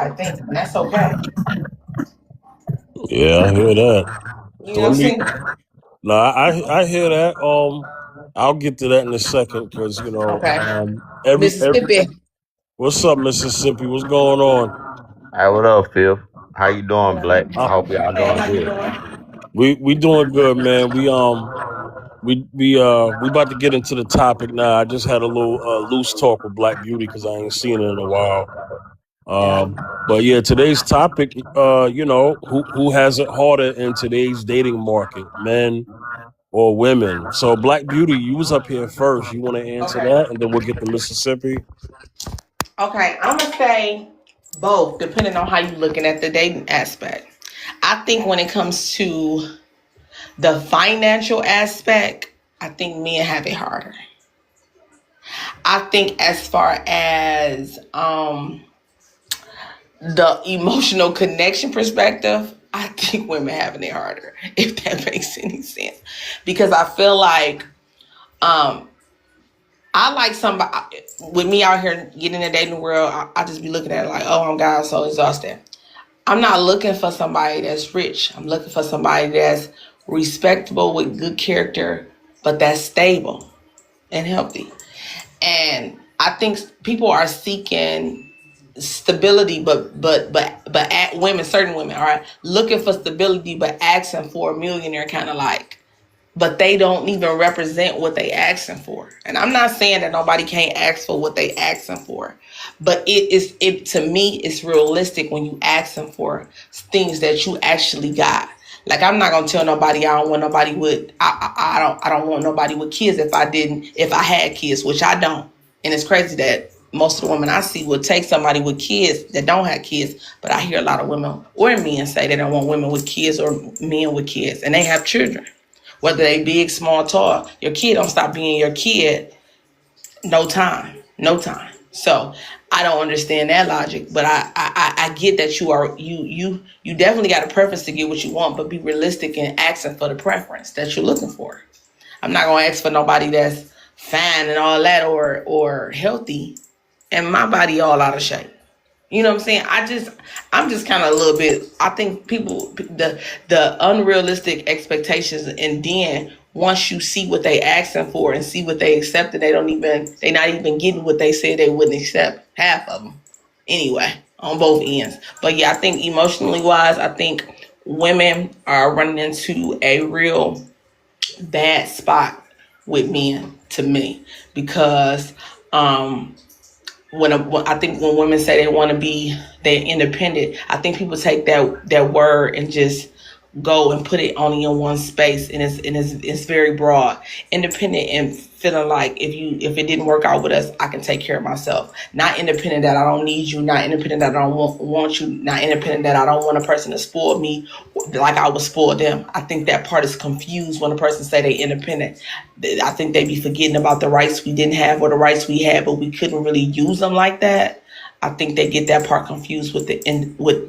I think, and that's okay. Yeah, I hear that. You So know what let I'm me. saying? No, I hear that. I'll get to that in a second because Okay. every. Mississippi. What's up, Mississippi? What's going on? Hey, what up, Phil? How you doing, Black? I Uh, hope y'all Hey, doing how you good. doing? we doing good, man. We about to get into the topic now. I just had a little loose talk with Black Beauty because I ain't seen her in a while. Yeah. But yeah, today's topic, who has it harder in today's dating market, men or women? So Black Beauty, you was up here first. You want to answer Okay. that, and then we'll get to Mississippi. Okay. I'm gonna say both, depending on how you looking at the dating aspect. I think when it comes to the financial aspect, I think men have it harder. I think as far as the emotional connection perspective, I think women having it harder, if that makes any sense. Because I feel like um I like somebody with me out here getting in the dating world, I just be looking at it like, oh my God, I'm so exhausted. I'm not looking for somebody that's rich. I'm looking for somebody that's respectable with good character, but that's stable and healthy. And I think people are seeking stability, but women, certain women are looking for stability, but asking for a millionaire kind of like. But they don't even represent what they asking for. And I'm not saying that nobody can't ask for what they asking for, but it to me it's realistic when you asking for things that you actually got. Like I'm not gonna tell nobody I don't want nobody with I don't want nobody with kids if I had kids, which I don't. And it's crazy that most of the women I see will take somebody with kids that don't have kids, but I hear a lot of women or men say they don't want women with kids or men with kids, and they have children, whether they big, small, tall. Your kid don't stop being your kid. No time, no time. So I don't understand that logic, but I get that you definitely got a preference to get what you want, but be realistic in asking for the preference that you're looking for. I'm not gonna ask for nobody that's fine and all that or healthy, and my body all out of shape. You know what I'm saying? I'm just kind of a little bit. I think people the unrealistic expectations, and then once you see what they asking for and see what they accepted, they not even getting what they said they wouldn't accept, half of them anyway, on both ends. But yeah, I think emotionally wise, I think women are running into a real bad spot with men to me because um when I think when women say they want to be they're independent, I think people take that word and just go and put it only in one space, and it's very broad. Independent and feeling like if it didn't work out with us, I can take care of myself. Not independent that I don't need you. Not independent that I don't want you. Not independent that I don't want a person to spoil me like I would spoil them. I think that part is confused when a person say they independent. I think they be forgetting about the rights we didn't have or the rights we had, but we couldn't really use them like that. I think they get that part confused with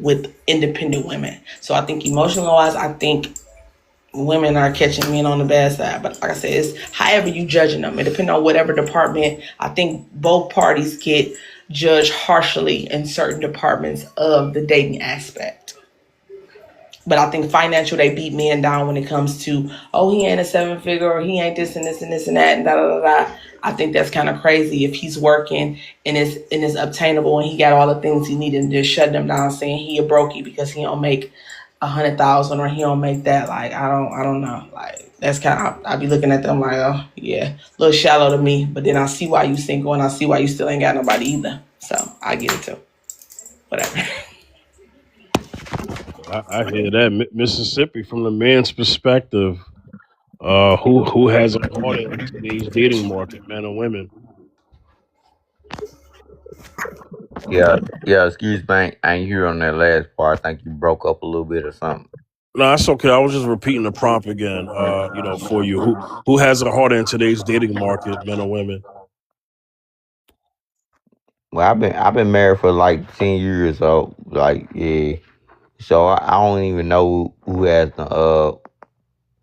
with independent women. So I think emotional wise, I think women are catching men on the bad side. But like I said, it's however you judging them. It depends on whatever department. I think both parties get judged harshly in certain departments of the dating aspect. But I think financial, they beat men down when it comes to, oh, he ain't a seven figure or he ain't this and this and this and that and da da da da. I think that's kind of crazy if he's working and it's obtainable and he got all the things he needed and just shut them down saying he a brokey because he don't make 100,000 or he don't make that. Like I don't know. Like that's kind of I be looking at them like, oh yeah, a little shallow to me. But then I see why you single and I see why you still ain't got nobody either. So I get it too. Whatever. I hear that. Mississippi, from the man's perspective, who has it harder in today's dating market, men or women? Yeah, yeah. Excuse me, I ain't hear on that last part. I think you broke up a little bit or something. No, that's okay. I was just repeating the prompt again. For you, who has it harder in today's dating market, men or women? Well, I've been married for like 10 years, so like yeah. So I don't even know who has the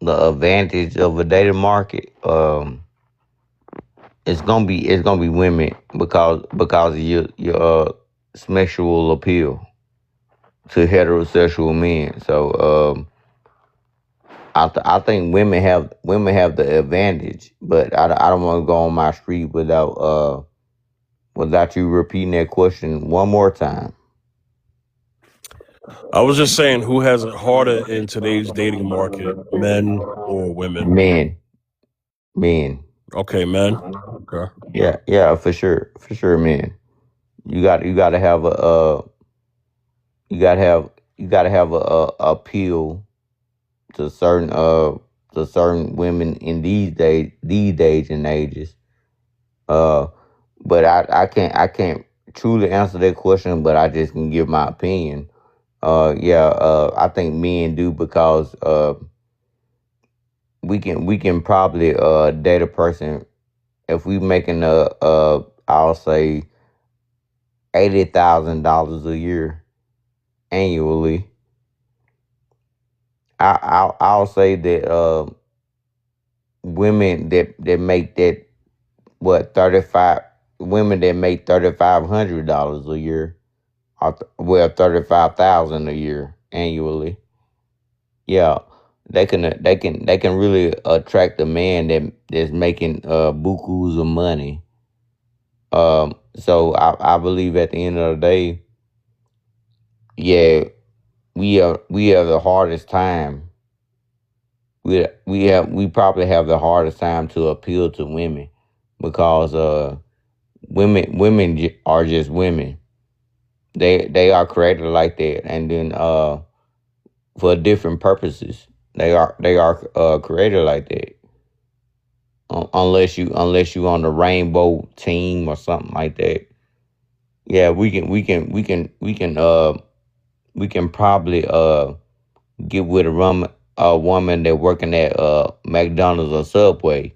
advantage of a dating market. It's gonna be women because of your sexual appeal. to heterosexual men. So I think women have the advantage, but I don't want to go on my street without you repeating that question one more time. I was just saying, who has it harder in today's dating market, men or women? Men, men. Okay, men. Okay. Yeah, yeah, for sure, men. You got to have you got to have you got to have a appeal to certain women in these days and ages. Uh, but I can't truly answer that question, but I just can give my opinion. Yeah, I think men do because we can probably date a person if we making I'll say $80,000 a year annually. I'll say that women that make that what 35 women that make $3,500 a year, or well 35,000 a year annually. Yeah, they can really attract a man that's making bukus of money. So I believe at the end of the day, yeah, we have the hardest time. We probably have the hardest time to appeal to women because are just women. They are created like that, and then for different purposes. They are created like that. Unless you on the rainbow team or something like that. Yeah, we can probably get with a woman that working at McDonald's or Subway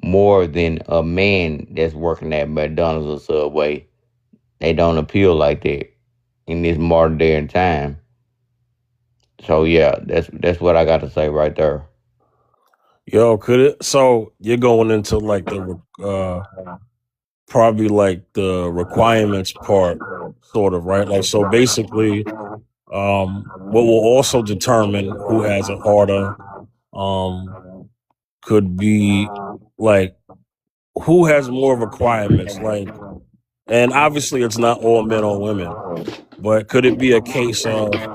more than a man that's working at McDonald's or Subway. They don't appeal like that in this modern day and time. So yeah, that's what I got to say right there. Yo, could it? So you're going into like the probably like the requirements part, sort of, right? Like, so basically, what will also determine who has it harder, um, could be like who has more requirements, like, and obviously it's not all men or women, but could it be a case of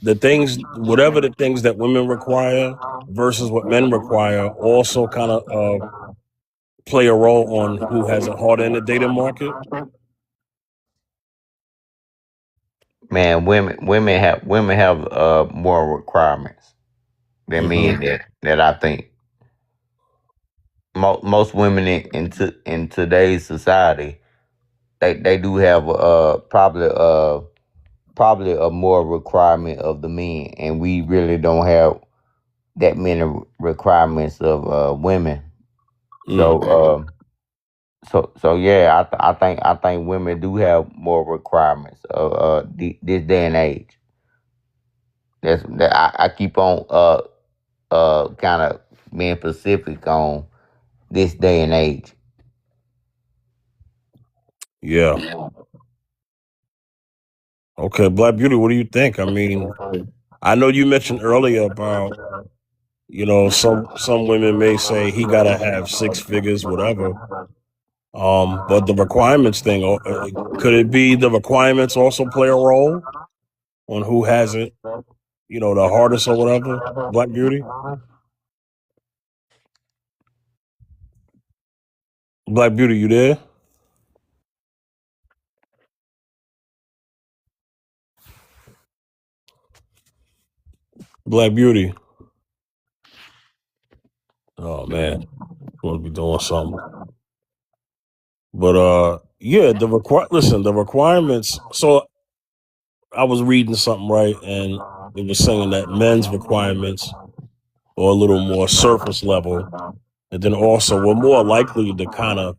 the things, whatever the things that women require versus what men require, also kind of play a role on who has it harder in the dating market? Man, women have more requirements than Hmm. men that I think. Most women in today's society, they do have probably a more requirement of the men, and we really don't have that many requirements of women. So Mm. so yeah, I think women do have more requirements of this day and age. I keep on kind of being specific on this day and age. Yeah. Okay, Black Beauty, what do you think? I mean, I know you mentioned earlier about, some women may say he gotta have six figures, whatever. But the requirements thing, could it be the requirements also play a role on who has it, the hardest or whatever? Black Beauty, Black Beauty, you there? Black Beauty. Oh man, supposed to be doing something. But yeah, the requirements. So I was reading something, right, and it was saying that men's requirements are a little more surface level, and then also we're more likely to kind of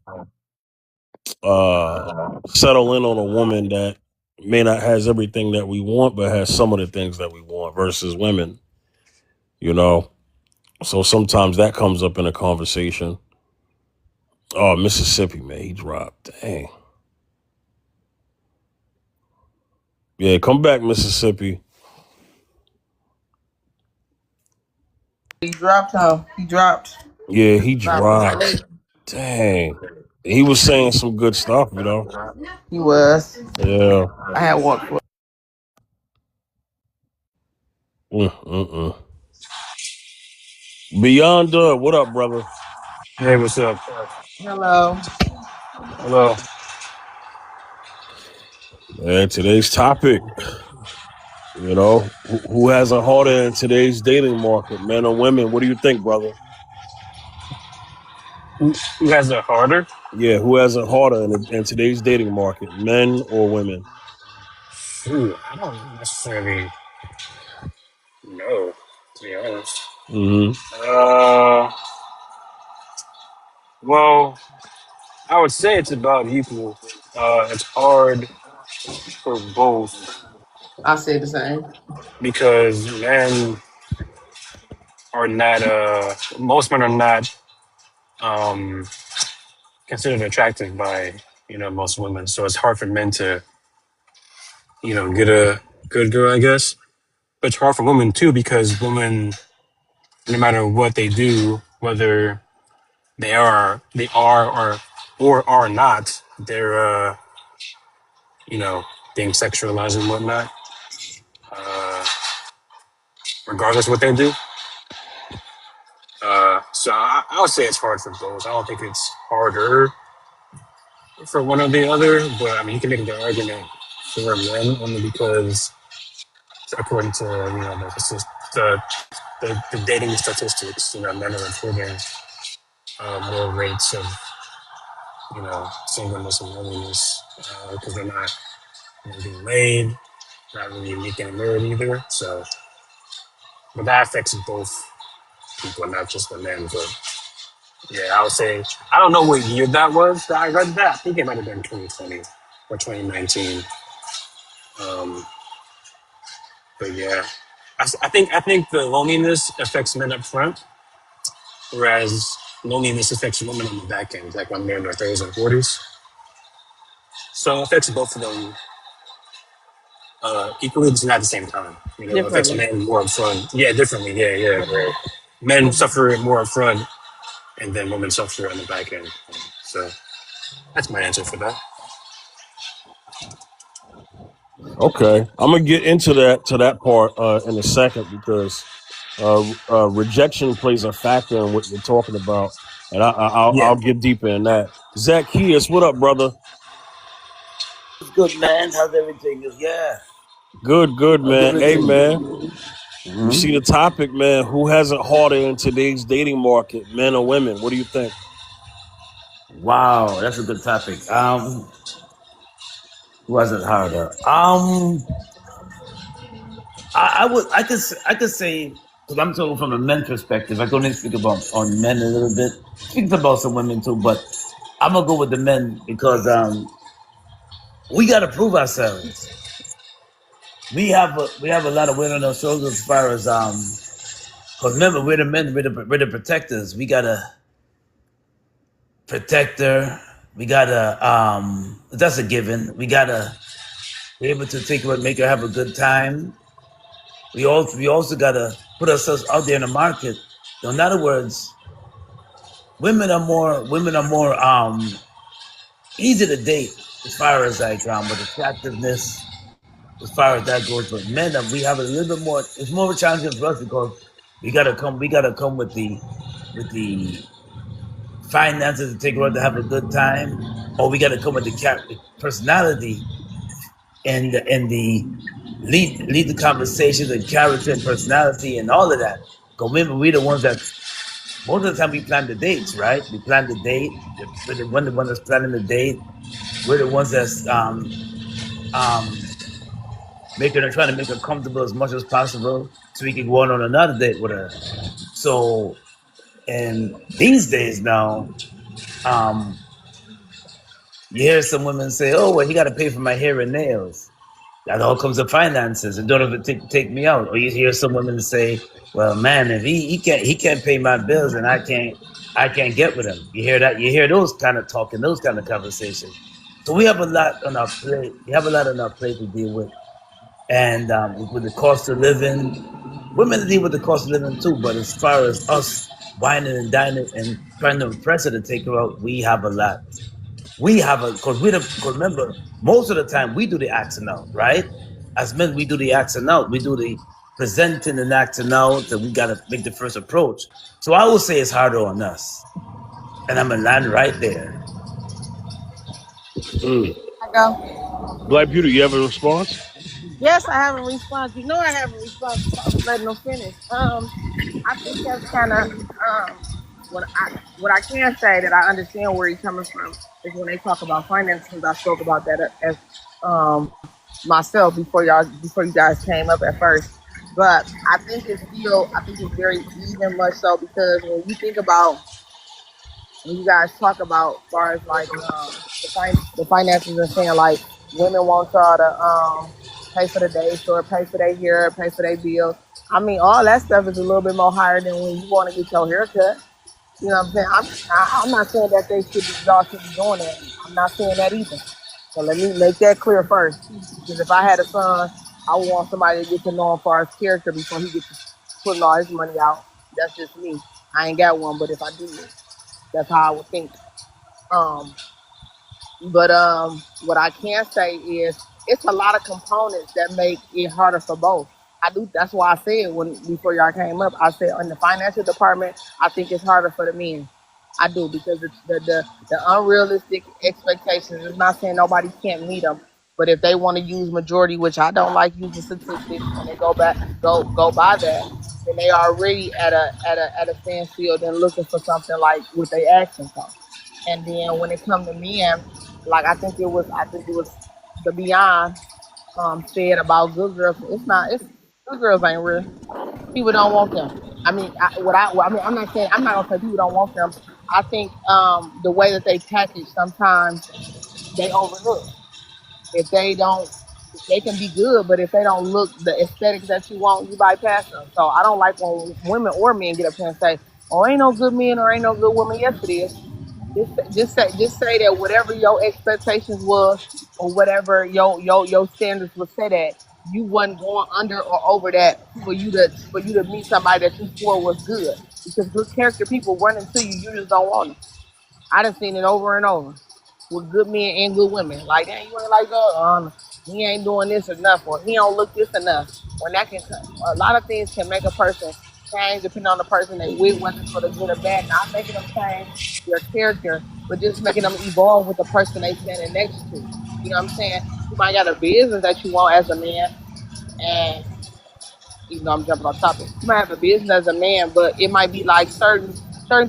uh settle in on a woman that may not has everything that we want, but has some of the things that we want versus women, you know. So sometimes that comes up in a conversation. Oh, Mississippi, man, he dropped. Dang. Yeah, come back, Mississippi. He dropped him. He dropped. Yeah, he Dropped his dropped. link. Dang. He was saying some good stuff, He was. Yeah. I had work for. Mm-mm-mm. Beyond what up, brother? Hey, what's up? Hello. Hello. Yeah, today's topic, who has a harder in today's dating market, men or women? What do you think, brother? Who has it harder? Yeah, who has it harder in today's dating market, men or women? Ooh, I don't necessarily know, to be honest. Mm-hmm. Uh, well, I would say it's about equal. It's hard for both I say the same. because men are not, most men are not um, considered attractive by, most women. So it's hard for men to, get a good girl, I guess. But it's hard for women too because women, no matter what they do, whether they are or are not, they're being sexualized and whatnot. Uh, Regardless of what they do. So I would say it's hard for both. I don't think it's harder for one or the other, but I mean you can make the argument for men only because according to the the dating statistics, men are reporting more rates of singleness and loneliness because they're not being laid, not really getting married either. So, but that affects both people, not just the men. But yeah, I would say I don't know what year that was that I read that. I think it might have been 2020 or 2019. Um, but yeah, I think the loneliness affects men up front, whereas loneliness affects women on the back end, like when they're in their 30s and 40s. So it affects both of them equally, but not at the same time. It affects Differently. men more up front. Yeah, differently. Yeah, yeah. Where men suffer it more up front, and then women suffer on the back end. So that's my answer for that. Okay, I'm gonna get into that part in a second because rejection plays a factor in what you're talking about, and I'll Yeah. get deeper in that. Zacchaeus, what up, brother? It's good, man. How's everything? Yeah. Good, How's man. Hey, everything? man, you see Hmm. the topic, man. Who has it harder in today's dating market, men or women? What do you think? Wow, that's a good topic. Who has it harder? I could say because I'm talking from a men's perspective. I can only speak about on men a little bit. Speak about some women too, but I'm gonna go with the men because we gotta prove ourselves. We have a lot of weight on our shoulders as far as because remember we're the men, we're the protectors. We gotta protect her. We gotta that's a given. We gotta be able to take her and make her have a good time. We also gotta put ourselves out there in the market. So in other words, women are more easy to date as far as like with attractiveness, as far as that goes. But men we have a little bit more it's more of a challenge for us because we gotta come with the finances to take her out to have a good time, or we gotta come with the personality and the lead the conversation, the character and personality and all of that. Because remember, we the ones that most of the time we plan the dates, right? We plan the date. We're the one that's planning the date. We're the ones that's making her trying to make her comfortable as much as possible so we can go on another date with her. So and these days now, um, you hear some women say, "Oh, well, he got to pay for my hair and nails." That all comes to finances, and don't ever take me out. Or you hear some women say, "Well, man, if he can't pay my bills, and I can't get with him." You hear that? You hear those kind of those kind of conversations. So we have a lot on our plate. We have a lot on our plate to deal with. And with the cost of living, women deal with the cost of living too. But as far as us whining and dining and trying to impress her to take her out, we have a lot. We have a because remember, most of the time we do the acting out, right? As men, we do the acting out. We do the presenting and acting out, and we gotta make the first approach. So I would say it's harder on us, and I'm gonna land right there. Mm. I go. Black Beauty, you have a response? Yes, I have a response. You know I have a response. I was letting them finish. I think that's kind of what I can say that I understand where he's coming from is when they talk about finances. I spoke about that as um myself before you guys came up at first. But I think it's very even much so because when you think about when you guys talk about as far as like the finances and saying like women want y'all to pay for the day store, pay for their hair, pay for their bills. I mean, all that stuff is a little bit more higher than when you want to get your hair cut. You know what I'm saying? I'm not saying that y'all should be doing that. I'm not saying that either. So let me make that clear first. Because if I had a son, I would want somebody to get to know him for his character before he gets to putting all his money out. That's just me. I ain't got one, but if I did, that's how I would think. Um, but what I can say is it's a lot of components that make it harder for both. I do. That's why I said when before y'all came up, I said in the financial department, I think it's harder for the men. I do because it's the unrealistic expectations. It's not saying nobody can't meet them, but if they want to use majority, which I don't like using statistics, and they go by that, then they are already at a standstill, then looking for something like what they asking for. And then when it comes to men, like I think it was the Beyond said about good girls. It's good girls ain't real. People don't want them. I mean, I mean, I'm not gonna say people don't want them. I think the way that they package sometimes they overlook. If they don't, they can be good, but if they don't look the aesthetics that you want, you bypass them. So I don't like when women or men get up here and say, "Oh, ain't no good men or ain't no good women." Yes, it is. Just say that whatever your expectations was or whatever your standards was set at, you wasn't going under or over that for you to meet somebody that you swore was good. Because good character people run into you, you just don't want them. I done seen it over and over with good men and good women. Like, dang, you ain't like, he ain't doing this enough, or he don't look this enough. When that can, a lot of things can make a person change depending on the person they with, whether it's for the good or bad. Not making them change their character, but just making them evolve with the person they standing next to. You know what I'm saying? You might got a business that you want as a man, and even though I'm jumping on topic. You might have a business as a man, but it might be like certain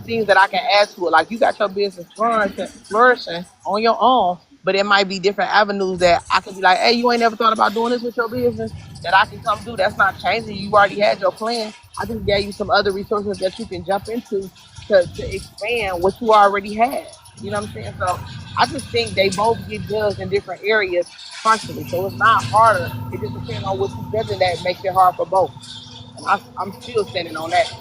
things that I can add to it. Like you got your business flourishing on your own, but it might be different avenues that I could be like, hey, you ain't never thought about doing this with your business that I can come do. That's not changing. You already had your plan. I just gave you some other resources that you can jump into to expand what you already had. You know what I'm saying? So I just think they both get judged in different areas partially. So it's not harder. It just depends on what you judging that makes it hard for both. And I'm still standing on that.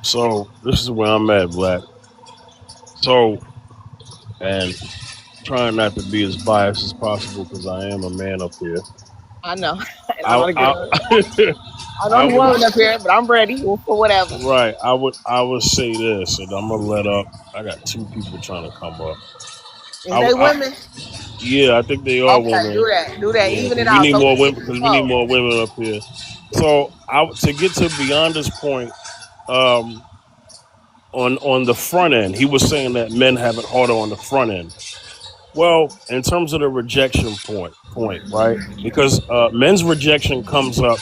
So this is where I'm at, Black. So, and trying not to be as biased as possible because I am a man up here. I know. And a I, lot of I, girls. I know I you would, woman up here, but I'm ready for whatever. right. I would say this, and I'm gonna let up. I got two people trying to come up. Is they I women? yeah, I think they are Okay, women. do that. Do that. Yeah, Even it because we out need so we more can women. get Because we need control. more women up here. So to get to Beyonce's point, um, on the front end, he was saying that men have it harder on the front end. Well, in terms of the rejection point, right? Because men's rejection comes up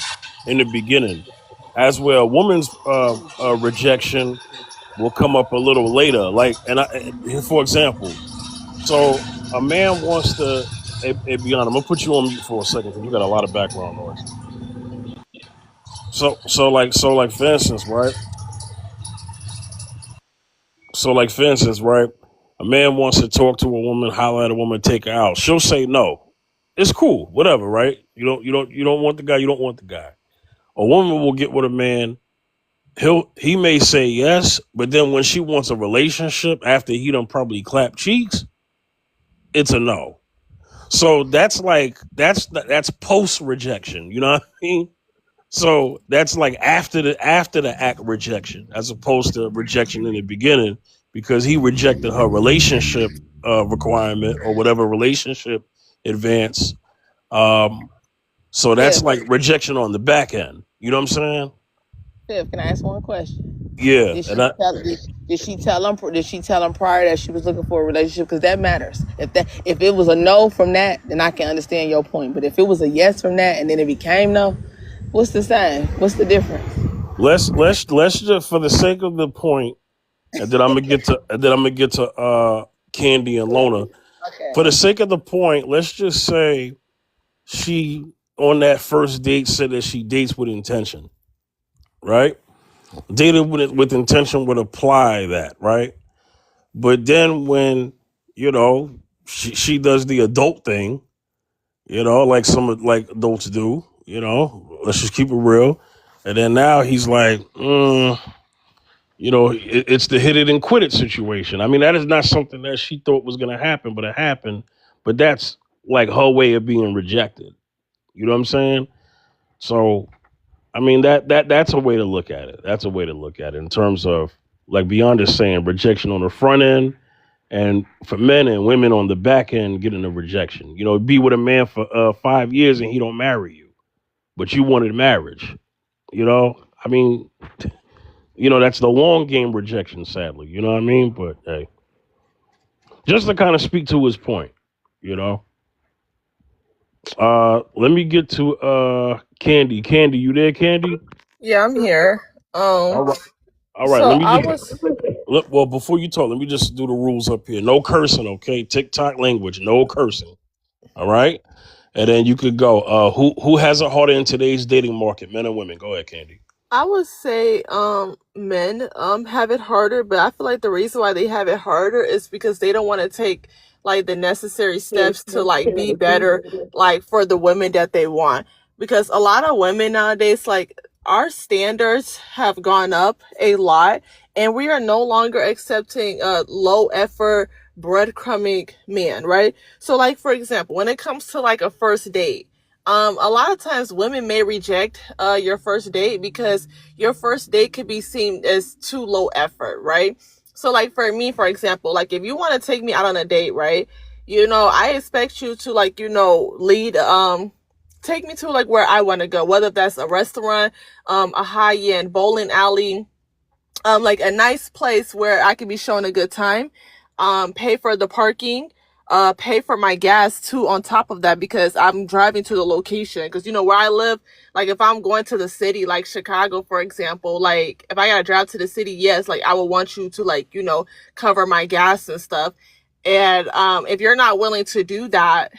in the beginning, as well. Woman's rejection will come up a little later. Like, for example, so a man wants to. Hey, Beyond, I'm gonna put you on mute for a second because you got a lot of background noise. So, for instance, right? For instance, right? A man wants to talk to a woman, holler at a woman, take her out. She'll say no. It's cool, whatever, right? You don't want the guy. You don't want the guy. A woman will get with a man. He may say yes, but then when she wants a relationship after he done probably clap cheeks, it's a no. So that's post rejection. You know what I mean? So that's like after the act rejection, as opposed to rejection in the beginning, because he rejected her relationship requirement or whatever relationship advance. Um, so that's Fifth, like rejection on the back end. You know what I'm saying? Fifth, can I ask one question? Yeah, Did and she tell? Did she tell him? Did she tell him prior that she was looking for a relationship? Because that matters. If it was a no from that, then I can understand your point. But if it was a yes from that and then it became no, what's the sign? What's the difference? let's just, for the sake of the point, and then I'm gonna get to Candy and Lona. Okay. For the sake of the point, let's just say she on that first date said that she dates with intention, right? Dated with intention would apply that, right? But then when you know she does the adult thing, like like adults do, let's just keep it real. And then now he's like, it's the hit it and quit it situation. I mean, that is not something that she thought was going to happen, but it happened. But that's like her way of being rejected. You know what I'm saying? So, I mean, that's a way to look at it. That's a way to look at it in terms of, like, beyond just saying rejection on the front end, and for men and women on the back end getting a rejection. Be with a man for 5 years and he don't marry you, but you wanted marriage. I mean, that's the long game rejection, sadly. You know what I mean? But hey, just to kind of speak to his point, you know. Let me get to Candy. Candy, you there, Candy? Yeah, I'm here. All right. All right. So Let me I just was. well, before you talk, let me just do the rules up here. No cursing, okay? TikTok language, no cursing. All right. And then you could go. Who has it harder in today's dating market, men and women? Go ahead, Candy. I would say men have it harder, but I feel like the reason why they have it harder is because they don't want to take like the necessary steps to like be better like for the women that they want. Because a lot of women nowadays, like, our standards have gone up a lot, and we are no longer accepting low effort breadcrumbing men, right? So like, for example, when it comes to like a first date, a lot of times women may reject your first date because your first date could be seen as too low effort, right? So like for me, for example, like if you want to take me out on a date, right? I expect you to like, lead take me to like where I want to go, whether that's a restaurant, a high-end bowling alley, like a nice place where I can be shown a good time, pay for the parking, pay for my gas too on top of that because I'm driving to the location. Because where I live, like if I'm going to the city, like Chicago, for example, like if I gotta drive to the city, yes, like I would want you to like, cover my gas and stuff. And if you're not willing to do that,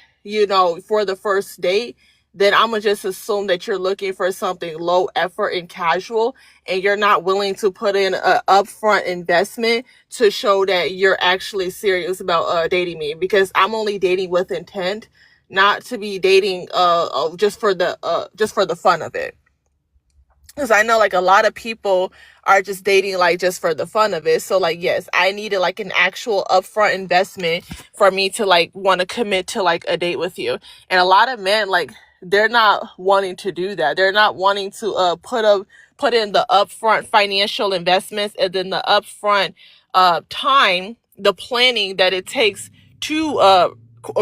for the first date, then I'm gonna just assume that you're looking for something low effort and casual, and you're not willing to put in an upfront investment to show that you're actually serious about dating me, because I'm only dating with intent, not to be dating just for the fun of it. Because I know like a lot of people are just dating like just for the fun of it. So like, yes, I needed like an actual upfront investment for me to like want to commit to like a date with you. And a lot of men, like, they're not wanting to do that. They're not wanting to put in the upfront financial investments and then the upfront time, the planning that it takes to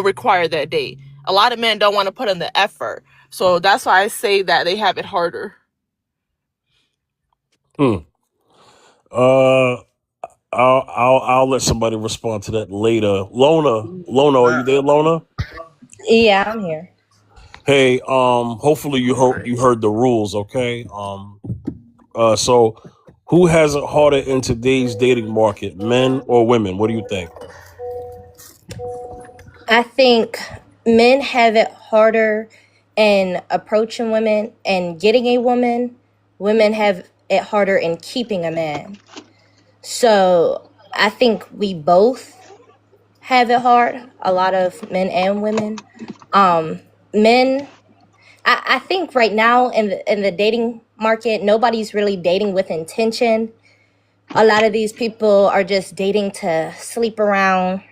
require that date. A lot of men don't want to put in the effort. So that's why I say that they have it harder. Hmm. Uh, I'll let somebody respond to that later. Lona, are you there, Lona? Yeah, I'm here. Hey, hopefully you heard the rules, okay? So who has it harder in today's dating market, men or women? What do you think? I think men have it harder in approaching women and getting a woman. Women have it harder in keeping a man. So I think we both have it hard, a lot of men and women. Men, I think right now in the dating market, nobody's really dating with intention. A lot of these people are just dating to sleep around,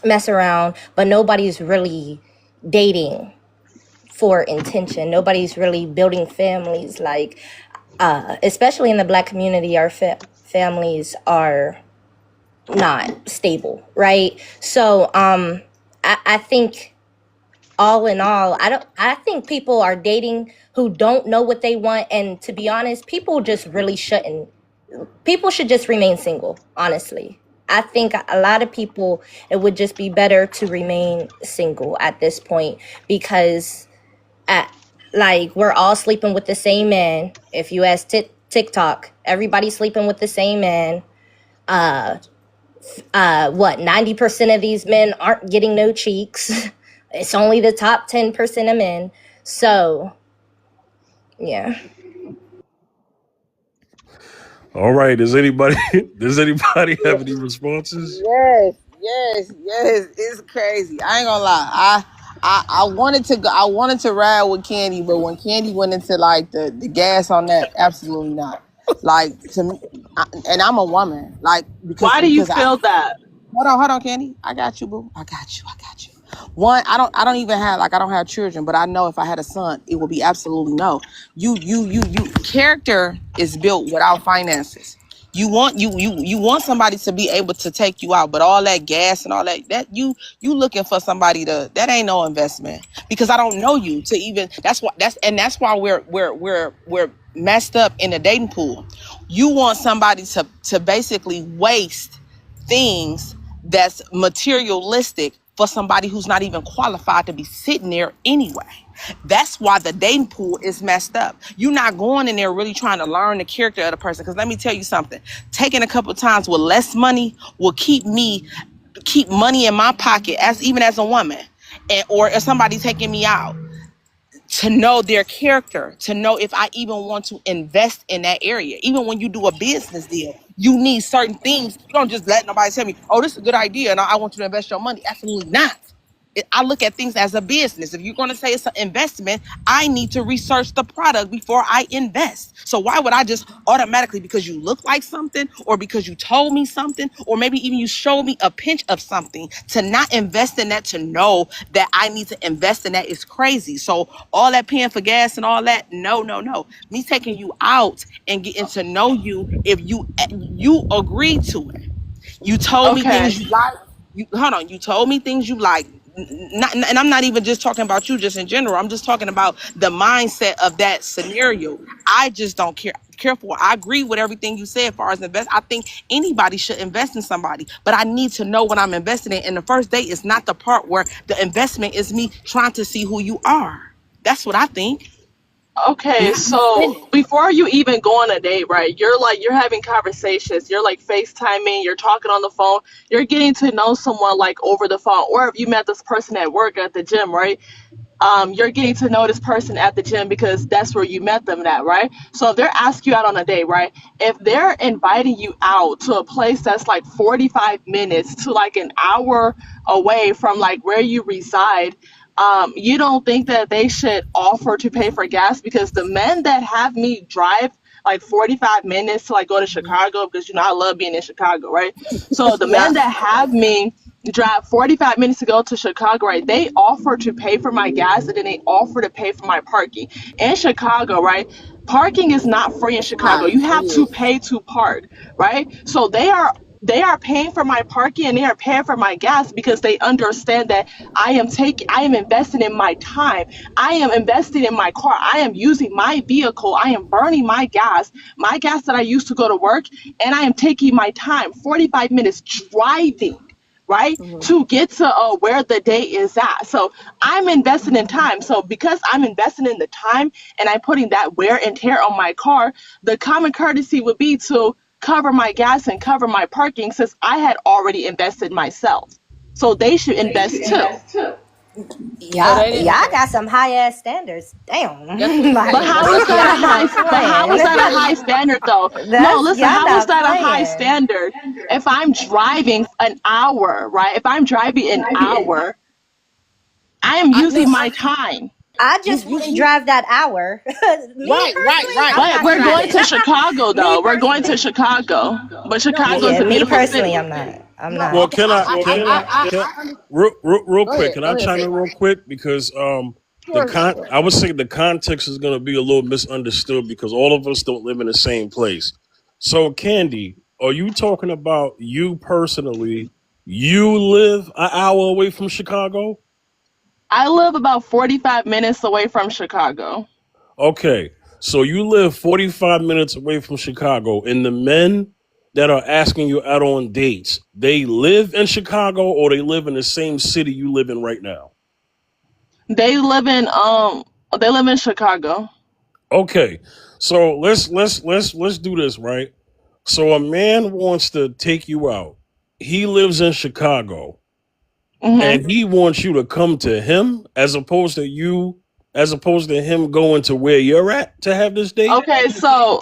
mess around, but nobody's really dating for intention. Nobody's really building families. Like, especially in the Black community, our families are not stable, right? So I think all in all, I think people are dating who don't know what they want, and to be honest, people just really shouldn't. People should just remain single, honestly. I think a lot of people, it would just be better to remain single at this point, because like, we're all sleeping with the same man. If you ask TikTok, everybody's sleeping with the same man. What, 90% of these men aren't getting no cheeks. It's only the top 10% of men. So, yeah. All right. Does anybody have any responses? Yes. It's crazy. I ain't gonna lie. I wanted to ride with Candy, but when Candy went into like the gas on that, absolutely not. Like, to me, and I'm a woman. Like, Why do you because feel that? hold on, Candy. I got you, boo. I got you. One, I don't even have, like, I don't have children, but I know if I had a son, it would be absolutely no. You character is built without finances. You want somebody to be able to take you out, but all that gas and all that you looking for somebody that ain't no investment, because I don't know you to even, that's why we're messed up in the dating pool. You want somebody to basically waste things that's materialistic for somebody who's not even qualified to be sitting there anyway. That's why the dating pool is messed up. You're not going in there really trying to learn the character of the person. Because let me tell you something, taking a couple of times with less money will keep money in my pocket, even as a woman, or if somebody taking me out, to know their character, to know if I even want to invest in that area. Even when you do a business deal, you need certain things. You don't just let nobody tell me, oh, this is a good idea and I want you to invest your money. Absolutely not. I look at things as a business. If you're going to say it's an investment, I need to research the product before I invest. So why would I just automatically, because you look like something, or because you told me something, or maybe even you showed me a pinch of something, to not invest in that, to know that I need to invest in that is crazy. So all that paying for gas and all that, no. Me taking you out and getting to know you, if you agree to it. You told me things you like. You told me things you like. And I'm not even just talking about you, just in general. I'm just talking about the mindset of that scenario. I just don't care for. I agree with everything you said as far as invest. I think anybody should invest in somebody, but I need to know what I'm investing in. And the first date is not the part where the investment is me trying to see who you are. That's what I think. Okay, so before you even go on a date, right? You're having conversations, you're like FaceTiming, you're talking on the phone, you're getting to know someone like over the phone, or if you met this person at work, at the gym, right? You're getting to know this person at the gym because that's where you met them at, right? So if they're asking you out on a date, right? If they're inviting you out to a place that's like 45 minutes to like an hour away from like where you reside, you don't think that they should offer to pay for gas? Because the men that have me drive like 45 minutes to like go to Chicago, because I love being in Chicago, right? So the men that have me drive 45 minutes to go to Chicago, right? They offer to pay for my gas, and then they offer to pay for my parking. In Chicago, right? Parking is not free in Chicago. You have to pay to park, right? So they are paying for my parking and they are paying for my gas because they understand that I am investing in my time. I am investing in my car. I am using my vehicle. I am burning my gas that I use to go to work, and I am taking my time, 45 minutes driving, right, to get to where the date is at. So I'm investing in time. So because I'm investing in the time and I'm putting that wear and tear on my car, the common courtesy would be to cover my gas and cover my parking, since I had already invested myself. So they should invest too. Y'all got some high ass standards. Damn. Like, But how is that a high standard though? No, listen, how is that a high standard? If I'm driving an hour, right? If I'm driving an hour, I am using my time. I just wouldn't drive that hour. Right. But we're going to Chicago though. We're going to Chicago. But Chicago is a me beautiful personally, city. I'm not. I'm No, Well, not. okay. can real Go quick? ahead. Can Go I ahead, chime sis. in real quick because Sure. I would say the context is going to be a little misunderstood because all of us don't live in the same place. So, Candy, are you talking about you personally? You live an hour away from Chicago? I live about 45 minutes away from Chicago. Okay, so you live 45 minutes away from Chicago, and the men that are asking you out on dates, they live in Chicago or they live in the same city you live in right now? They live in Chicago. Okay, so let's do this, right? So a man wants to take you out. He lives in Chicago, Hmm. and he wants you to come to him as opposed to him going to where you're at to have this date. Okay, so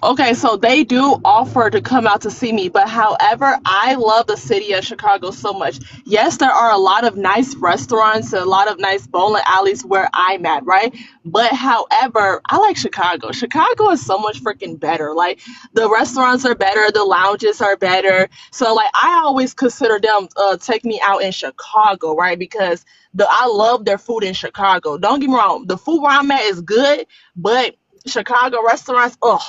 they do offer to come out to see me, but however, I love the city of Chicago so much. Yes, there are a lot of nice restaurants and a lot of nice bowling alleys where I'm at, right? But however, I like Chicago. Chicago is so much freaking better. Like the restaurants are better, the lounges are better. So like I always consider them take me out in Chicago, right? Because I love their food in Chicago. Don't get me wrong, the food where I'm at is good, but Chicago restaurants, oh,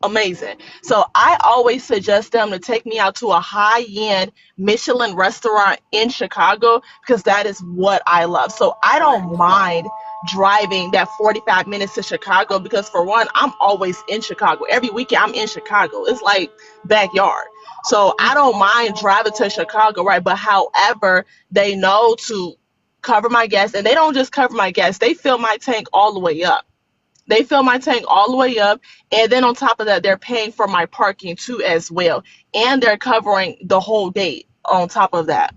amazing. So I always suggest them to take me out to a high-end Michelin restaurant in Chicago because that is what I love. So I don't mind driving that 45 minutes to Chicago because for one, I'm always in Chicago. Every weekend I'm in Chicago. It's like backyard. So I don't mind driving to Chicago, right? But however, they know to cover my gas and they don't just cover my gas, they fill my tank all the way up. They fill my tank all the way up, and then on top of that, they're paying for my parking too as well, and they're covering the whole date on top of that.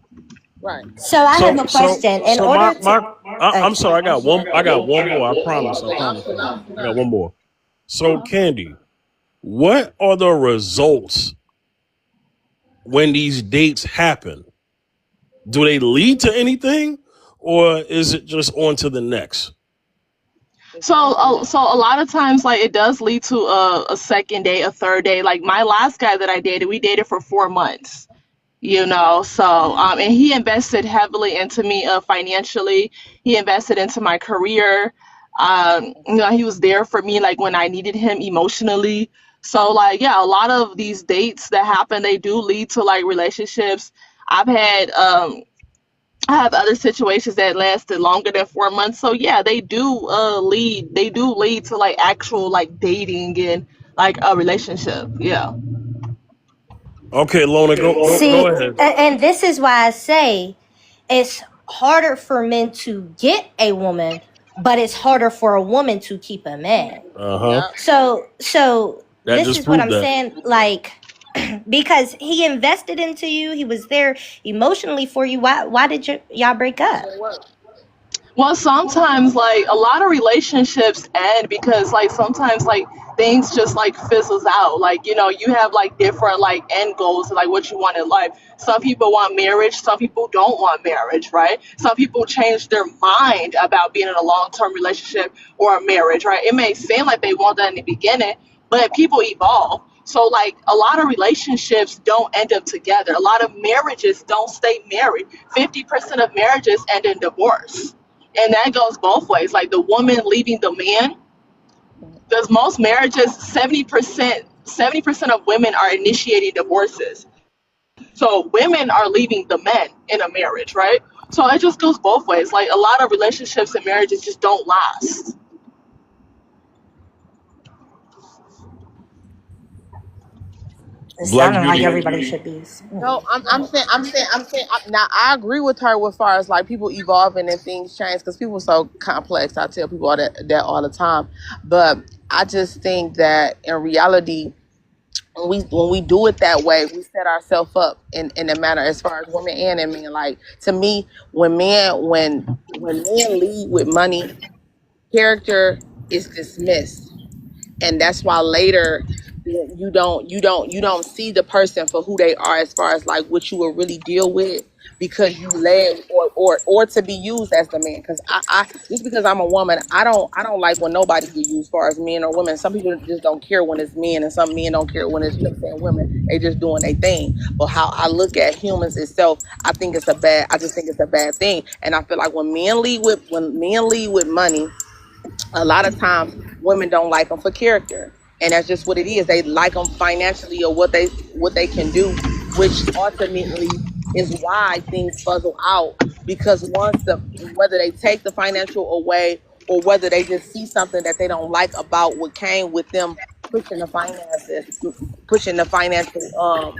Right. So I have So a so question. In so order to, I'm sorry. I got one more. I promise. I promise. I got one more. So Candy, what are the results when these dates happen? Do they lead to anything, or is it just on to the next? So a lot of times, like it does lead to a second day, a third day. Like my last guy that I dated, we dated for 4 months. So and he invested heavily into me financially. He invested into my career. He was there for me like when I needed him emotionally. So like yeah, a lot of these dates that happen, they do lead to like relationships. I've had I have other situations that lasted longer than 4 months. So yeah, they do lead to like actual like dating and like a relationship. Yeah. Okay, Lona, go see, ahead. and this is why I say it's harder for men to get a woman, but it's harder for a woman to keep a man. Uh huh. Yeah. So That this just is what proved I'm that. saying. Like, because he invested into you, he was there emotionally for you. Why did y'all break up? Well, sometimes like a lot of relationships end because like sometimes like things just like fizzles out. Like, you have like different like end goals, like what you want in life. Some people want marriage, some people don't want marriage, right? Some people change their mind about being in a long-term relationship or a marriage, right? It may seem like they want that in the beginning, but people evolve. So like a lot of relationships don't end up together. A lot of marriages don't stay married. 50% of marriages end in divorce. And that goes both ways. Like the woman leaving the man, because most marriages, 70% of women are initiating divorces. So women are leaving the men in a marriage, right? So it just goes both ways. Like a lot of relationships and marriages just don't last. It's Black sounding like Beauty. everybody should be. No, now I agree with her with far as like people evolving and things change because people are so complex. I tell people that all the time. But I just think that in reality, when we do it that way, we set ourselves up in a manner as far as women and men. Like to me, when men lead with money, character is dismissed, and that's why later you don't see the person for who they are as far as like what you will really deal with because you led or to be used as the man. Because I just because I'm a woman, I don't like when nobody get used, as far as men or women. Some people just don't care when it's men, and some men don't care when it's chicks and women. They just doing their thing. But how I look at humans itself, I just think it's a bad thing. And I feel like when men lead with money, a lot of times women don't like them for character, and that's just what it is. They like them financially or what they can do, which ultimately is why things fuzzle out. Because whether they take the financial away or whether they just see something that they don't like about what came with them pushing the finances, pushing the financial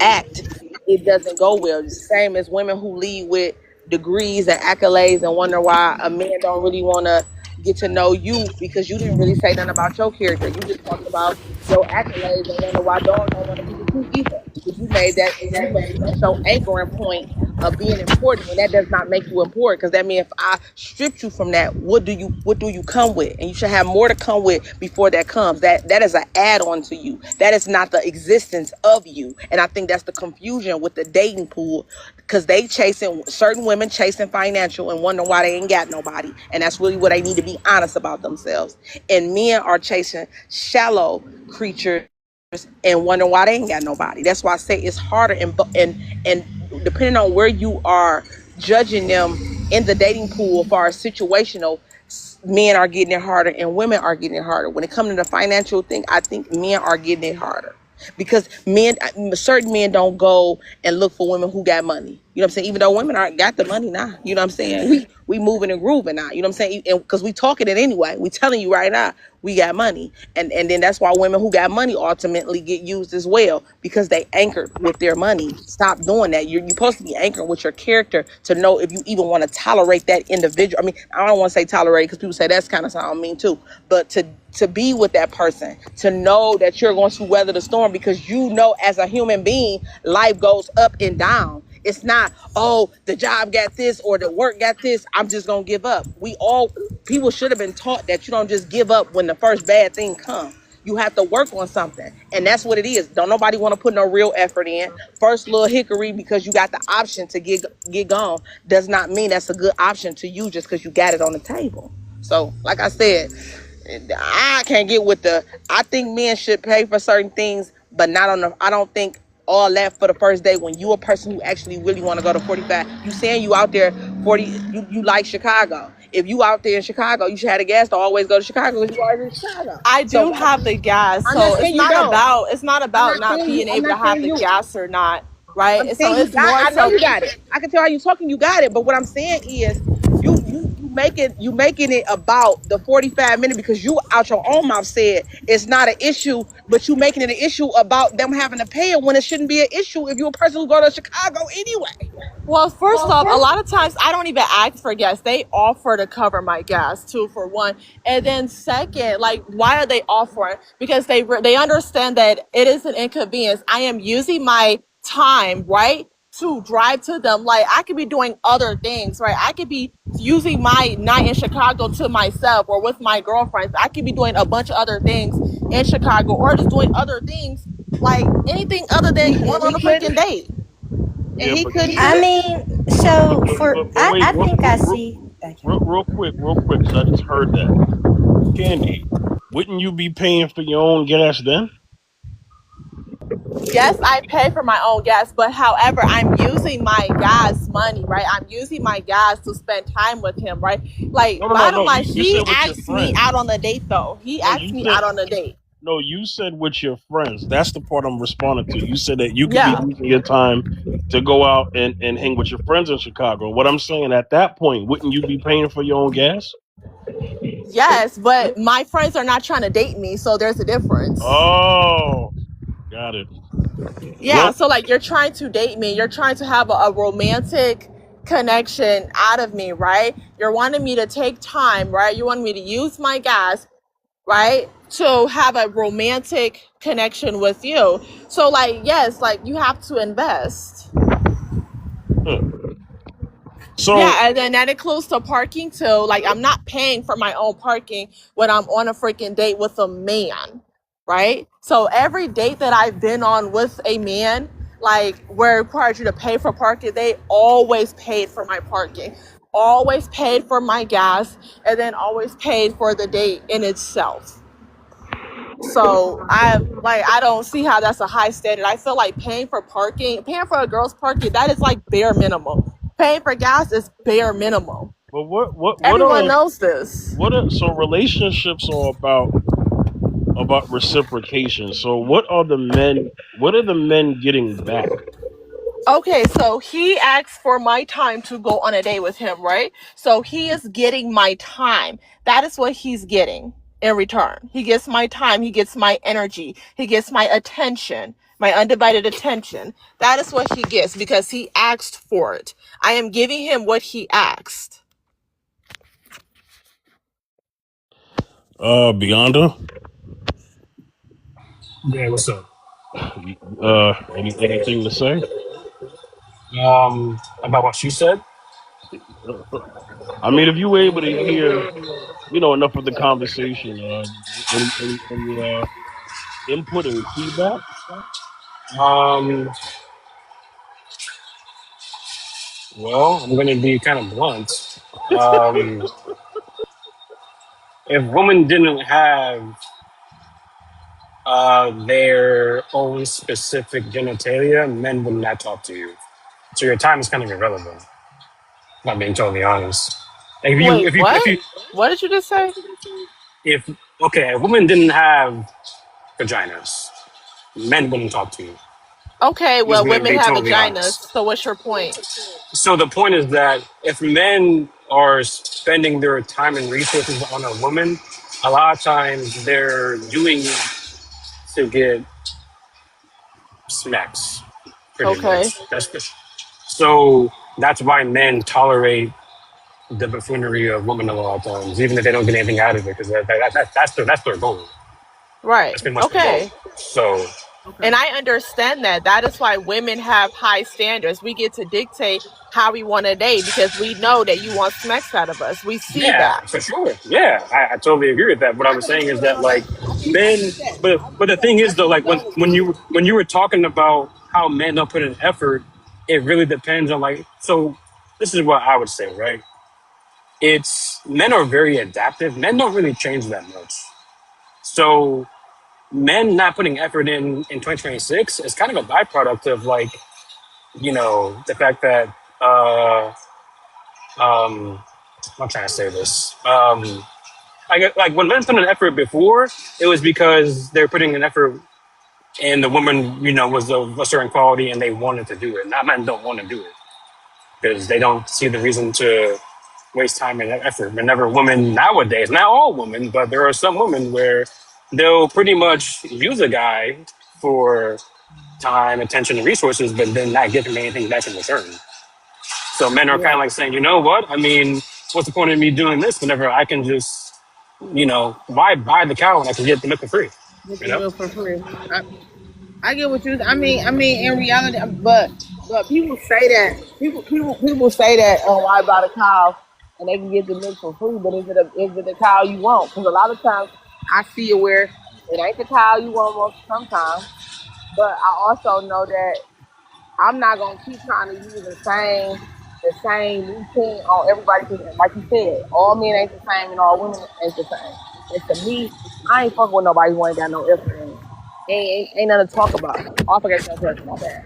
act, it doesn't go well. The same as women who lead with degrees and accolades and wonder why a man don't really want to get to know you because you didn't really say nothing about your character. You just talked about your accolades and wonder why don't want to be with you either. Because that's your anchoring point of being important, and that does not make you important. Because that means if I stripped you from that, what do you come with? And you should have more to come with before that comes. That is an add-on to you. That is not the existence of you. And I think that's the confusion with the dating pool, because certain women chasing financial and wondering why they ain't got nobody. And that's really what they need to be honest about themselves. And men are chasing shallow creatures and wondering why they ain't got nobody. That's why I say it's harder, and depending on where you are judging them in the dating pool, as far as situational, men are getting it harder and women are getting it harder. When it comes to the financial thing, I think men are getting it harder because certain men don't go and look for women who got money. You know what I'm saying? Even though women aren't got the money now, you know what I'm saying? We moving and grooving now. You know what I'm saying? Because we talking it anyway. We telling you right now we got money, and then that's why women who got money ultimately get used as well, because they anchored with their money. Stop doing that. You're supposed to be anchored with your character to know if you even want to tolerate that individual. I mean, I don't want to say tolerate because people say that's kind of sound mean too, but to be with that person, to know that you're going to weather the storm, because you know as a human being, life goes up and down. It's not, oh, the job got this or the work got this, I'm just going to give up. People should have been taught that you don't just give up when the first bad thing comes. You have to work on something. And that's what it is. Don't nobody want to put no real effort in. First little hickory because you got the option to get gone does not mean that's a good option to you just because you got it on the table. So, like I said, I can't get with I think men should pay for certain things, but I don't think all that for the first day when you a person who actually really want to go to 45. You saying you out there 40, you like Chicago. If you out there in Chicago, you should have the gas to always go to Chicago because you are in Chicago. I do have the gas, so it's not about not being able to have the gas or not, right? And so it's more. I know you got it. I can tell how you talking. You got it. But what I'm saying is, you making it about the 45 minutes because you out your own mouth said it's not an issue, but you making it an issue about them having to pay it when it shouldn't be an issue if you're a person who go to Chicago anyway. Well, first off, a lot of times I don't even ask for gas. They offer to cover my gas too, for one. And then second, like, why are they offering? Because they understand that it is an inconvenience. I am using my time, right, to drive to them. Like, I could be doing other things, right? I could be using my night in Chicago to myself or with my girlfriends. I could be doing a bunch of other things in Chicago or just doing other things, like anything other than going on a freaking date. And he couldn't. I mean, so I think I see. Real quick, because I just heard that. Candy, wouldn't you be paying for your own gas then? Yes, I pay for my own gas, but however, I'm using my gas money, right? I'm using my gas to spend time with him, right? Like, bottom line, he asked me out on the date, though. He asked me out on the date. No, you said with your friends. That's the part I'm responding to. You said that you could be using your time to go out and hang with your friends in Chicago. What I'm saying, at that point, wouldn't you be paying for your own gas? Yes, but my friends are not trying to date me, so there's a difference. Oh, got it. Yeah, Well, so like, you're trying to date me. You're trying to have a romantic connection out of me, right? You're wanting me to take time, right? You want me to use my gas, right, to have a romantic connection with you. So, like, yes, like, you have to invest. So Yeah, and then that includes the parking too. Like, I'm not paying for my own parking when I'm on a freaking date with a man, right? So every date that I've been on with a man, like where it required you to pay for parking, they always paid for my parking, always paid for my gas, and then always paid for the date in itself. So I don't see how that's a high standard. I feel like paying for a girl's parking, that is like bare minimum. Paying for gas is bare minimum. But what Everyone are knows this. so relationships are about reciprocation. So what are the men getting back? Okay, so he asked for my time to go on a date with him, right? So he is getting my time. That is what he's getting in return. He gets my time, he gets my energy, he gets my attention, my undivided attention. That is what he gets because he asked for it. I am giving him what he asked. Beyonda, Yeah, what's up? anything to say? About what you said? I mean, if you were able to hear, enough of the conversation, any input and feedback? Um, well, I'm gonna be kind of blunt. Um, if women didn't have their own specific genitalia, men would not talk to you. So your time is kind of irrelevant. Not being totally honest. Like Wait, what? What did you just say? if okay, if women didn't have vaginas, men wouldn't talk to you. Okay, I'm just well, gonna women be have totally vaginas. honest. So what's your point? So the point is that if men are spending their time and resources on a woman, a lot of times they're doing it to get smacks, pretty Okay. much. So that's why men tolerate the buffoonery of women a lot of times, even if they don't get anything out of it, because that's their goal. Right. That's pretty much their goal. Okay. So And I understand that. That is why women have high standards. We get to dictate how we want to date because we know that you want smacks out of us. We see yeah, that. for sure. Yeah, I totally agree with that. What I was saying is that like men, but the thing is though, like when you were talking about how men don't put in effort, it really depends on like. So this is what I would say, right? It's men are very adaptive. Men don't really change that much. So men not putting effort in 2026 is kind of a byproduct of like the fact that um I'm trying to say this. I get like when men put an effort before, it was because they're putting an effort and the woman, was of a certain quality and they wanted to do it. Not men don't want to do it because they don't see the reason to waste time and effort. Whenever women nowadays, not all women, but there are some women where they'll pretty much use a guy for time, attention, and resources, but then not give him anything back in return. So men are kind of like saying, you know what? I mean, what's the point of me doing this whenever I can just, why buy the cow when I can get the milk for free? Get You the know? milk for free. I get what you. I mean, in reality, but people say that people say that. Oh, I bought a cow and they can get the milk for free. But is it the cow you want? Because a lot of times I see it where it ain't the cow you want most sometimes. But I also know that I'm not gonna keep trying to use the same routine on everybody. 'Cause like you said, all men ain't the same and all women ain't the same. And to me, I ain't fucking with nobody who ain't got no effort in it. Ain't nothing to talk about. Oh, I forgot to touch my bad.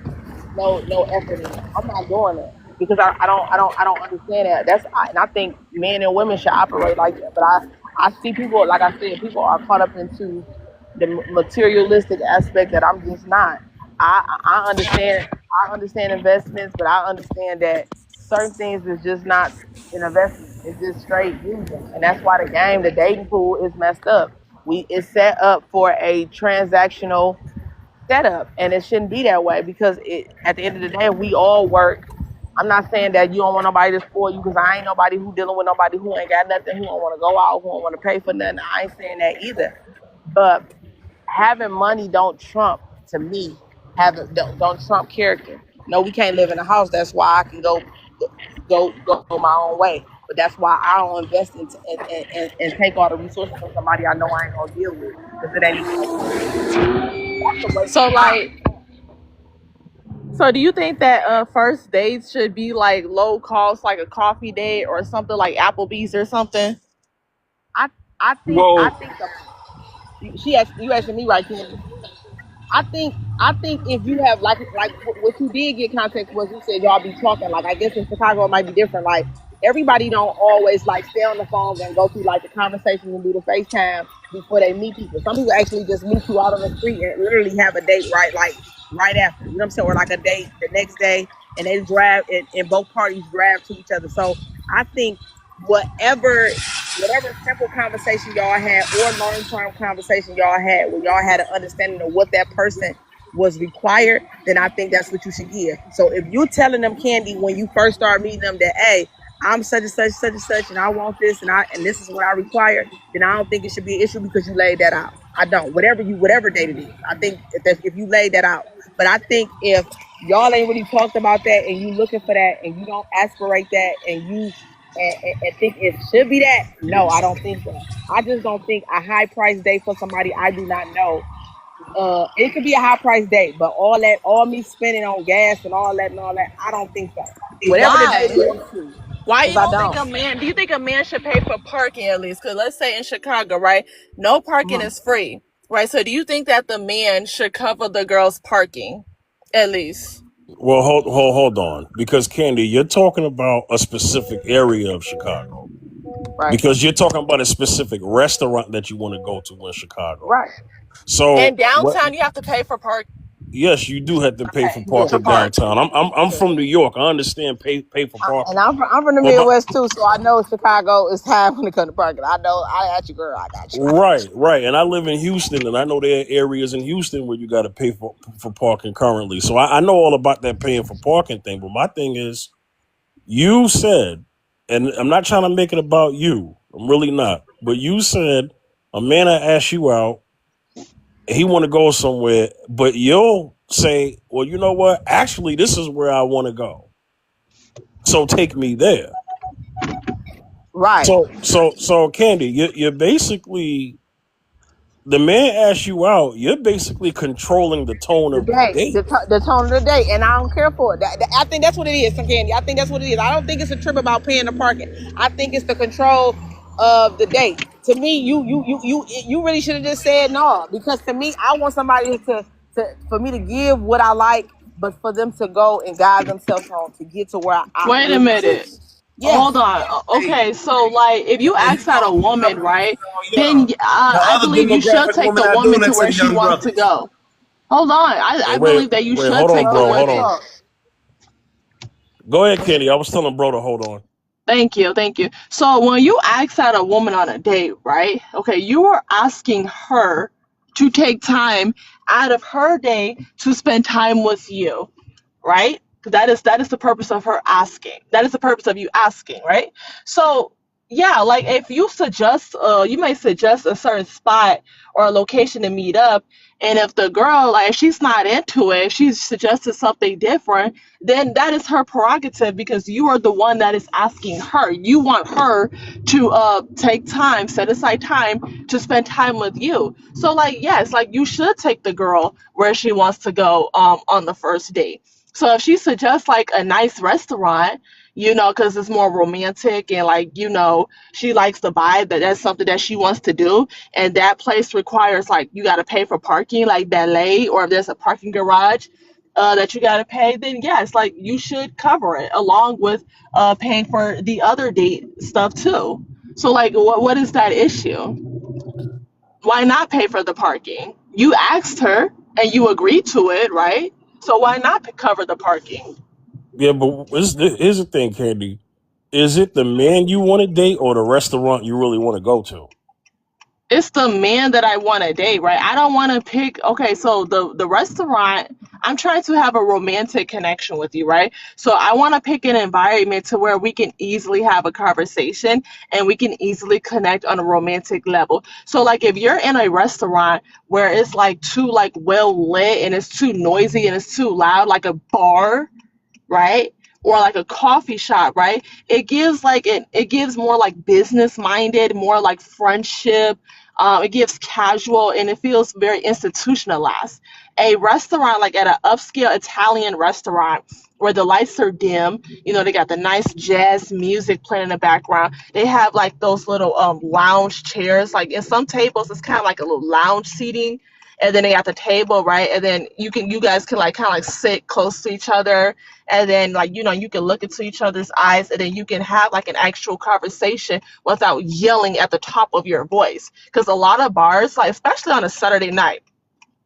No effort in it. I'm not doing it because I don't understand that. And I think men and women should operate like that. But I see people, like I said, people are caught up into the materialistic aspect that I'm just not. I understand. I understand investments, but I understand that certain things is just not an investment. It's just straight using, and that's why the dating pool, is messed up. It's set up for a transactional setup, and it shouldn't be that way because at the end of the day, we all work. I'm not saying that you don't want nobody to spoil you because I ain't nobody who dealing with nobody who ain't got nothing, who don't want to go out, who don't want to pay for nothing. I ain't saying that either. But having money don't trump, to me, having don't trump character. No, we can't live in a house. That's why I can go my own way. But that's why I don't invest and take all the resources from somebody I know I ain't gonna deal with because it ain't even. That's a waste So of time. like So do you think that first dates should be like low cost, like a coffee date or something like Applebee's or something? I I Well, think you asking me right, Candy. I think if you have like what you did get context was you said y'all be talking. Like I guess in Chicago it might be different. Like everybody don't always like stay on the phone and go through like the conversation and do the FaceTime before they meet people. Some people actually just meet you out on the street and literally have a date right after. You know what I'm saying? Or like a date the next day and they drive and both parties drive to each other. So I think whatever whatever simple conversation y'all had or long-term conversation y'all had where y'all had an understanding of what that person was required, then I think that's what you should give. So if you're telling them, Candy, when you first start meeting them that, hey, I'm such and such, such and such, and I want this, and this is what I require, then I don't think it should be an issue because you laid that out. I don't. Whatever date it is, I think if you laid that out. But I think if y'all ain't really talked about that and you looking for that and you don't aspirate that and you and think it should be that. No, I don't think so. I just don't think a high price date for somebody I do not know. It could be a high price date, but all me spending on gas and all that, I don't think so. Whatever the date Why? is, Why because you I don't think don't. a man? Do you think a man should pay for parking at least? Because let's say in Chicago, right, no parking Mhm. is free, right? So do you think that the man should cover the girl's parking at least? well, hold on, because Candy, you're talking about a specific area of Chicago. Right, Because you're talking about a specific restaurant that you want to go to in Chicago. right. So And what? downtown, you have to pay for parking. Yes, you do have to pay for Okay, yeah. For parking parking. downtown. I'm Yeah. from New York. I understand pay for And parking. I'm from the But my Midwest too, so I know Chicago is high when it comes to parking. I know. I got you, girl. I got you. right, and I live in Houston, and I know there are areas in Houston where you got to pay for parking currently. So I know all about that paying for parking thing. But my thing is, you said, and I'm not trying to make it about you. I'm really not. But you said a man I asked you out, he want to go somewhere, but you'll say, well, you know what? Actually, this is where I want to go. So take me there. Right. So Candy, you're basically, the man asks you out. You're basically controlling the tone The of the day, date. the tone of the day, and I don't care for it. I think that's what it is, some Candy. I think that's what it is. I don't think it's a trip about paying the parking. I think it's the control of the date. To me, you really should have just said no, because to me, I want somebody to for me to give what I like, but for them to go and guide themselves on to get to where I Wait a really should. minute. Yes. Hold on. Okay, so like if you Hey, ask out a woman, right, then young. The I other believe you should demographic take women the not doing woman to that to where the she young wants to brothers. go. Hold on. I Wait, believe that you wait, should hold on, take the bro, hold women. on. Go ahead, Candy. I was telling bro to hold on. Thank you, thank you. So when you ask out a woman on a date, right? Okay, you are asking her to take time out of her day to spend time with you, right? 'Cause that is the purpose of her asking. That is the purpose of you asking, right? So yeah, like if you suggest, you may suggest a certain spot or a location to meet up, and if the girl, like, if she's not into it, if she's suggested something different, then that is her prerogative because you are the one that is asking her. You want her to take time, set aside time to spend time with you. So like yes, like you should take the girl where she wants to go on the first date. So if she suggests like a nice restaurant, because it's more romantic and like, she likes the vibe, that's something that she wants to do, and that place requires like you got to pay for parking, like valet, or if there's a parking garage that you got to pay, then yes, like you should cover it along with paying for the other date stuff too. So like, what is that issue? Why not pay for the parking? You asked her and you agreed to it, right? So why not cover the parking? Yeah, but here's the thing, Candy. Is it the man you want to date or the restaurant you really want to go to? It's the man that I want to date, right? I don't want to pick. Okay, so the restaurant, I'm trying to have a romantic connection with you, right? So I want to pick an environment to where we can easily have a conversation and we can easily connect on a romantic level. So like if you're in a restaurant where it's like too like well lit and it's too noisy and it's too loud, like a bar, right? Or like a coffee shop, right? It gives more like business minded, more like friendship. It gives casual and it feels very institutionalized. a restaurant, like at an upscale Italian restaurant where the lights are dim. You know, they got the nice jazz music playing in the background. They have like those little lounge chairs. Like in some tables, it's kind of like a little lounge seating. And then they got the table, right? And then you guys can like kind of like sit close to each other. And then like, you know, you can look into each other's eyes, and then you can have like an actual conversation without yelling at the top of your voice. Because a lot of bars, like especially on a Saturday night,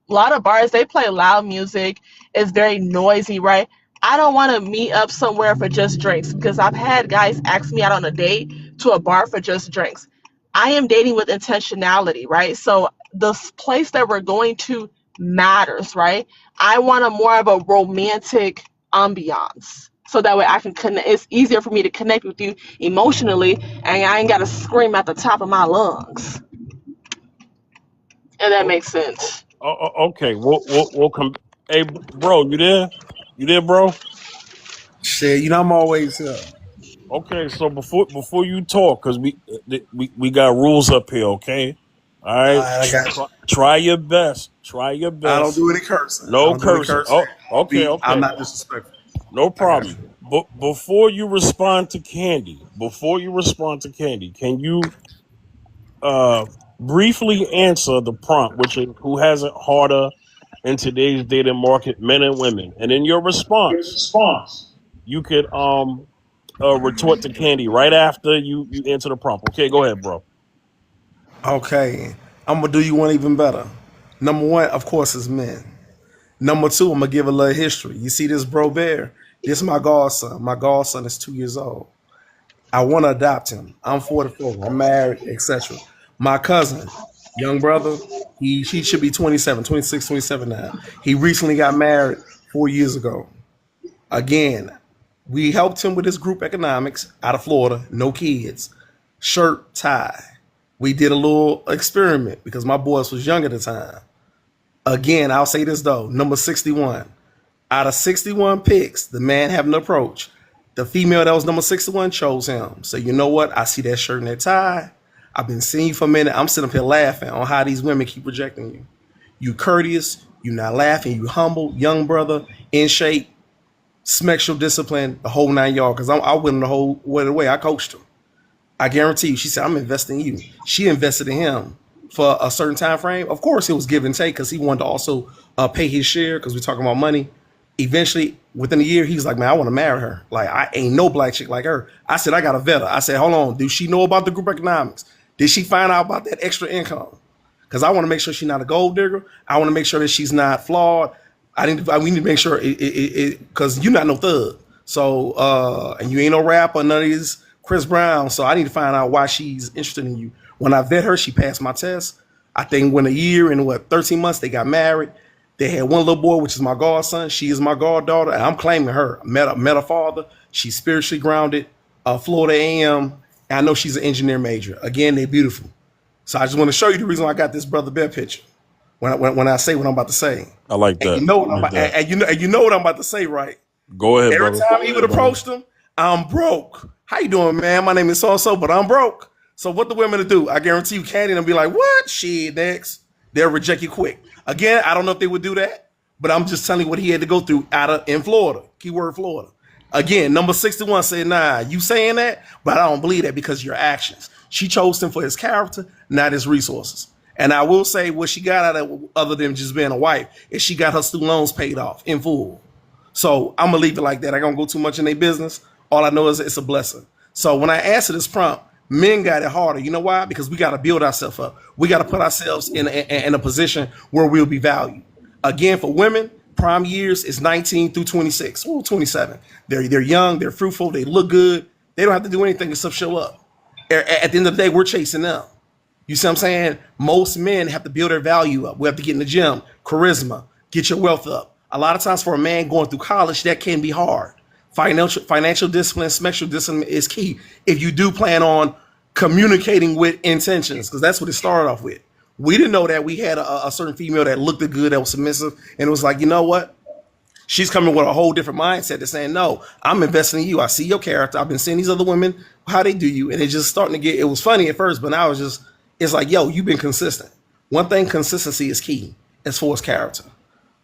a lot of bars, they play loud music. It's very noisy, right? I don't want to meet up somewhere for just drinks, because I've had guys ask me out on a date to a bar for just drinks. I am dating with intentionality, right? So the place that we're going to matters, right? I want a more of a romantic ambiance. So that way I can connect. It's easier for me to connect with you emotionally, and I ain't got to scream at the top of my lungs. If that makes sense. Okay, we'll come. Hey, bro, you there? You there, bro? Shit, you know I'm always here. Okay, so before you talk, because we got rules up here. Okay, all All right. right, I got you. Try your best. Try your I don't best. do any cursing. I No don't do any cursing. cursing. Oh, okay, I'm okay. not disrespectful. No I got problem. you. But before you respond to Candy, can you briefly answer the prompt, which is who has it harder in today's dating market, men and women? And in your response, you could retort to Candy right after you answer the prompt. Okay, go ahead, bro. Okay, I'm gonna do you one even better. Number one, of course, is men. Number two, I'm gonna give a little history. You see this bro bear? This is my godson. My godson is 2 years old. I want to adopt him. I'm 44. I'm married, etc. My cousin, young brother, he should be 27, 26, 27 now. He recently got married 4 years ago. Again, we helped him with his group economics out of Florida, no kids, shirt, tie. We did a little experiment because my boys was young at the time. Again, I'll say this though, number 61. Out of 61 picks, the man having an approach, the female that was number 61 chose him. So you know what? I see that shirt and that tie. I've been seeing you for a minute. I'm sitting up here laughing on how these women keep rejecting you. You courteous, you not laughing, you humble, young brother, in shape, sexual discipline, the whole 9 yards. Because I went the whole way. I coached him. I guarantee you, she said, I'm investing in you. She invested in him for a certain time frame. Of course, it was give and take because he wanted to also pay his share because we're talking about money. Eventually, within a year, he was like, man, I want to marry her. Like, I ain't no black chick like her. I said, I got to vet her. I said, hold on. Do she know about the group economics? Did she find out about that extra income? Because I want to make sure she's not a gold digger. I want to make sure that she's not flawed. We need to make sure because you're not no thug. So, and you ain't no rapper, none of these Chris Brown. So I need to find out why she's interested in you. When I vet her, she passed my test. I think when a year and 13 months, they got married. They had one little boy, which is my godson. She is my goddaughter, and I'm claiming her. Met her father. She's spiritually grounded. Florida AM. And I know she's an engineer major. Again, they're beautiful. So I just want to show you the reason why I got this Brother Bear picture. When I say what I'm about to say, I like that. and you know what you know what I'm about to say, right? Go ahead, Every brother. time he would approach them, I'm broke. How you doing, man? My name is so and so, but I'm broke. So what the women to do? I guarantee you, Candy, and be like, what? Shit, next. They'll reject you quick. Again, I don't know if they would do that, but I'm just telling you what he had to go through in Florida. Keyword Florida. Again, number 61 said, nah, you saying that, but I don't believe that because of your actions. She chose him for his character, not his resources. And I will say what she got out of other than just being a wife is she got her student loans paid off in full. So I'm gonna leave it like that. I don't go too much in their business. All I know is it's a blessing. So when I answer this prompt, men got it harder. You know why? Because we got to build ourselves up. We got to put ourselves in a position where we'll be valued. Again, for women, prime years is 19 through 26, 27. They're young, they're fruitful, they look good. They don't have to do anything except show up. At the end of the day, we're chasing them. You see what I'm saying? Most men have to build their value up. We have to get in the gym, charisma, get your wealth up. A lot of times for a man going through college, that can be hard. Financial discipline, sexual discipline is key. If you do plan on communicating with intentions, because that's what it started off with. We didn't know that we had a certain female that looked good, that was submissive, and it was like, you know what? She's coming with a whole different mindset to saying, no, I'm investing in you. I see your character. I've been seeing these other women, how they do you. And it's just starting to get, it was funny at first, but now it's like, yo, you've been consistent. One thing, consistency is key as far as character.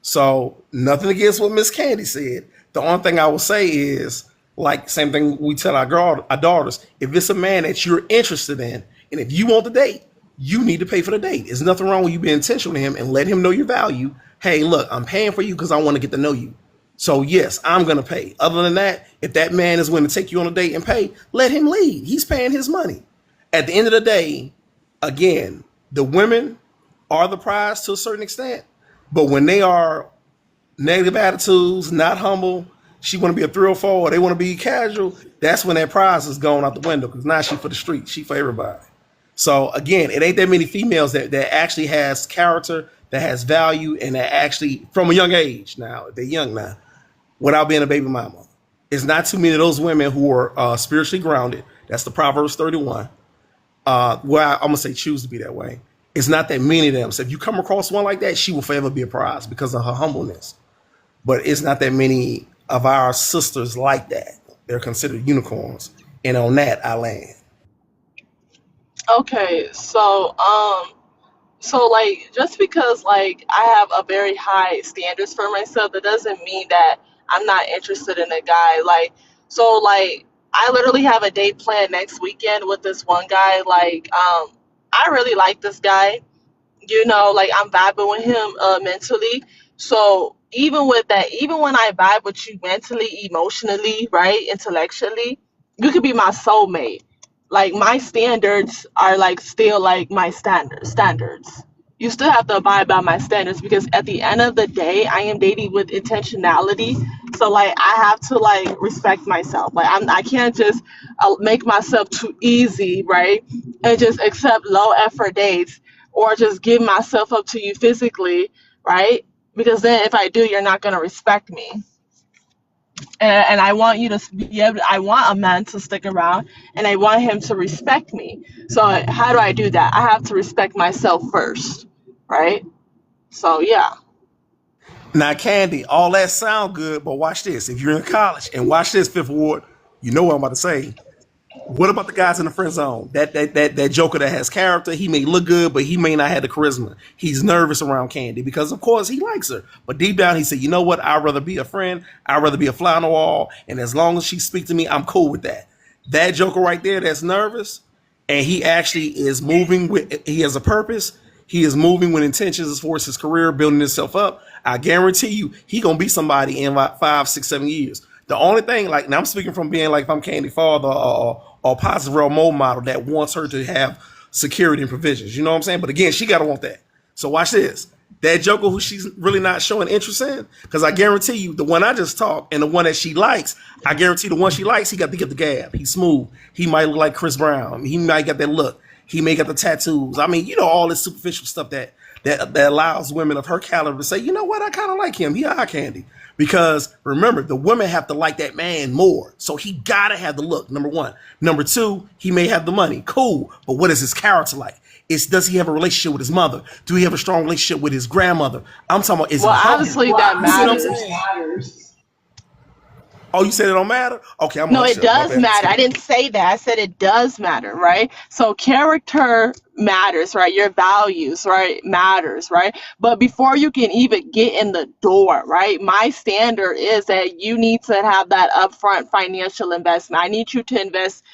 So nothing against what Miss Candy said. The only thing I will say is like same thing we tell our daughters. If it's a man that you're interested in, and if you want the date, you need to pay for the date. There's nothing wrong with you being intentional with him and let him know your value. Hey, look, I'm paying for you because I want to get to know you. So yes, I'm gonna pay. Other than that, if that man is willing to take you on a date and pay, let him lead. He's paying his money. At the end of the day, again, the women are the prize to a certain extent, but when they are negative attitudes, not humble, she want to be a thrill or they want to be casual, that's when that prize is going out the window because now she for the street, she for everybody. So again, it ain't that many females that actually has character, that has value, and that actually from a young age now, they're young now, without being a baby mama. It's not too many of those women who are spiritually grounded. That's the Proverbs 31. Well, I'm gonna say choose to be that way. It's not that many of them. So if you come across one like that, she will forever be a prize because of her humbleness. But it's not that many of our sisters like that. They're considered unicorns. And on that, I land. Okay, so like just because like I have a very high standards for myself, that doesn't mean that I'm not interested in a guy. Like I literally have a date planned next weekend with this one guy. I really like this guy. Like I'm vibing with him mentally. So even with that, even when I vibe with you mentally, emotionally, right, intellectually, you could be my soulmate. Like my standards are like still like my standards. You still have to abide by my standards because at the end of the day, I am dating with intentionality. So like I have to like respect myself. Like I can't just make myself too easy, right, and just accept low effort dates or just give myself up to you physically, right? Because then if I do, you're not gonna respect me. And I want you to be able. I want a man to stick around, and I want him to respect me. So how do I do that? I have to respect myself first, right? So yeah. Now, Candy, all that sound good, but watch this. If you're in college and watch this, Fifth Ward, you know what I'm about to say. What about the guys in the friend zone? That joker that has character, he may look good, but he may not have the charisma. He's nervous around Candy because, of course, he likes her. But deep down, he said, you know what? I'd rather be a friend. I'd rather be a fly on the wall. And as long as she speaks to me, I'm cool with that. That joker right there that's nervous, and he actually is moving with, he has a purpose. He is moving with intentions as far as his career, building himself up. I guarantee you, he going to be somebody in like 5, 6, 7 years. The only thing, like, now I'm speaking from being like, if I'm Candy father or positive role model that wants her to have security and provisions. You know what I'm saying? But again, she got to want that. So watch this. That joker who she's really not showing interest in, because I guarantee you, the one I just talked and the one that she likes, I guarantee the one she likes, he got to get the gab. He's smooth. He might look like Chris Brown. He might get that look. He may get the tattoos. I mean, all this superficial stuff that allows women of her caliber to say, you know what, I kind of like him. He eye candy. Because remember, the women have to like that man more. So he gotta have the look, number one. Number two, he may have the money. Cool. But what is his character like? Does he have a relationship with his mother? Do he have a strong relationship with his grandmother? I'm talking about, is Well, he humble? obviously that You see what I'm matters. saying? Oh, you said it don't matter? Okay, I'm No, on it shut. My does bad. matter. I didn't say that. I said it does matter, right? So character matters, right? Your values, right, matters, right? But before you can even get in the door, right, my standard is that you need to have that upfront financial investment. I need you to invest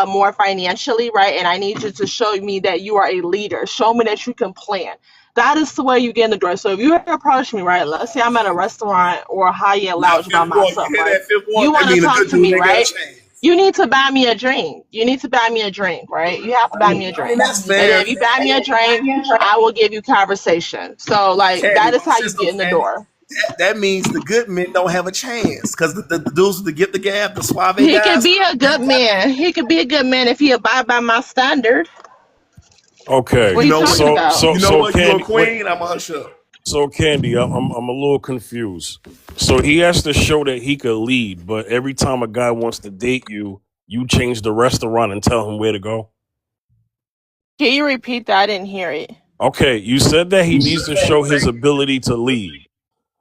more financially, right? And I need you to show me that you are a leader. Show me that you can plan. That is the way you get in the door. So if you approach me, right, let's say I'm at a restaurant or a high-end Now, lounge by fifth one, myself, you hear right? that fifth one? You That want to mean a talk good to dude me, ain't got a right? chance. You need to buy me a drink. You need to buy me a drink, right? You have to buy me a I mean, drink. that's And fair. if you buy me a drink, I will give you conversation. So, like, Candy, that is how watch you this though, get in the Candy. door. That means the good men don't have a chance because the dudes with the get the gab, the suave He could guys, be a good man. He could be a good man if he abide by my standard. Okay, What you are you know what? talking about? You know what? You a Candy, wait, queen. I'm a hush up. so Candy, I'm a little confused. So he has to show that he could lead, but every time a guy wants to date you, you change the restaurant and tell him where to go. Can you repeat that? I didn't hear it. Okay, you said that he needs to show his ability to lead,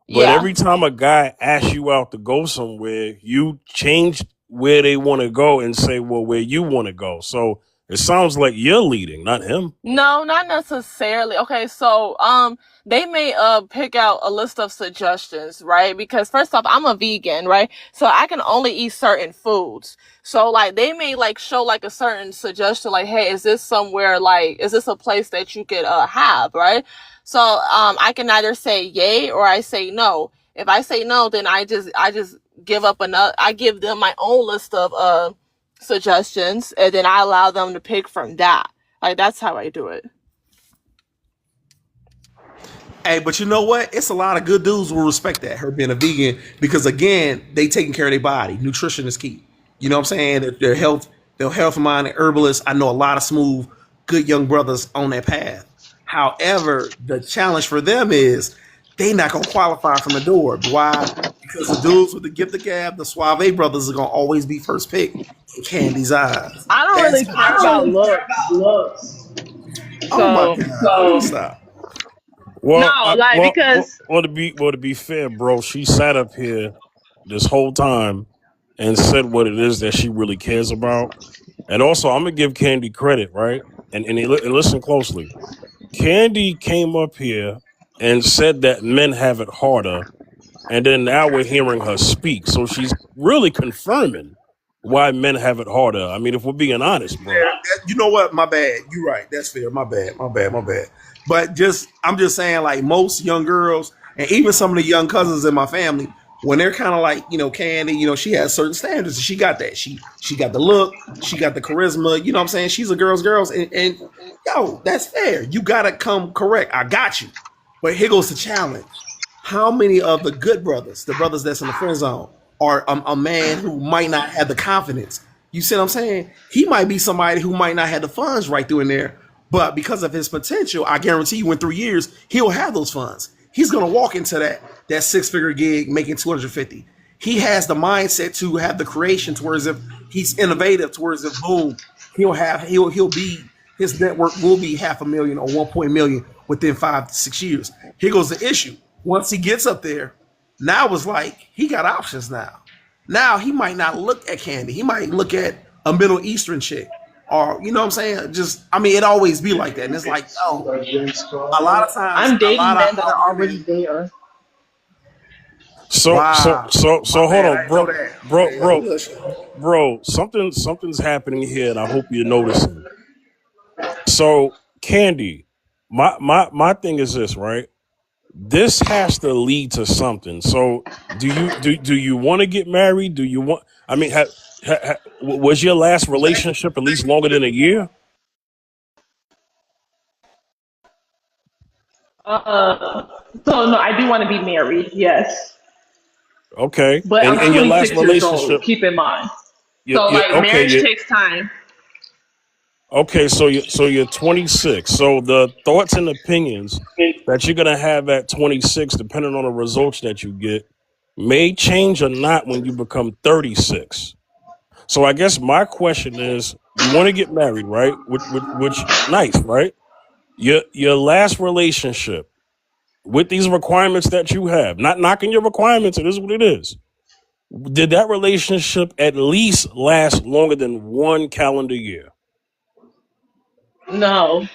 but Yeah. every time a guy asks you out to go somewhere, you change where they want to go and say, well, where you want to go. So It sounds like you're leading, not him. No, not necessarily. Okay, so they may pick out a list of suggestions, right? Because first off, I'm a vegan, right? So I can only eat certain foods. So like they may like show like a certain suggestion, like, hey, is this somewhere like is this a place that you could have, right? So I can either say yay or I say no. If I say no, then I just give up I give them my own list of suggestions, and then I allow them to pick from that. Like that's how I do it. Hey, but you know what? It's a lot of good dudes who will respect that, her being a vegan, because again, they taking care of their body. Nutrition is key. You know what I'm saying? Their health minded herbalists. I know a lot of smooth, good young brothers on that path. However, the challenge for them is they not gonna qualify from the door. Why? Because the dudes with the gift of gab, the Suave brothers, are gonna always be first pick in Candy's eyes. I don't That's really care about looks. oh my So god! Stop. Well, no, like because to be fair, bro, she sat up here this whole time and said what it is that she really cares about. And also, I'm gonna give Candy credit, right? And listen closely. Candy came up here and said that men have it harder, and then now we're hearing her speak. So she's really confirming why men have it harder. I mean, if we're being honest, bro. You know what? My bad. You're right. That's fair. My bad. But I'm just saying, like most young girls, and even some of the young cousins in my family, when they're kind of like, Candy, she has certain standards. She got that. She got the look. She got the charisma. You know what I'm saying? She's a girl's, and yo, that's fair. You gotta come correct. I got you. But here goes the challenge. How many of the good brothers, the brothers that's in the friend zone, are a man who might not have the confidence? You see what I'm saying? He might be somebody who might not have the funds right through in there, but because of his potential, I guarantee you in 3 years, he'll have those funds. He's going to walk into that 6-figure gig making 250. He has the mindset to have the creation towards if he's innovative towards if boom, he'll be, his network will be 500,000 or 1 million within 5 to 6 years. Here goes the issue. Once he gets up there, now it's like he got options now. Now he might not look at Candy. He might look at a Middle Eastern chick. Or, you know what I'm saying? It always be like that. And it's like, a lot of times I'm dating men that are already there. So wow. hold bad, on, bro. Something's happening here, and I hope you're noticing. So, Candy, my thing is this, right? This has to lead to something. So, do you want to get married? Do you want? I mean, was your last relationship at least longer than a year? So no, I do want to be married, yes. Okay, But I'm and your last 26 years old, relationship, keep in mind. you, So you, like okay, marriage takes time. okay. So you're 26. So the thoughts and opinions that you're gonna have at 26, depending on the results that you get, may change or not when you become 36. So I guess my question is, you want to get married, right? Which nice, right? Your last relationship with these requirements that you have, not knocking your requirements, it is what it is. Did that relationship at least last longer than 1 calendar year? No.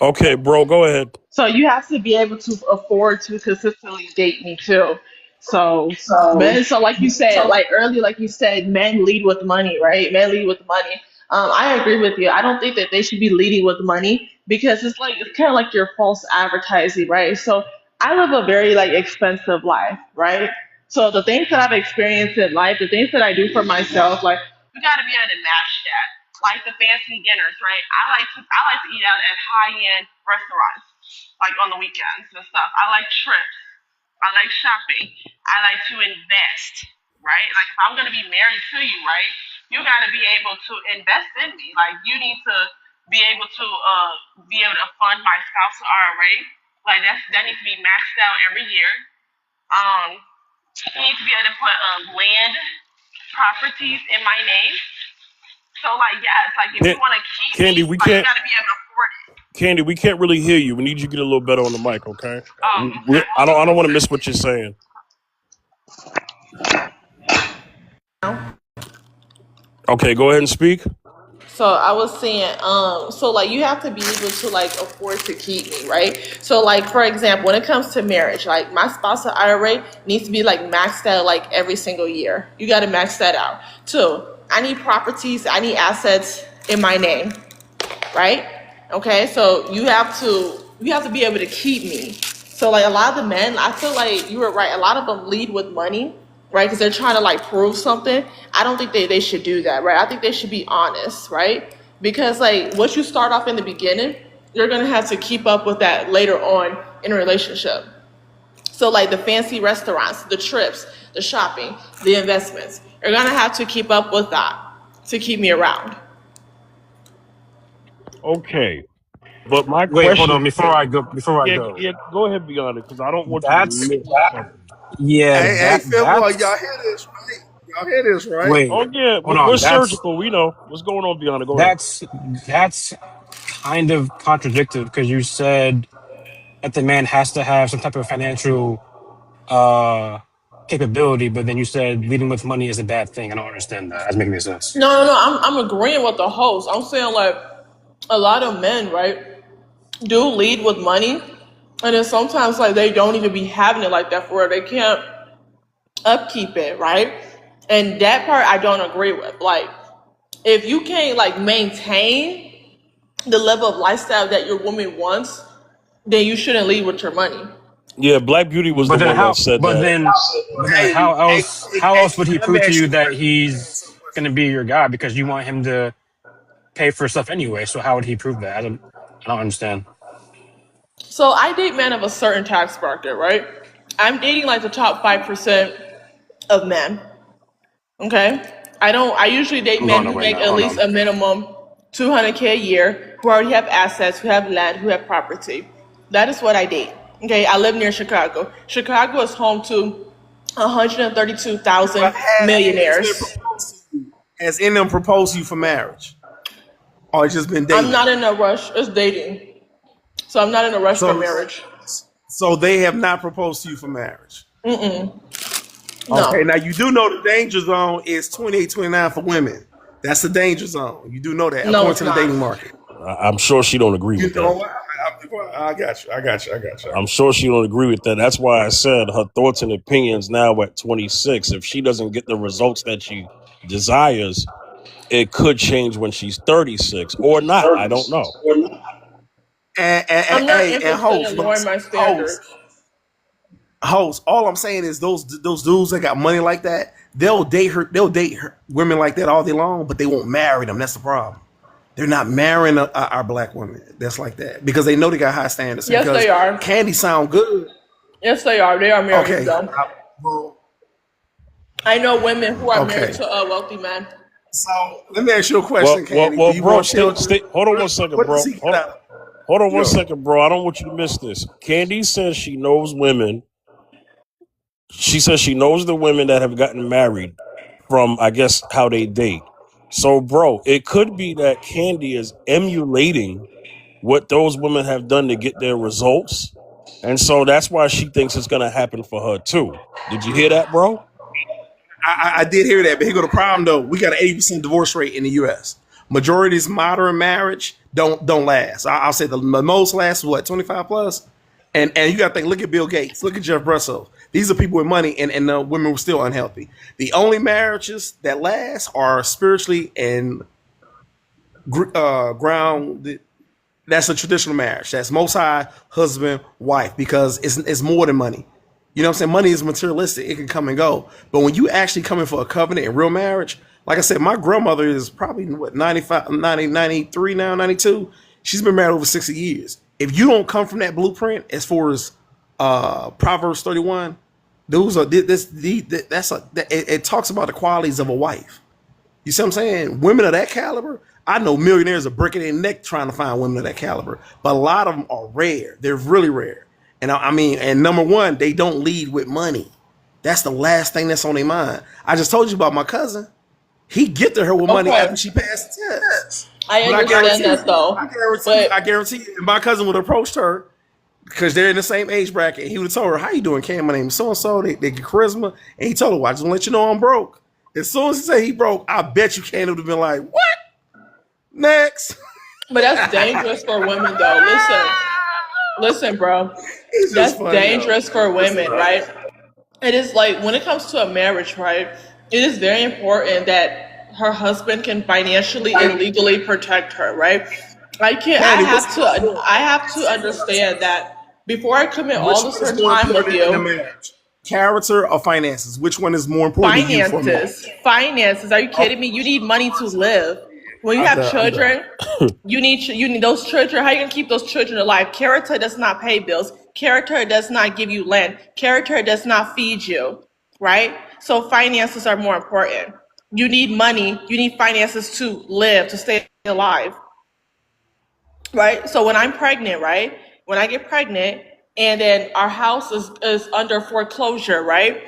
Okay, bro, go ahead. So you have to be able to afford to consistently date me too. So men, so like you said, like earlier, like you said, men lead with money, right? Men lead with money. I agree with you. I don't think that they should be leading with money because it's kind of like your false advertising, right? So I live a very like expensive life, right? So the things that I've experienced in life, the things that I do for myself, like we got to be able to match that. Like the fancy dinners, right? I like to eat out at high end restaurants, like on the weekends and stuff. I like trips. I like shopping. I like to invest, right? Like if I'm gonna be married to you, right? You gotta be able to invest in me. Like you need to be able to fund my spouse's IRA. Like that needs to be maxed out every year. Um, you need to be able to put land properties in my name. So like yeah, it's like if you want to keep Candy, me, we like you can't. gotta be able to afford it. Candy, we can't really hear you. We need you to get a little better on the mic, okay? Okay. I don't want to miss what you're saying. Okay, go ahead and speak. So I was saying, so like you have to be able to like afford to keep me, right? So like for example, when it comes to marriage, like my spousal IRA needs to be like maxed out like every single year. You got to max that out. Two, I need properties, I need assets in my name, right? Okay, so you have to be able to keep me. So like a lot of the men, I feel like you were right. A lot of them lead with money, right? Because they're trying to like prove something. I don't think they should do that, right? I think they should be honest, right? Because like what you start off in the beginning, you're gonna have to keep up with that later on in a relationship. So like the fancy restaurants, the trips, the shopping, the investments, you're gonna have to keep up with that to keep me around. Okay, but my Wait, hold question, on. Before I yeah, go, yeah, go ahead, Beyond it, because I don't want you to that's miss something. yeah, Hey, Fillmore, y'all that's hear this, right? Y'all hear this, right? wait, Oh yeah, hold on. we're surgical. We know what's going on, Beyond it. Go ahead. That's kind of contradictory because you said that the man has to have some type of financial uh capability, but then you said leading with money is a bad thing. I don't understand that. That's making any sense. No. I'm agreeing with the host. I'm saying like a lot of men, right, do lead with money, and then sometimes like they don't even be having it like that for real. They can't upkeep it, right? And that part I don't agree with. Like if you can't like maintain the level of lifestyle that your woman wants, then you shouldn't lead with your money. Yeah, Black Beauty was the But then one that how? said But that. then, but then Hey, how hey, else? hey, How hey, else would he let me prove to ask you you a that question. he's going to be your guy because you want him to pay for stuff anyway? So how would he prove that? I don't understand. So I date men of a certain tax bracket, right? I'm dating like the top 5% of men. Okay. I usually date I'm men going who away make now. at Hold least on. a minimum 200K a year, who already have assets, who have land, who have property. That is what I date. Okay. I live near Chicago. Chicago is home to But 132,000 has been millionaires. proposed to you? Has any of them proposed to you for marriage, or it's just been I'm dating? not in a rush. It's dating. So I'm not in a rush for So, marriage. so they have not proposed to you for marriage. Okay, No. now you do know the danger zone is 28, 29 for women. That's the danger zone. You do know that No, according it's to the dating not. market. I'm sure she don't agree You with that. know, I got you. I got you. I got you. I'm sure she don't agree with that. That's why I said her thoughts and opinions now at 26. If she doesn't get the results that she desires, it could change when she's 36 or not. I don't know. I'm not Hey, and interested in lowering my standards. host. All I'm saying is those dudes that got money like that, they'll date her. They'll date her, women like that all day long, but they won't marry them. That's the problem. They're not marrying our black women that's like that because they know they got high standards. Yes, Because they are. Candy sound good. Yes, they are. They are married Okay. though. Well, I know women who are married okay. to wealthy men. So let me ask you a Well, question, well, Candy. Do well, you bro, want stay, children? stay. Hold on one second, What does bro. he get out? Hold on one Yo, second, bro. I don't want you to miss this. Candy says she knows women. She says she knows the women that have gotten married from, I guess, how they date. So, bro, it could be that Candy is emulating what those women have done to get their results. And so that's why she thinks it's going to happen for her, too. Did you hear that, bro? I did hear that, but here go the problem though. We got an 80% divorce rate in the U.S. Majority is modern marriage don't last. I'll say the most lasts what 25 plus, and you got to think. Look at Bill Gates. Look at Jeff Bezos. These are people with money, and the women were still unhealthy. The only marriages that last are spiritually and ground. That's a traditional marriage. That's most high husband wife because it's more than money. You know what I'm saying? Money is materialistic. It can come and go. But when you actually come in for a covenant and real marriage, like I said, my grandmother is probably what 95, 90, 93 now, 92. She's been married over 60 years. If you don't come from that blueprint as far as Proverbs 31, those are it talks about the qualities of a wife. You see what I'm saying? Women of that caliber, I know millionaires are breaking their neck trying to find women of that caliber, but a lot of them are rare. They're really rare. And I mean, and number one, they don't lead with money. That's the last thing that's on their mind. I just told you about my cousin. He gifted her with money Okay, after she passed the test. I But I understand guarantee that you, though. I But guarantee you, if my cousin would have approached her because they're in the same age bracket, he would have told her, "How you doing, Cam? My name is so and so. They get charisma." And he told her, "Well, I just want to let you know I'm broke." As soon as he said he broke, I bet you Cam would have been like, "What?" Next. But that's dangerous for women, though. Listen, bro. It's just That's funny, yo. dangerous for women, right? It is like when it comes to a marriage, right? It is very important that her husband can financially and legally protect her, right? I can't. Candy, what's I have to understand that before I commit which all one this is her more time with important in a you. marriage? Character or finances? Which one is more important to you for a marriage? Finances. Are you kidding me? You need money to live. When you I'm have done. I'm done. children, you need those children. How you gonna keep those children alive? Character does not pay bills. Character does not give you land. Character does not feed you, right? So finances are more important. You need money. You need finances to live, to stay alive, right? So when I'm pregnant, right? When I get pregnant, and then our house is under foreclosure, right?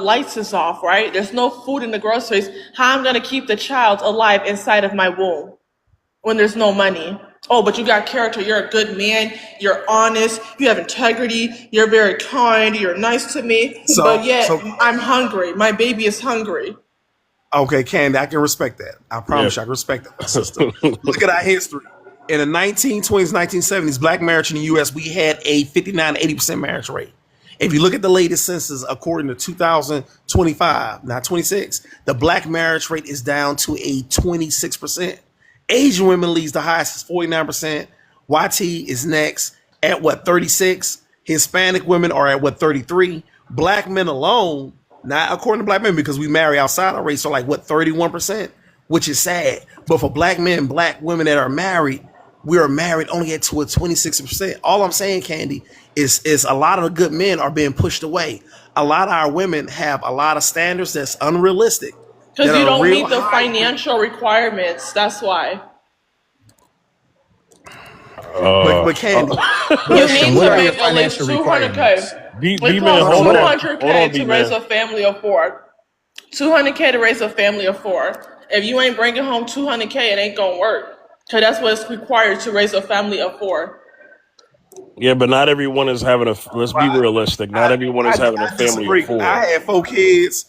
Lights is off, right? There's no food in the groceries. How I'm gonna keep the child alive inside of my womb when there's no money? Oh, but you got character. You're a good man. You're honest. You have integrity. You're very kind. You're nice to me. But yet So I'm hungry. My baby is hungry. okay, Candy, I can respect that. I Yeah. promise you, I can respect that, my sister. Look at our history. In the 1920s, 1970s, black marriage in the U.S., we had a 59 to 80% marriage rate. If you look at the latest census, according to 2025, not 26, the black marriage rate is down to a 26%. Asian women leads the highest, is 49%. YT is next at what, 36? Hispanic women are at what, 33? Black men alone, not according to black men, because we marry outside our race, are like what, 31%, which is sad. But for black men, black women that are married, we are married only at to a 26%. All I'm saying, Candy, is a lot of the good men are being pushed away. A lot of our women have a lot of standards that's unrealistic, Because that you are don't real meet the high. financial requirements. That's why. But Candy, You Question: need what to are your make at least financial 200K. requirements? B It man, costs hold hold on, on, hold 200K on, B to raise man. a family of four. 200K to raise a family of four. If you ain't bringing home 200K, it ain't gonna work. Cause that's what's required to raise a family of four. Yeah, but not everyone is having a. Let's be realistic. Not everyone is having a I family of disagree. four. I had 4 kids,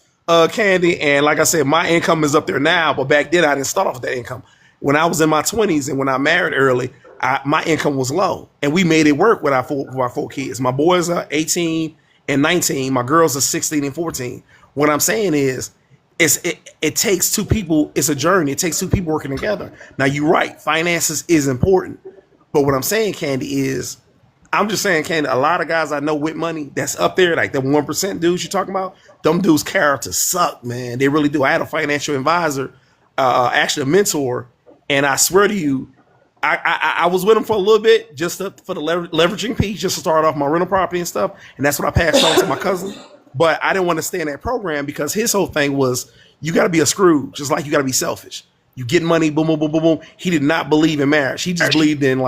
Candy, and like I said, my income is up there now, but back then I didn't start off with that income. When I was in my 20s and when I married early, my income was low, and we made it work with our four kids. My boys are 18 and 19. My girls are 16 and 14. What I'm saying is, it takes two people. It's a journey. It takes two people working together. Now you're right. Finances is important, but what I'm saying, Candy, is I'm just saying, Candy, a lot of guys I know with money that's up there, like the 1% dudes you're talking about, them dudes' characters suck, man. They really do. I had a financial advisor, actually a mentor, and I swear to you, I was with him for a little bit, just for the leveraging piece, just to start off my rental property and stuff, and that's what I passed on to my cousin. But I didn't want to stay in that program because his whole thing was you got to be a Scrooge, just like you got to be selfish. You get money, boom, boom, boom, boom, boom. He did not believe in marriage. He just believed in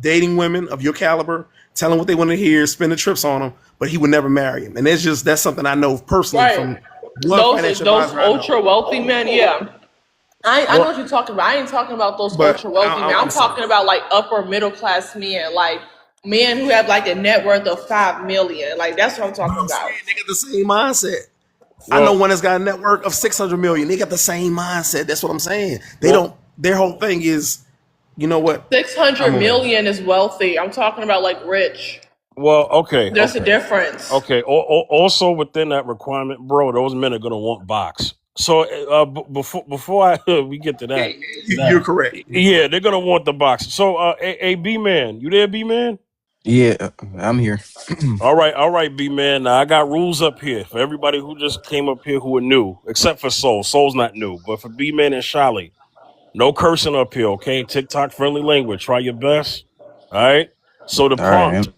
dating women of your caliber, telling what they want to hear, spending trips on them, but he would never marry him. And that's something I know personally from Right. one Those financial advisor I know. ultra wealthy men, yeah. I know what you're talking about. I ain't talking about those But ultra wealthy men. I'm I'm sorry. talking about like upper middle class men, like men who have like a net worth of 5 million. Like that's what I'm talking I'm about. saying they got the same mindset. I know Well, one that's got a network of 600 million. They got the same mindset. That's what I'm saying. They well, don't. Their whole thing is, you know what? Six hundred I'm a million is wealthy. I'm talking about like rich. well. Okay, There's a okay, difference. okay. Also within that requirement, bro, those men are gonna want box. So before we get to that, You're correct. You're yeah, correct. they're gonna want the box. So a B man, you there, B man? Yeah, I'm here. All right, B man. Now I got rules up here for everybody who just came up here who are new, except for Soul. Soul's not new, but for B man and Shali, no cursing up here, okay? TikTok friendly language. Try your best. All right. So the All right. prompt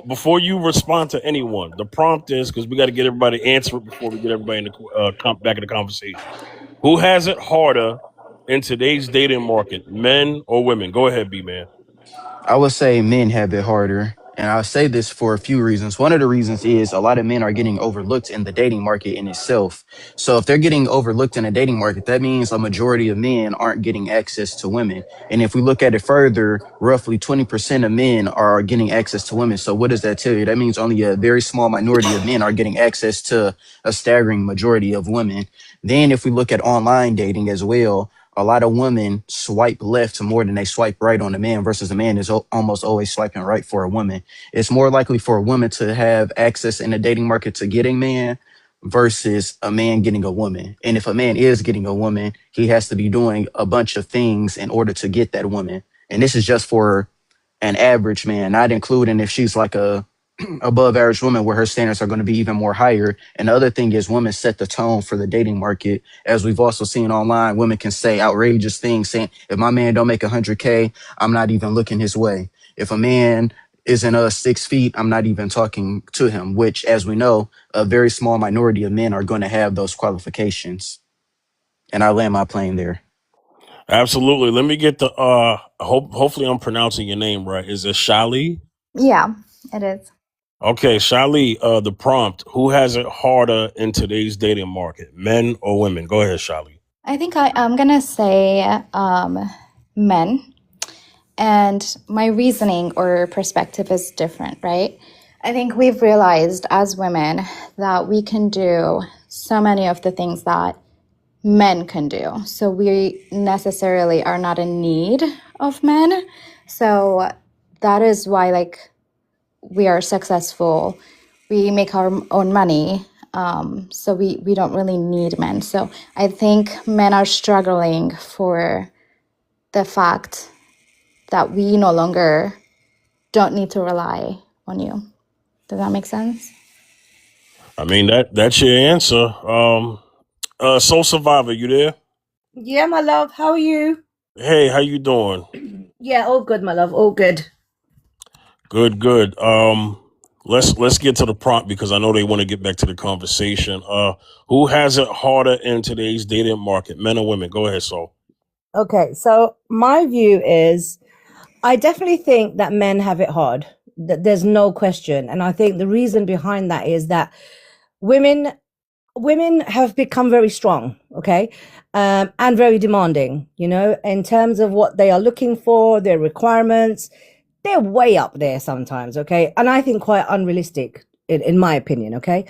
before you respond to anyone, the prompt is because we got to get everybody to answer it before we get everybody in the back in the conversation. Who has it harder in today's dating market, men or women? Go ahead, B man. I would say men have it harder. And I'll say this for a few reasons. One of the reasons is a lot of men are getting overlooked in the dating market in itself. So if they're getting overlooked in the dating market, that means a majority of men aren't getting access to women. And if we look at it further, roughly 20% of men are getting access to women. So what does that tell you? That means only a very small minority of men are getting access to a staggering majority of women. Then if we look at online dating as well, a lot of women swipe left more than they swipe right on a man versus a man is almost always swiping right for a woman. It's more likely for a woman to have access in the dating market to get a man versus a man getting a woman. And if a man is getting a woman, he has to be doing a bunch of things in order to get that woman. And this is just for an average man, not including if she's like a above average woman where her standards are going to be even more higher. And the other thing is women set the tone for the dating market. As we've also seen online, women can say outrageous things saying, if my man don't make 100K, I'm not even looking his way. If a man isn't 6 feet, I'm not even talking to him, which, as we know, a very small minority of men are going to have those qualifications. And I land my plane there. Absolutely. Let me get the hopefully I'm pronouncing your name right. Is it Shali? Yeah, it is. Okay, Shali, the prompt, who has it harder in today's dating market, men or women? Go ahead, Shali. I think I'm gonna say men, and my reasoning or perspective is different, right? I think we've realized as women that we can do so many of the things that men can do. So we necessarily are not in need of men. So that is why, like, we are successful. We make our own money. So we don't really need men. So I think men are struggling for the fact that we no longer don't need to rely on you. Does that make sense? I mean, that's your answer. Soul Survivor, you there? Yeah, my love. How are you? Hey, how you doing? Yeah, all good, my love. All good. Good. Let's get to the prompt because I know they want to get back to the conversation. Who has it harder in today's dating market, men or women? Go ahead, Soul. Okay, so my view is I definitely think that men have it hard. There's no question. And I think the reason behind that is that women have become very strong, okay, and very demanding, you know, in terms of what they are looking for, their requirements. They're way up there sometimes, okay, and I think quite unrealistic, in my opinion, okay.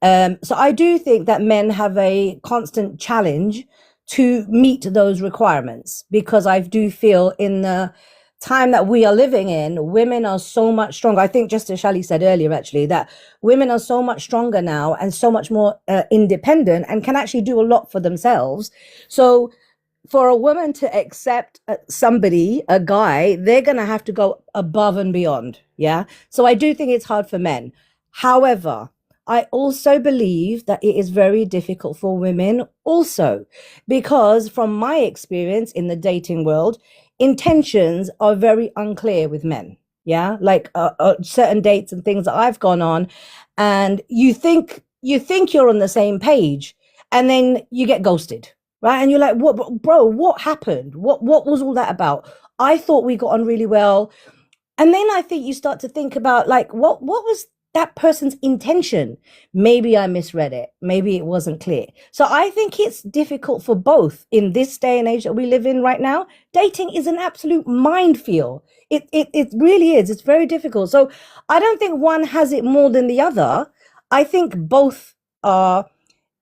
So I do think that men have a constant challenge to meet those requirements because I do feel in the time that we are living in, women are so much stronger. I think just as Shali said earlier, actually, that women are so much stronger now and so much more independent and can actually do a lot for themselves. So for a woman to accept somebody, a guy, they're going to have to go above and beyond. Yeah. So I do think it's hard for men. However, I also believe that it is very difficult for women also, because from my experience in the dating world, intentions are very unclear with men. Yeah. Like certain dates and things that I've gone on, and you think you're on the same page and then you get ghosted. Right. And you're like, what, bro, what happened? What was all that about? I thought we got on really well. And then I think you start to think about like, what was that person's intention? Maybe I misread it. Maybe it wasn't clear. So I think it's difficult for both in this day and age that we live in right now. Dating is an absolute minefield. It really is. It's very difficult. So I don't think one has it more than the other. I think both are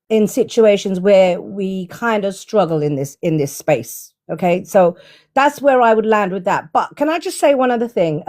in situations where we kind of struggle in this space. Okay, so that's where I would land with that. But can I just say one other thing,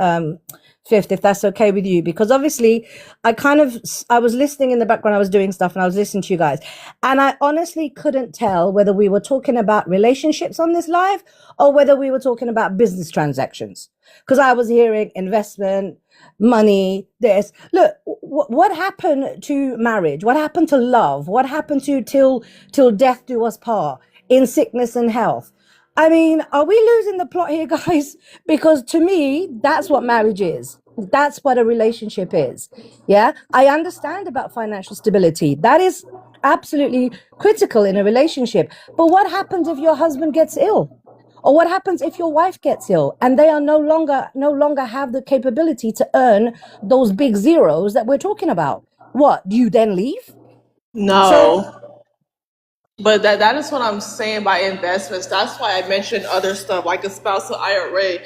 Fifth, if that's okay with you? Because obviously I was listening in the background, I was doing stuff and I was listening to you guys, and I honestly couldn't tell whether we were talking about relationships on this live or whether we were talking about business transactions, because I was hearing investment, money, this. Look, what happened to marriage? What happened to love? What happened to till death do us part, in sickness and health? I mean, are we losing the plot here, guys? Because to me, that's what marriage is. That's what a relationship is. Yeah, I understand about financial stability. That is absolutely critical in a relationship. But what happens if your husband gets ill? Or what happens if your wife gets ill and they are no longer have the capability to earn those big zeros that we're talking about? What, do you then leave? No. So But that is what I'm saying by investments. That's why I mentioned other stuff like a spousal IRA.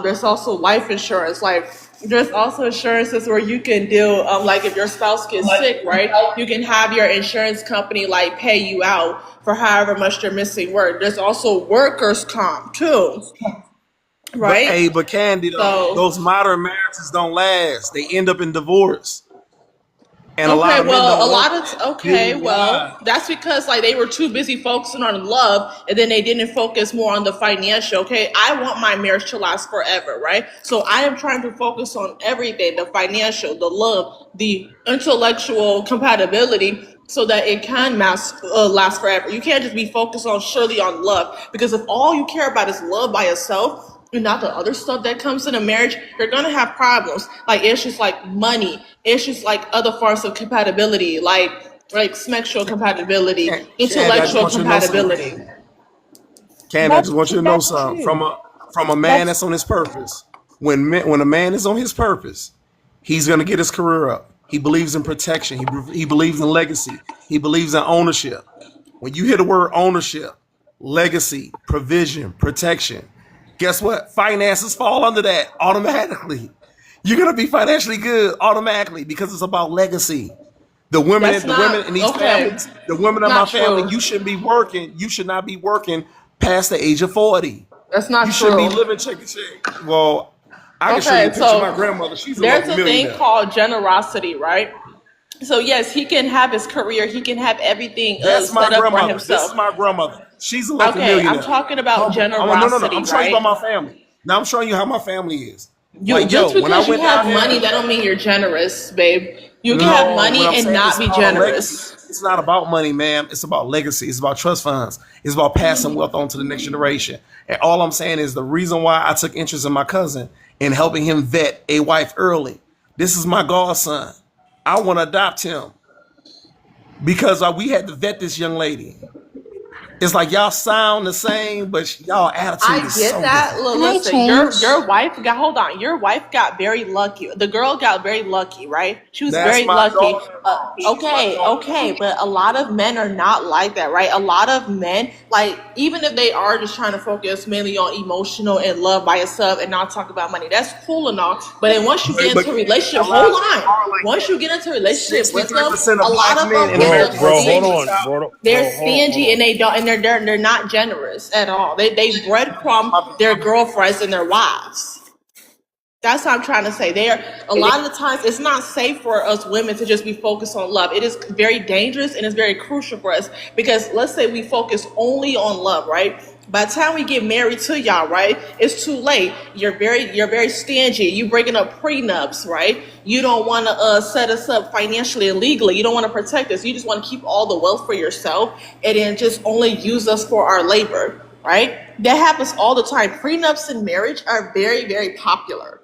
There's also life insurance. Like there's also insurances where you can do like if your spouse gets sick, right? You can have your insurance company like pay you out for however much they're missing work. There's also workers' comp too, right? But Candy, So those modern marriages don't last. They end up in divorce. And a lot okay, of men well, a don't lot want of to okay, deal with well, wives. that's because like they were too busy focusing on love, and then they didn't focus more on the financial. Okay, I want my marriage to last forever, right? So I am trying to focus on everything: the financial, the love, the intellectual compatibility, so that it can last forever. You can't just be focused on surely on love, because if all you care about is love by itself and not the other stuff that comes in a marriage, you're gonna have problems. Like issues like money, issues like other forms of compatibility, like sexual compatibility, Candy, I just intellectual want you to know something. compatibility. Candy, I That's just want you to know that's something. true. From a man That's that's on his purpose. When a man is on his purpose, he's gonna get his career up. He believes in protection. He believes in legacy. He believes in ownership. When you hear the word ownership, legacy, provision, protection, guess what? Finances fall under that automatically. You're gonna be financially good automatically because it's about legacy. That's The women in not these okay. families, the women in my Not family, true. you shouldn't be working. You should not be working past the age of 40. That's You not shouldn't be true. living check to check. Well, I can show you Okay, a picture of my so grandmother. She's a there's local a thing millionaire. called generosity, right? So yes, he can have his career, he can have everything That's my set up for grandmother. This is himself. my grandmother. She's a local Okay, I'm millionaire. talking about Humble. No. generosity, I'm showing you right? about my family. Now I'm showing you how my family is. You Like, yo, just when I because you went down have money, there, that don't mean you're generous, babe. You can have no, what money I'm and saying not is be called legacy. generous. It's not about money, ma'am. It's about legacy. It's about trust funds. It's about passing wealth on to the next generation. And all I'm saying is the reason why I took interest in my cousin and helping him vet a wife early. This is my godson. I want to adopt him because we had to vet this young lady. It's like y'all sound the same, but y'all attitude I is get so that. different. Can I Listen, change? your wife got hold on. Your wife got very lucky. The girl got very lucky, right? She was That's very my lucky. daughter. She's my Okay, daughter. okay, but a lot of men are not like that, right? A lot of men, like even if they are just trying to focus mainly on emotional and love by itself and not talk about money, that's cool and all. But then once you get But into a relationship, a hold lot of men on. are like Once that. you get into a relationship with them, 63% a of lot black of men them in end Bro, up America are bro, hold single stingy. on, without. bro, They're hold stingy on. and they don't and they're not generous at all. They breadcrumb their girlfriends and their wives. That's what I'm trying to say. There, a lot of the times, it's not safe for us women to just be focused on love. It is very dangerous and it's very crucial for us because let's say we focus only on love, right? By the time we get married to y'all, right, it's too late. You're very stingy. You breaking up prenups, right? You don't want to set us up financially and legally. You don't want to protect us. You just want to keep all the wealth for yourself and then just only use us for our labor, right? That happens all the time. Prenups in marriage are very, very popular.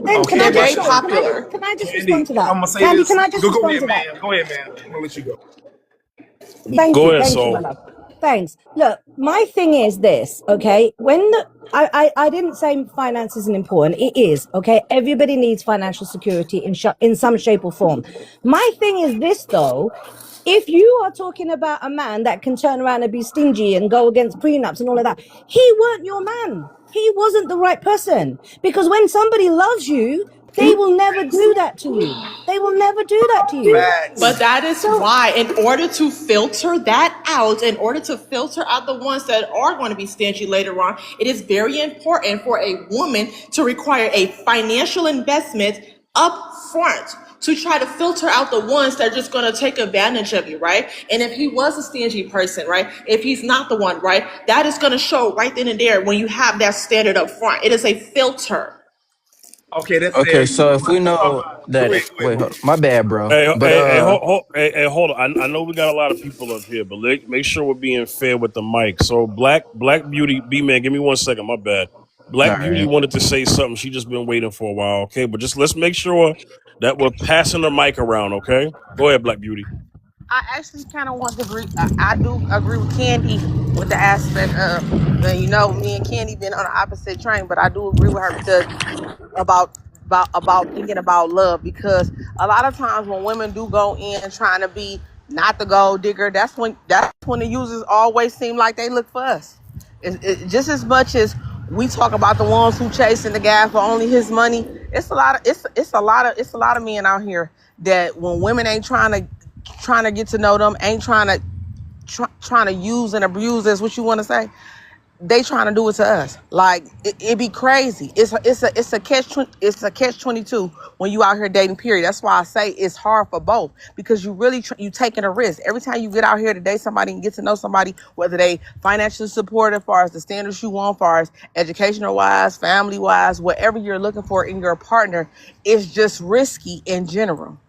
then can Okay, I They're just very but say, popular. can I just respond Candy, to I'm that? gonna say Candy, this. can I just Go respond ahead, to that? man. Go ahead, man. I'm gonna let you go. Go ahead, Thank you, my so love. Thanks. Look, my thing is this, okay? I didn't say finance isn't important. It is, okay? Everybody needs financial security in some shape or form. My thing is this, though. If you are talking about a man that can turn around and be stingy and go against prenups and all of that, he weren't your man. He wasn't the right person. Because when somebody loves you, they will never do that to you. They will never do that to you. But Facts. that is So why, in order to filter that out, in order to filter out the ones that are going to be stingy later on, it is very important for a woman to require a financial investment up front to try to filter out the ones that are just going to take advantage of you, right? And if he was a stingy person, right? If he's not the one, right? That is going to show right then and there when you have that standard up front. It is a filter. Okay, that's fair. Okay, You so know if we what? know Go that, ahead, wait, bro. my bad, bro. hey, But hey, hold on. I know we got a lot of people up here, but make sure we're being fair with the mic. So, Black Beauty, B man, give me 1 second. My bad. all Black Beauty right. wanted to say something. She just been waiting for a while. Okay, but just let's make sure that we're passing the mic around. Okay, go ahead, Black Beauty. I actually kind of want to agree. I do agree with Candy with the aspect of, me and Candy been on the opposite train, but I do agree with her because about thinking about love, because a lot of times when women do go in trying to be not the gold digger. That's when the users always seem like they look for us. Just as much as we talk about the ones who chasing the guy for only his money, it's a lot of men out here that when women ain't trying to get to know them, ain't trying to use and abuse, that's what you want to say, they trying to do it to us. Like it be crazy. It's a catch 22 when you out here dating. Period. That's why I say it's hard for both, because you really you taking a risk every time you get out here to date somebody and get to know somebody, whether they financially supportive as far as the standards you want, as far as educational wise, family wise, whatever you're looking for in your partner. It's just risky in general.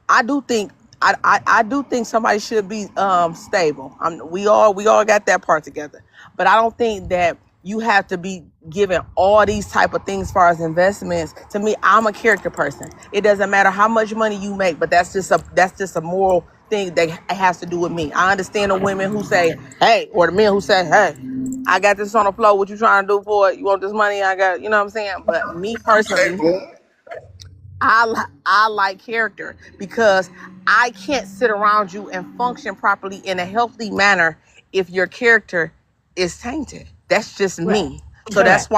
I do think I do think somebody should be stable. We all got that part together, but I don't think that you have to be given all these type of things as far as investments. To me, I'm a character person. It doesn't matter how much money you make, but that's just a moral thing that has to do with me. I understand the women who say, "Hey," or the men who say, "Hey, I got this on the floor. What you trying to do for it? You want this money? I got," you know what I'm saying? But me personally, I like character, because I can't sit around you and function properly in a healthy manner if your character is tainted. That's just me. So Correct.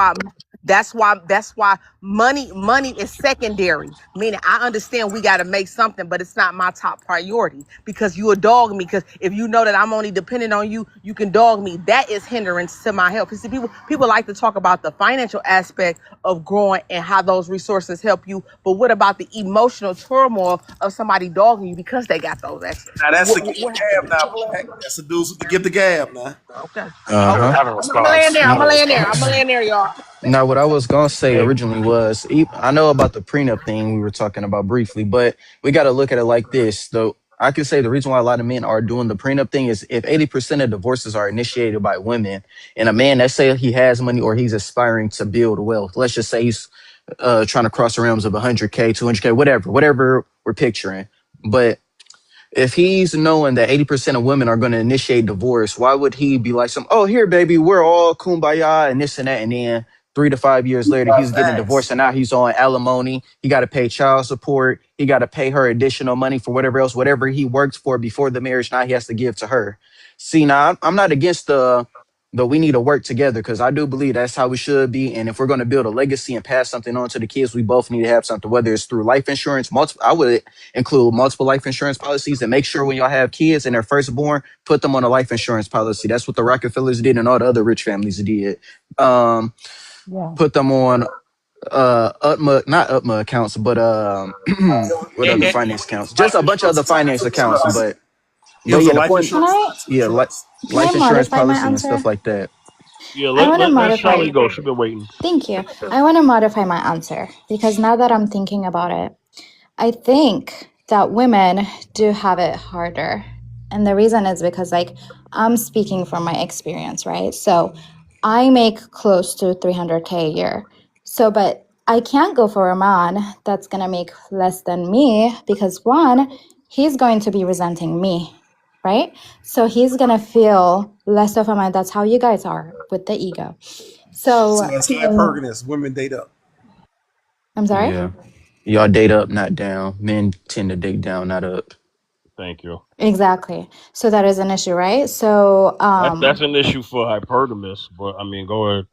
that's why money is secondary. Meaning I understand we gotta make something, but it's not my top priority, because you a dog me. Because if you know that I'm only dependent on you, you can dog me. That is hindrance to my health. Because people like to talk about the financial aspect of growing and how those resources help you, but what about the emotional turmoil of somebody dogging you because they got those extras? Now that's the give What the gab now, Black. That's the dudes who give the gab now. Okay. Uh Okay. huh. I have a I'm gonna land response. there. I I'm have a gonna land there. I'm response. gonna land there, y'all. Now, what I was gonna say Hey, originally was, I know about the prenup thing we were talking about briefly, but we got to look at it like this. Though I can say the reason why a lot of men are doing the prenup thing is if 80% of divorces are initiated by women, and a man that say he has money or he's aspiring to build wealth, let's just say he's trying to cross the realms of 100K, 200K, whatever we're picturing, but if he's knowing that 80% of women are going to initiate divorce, why would he be like, oh, here, baby, we're all kumbaya and this and that. And then 3 to 5 years later, he's getting divorced and now he's on alimony. He got to pay child support. He got to pay her additional money for whatever he worked for before the marriage. Now he has to give to her. See, now I'm not against the we need to work together, because I do believe that's how we should be. And if we're going to build a legacy and pass something on to the kids, we both need to have something, whether it's through life insurance. I would include multiple life insurance policies, and make sure when y'all have kids and they're firstborn, put them on a life insurance policy. That's what the Rockefellers did and all the other rich families did. Yeah. Put them on not UTMA accounts, but what It, other it, it finance was accounts? Just life a bunch of other insurance finance accounts. trust. It But was a yeah, the life point, Can insurance I yeah, trust. can I life insurance modify my policy and answer? stuff like that. yeah, I want to let modify. Charlie go. She's been waiting. Thank you. I want to modify my answer because now that I'm thinking about it, I think that women do have it harder. And the reason is because, like, I'm speaking from my experience, right? So I make close to 300K a year. So, but I can't go for a man that's going to make less than me because, one, he's going to be resenting me, right? So he's going to feel less of a man. That's how you guys are with the ego. So So, that's hypergamous. Women date up. I'm sorry? Yeah. Y'all date up, not down. Men tend to date down, not up. Thank you. Exactly. So that is an issue, right? So, That's an issue for hypergamous, but I mean, go ahead.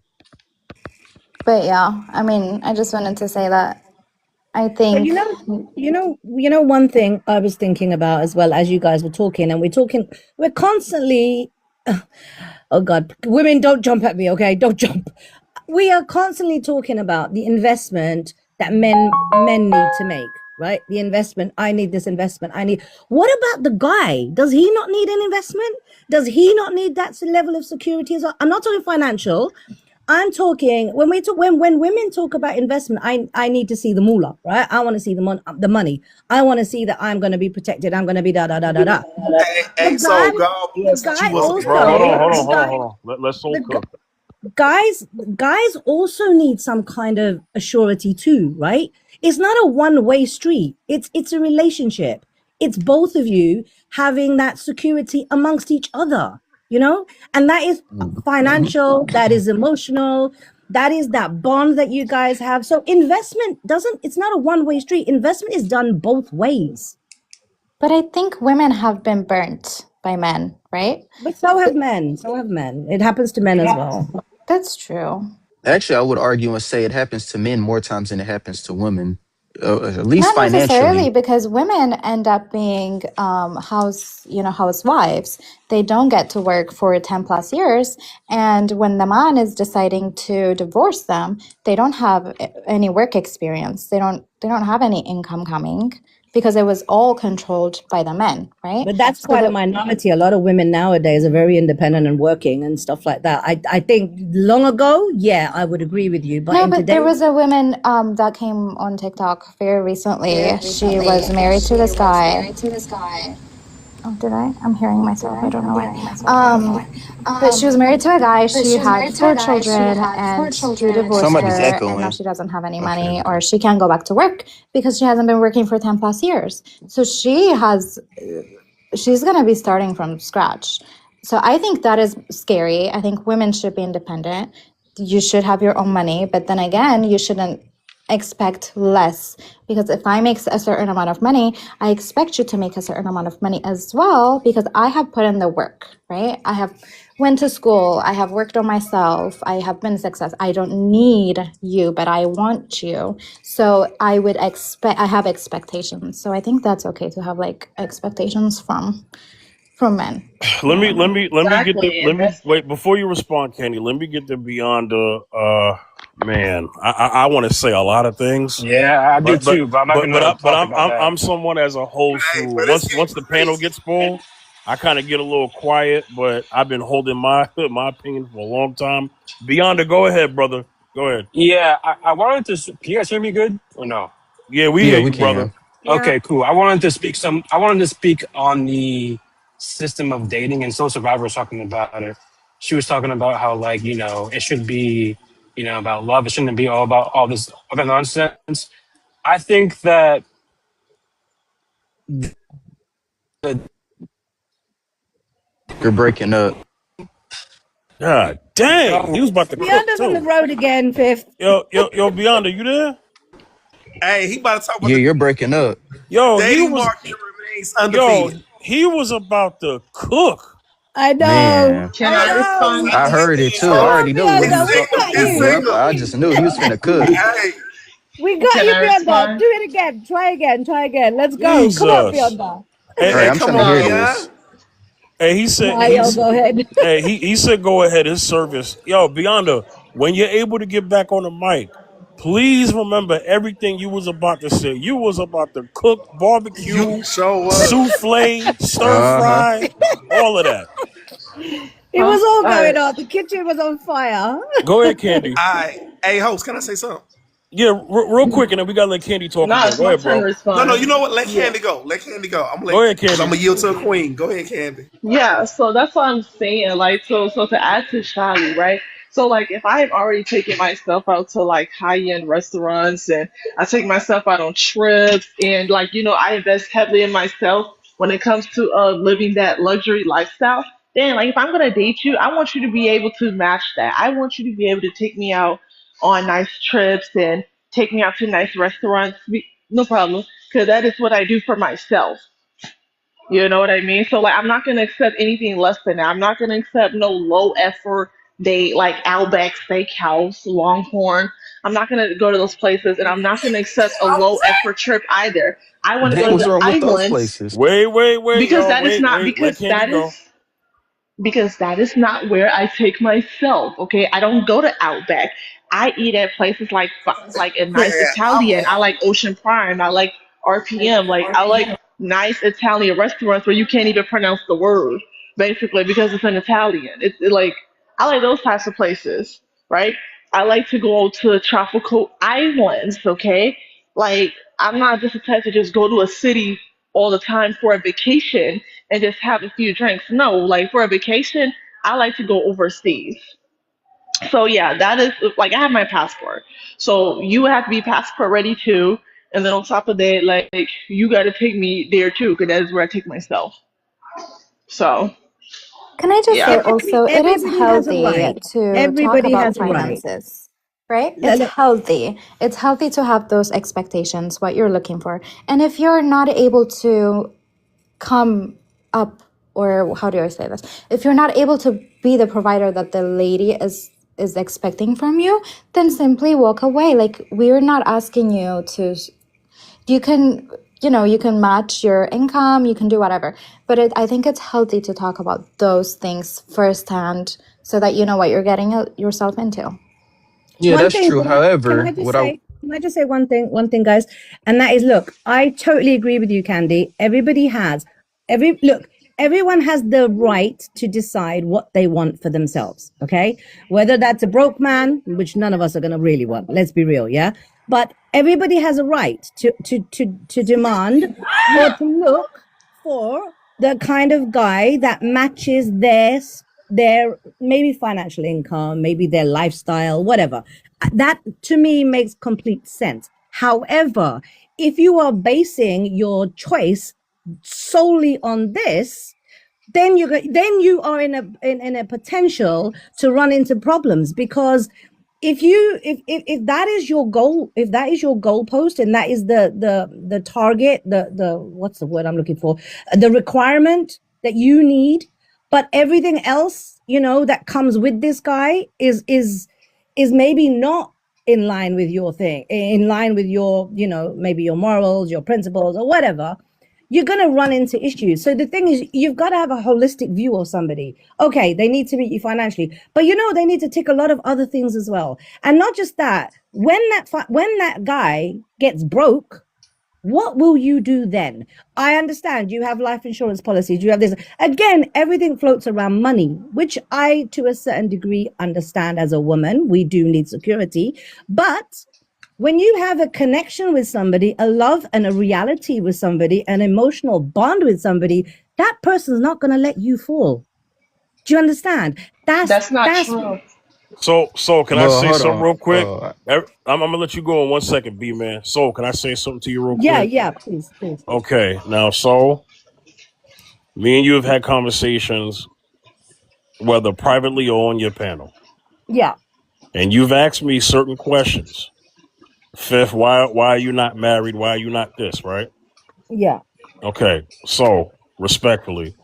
but yeah, I mean, I just wanted to say that I But think, one thing I was thinking about as well as you guys were talking, and we're constantly, oh God, women, don't jump at me, okay? Don't jump. We are constantly talking about the investment that men need to make, right? The investment. I need this investment. What about the guy? Does he not need an investment? Does he not need that level of security as well? I'm not talking financial. I'm talking when women talk about investment, I need to see the moolah, right? I want to see the money. I want to see that I'm going to be protected. I'm going to be da da da da da. Hey, so God bless that you wasn't Bro, born in hold on. Let's soul the cook. guys also need some kind of assurity too, right? It's not a one-way street. It's a relationship. It's both of you having that security amongst each other, and that is financial, that is emotional, that is that bond that you guys have. So investment it's not a one-way street. Investment is done both ways. But I think women have been burnt by men, right? But so have men. So have men. It happens to men as well. That's true. Actually, I would argue and say it happens to men more times than it happens to women, at least Not necessarily, financially. because women end up being housewives. They don't get to work for 10 plus years. And when the man is deciding to divorce them, they don't have any work experience. They don't have any income coming because it was all controlled by the men, right? But that's So quite a minority. A lot of women nowadays are very independent and working and stuff like that. I think long ago, yeah, I would agree with you. But no, in but there today, was a woman that came on TikTok very recently. She was married to this guy. Oh, did I? I'm hearing myself. I don't know why. But she was married to a guy. She had 4 children, and he divorced Somebody's her, and now echoing. she doesn't have any Okay. money, or she can't go back to work because she hasn't been working for 10 plus years. So she's going to be starting from scratch. So I think that is scary. I think women should be independent. You should have your own money, but then again, you shouldn't expect less, because if I make a certain amount of money, I expect you to make a certain amount of money as well, because I have put in the work, right? I have went to school, I have worked on myself, I have been successful. I don't need you, but I want you. So I have expectations. So I think that's okay to have like expectations from men. Let me get the Exactly, and that's wait before you respond, Candy. Let me get the beyond the man. I want to say a lot of things, Yeah, I do but too, but I'm not gonna talk about that. I'm someone as a host Hey, who but it's once getting the panel crazy. gets full, I kind of get a little quiet. But I've been holding my my opinion for a long time. Beyond, go ahead, brother. Go ahead. Yeah, I wanted to. Can you guys hear me good or no? Yeah, we Yeah, hear we you, brother. can. yeah, Okay, cool. I wanted to speak I wanted to speak on the system of dating, and Soul Survivor was talking about it. She was talking about how, like, it should be, about love. It shouldn't be all about all this other nonsense. I think that the You're breaking up. God dang, he was about to cook Beyonce's on the too. road again, Fifth. Yo, Beyond, are you there? Hey, he about to talk about Yeah, the you're breaking up. Yo, dating market remains yo, undefeated. he was about to cook. I know. Man, can I I know. respond? I heard it too. I Come on, already knew what he Beyonce, was we talking. got It's you. Yep, single. I just knew he was finna cook. Hey, We got Can you, I Beyonce. respond? Do it again. Try again. Try again. Let's go. Come on, Jesus. Beyonce. Hey, All right, hey, I'm come trying to on, hear yo. yeah. this. Hey, he said Nah, y'all go ahead. hey, he said go ahead, his service. Yo, Beyonda, when you're able to get back on the mic, please remember everything you was about to say. You was about to cook, You barbecue, show up. souffle, stir Uh huh. fry, all of that. It was all All going right. on. The kitchen was on fire. Go ahead, Candy. I Hey, host, can I say something? Yeah, real quick, and then we gotta let Candy talk Now again. it's Go my ahead, turn to bro. No, respond. you know what? Let Yeah. Candy go. Let Candy go. Go ahead, Cause I'm Candy. gonna yield to a queen. Go ahead, Candy. Yeah, so that's what I'm saying. Like, so to add to Shadi, right? So, like, if I have already taken myself out to like high-end restaurants, and I take myself out on trips, and like, I invest heavily in myself when it comes to living that luxury lifestyle, then like if I'm gonna date you, I want you to be able to match that. I want you to be able to take me out on nice trips and take me out to nice restaurants. No problem, because that is what I do for myself. You know what I mean? So like I'm not gonna accept anything less than that. I'm not gonna accept no low effort date like Outback Steakhouse, Longhorn. I'm not gonna go to those places, and I'm not gonna accept a low effort trip either. I want to go Dang, to what's the wrong with those islands places? Wait, because y'all. that is not Let Candy go. because that is not where I take myself. Okay, I don't go to Outback. I eat at places like a nice Italian. I like Ocean Prime. I like RPM. Like I like nice Italian restaurants where you can't even pronounce the word, basically because it's in Italian. Like I like those types of places, right? I like to go to tropical islands. Okay, like I'm not just the type to just go to a city all the time for a vacation and just have a few drinks. No, like for a vacation, I like to go overseas. So yeah, that is like I have my passport. So you would have to be passport ready too. And then on top of that, like you got to take me there too, because that is where I take myself. So Can I just say yeah. also, it is Everybody has a healthy right. to talk Everybody about has a right. finances, right? Let- It's let- healthy. It's healthy to have those expectations, what you're looking for. And if you're not able to come up, or how do I say this? If you're not able to be the provider that the lady is expecting from you, then simply walk away. Like, we're not asking you to, you can, you can match your income, you can do whatever. But I think it's healthy to talk about those things firsthand so that you know what you're getting yourself into. Yeah, One that's thing, true. However, can I just say one thing, guys? And that is, look, I totally agree with you, Candy. Everyone has the right to decide what they want for themselves. Okay. Whether that's a broke man, which none of us are going to really want. Let's be real. Yeah. But everybody has a right to demand or to look for the kind of guy that matches their maybe financial income, maybe their lifestyle, whatever. That to me makes complete sense. However, if you are basing your choice solely on this, then you are in a potential to run into problems, because if that is your goal, if that is your goalpost, and that is the target, the what's the word I'm looking for, the requirement that you need, but everything else that comes with this guy is maybe not in line with your thing, in line with your maybe your morals, your principles, or whatever, you're going to run into issues. So the thing is, you've got to have a holistic view of somebody. Okay, they need to meet you financially, but they need to tick a lot of other things as well. And not just that, when that guy gets broke, what will you do then? I understand you have life insurance policies, you have this. Again, everything floats around money, which I, to a certain degree, understand. As a woman, we do need security. But when you have a connection with somebody, a love and a reality with somebody, an emotional bond with somebody, that person's not going to let you fall. Do you understand? That's not true. So can I Well, say hold something real on. quick? I'm gonna let you go in 1 second, B man. So can I say something to you real quick? Yeah, please. Okay, now so me and you have had conversations, whether privately or on your panel, Yeah, and you've asked me certain questions. Fifth, why are you not married? Why are you not this, right? yeah. Okay, so respectfully,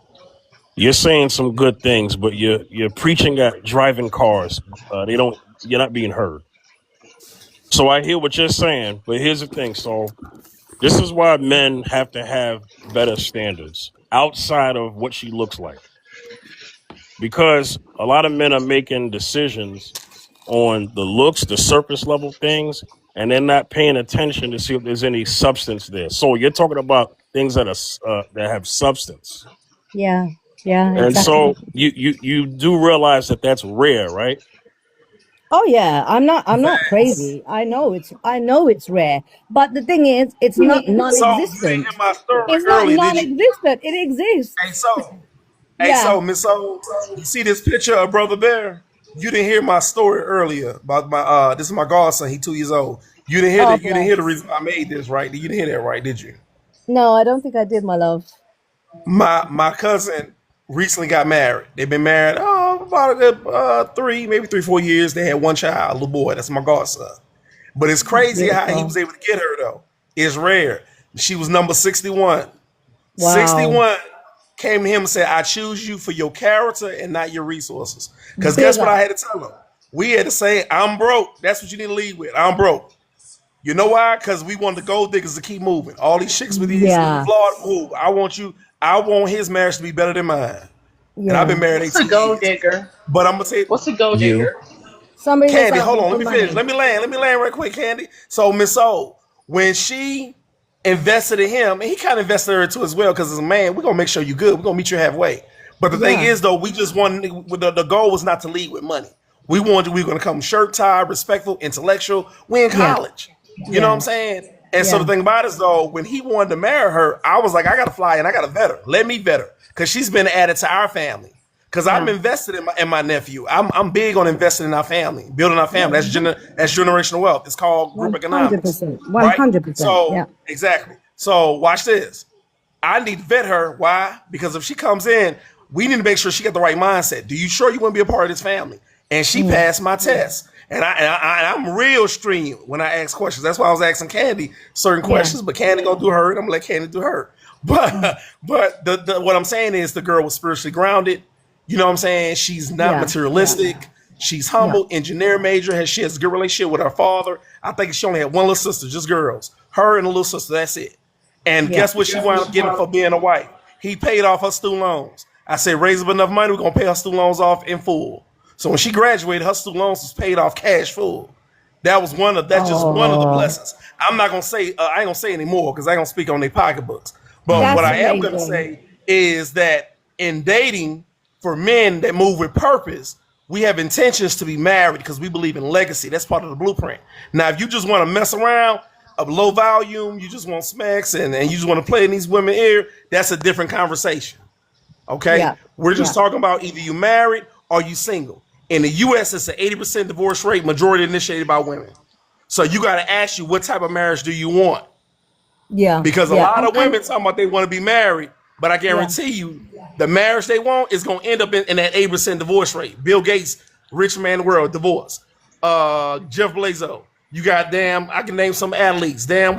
you're saying some good things, but you're preaching at driving cars. You're not being heard. So I hear what you're saying, but here's the thing. So this is why men have to have better standards outside of what she looks like, because a lot of men are making decisions on the looks, the surface level things, and they're not paying attention to see if there's any substance there. So you're talking about things that are that have substance, Yeah, and exactly. so you do realize that that's rare, right? Oh yeah, I'm not Facts. crazy. I know it's rare. But the thing is, it's not So you didn't hear non-existent. my story It's not earlier, did you? non-existent. It Hey, exists. so Yeah. Miss O, you see this picture of Brother Bear? You didn't hear my story earlier about my this is my godson, he 2 years old. Oh You didn't hear the bless. reason I made this, right? You didn't hear that, right, did you? No, I don't think I did, my love. My cousin recently got married. They've been married about a good 3, maybe 3, 4 years. They had one child, a little boy. That's my godson. But it's crazy how he Beautiful. was able to get her though. It's rare. She was number 61. Wow. 61 came to him and said, I choose you for your character and not your resources. Because guess Big what I up. had to tell him? We had to say, I'm broke. That's what you need to lead with. I'm broke. You know why? Because we want the gold diggers to keep moving. All these chicks with these Yeah. flawed move. I want his marriage to be better than mine. And I've Yeah. been married What's a 18 gold years. digger? But I'm gonna say, What's a gold you. digger? Somebody that's Candy, out hold there on, let for me finish. money. Let me land right quick, Candy. So Miss O, when she invested in him, and he kind of invested in her too as well, because as a man, we're gonna make sure you good. We're gonna meet you halfway. But the thing Yeah. is, though, we just want the goal was not to lead with money. We were gonna come shirt tie, respectful, intellectual. We in Yeah. college. You know what Yeah. I'm saying? And so the Yeah. thing about it is, though, when he wanted to marry her, I was like, I gotta fly and I gotta vet her. Let me vet her. Because she's been added to our family. Because I'm Yeah. invested in my nephew. I'm big on investing in our family, building our family. That's generational wealth. It's called group economics, 100%. right? 100%. So Yeah. exactly. So watch this. I need to vet her. Why? Because if she comes in, we need to make sure she got the right mindset. Do you sure you want to be a part of this family? And she Mm. passed my test. And I'm real stream when I ask questions. That's why I was asking Candy certain Yeah. questions, but Candy gonna do her, and I'm gonna let Candy do her. But what I'm saying is the girl was spiritually grounded. You know what I'm saying? She's not Yeah, materialistic. She's yeah. humble, engineer major. She has a good relationship with her father. I think she only had one little sister, just girls. Her and a little sister. That's it. And Yeah. guess what she wound up getting for being a wife? He paid off her student loans. I said, raise up enough money, we're gonna pay her student loans off in full. So when she graduated, her student loans was paid off cash full. That's just one of the Oh, blessings. I'm not gonna say I ain't gonna say anymore because I ain't gonna speak on their pocketbooks. But what that's I am gonna amazing. say is that in dating for men that move with purpose, we have intentions to be married because we believe in legacy. That's part of the blueprint. Now, if you just want to mess around of low volume, you just want smacks and you just want to play in these women ear, that's a different conversation. Okay, Yeah, we're just yeah. talking about either you married or you single. In the U.S., it's an 80% divorce rate, majority initiated by women. So you got to ask you, what type of marriage do you want? Yeah, Because a yeah, lot of and women talking about they want to be married, but I yeah, guarantee you, the marriage they want is going to end up in that 8% divorce rate. Bill Gates, rich man in the world, divorce. Jeff Bezos, you got damn. I can name some athletes. Damn,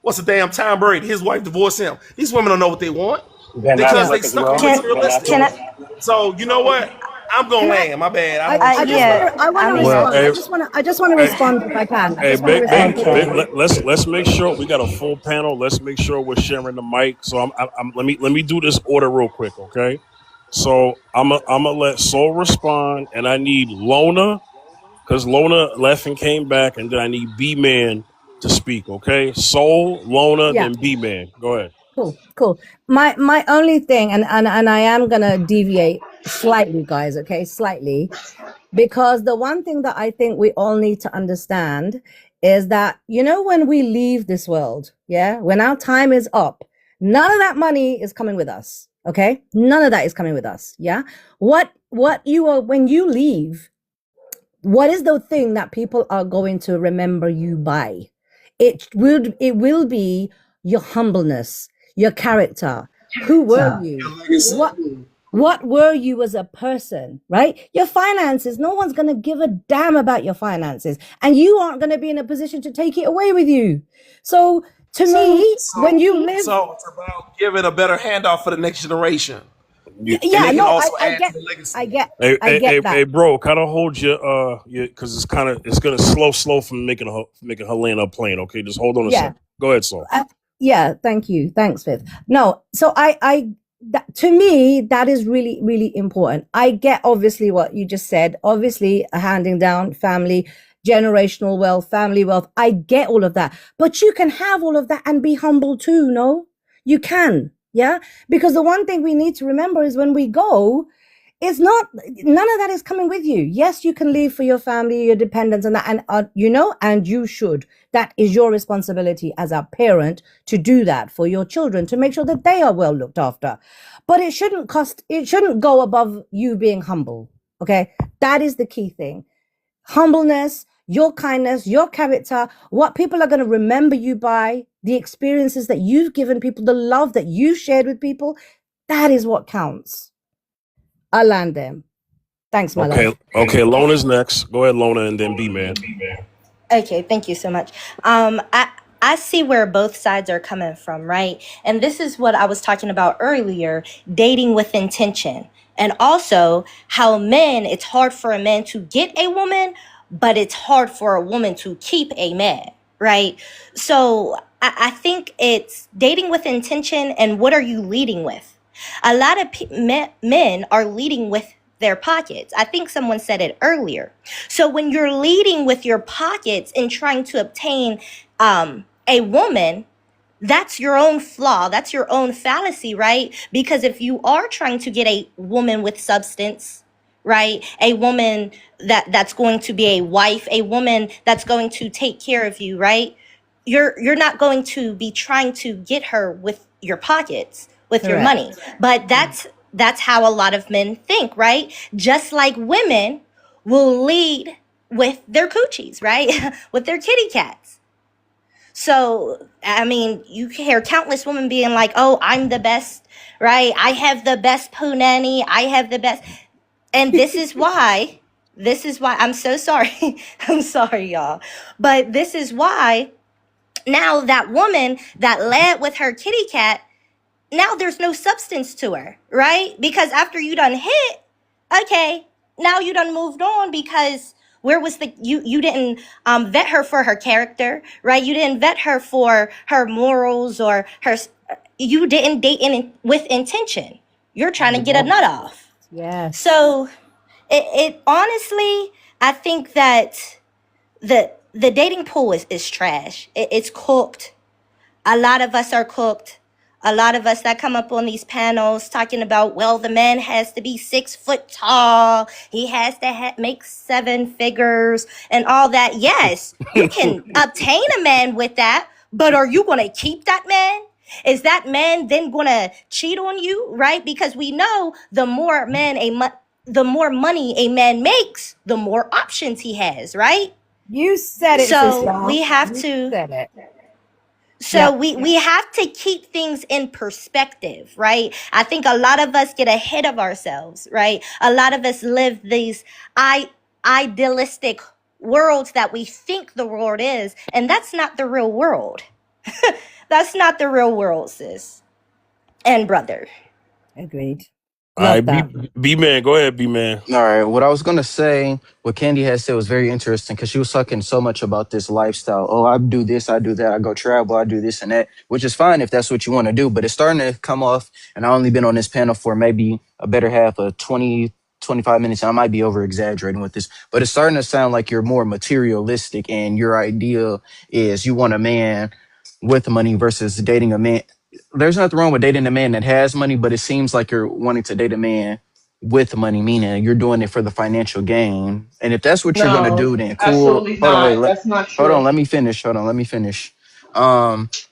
what's the damn Tom Brady? His wife divorced him. These women don't know what they want Ben because yeah. they Affleck as stuck on well. Can Ben materialistic. can Affleck. I? So you know what? I'm gonna Can I? land. My bad. I don't want you to I just Yeah. want to. I want I to mean, Well, respond. hey, I just want to hey, respond if I can. I hey, just want to respond to okay. that. let's make sure we got a full panel. Let's make sure we're sharing the mic. So let me do this order real quick, okay? So I'm gonna let Soul respond, and I need Lona because Lona left and came back, and then I need B Man to speak, okay? Soul, Lona, Yeah. then B Man. Go ahead. Cool. Cool. My only thing, and I am gonna deviate slightly, guys. Okay, slightly. Because the one thing that I think we all need to understand is that, when we leave this world, yeah, when our time is up, none of that money is coming with us. Okay. None of that is coming with us. Yeah. What you are, when you leave, what is the thing that people are going to remember you by? It will be your humbleness, your character. Who were you? What were you as a person, right? Your finances, no one's going to give a damn about your finances, and you aren't going to be in a position to take it away with you. So to me, when So, you live, so it's about giving a better handoff for the next generation, You, and yeah, they can no, also I add to get, the legacy. I get, hey, I hey, get hey, that. hey, bro, kind of hold your because it's gonna slow from making her land up plane. Okay, just hold on a Yeah. second. Go ahead, Soul. Yeah, thank you. Thanks, Fifth. No, so to me, that is really, really important. I get obviously what you just said, obviously handing down family, generational wealth, family wealth. I get all of that, but you can have all of that and be humble too. No, you can. Yeah. Because the one thing we need to remember is when we go, it's not, none of that is coming with you. Yes, you can leave for your family, your dependents and that, and you should. That is your responsibility as a parent to do that for your children, to make sure that they are well looked after. But it shouldn't go above you being humble. Okay. That is the key thing. Humbleness, your kindness, your character, what people are going to remember you by, the experiences that you've given people, the love that you've shared with people. That is what counts. I'll land them. Thanks, my Okay, love. okay. Lona's next. Go ahead, Lona, and then B Man. Okay, thank you so much. I see where both sides are coming from, right? And this is what I was talking about earlier, dating with intention. And also how it's hard for a man to get a woman, but it's hard for a woman to keep a man, right? So I think it's dating with intention and what are you leading with? A lot of men are leading with their pockets. I think someone said it earlier. So when you're leading with your pockets and trying to obtain a woman, that's your own flaw. That's your own fallacy, right? Because if you are trying to get a woman with substance, right? A woman that's going to be a wife, a woman that's going to take care of you, right? You're not going to be trying to get her with your pockets, with your Correct. money. But that's how a lot of men think, right? Just like women will lead with their coochies, right? With their kitty cats. So, I mean, you hear countless women being like, oh, I'm the best, right? I have the best poo nanny. I have the best. And this is why, I'm so sorry. I'm sorry, y'all. But this is why now that woman that led with her kitty cat now there's no substance to her, right? Because after you done hit, okay, now you done moved on because where was the you didn't vet her for her character, right? You didn't vet her for her morals or her, you didn't date with intention. You're trying to get a nut off. Yes. So it honestly, I think that the dating pool is trash. It's cooked. A lot of us are cooked. A lot of us that come up on these panels talking about, well, the man has to be 6 foot tall. He has to make 7 figures and all that. Yes, you can obtain a man with that, but are you going to keep that man? Is that man then going to cheat on you, right? Because we know the more the more money a man makes, the more options he has, right? You said it, So sister. we have You to. said it. So Yeah. we have to keep things in perspective, right? I think a lot of us get ahead of ourselves, right? A lot of us live these idealistic worlds that we think the world is, and that's not the real world. That's not the real world, sis and brother. Agreed. All Love right, that. B man, go ahead, B man. All right, what I was gonna say, what Candy had said was very interesting because she was talking so much about this lifestyle. Oh, I do this, I do that, I go travel, I do this and that, which is fine if that's what you want to do. But it's starting to come off, and I've only been on this panel for maybe a better half of 20, 25 minutes. And I might be over exaggerating with this, but it's starting to sound like you're more materialistic, and your idea is you want a man with money versus dating a man. There's nothing wrong with dating a man that has money, but it seems like you're wanting to date a man with money, meaning you're doing it for the financial gain. And if that's what you're gonna No, do, then cool. absolutely Hold on, wait, not. That's not hold on, true. let me finish. Hold on, let me finish.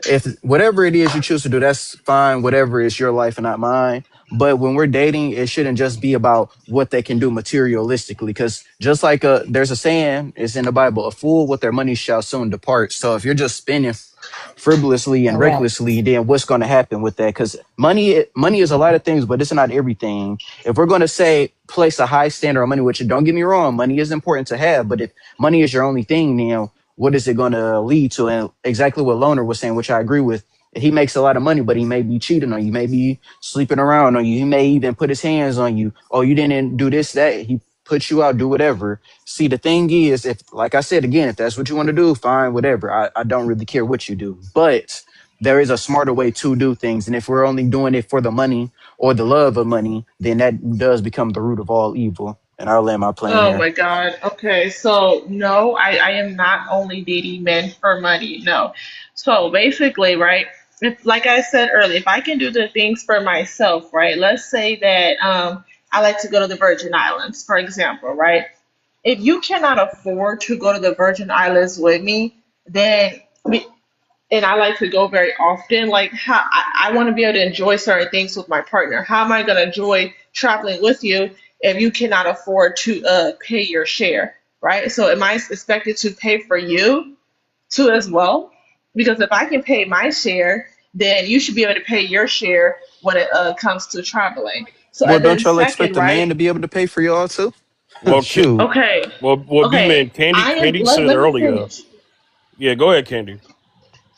If whatever it is you choose to do, that's fine. Whatever is your life and not mine. But when we're dating, it shouldn't just be about what they can do materialistically. Because just like there's a saying, it's in the Bible: a fool with their money shall soon depart. So if you're just spending frivolously and recklessly, Correct. then what's going to happen with that? Because money is a lot of things, but it's not everything. If we're going to say place a high standard on money, which don't get me wrong, money is important to have, but if money is your only thing, then what is it going to lead to? And exactly what Loner was saying, which I agree with. He makes a lot of money, but he may be cheating on you, may be sleeping around on you. He may even put his hands on you. Oh, you didn't do this, that. He puts you out, do whatever. See, the thing is, if, like I said again, if that's what you want to do, fine, whatever. I don't really care what you do. But there is a smarter way to do things. And if we're only doing it for the money or the love of money, then that does become the root of all evil. And I'll land my plane Oh here. my God. Okay, so no, I am not only dating men for money. No. So basically, right, if like I said earlier, if I can do the things for myself, right? Let's say that I like to go to the Virgin Islands, for example, right? If you cannot afford to go to the Virgin Islands with me, then and I like to go very often. Like how I want to be able to enjoy certain things with my partner. How am I going to enjoy traveling with you if you cannot afford to pay your share, right? So am I expected to pay for you too as well? Because if I can pay my share, then you should be able to pay your share when it comes to traveling. So Well, and then don't y'all second, expect a man right? to be able to pay for y'all too? Well, Shoot. Okay, well, B okay. man, Candy, I am. Candy said Let me earlier. finish. Yeah, go ahead, Candy.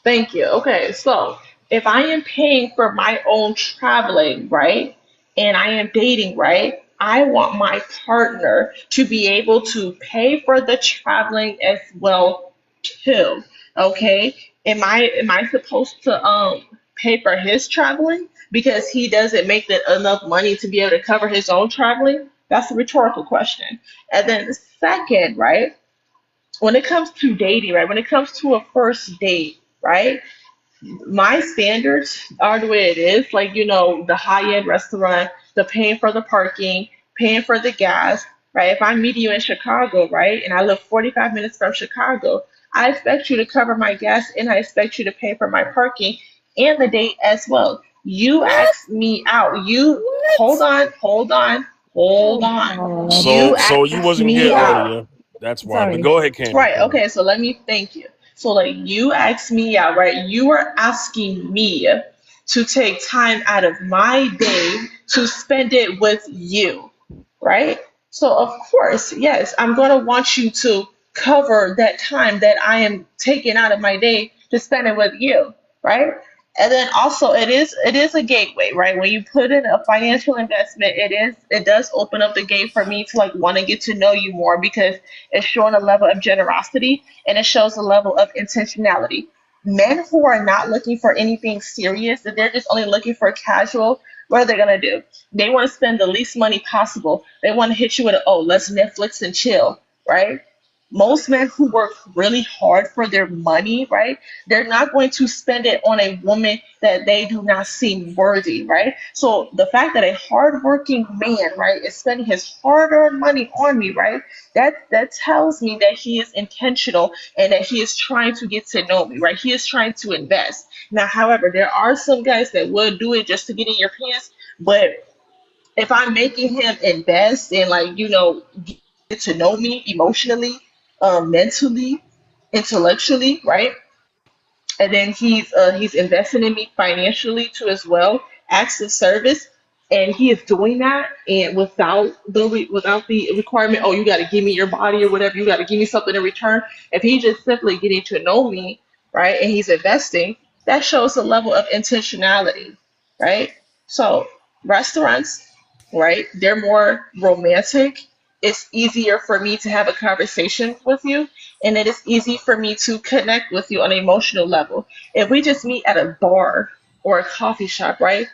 Thank you. Okay, so if I am paying for my own traveling, right, and I am dating, right, I want my partner to be able to pay for the traveling as well too. Okay? Am I supposed to pay for his traveling because he doesn't make enough money to be able to cover his own traveling? That's a rhetorical question. And then second, right, when it comes to dating, right, when it comes to a first date, right? My standards are the way it is. Like, the high end restaurant, the paying for the parking, paying for the gas, right? If I'm meeting you in Chicago, right, and I live 45 minutes from Chicago, I expect you to cover my gas and I expect you to pay for my parking and the date as well. You What? asked me out. You hold What? on, hold on, hold Oh on. God. You So you asked wasn't me here out. earlier. That's why. But Sorry. go ahead, Candy. Right. Go ahead. Okay. So let me thank you. So like you asked me out, right? You are asking me to take time out of my day to spend it with you, right? So of course, yes, I'm going to want you to cover that time that I am taking out of my day to spend it with you, right? And then also it is a gateway, right? When you put in a financial investment, it does open up the gate for me to like want to get to know you more because it's showing a level of generosity and it shows a level of intentionality. Men who are not looking for anything serious, if they're just only looking for casual, what are they gonna do? They want to spend the least money possible. They want to hit you with a, oh, let's Netflix and chill, right? Most men who work really hard for their money, right? They're not going to spend it on a woman that they do not seem worthy, right? So the fact that a hardworking man, right, is spending his hard-earned money on me, right, that tells me that he is intentional and that he is trying to get to know me, right? He is trying to invest. Now, however, there are some guys that would do it just to get in your pants, but if I'm making him invest and like get to know me emotionally, mentally, intellectually, right? And then he's investing in me financially too as well, acts of service, and he is doing that and without the requirement, oh, you got to give me your body or whatever, you got to give me something in return. If he's just simply getting to know me, right, and he's investing, that shows a level of intentionality, right? So restaurants, right, they're more romantic. It's easier for me to have a conversation with you and it is easy for me to connect with you on an emotional level. If we just meet at a bar or a coffee shop, right?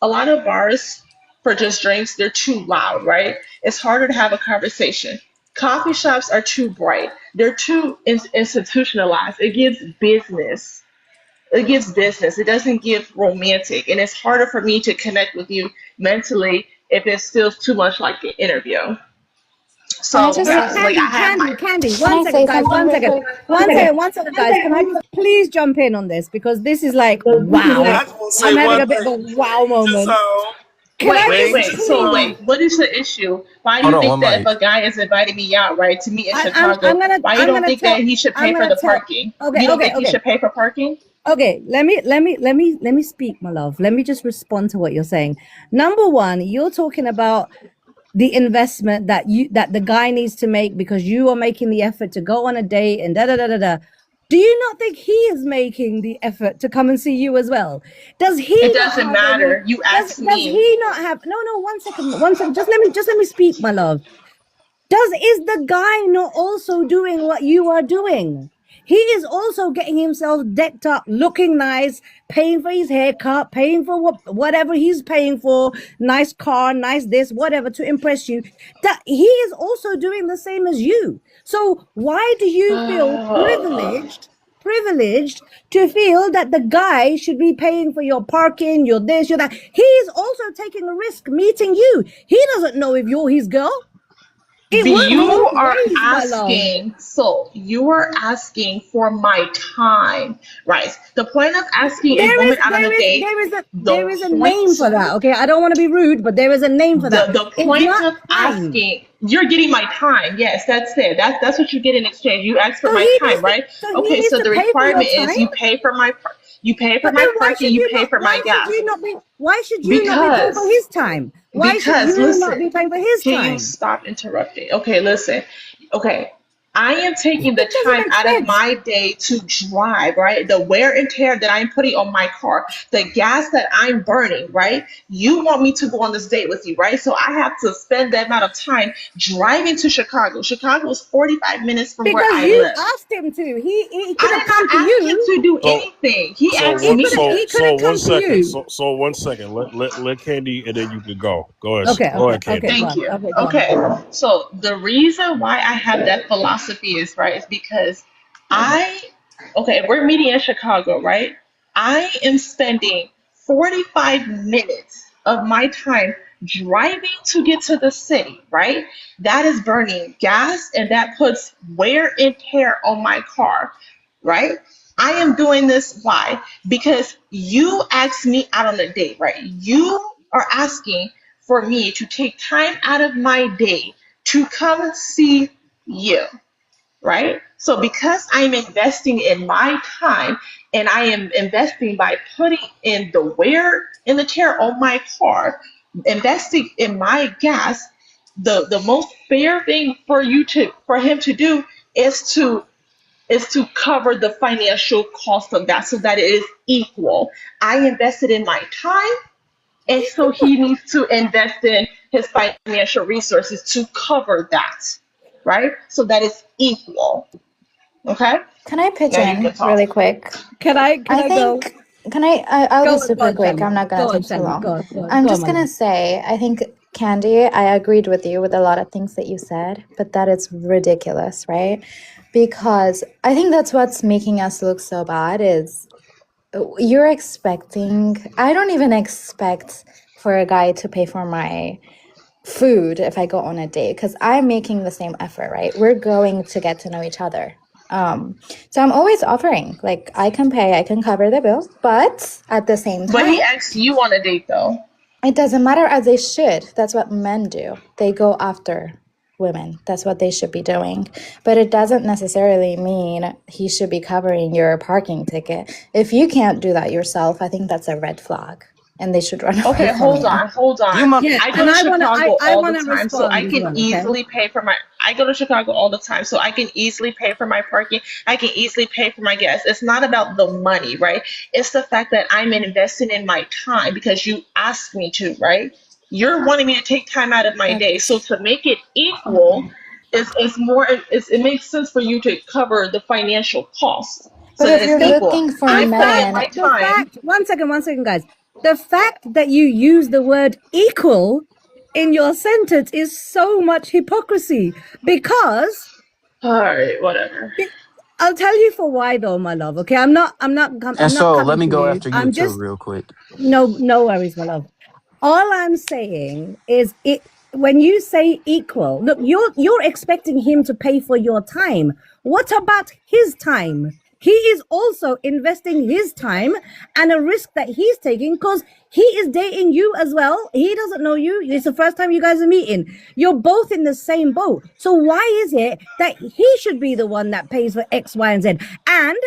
A lot of bars for just drinks, they're too loud, right? It's harder to have a conversation. Coffee shops are too bright. They're too institutionalized. It gives business. It gives business. It doesn't give romantic. And it's harder for me to connect with you mentally if it feels too much like an interview. Can I So just yeah, like I have my Candy, can one I second, say guys, something one real second. quick? One second, guys. Can I just please jump in on this? Because this is like, Yeah, wow. I just want to say I'm having one a bit of thing. a wow Just moment. Can I just just So wait, what is the issue? Why do Hold you on, think one that if a mic. guy is inviting me out, right, to meet in I'm Chicago, gonna why you I'm don't gonna think that tell he should I'm pay for gonna the tell parking? okay, You don't okay, think he okay. should pay for parking? Okay, let me speak, my love. Let me just respond to what you're saying. Number one, you're talking about the investment that the guy needs to make because you are making the effort to go on a date and da da da da da. Do you not think he is making the effort to come and see you as well? Does It he not doesn't have any? matter. You Does asked does me. he not have? No, no. One second. Just let me speak, my love. Is the guy not also doing what you are doing? He is also getting himself decked up, looking nice, paying for his haircut, paying for whatever he's paying for, nice car, nice this, whatever to impress you. That he is also doing the same as you. So why do you feel privileged to feel that the guy should be paying for your parking, your this, your that? He is also taking a risk meeting you. He doesn't know if you're his girl. It works You both are ways, my love. asking, so you are asking for my time, right? The point of asking a There is woman out on a there is date, there is a the there is a name point for that. Okay, I don't want to be rude, but there is a name for that. the It's point not of time. asking, you're getting my time. Yes, that's it. That's what you get in exchange. You ask for So my he time, needs to right? so he Okay, needs so to the pay for your requirement is time. you pay for But my then parking, you pay for my why should gas. you not be paying for Because his time? Why should because you not listen, be paying for his can you time? stop interrupting? Okay, listen. Okay. I am taking the It doesn't time make out of sense. my day to drive, right? The wear and tear that I'm putting on my car, the gas that I'm burning, right? You want me to go on this date with you, right? So I have to spend that amount of time driving to Chicago. Chicago is 45 minutes from where Because I you live. asked him to. He I could have did not come to ask him you. to do So anything. He so asked what me. He could have one come to second. you. So 1 second. Let Candy and then you can go. Okay, Go okay, ahead, okay, Candy. go Thank on. you. Okay, go on. Okay. So the reason why I have that philosophy is right is because I okay, we're meeting in Chicago, right? I am spending 45 minutes of my time driving to get to the city, right? That is burning gas and that puts wear and tear on my car, right? I am doing this why? Because you asked me out on a date, right? You are asking for me to take time out of my day to come see you, right? So because I'm investing in my time and I am investing by putting in the wear and the tear on my car, investing in my gas, the most fair thing for him to do is to is to cover the financial cost of that so that it is equal. I invested in my time, and so he needs to invest in his financial resources to cover that, right? So that it's equal. Okay? Can I pitch Now you can in talk. really quick? Can I I go? think, I'll Go be on, go super on, quick. Sammy. I'm not going Go to on, take too Sammy. long. Go on, I'm go on, just my going to love. say, I think, Candy, I agreed with you with a lot of things that you said, but that is ridiculous, right? Because I think that's what's making us look so bad is you're expecting, I don't even expect for a guy to pay for my food if I go on a date because I'm making the same effort, right? We're going to get to know each other. So I'm always offering, like, I can pay, I can cover the bill, but at the same But he time, asked you on a date though. it doesn't matter as they should. That's what men do. They go after women. That's what they should be doing. But it doesn't necessarily mean he should be covering your parking ticket. If you can't do that yourself, I think that's a red flag and they should run away Okay, from hold you. on, hold on. Do you mind? Yeah, I go and to I Chicago all the wanna time, so I respond as can well. Okay. easily pay for my. I go to Chicago all the time, so I can easily pay for my parking. I can easily pay for my gas. It's not about the money, right? It's the fact that I'm investing in my time because you asked me to, right? You're wanting me to take time out of my day, so But to make it equal, is more. It makes sense for you to cover the financial cost, so that if it's you're The equal. looking for I'm putting in men, my the time. fact. 1 second, guys. The fact that you use the word equal in your sentence is so much hypocrisy because All right, whatever. I'll tell you for why though, my love. Okay, I'm not And so let coming me for go you. after you I'm too, just real quick. no worries, my love. All I'm saying is it when you say equal, look, you're expecting him to pay for your time. What about his time? He is also investing his time and a risk that he's taking because he is dating you as well. He doesn't know you. It's the first time you guys are meeting. You're both in the same boat. So why is it that he should be the one that pays for X, Y, and Z? And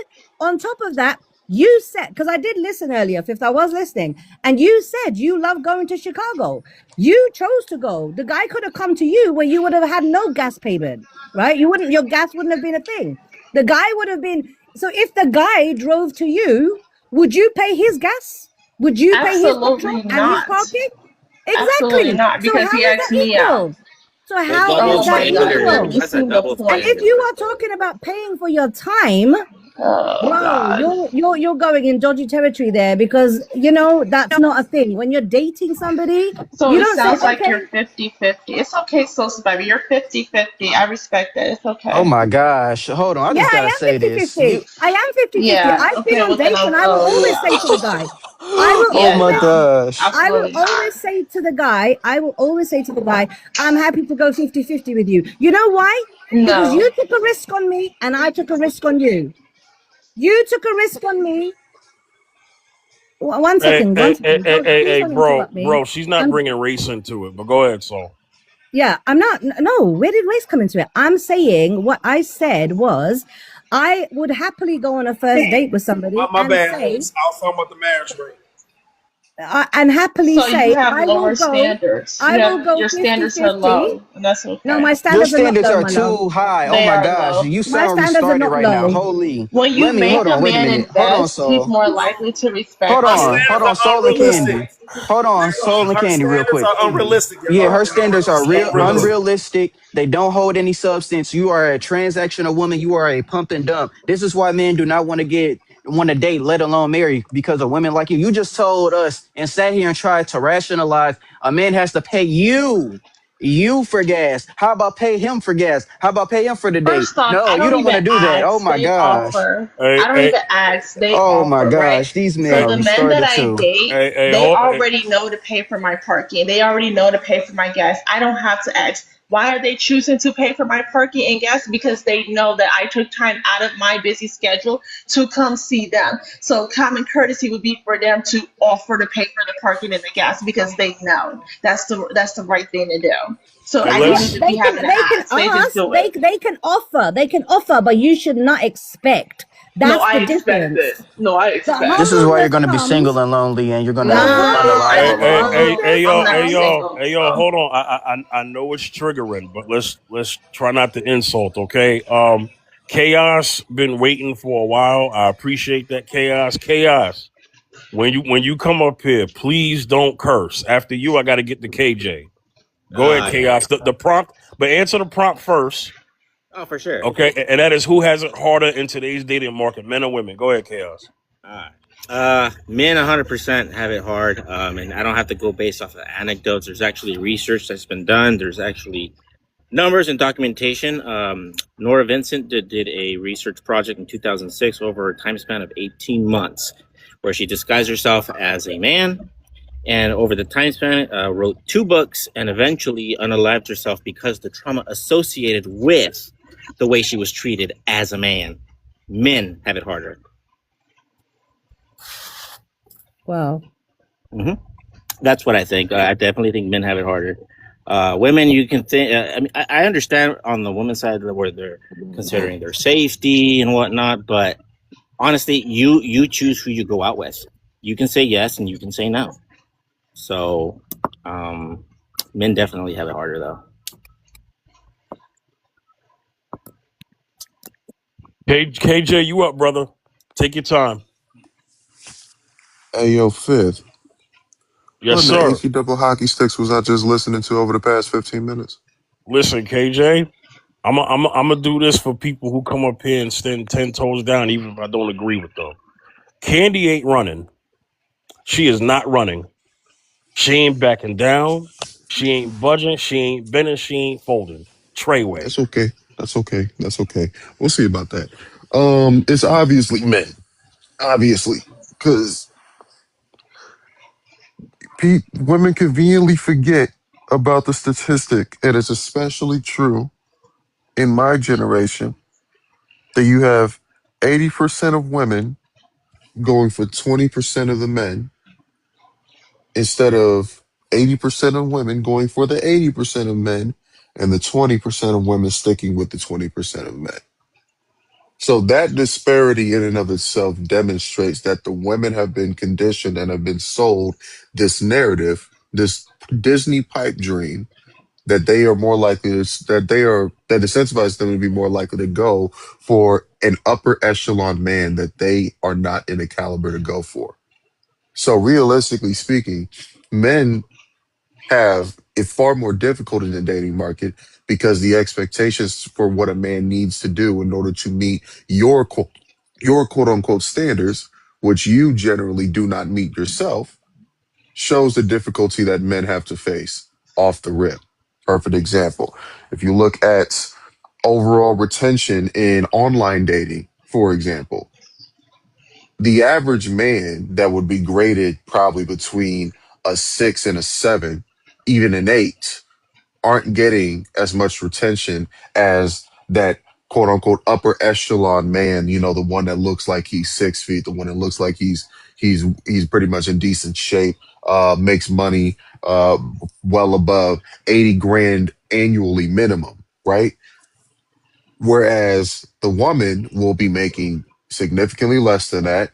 on top of that, you said, because I did listen earlier, Fifth, I was listening, and you said you love going to Chicago. You chose to go. The guy could have come to you where you would have had no gas payment, right? Your gas wouldn't have been a thing. The guy would have been, so if the guy drove to you, would you pay his gas? Would you pay his petrol Absolutely and his not. parking? Absolutely Exactly. not, So because how he is asked that me out. equal? So But how double is Oh that my God, you're standard. equal? That's a missing the double And point. if standard you right are talking about paying for your time, Oh bro, God. you're going in dodgy territory there because that's not a thing. When you're dating somebody, So you it don't say, sounds like you're okay, 50-50. It's okay, Sosa Baby. You're 50-50. I respect that. It's Oh okay. my gosh. Hold on. I yeah, just I gotta am say this. 50-50. I am 50-50. Yeah. I've been Okay. on Well, then dates I'll. and I will Oh always say yeah. to the guy, I will Oh Yeah. my always No. gosh. I will Absolutely not. always say to the guy, I'm happy to go 50-50 with you. You know why? Because No. you took a risk on me and I took a risk on you. You took a risk on me. One Hey, second, hey, one hey, second. hey, hey, Please hey, don't interrupt me. bro, she's not bringing race into it, but go ahead, so. Yeah, I'm not. No, where did race come into it? I'm saying what I said was I would happily go on a first date with somebody My and bad. I say, was talking about the marriage rate. and happily So you say, have lower standards. I will go Your 50 standards are 50. low, and that's No, okay. my Your standards are not standards low, are my love. too high. Oh They my are gosh. low. You My sound standards are retarded not right now. low. Holy. When you Hold make a on, wait a man minute. Hold on, invest, he's Soul. more likely to Hold respect My you. on. Hold standards on, are Soul and unrealistic. Candy. Hold on, Soul and Her Candy, real standards quick. are unrealistic, Yeah, y'all. her standards are real Unrealistic. unrealistic. They don't hold any substance. You are a transactional woman. You are a pump and dump. This is why men do not want to date, let alone marry, because of women like you. You just told us and sat here and tried to rationalize a man has to pay you for gas. How about pay him for gas? How about pay him for the date? First off, No, I you don't don't want even to do that. Oh ask, my they gosh. offer. Hey, I don't hey, even ask, they Oh my offer, right? gosh. These men So hey, are the men that retarded I too. date, hey, they hold, hey, already know to pay for my parking. They already know to pay for my gas. I don't have to ask. Why are they choosing to pay for my parking and gas? Because they know that I took time out of my busy schedule to come see them. So common courtesy would be for them to offer to pay for the parking and the gas because they know that's the right thing to do. So hey, I Yeah, don't even let's, be they having can to they can ask. They just ask, do it. they can offer, but you should not expect. No, That's I the expect it. difference. No, I The This expect. is why you're humbleness going to be single comes. and lonely and you're going to No, live I'm hey, unalive not hey, alone. hey, single. hey, Humbleness I'm y'all, not hey, comes. y'all, single. hey, y'all, hold on. I know it's triggering, but let's try not to insult, okay? Chaos been waiting for a while. I appreciate that, Chaos. Chaos. When you come up here, please don't curse. After you, I got to get to KJ. Go ahead, Chaos. The prompt, but answer the prompt first. Oh, for sure. Okay, and that is who has it harder in today's dating market, men or women? Go ahead, Chaos. Men 100% have it hard, and I don't have to go based off of anecdotes. There's actually research that's been done. There's actually numbers and documentation. Nora Vincent did a research project in 2006 over a time span of 18 months, where she disguised herself as a man, and over the time span wrote 2 books and eventually unalived herself because the trauma associated with the way she was treated as a man. Men have it harder. Wow. That's what I think. I definitely think men have it harder. Women, you can think. I mean, I understand on the women's side where they're considering their safety and whatnot, but honestly, you choose who you go out with. You can say yes and you can say no. So, men definitely have it harder, though. KJ, you up, brother? Take your time. Hey, yo, Fifth. Yes, What in sir. the AC double hockey sticks was I just listening to over the past 15 minutes? Listen, KJ, I'm gonna do this for people who come up here and stand 10 toes down, even if I don't agree with them. Candy ain't running. She is not running. She ain't backing down. She ain't budging. She ain't bending. She ain't folding. Treyway. That's okay. That's okay. That's okay. We'll see about that. It's obviously men. Obviously. Because women conveniently forget about the statistic, and it's especially true in my generation, that you have 80% of women going for 20% of the men instead of 80% of women going for the 80% of men and the 20% of women sticking with the 20% of men. So that disparity in and of itself demonstrates that the women have been conditioned and have been sold this narrative, this Disney pipe dream, that they are more likely that incentivizes them to be more likely to go for an upper echelon man that they are not in a caliber to go for. So realistically speaking, men have it far more difficult in the dating market because the expectations for what a man needs to do in order to meet your quote unquote standards, which you generally do not meet yourself, shows the difficulty that men have to face off the rip. Perfect example. If you look at overall retention in online dating, for example, the average man that would be graded probably between a 6 and a 7, even an 8, aren't getting as much retention as that quote unquote upper echelon man, the one that looks like he's 6 feet, the one that looks like he's pretty much in decent shape, makes money well above 80 grand annually minimum, right? Whereas the woman will be making significantly less than that,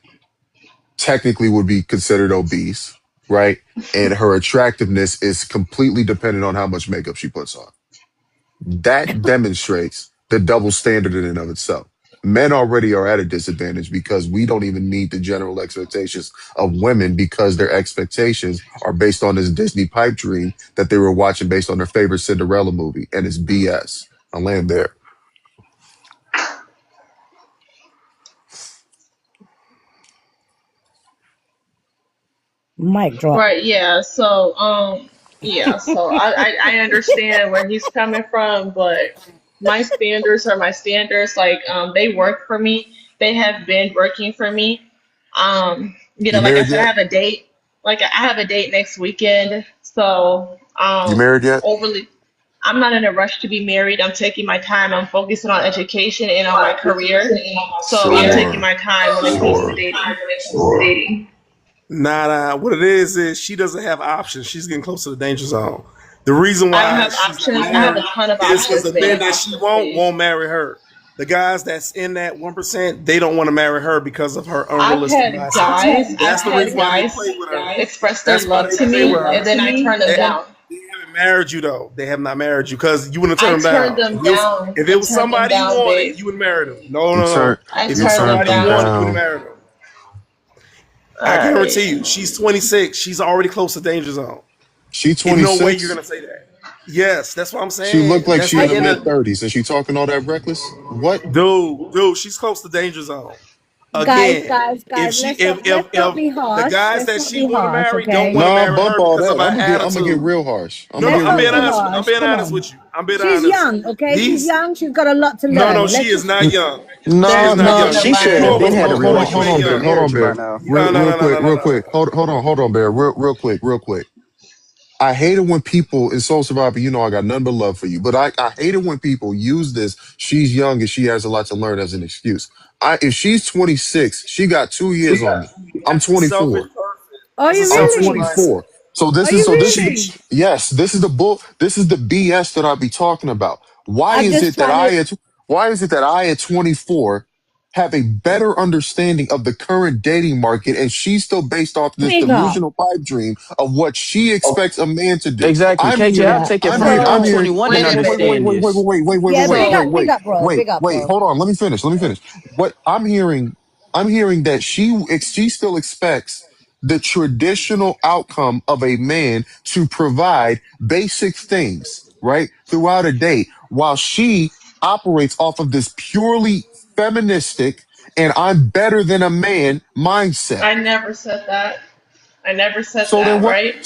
technically would be considered obese, right? And her attractiveness is completely dependent on how much makeup she puts on. That demonstrates the double standard in and of itself. Men already are at a disadvantage because we don't even meet the general expectations of women because their expectations are based on this Disney pipe dream that they were watching based on their favorite Cinderella movie, and it's BS. I'll land there. Mic drop. Right, yeah. So, I understand where he's coming from, but my standards are my standards. Like, they work for me. They have been working for me. You Like I married said, I yet? have a date. Like I have a date next weekend. So, You married yet? I'm not in a rush to be married. I'm taking my time. I'm focusing on education and on my career. So I'm taking my time when it comes to dating. Nah. What it is she doesn't have options. She's getting close to the danger zone. The reason I don't why have she's options. not I have a married ton of is because options, the men babe. that she won't marry her. The guys that's in that 1%, they don't want to marry her because of her I've unrealistic had mindset. That's the reason why they guys play with her. express their That's why love they to play me, with her. and then I turn them And down. they haven't married you though. They have not married you because you wouldn't I turn them turned down. them down. If it I was turned them somebody you down, babe. wanted, you would marry them. No, You no, turn no. I If it was turned them turned somebody you them down. wanted, you would down. marry them. All I right. guarantee you, she's 26. She's already close to danger zone. She Ain't no way you're 26. gonna say that. Yes, that's what I'm She looked saying. like That's she in the her end mid of 30s, and she talking all that reckless. What? dude. She's close to danger zone. Guys, Again, guys, if guys, she if let's not if be the harsh. guys Let's that not she be want to harsh, marry don't okay? want to Nah, marry bump her all because that. of her I'm gonna get attitude. real harsh. I'm No, gonna no, Let's get I'm not real being be honest. harsh. I'm harsh. being Come honest on. with you. I'm being She's honest. young, okay? She's These young. She's got a lot to no, learn. she Let's is just not young. She Nah, is There's not nah. nothing young. She about should You have over been had a 24. You Hold ain't on, relationship Bear. and young. Hold on, marriage by Bear. now. No, no, Real no, no, quick, no, no, real no. quick. Hold on, Bear. Real quick. I hate it when people in Soul Survivor, you know I got none but love for you. But I hate it when people use this, she's young and she has a lot to learn as an excuse. If she's 26, she got 2 years on me. I'm That's a selfish 24. person. Are That's a you I'm selfish really? mindset. 24. So Are you this is really? yes, this is the BS that I be talking about. Why I'm is just it that trying to I at 24 have a better understanding of the current dating market and she's still based off this figure. delusional pipe dream of what she expects a man to do. Exactly. I'm KJ, I'll hearing Yeah. take it further. I'm I'm So hearing 21 wait and a minute. understand this. yeah, So big up, bro. Big up, bro. Hold on. Let me finish. What I'm hearing that she still expects the traditional outcome of a man to provide basic things, right? Throughout a day, while she operates off of this purely feministic and I'm better than a man mindset. I never said that. I never said So then that, what? right?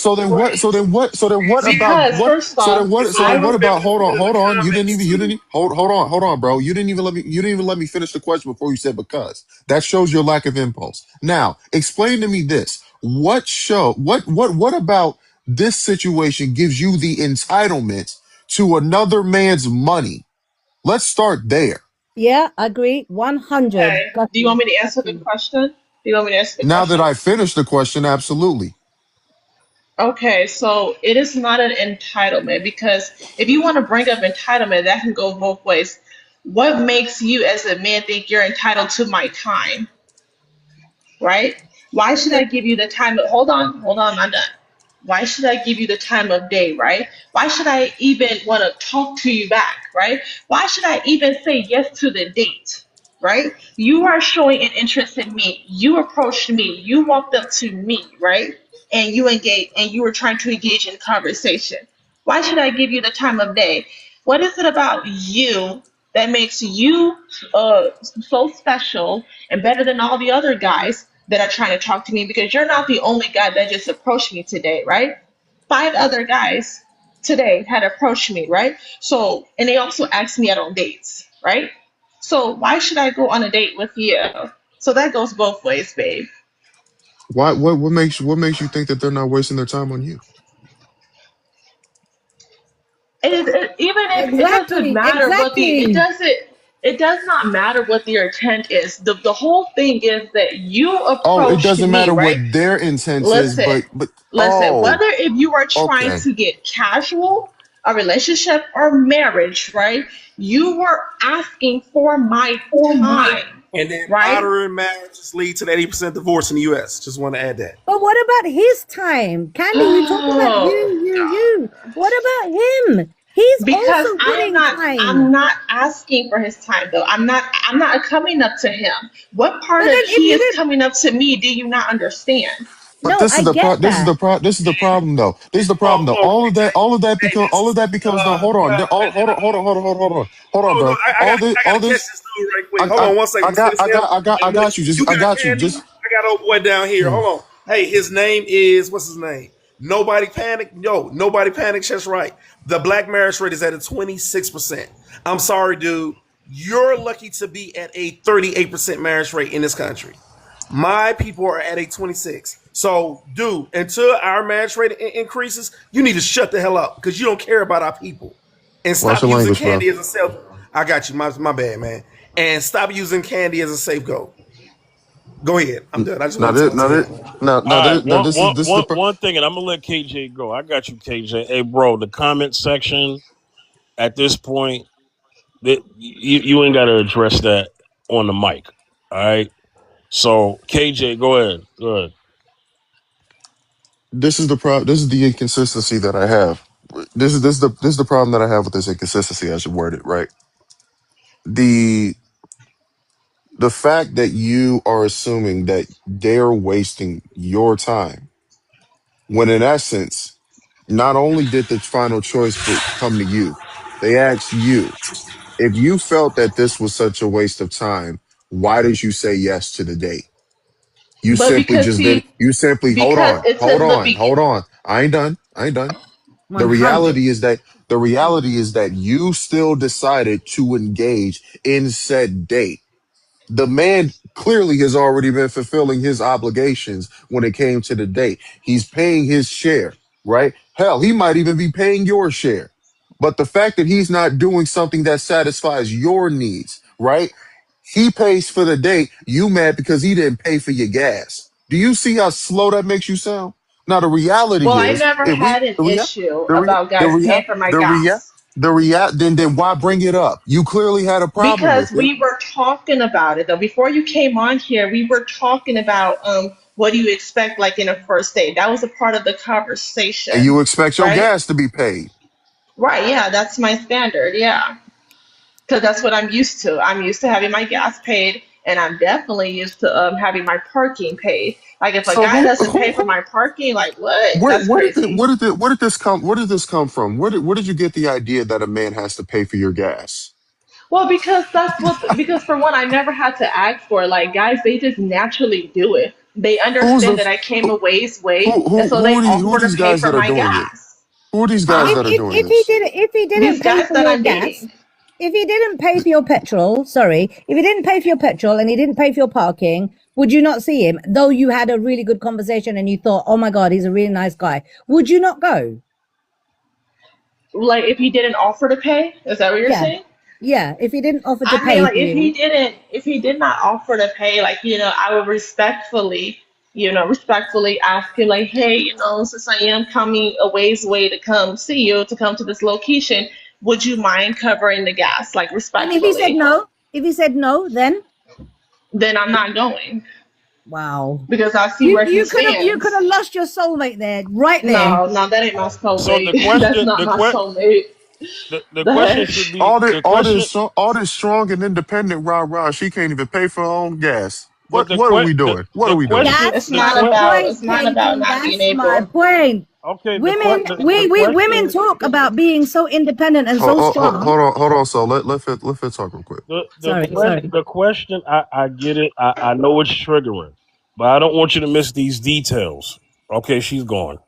Because first off, So I then was what about? Hold on. Hold on, bro. You didn't even let me finish the question before you said because. That shows your lack of impulse. Now, explain to me this. What about this situation gives you the entitlement to another man's money? Let's start there. Yeah, agree. 100. okay. Do you want me to answer the question? Do you want me to answer the Now that question? I finished the question, absolutely. Okay, so it is not an entitlement because if you want to bring up entitlement, that can go both ways. What makes you as a man think you're entitled to my time, right? Why should I give you the time of, hold on, I'm done. Why should I give you the time of day, right? Why should I even want to talk to you back, right? Why should I even say yes to the date, right? You are showing an interest in me. You approached me. You walked up to me, right? And you engaged and you were trying to engage in conversation. Why should I give you the time of day? What is it about you that makes you so special and better than all the other guys that are trying to talk to me? Because you're not the only guy that just approached me today, right? Five other guys today had approached me, right? So, and they also asked me out on dates, right? So, why should I go on a date with you? So that goes both ways, babe. Why? What makes you think that they're not wasting their time on you? Even if it doesn't Exactly. matter what Exactly. it does not matter what the intent is. The whole thing is that you Oh, it approached doesn't me, matter right? what their intent is, Listen, but listen, oh, whether if you are trying okay. to get casual, a relationship or marriage, right? You were asking for my time, And then right? modern marriages lead to the 80% divorce in the US. Just want to add that. But what about his time? Candy, we talk about Oh, you. What about him? He's because also I am putting not I'm time. not asking for his time though. I'm not coming up to him. What But part then of if he you is didn't, coming up to me do you not understand? But no, I get that. this is the problem though. This is the Oh, problem though. oh, KJ. Hey, All this of is that becomes no. Hold on. Hold on, no, no. bro. I All gotta catch this. this dude right quick. Hold on one second. Let's get his name. I got you. You I got got you. Candy. Just I got old boy down here. hmm. Hold on. Hey, his name is what's his name? Nobody panic. Yo, nobody panic. That's right. The black marriage rate is at a 26%. I'm sorry, dude. You're lucky to be at a 38% marriage rate in this country. My people are at a 26. So, dude, until our marriage rate increases, you need to shut the hell up because you don't care about our people. And Watch stop your using language, bro. candy as a self. I got you. My bad, man. And stop using candy as a safeguard. Go ahead. I'm done. I just Now want to this, talk to him. All right, this is the part. one thing, and I'm gonna let KJ go. I got you, KJ. Hey, bro, the comment section at this point, that you ain't got to address that on the mic. All right. So KJ, go ahead. Go ahead. This is the inconsistency that I have. this is the problem that I have with this inconsistency as you word it, right? The the fact that you are assuming that they're wasting your time when in essence, not only did the final choice come to you, they asked you. If you felt that this was such a waste of time, why did you say yes to the date? You But simply because just did. see, You simply hold because on, it's hold in the on, hold on. I ain't done. I ain't done. The 100. reality is that you still decided to engage in said date. The man clearly has already been fulfilling his obligations when it came to the date. He's paying his share, right? Hell, he might even be paying your share. But the fact that he's not doing something that satisfies your needs, right? He pays for the date. You mad because he didn't pay for your gas. Do you see how slow that makes you sound? Now the well, reality I is, never if we had an the rea issue the rea about the guys rea paying for my the rea gas then why bring it up? You clearly had a problem because with it. we were talking about it though. Before you came on here, we were talking about what do you expect like in a first date. That was a part of the And conversation, you expect your right? gas to be paid. Right, yeah, that's my standard, yeah. Because that's what I'm used to. I'm used to having my gas paid, and I'm definitely used to having my parking paid. Like if a So guy doesn't pay for who my parking, like what? where That's where did it, crazy. where did this come from? Where did you get the idea that a man has to pay for your gas? Well, because because for one, I never had to ask for it. Like guys, they just naturally do it. They Who's understand the that I came a who ways way, and so they who are offer to these pay guys for that are my doing it? gas. Who are these guys Huh? that are doing this? If he didn't These pay guys for that your I'm gas, dating. if he didn't pay for your petrol, sorry, if he didn't pay for your petrol and he didn't pay for your parking, would you not see him? Though you had a really good conversation and you thought, oh my God, he's a really nice guy. Would you not go? Like if he didn't offer to pay, is that what you're Yeah. saying? Yeah. If he didn't offer to I mean, pay like for you. if he did not offer to pay, like I would respectfully, respectfully ask him, like, hey, since I am coming a ways way to come see you, to come to this location, would you mind covering the gas, like And if he said respectfully? no, then Then I'm not going wow. because I see You where he you could stands. have lost your soulmate there, right there. No, no, that ain't my So the soulmate. That's question, not my soulmate. the The question heck? should be the question, All this strong and independent rah. She can't even pay for her own gas. but What are we doing? What the are we doing? question, That's It's the not my que, about point, it's not about Katie. not being That's my able. point. okay, Women, the women question, talk about being so independent and so strong. Hold on. So let Fit talk real quick. Sorry. the question, I get it. I know it's triggering, but I don't want you to miss these details. Okay, she's gone.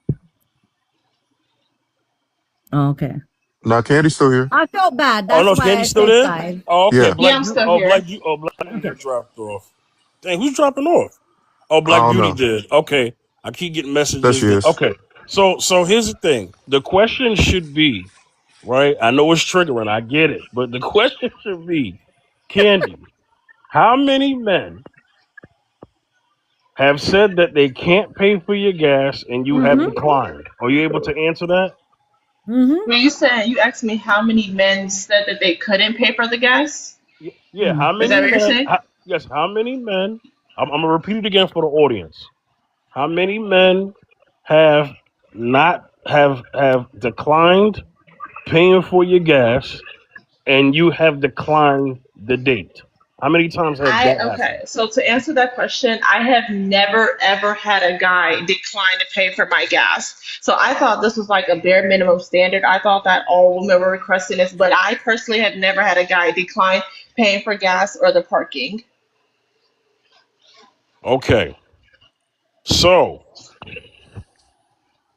Oh, okay. Now Candy's still here. I felt bad. Oh That's no, why I Candy's still said there. side. Oh, okay, Yeah, Yeah, Black I'm Beauty. still Oh, here. Black Okay. Beauty dropped off. Dang, who's dropping off? Oh, I Black don't Beauty know. did. Okay, I keep getting There she messages that. is. Okay, so here's the thing. The question should be right. I know it's triggering. I get it, but the question should be, Candy, how many men have said that they can't pay for your gas and you have Mm-hmm. declined? Are you able to answer that? Mm-hmm. When you asked me how many men said that they couldn't pay for the gas. Yeah. How Is that many what you're men? saying? Yes. How many men? I'm gonna repeat it again for the audience. How many men have not have declined paying for your gas and you have declined the date? How many times has that happened? Okay. So to answer that question, I have never ever had a guy decline to pay for my gas. So I thought this was like a bare minimum standard. I thought that all women were requesting this, but I personally have never had a guy decline paying for gas or the parking. Okay. So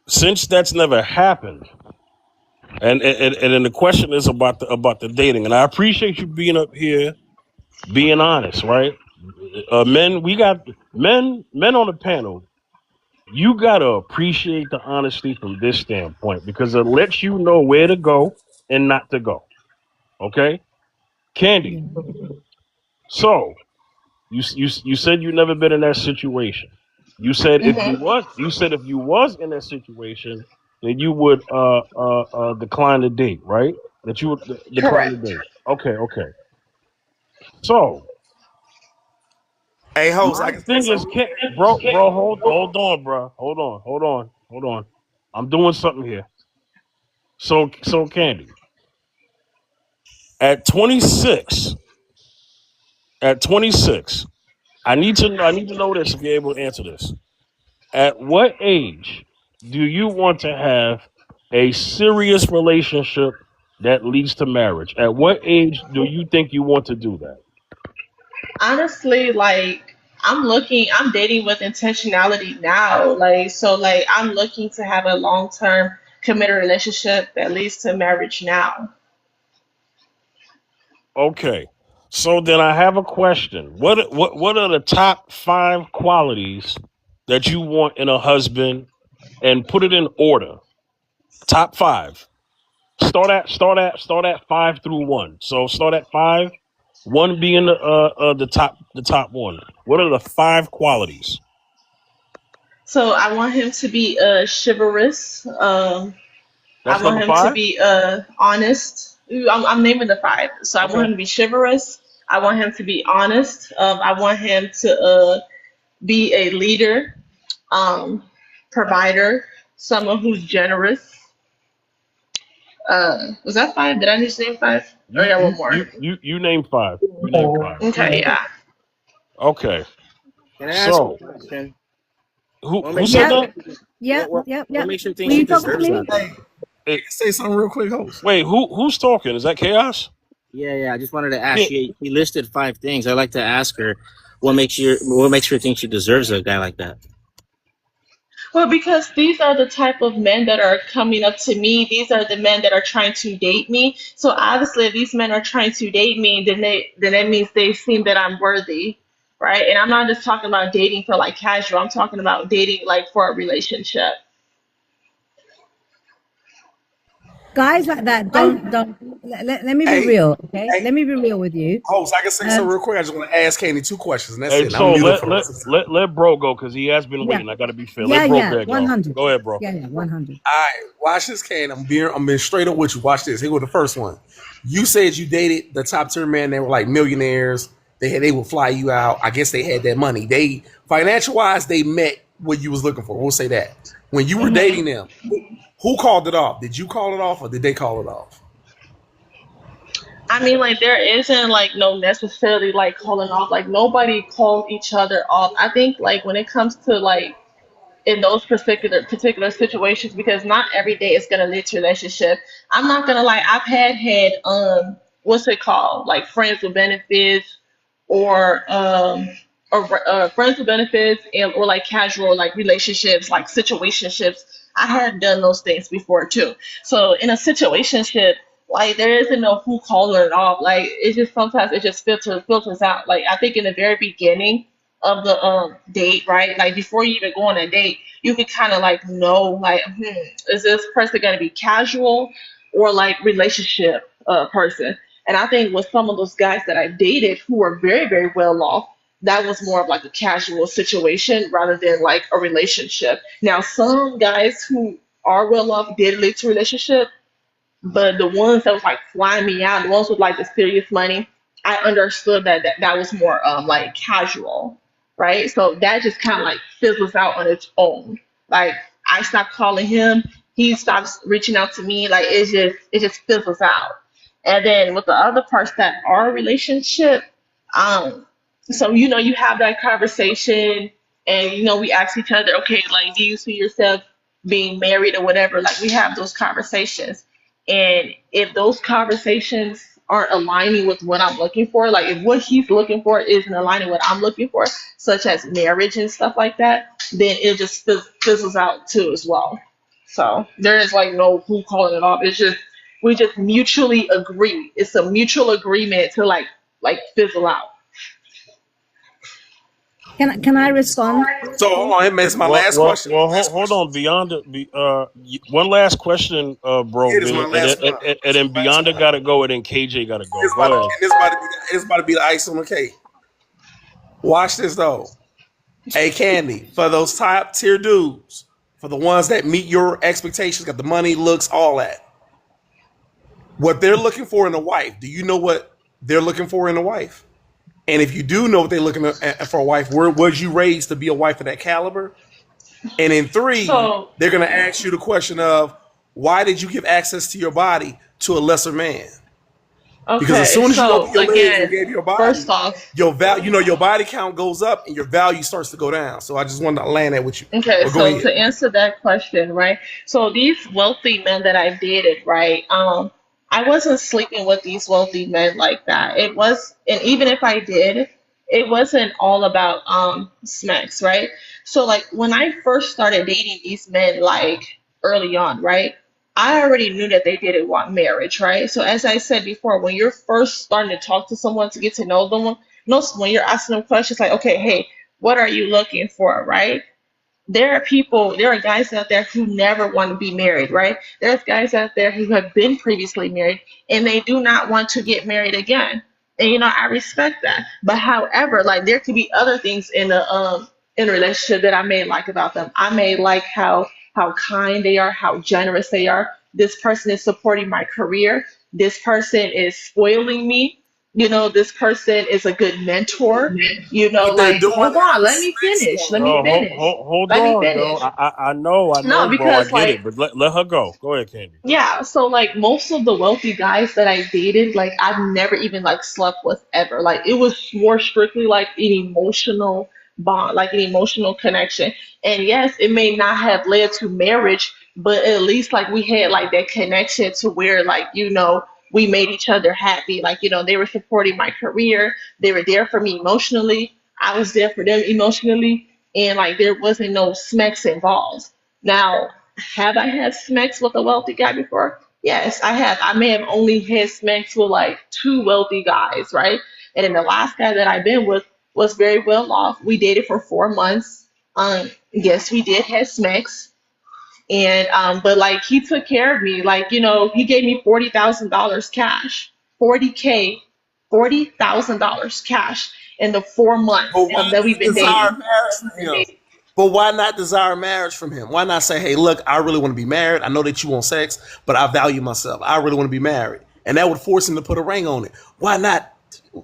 since that's never happened, and then the question is about the dating, and I appreciate you being up here being honest, right? Men, we got men on the panel. You gotta appreciate the honesty from this standpoint because it lets you know where to go and not to go. Okay, Candy. Yeah. So you said you never been in that situation. You said Hmm. if you was in that situation, then you would decline the date, right? That you would decline the Correct. date. Okay. So Hey, host, I my can say thing is, something. can't, bro, hold on, bro, hold on. I'm doing something here. So Candy, at 26, at 26, I need to know this if you're able to answer this. At what age do you want to have a serious relationship that leads to marriage? At what age do you think you want to do that? Honestly, like I'm dating with intentionality now. Like so like I'm looking to have a long-term committed relationship that leads to marriage now. Okay. So then I have a question. What are the top 5 qualities that you want in a husband, and put it in order. Top 5. Start at 5 through 1. So start at 5, 1 being the top one. What are the 5 qualities? So I want him to be chivalrous. I That's want number him to 5? be honest. Ooh, I'm naming the five. So I want Okay. him to be chivalrous. I want him to be honest. I want him to be a leader, um, provider, someone who's generous. Was that five? Did I just name five? Or You yeah, one you more. you you you name 5. You name 5. Okay, yeah. Okay. Can I ask a So, question? who What who makes you said Yep, think? that? yep, What yep, what yep. makes you think Were she you talking to deserves me? that though? Hey, It, say something real quick, host. wait, who's talking? Is that Chaos? Yeah. I just wanted to ask. Yeah. She listed 5 things. I'd like to ask her what makes her think she deserves a guy like that. Well, because these are the type of men that are coming up to me. These are the men that are trying to date me. So obviously, if these men are trying to date me, then that means they seem that I'm worthy, right? And I'm not just talking about dating for like casual. I'm talking about dating like for a relationship. Guys like that don't let me be Hey, real, okay? hey, Let me be real with you. host, I can say something Um, real quick. I just want to ask Candy 2 questions, and that's Hey, it. I'm so muted let for the let rest of the time. let bro go because he has been yeah, waiting. I gotta be fair. Let yeah, bro yeah, beg y'all. 100. Go ahead, bro. Yeah, yeah, 100. All right, watch this, Candy. I'm being straight up with you. Watch this. Here go the first one. You said you dated the top tier men. They were like millionaires. They would fly you out. I guess they had that money. They financial wise, they met what you was looking for. We'll say that. When you were hmm dating them, who called it off? Did you call it off, or did they call it off? I mean, like there isn't like no necessarily like calling off. Like nobody called each other off. I think like when it comes to like in those particular situations because not every day is gonna lead to a relationship. I'm not gonna lie, I've had what's it called? Like friends with benefits or friends with benefits and or like casual like relationships, like situationships. I had done those things before too. So in a situationship, like there isn't no who calling it off. Like it just sometimes it just filters out. Like I think in the very beginning of the date, right? Like before you even go on a date, you can kind of like know like, is this person going to be casual or like relationship person? And I think with some of those guys that I dated who were very very well off, that was more of like a casual situation rather than like a relationship. Now some guys who are well off did lead to relationship, but the ones that was like flying me out, the ones with like the serious money, I understood that was more like casual, right? So that just kind of like fizzles out on its own. Like I stopped calling him, he stops reaching out to me. Like it just fizzles out. And then with the other parts that are a relationship, um, so you have that conversation, and we ask each other, okay, like do you see yourself being married or whatever? Like we have those conversations, and if those conversations aren't aligning with what I'm looking for, like if what he's looking for isn't aligning with what I'm looking for, such as marriage and stuff like that, then it just fizzles out too as well. So there is like no who calling it off. It's just we just mutually agree. It's a mutual agreement to like fizzle out. Can I respond? So hold on, it's my Well, last well, question. well. My last Hold question. on. Beyond one last question, bro. It is my last one. And It's then my last Beyonda one. got to go, and then KJ got to go. It's about, Go and ahead. it's about to be the ice on the cake. Watch this though. Hey, Candy, for those top tier dudes, for the ones that meet your expectations, got the money, looks, all that. What they're looking for in a wife. Do you know what they're looking for in a wife? And if you do know what they're looking for a wife, where was you raised to be a wife of that caliber? And in 3, So they're going to ask you the question of Why did you give access to your body to a lesser man? Because as Okay, soon as you open so your legs and again, gave your body, first off, your your body count goes up and your value starts to go down. So I just wanted to land that with you. okay, But go so ahead. to answer that question, right? So these wealthy men that I dated, right? I wasn't sleeping with these wealthy men like that. It was, and even if I did, it wasn't all about smacks, right? So like when I first started dating these men, like early on, right? I already knew that they didn't want marriage, right? So as I said before, when you're first starting to talk to someone to get to know them, when you're asking them questions like, okay, hey, what are you looking for, right? There are guys out there who never want to be married, right? There's guys out there who have been previously married and they do not want to get married again. And I respect that. But however, like there could be other things in a relationship that I may like about them. I may like how kind they are, how generous they are. This person is supporting my career. This person is spoiling me. This person is a good mentor. What they're Like, doing hold on, is let me sex finish. Let Yo, me work. finish. hold Let me on, yo. finish. I No, know, bro. I because get it, like, but let her go. Go ahead, Candy. yeah, so like most of the wealthy guys that I dated, like I've never even like slept with ever. Like it was more strictly like an emotional bond, like an emotional connection. And yes, it may not have led to marriage, but at least like we had like that connection to where like, we made each other happy. Like, they were supporting my career. They were there for me emotionally. I was there for them emotionally. And like there wasn't no smacks involved. Now, have I had smacks with a wealthy guy before? Yes, I have. I may have only had smacks with like two wealthy guys, right? And then the last guy that I've been with was very well off. We dated for 4 months. Yes, we did have smacks, and but like he took care of me. Like he gave me $40,000 cash, 40K, $40,000 cash in the 4 months But why that we've not been desire dating. marriage from him? But why not desire marriage from him? Why not say, hey, look, I really want to be married. I know that you want sex, but I value myself. I really want to be married. And that would force him to put a ring on it. Why not?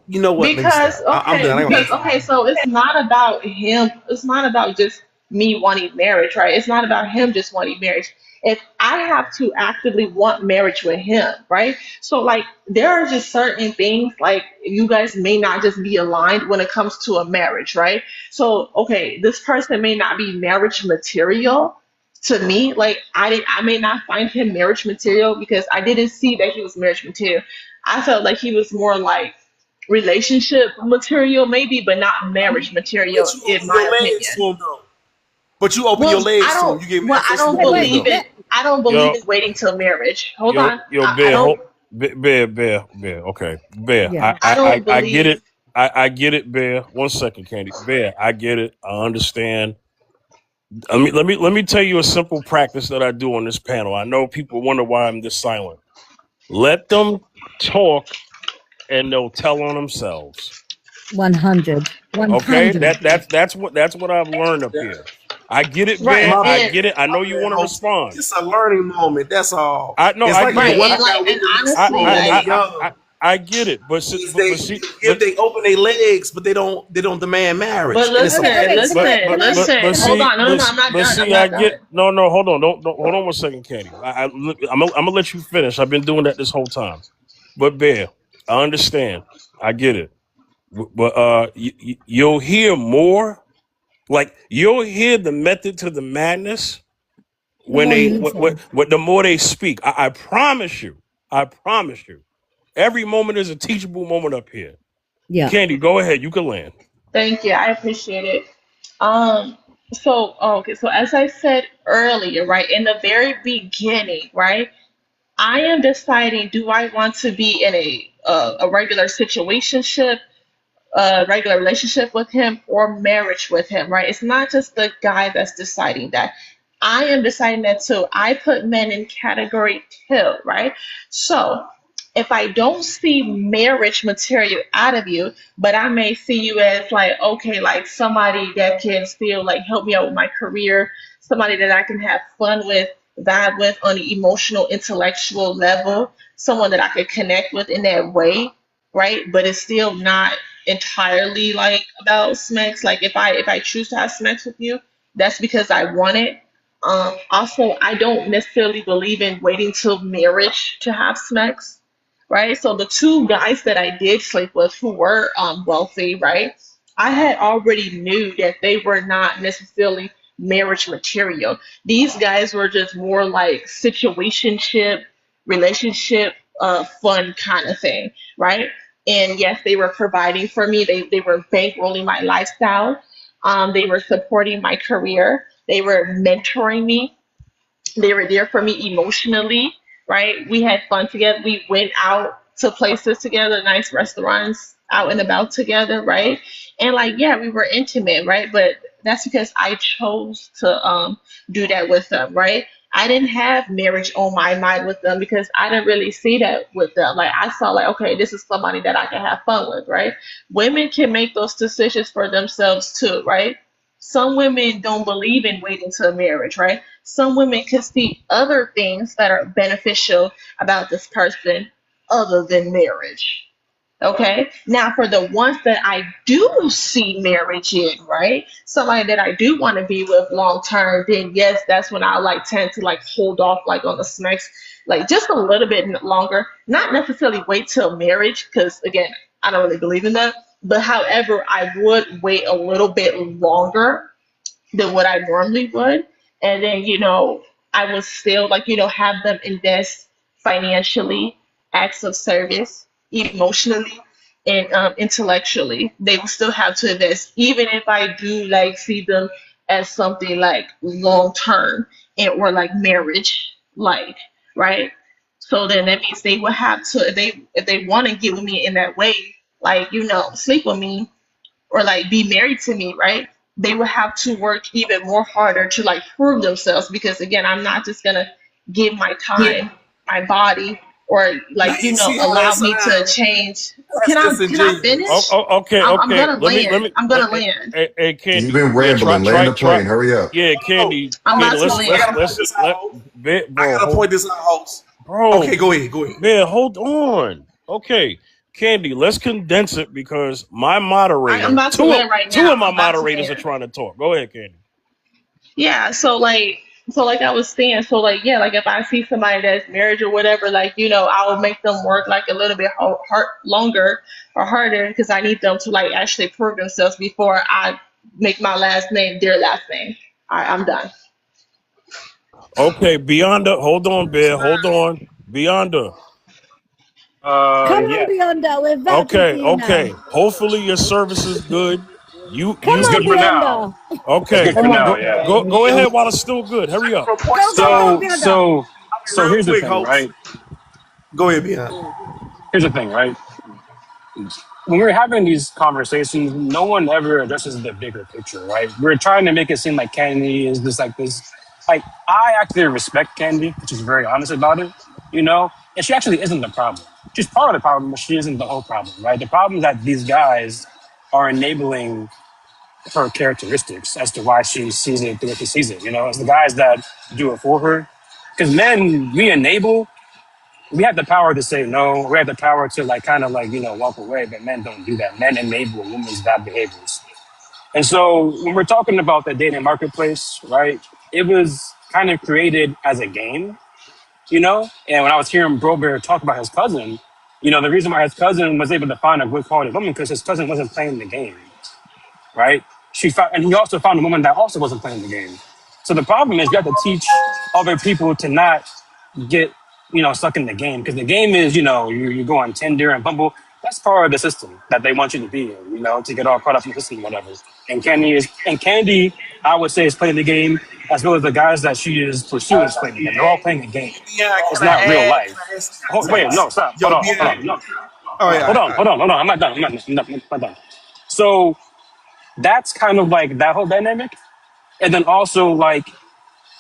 You know what? Let me Because stop. I'm done. I ain't gonna keep okay, so it's not about him. It's not about just me wanting marriage, right? It's not about him just wanting marriage. If I have to actively want marriage with him, right? So like there are just certain things like you guys may not just be aligned when it comes to a marriage, right? So okay, this person may not be marriage material to me. Like I may not find him marriage material because I didn't see that he was marriage material. I felt like he was more like relationship material maybe, but not marriage material But you in open your my legs opinion. to him, though. But you open your Well, legs to him. You give him I access to don't your Wait, legs, wait. believe though. in I don't believe Yo, in waiting till marriage. Hold yo, on. yo, I Bear, don't Bear. Okay, Bear. Yeah. I don't I get believe it. I get it, Bear. One second, Candy. Bear, I get it. I understand. Let me tell you a simple practice that I do on this panel. I know people wonder why I'm this silent. Let them talk, and they'll tell on themselves. 100. Okay, 100. that's what I've learned up here. I get it, right. Bear. My, I And get it. I my know you bad, want to host. respond. It's a learning moment. That's all. I know. It's I like get the right, it. one and I like got with and them in I honestly, school when they like young. I get it. Is But they open their legs, but they don't demand but marriage, and it's a Okay, bad okay. listen, Can I, listen, can I, listen. but can I, Hold see on. No, no, no, I'm not but done. I'm see I not get done. no hold on don't hold on one second, Candy. I'm gonna let you finish. I've been doing that this whole time. But Bear, I understand. I get it. But you'll hear more. Like you'll hear the method to the madness the when more they you listen. what the more they speak. I promise you. I promise you. Every moment is a teachable moment up here. Yeah. Candy, go ahead. You can land. Thank you. I appreciate it. Okay, so as I said earlier, right, in the very beginning, right, I am deciding, do I want to be in a regular situationship, a regular relationship with him, or marriage with him, right? It's not just the guy that's deciding that. I am deciding that too. I put men in category two, right? So if I don't see marriage material out of you, but I may see you as like, okay, like somebody that can still like help me out with my career, somebody that I can have fun with, vibe with on the emotional, intellectual level, someone that I could connect with in that way, right? But it's still not entirely like about smacks. Like if I choose to have smacks with you, that's because I want it. Also, I don't necessarily believe in waiting till marriage to have sex, right? So the two guys that I did sleep with who were wealthy, right? I had already knew that they were not necessarily marriage material. These guys were just more like situationship, relationship, fun kind of thing, right? And yes, they were providing for me. They were bankrolling my lifestyle. They were supporting my career. They were mentoring me. They were there for me emotionally, right? We had fun together. We went out to places together, nice restaurants, out and about together, right? And like, yeah, we were intimate, right? But that's because I chose to do that with them, right? I didn't have marriage on my mind with them because I didn't really see that with them. Like I saw like, okay, this is somebody that I can have fun with, right? Women can make those decisions for themselves too, right? Some women don't believe in waiting till marriage, right? Some women can see other things that are beneficial about this person other than marriage. Okay. Now, for the ones that I do see marriage in, right? Somebody that I do want to be with long term, then yes, that's when I like tend to like hold off like on the snacks, like just a little bit longer. Not necessarily wait till marriage, because again, I don't really believe in that. But however, I would wait a little bit longer than what I normally would. And then, I would still like, have them invest financially, acts of service, emotionally, and intellectually. They will still have to invest, even if I do like see them as something like long term and or like marriage like, right? So then that means they will have to if they want to get with me in that way, like, sleep with me or like be married to me, right? They will have to work even more harder to like prove themselves because again, I'm not just gonna give my time, my body, or Now like you see how that allow me to sounds. change. That's Can I Oh, disingenuous. finish? oh, okay, I'm okay. gonna Let land. me. I'm gonna land. Hey, You've Candy. been Yeah, rambling. Land the try. plane. Hurry up. Yeah, Oh, I'm hold about Candy. on. to I land. gotta point this out, host. I Bro, gotta point this out, host. bro, Okay, go ahead. Go ahead. man, hold on. Okay, Candy, let's condense it because my I'm moderator, about to two of land right two now. of my I'm about to moderators are land. trying to talk. Go ahead, Candy. Yeah, so like I was saying, so like yeah, like if I see somebody that's married or whatever, like I will make them work like a little bit hard longer or harder because I need them to like actually prove themselves before I make my last name their last name. All right, I'm done. Okay, Beyonda, hold on, Bear, hold on, Beyonda. Come on, Yeah, Beyonda. We're vouching for Okay, you now. okay. Hopefully your service is good. You Come it's you on, good you for now. Beyonda. It's okay? good for Hold on, now. Go Yeah. go ahead while it's still good. Hurry up. for point Go, of go, go, So, moderation. Beyonda. so, I so mean, real here's the quick, thing, host. right? Go ahead, Beyond. Here's the thing, right? When we're having these conversations, no one ever addresses the bigger picture, right? We're trying to make it seem like Kennedy is just like this. Like, I actually respect Kennedy, which is very honest about it, and she actually isn't the problem. She's part of the problem, but she isn't the whole problem, right? The problem is that these guys are enabling her characteristics as to why she sees it the way she sees it. It's the guys that do it for her. Because men, we enable, we have the power to say no. We have the power to like kind of like, walk away, but men don't do that. Men enable women's bad behaviors. And so when we're talking about the dating marketplace, right, it was kind of created as a game. And when I was hearing Bro Bear talk about his cousin, the reason why his cousin was able to find a good quality woman because his cousin wasn't playing the game, right? She found, and he also found a woman that also wasn't playing the game. So the problem is you have to teach other people to not get, stuck in the game because the game is, you go on Tinder and Bumble. That's part of the system that they want you to be in, to get all caught up in the system, whatever. And Candy, I would say, is playing the game as well as the guys that she is pursuing is playing the game. They're all playing a game. Beyond, It's can I not real add? life. Can I add some Oh, wait, no, context? stop. Hold Yo, on, hold Beyond. on. No, All right, all hold right, on, all hold right. on, hold on. I'm not done. I'm not done. So that's kind of like that whole dynamic. And then also like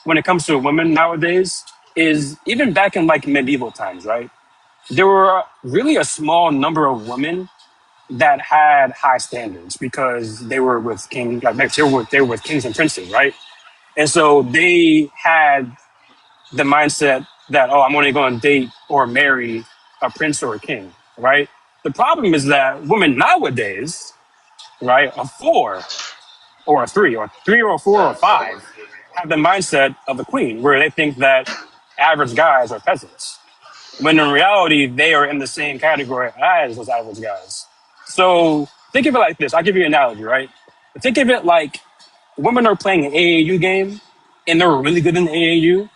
when it comes to women nowadays, is even back in like medieval times, right? There were really a small number of women that had high standards because they were with king, like they were with kings and princes, right? And so they had the mindset that, oh, I'm only going to date or marry a prince or a king, right? The problem is that women nowadays, right, are four or a three or a four or five. have the mindset of a queen, where they think that average guys are peasants, when in reality they are in the same category as those average guys. So think of it like this. I'll give you an analogy, right? Think of it like women are playing an AAU game and they're really good in the AAU,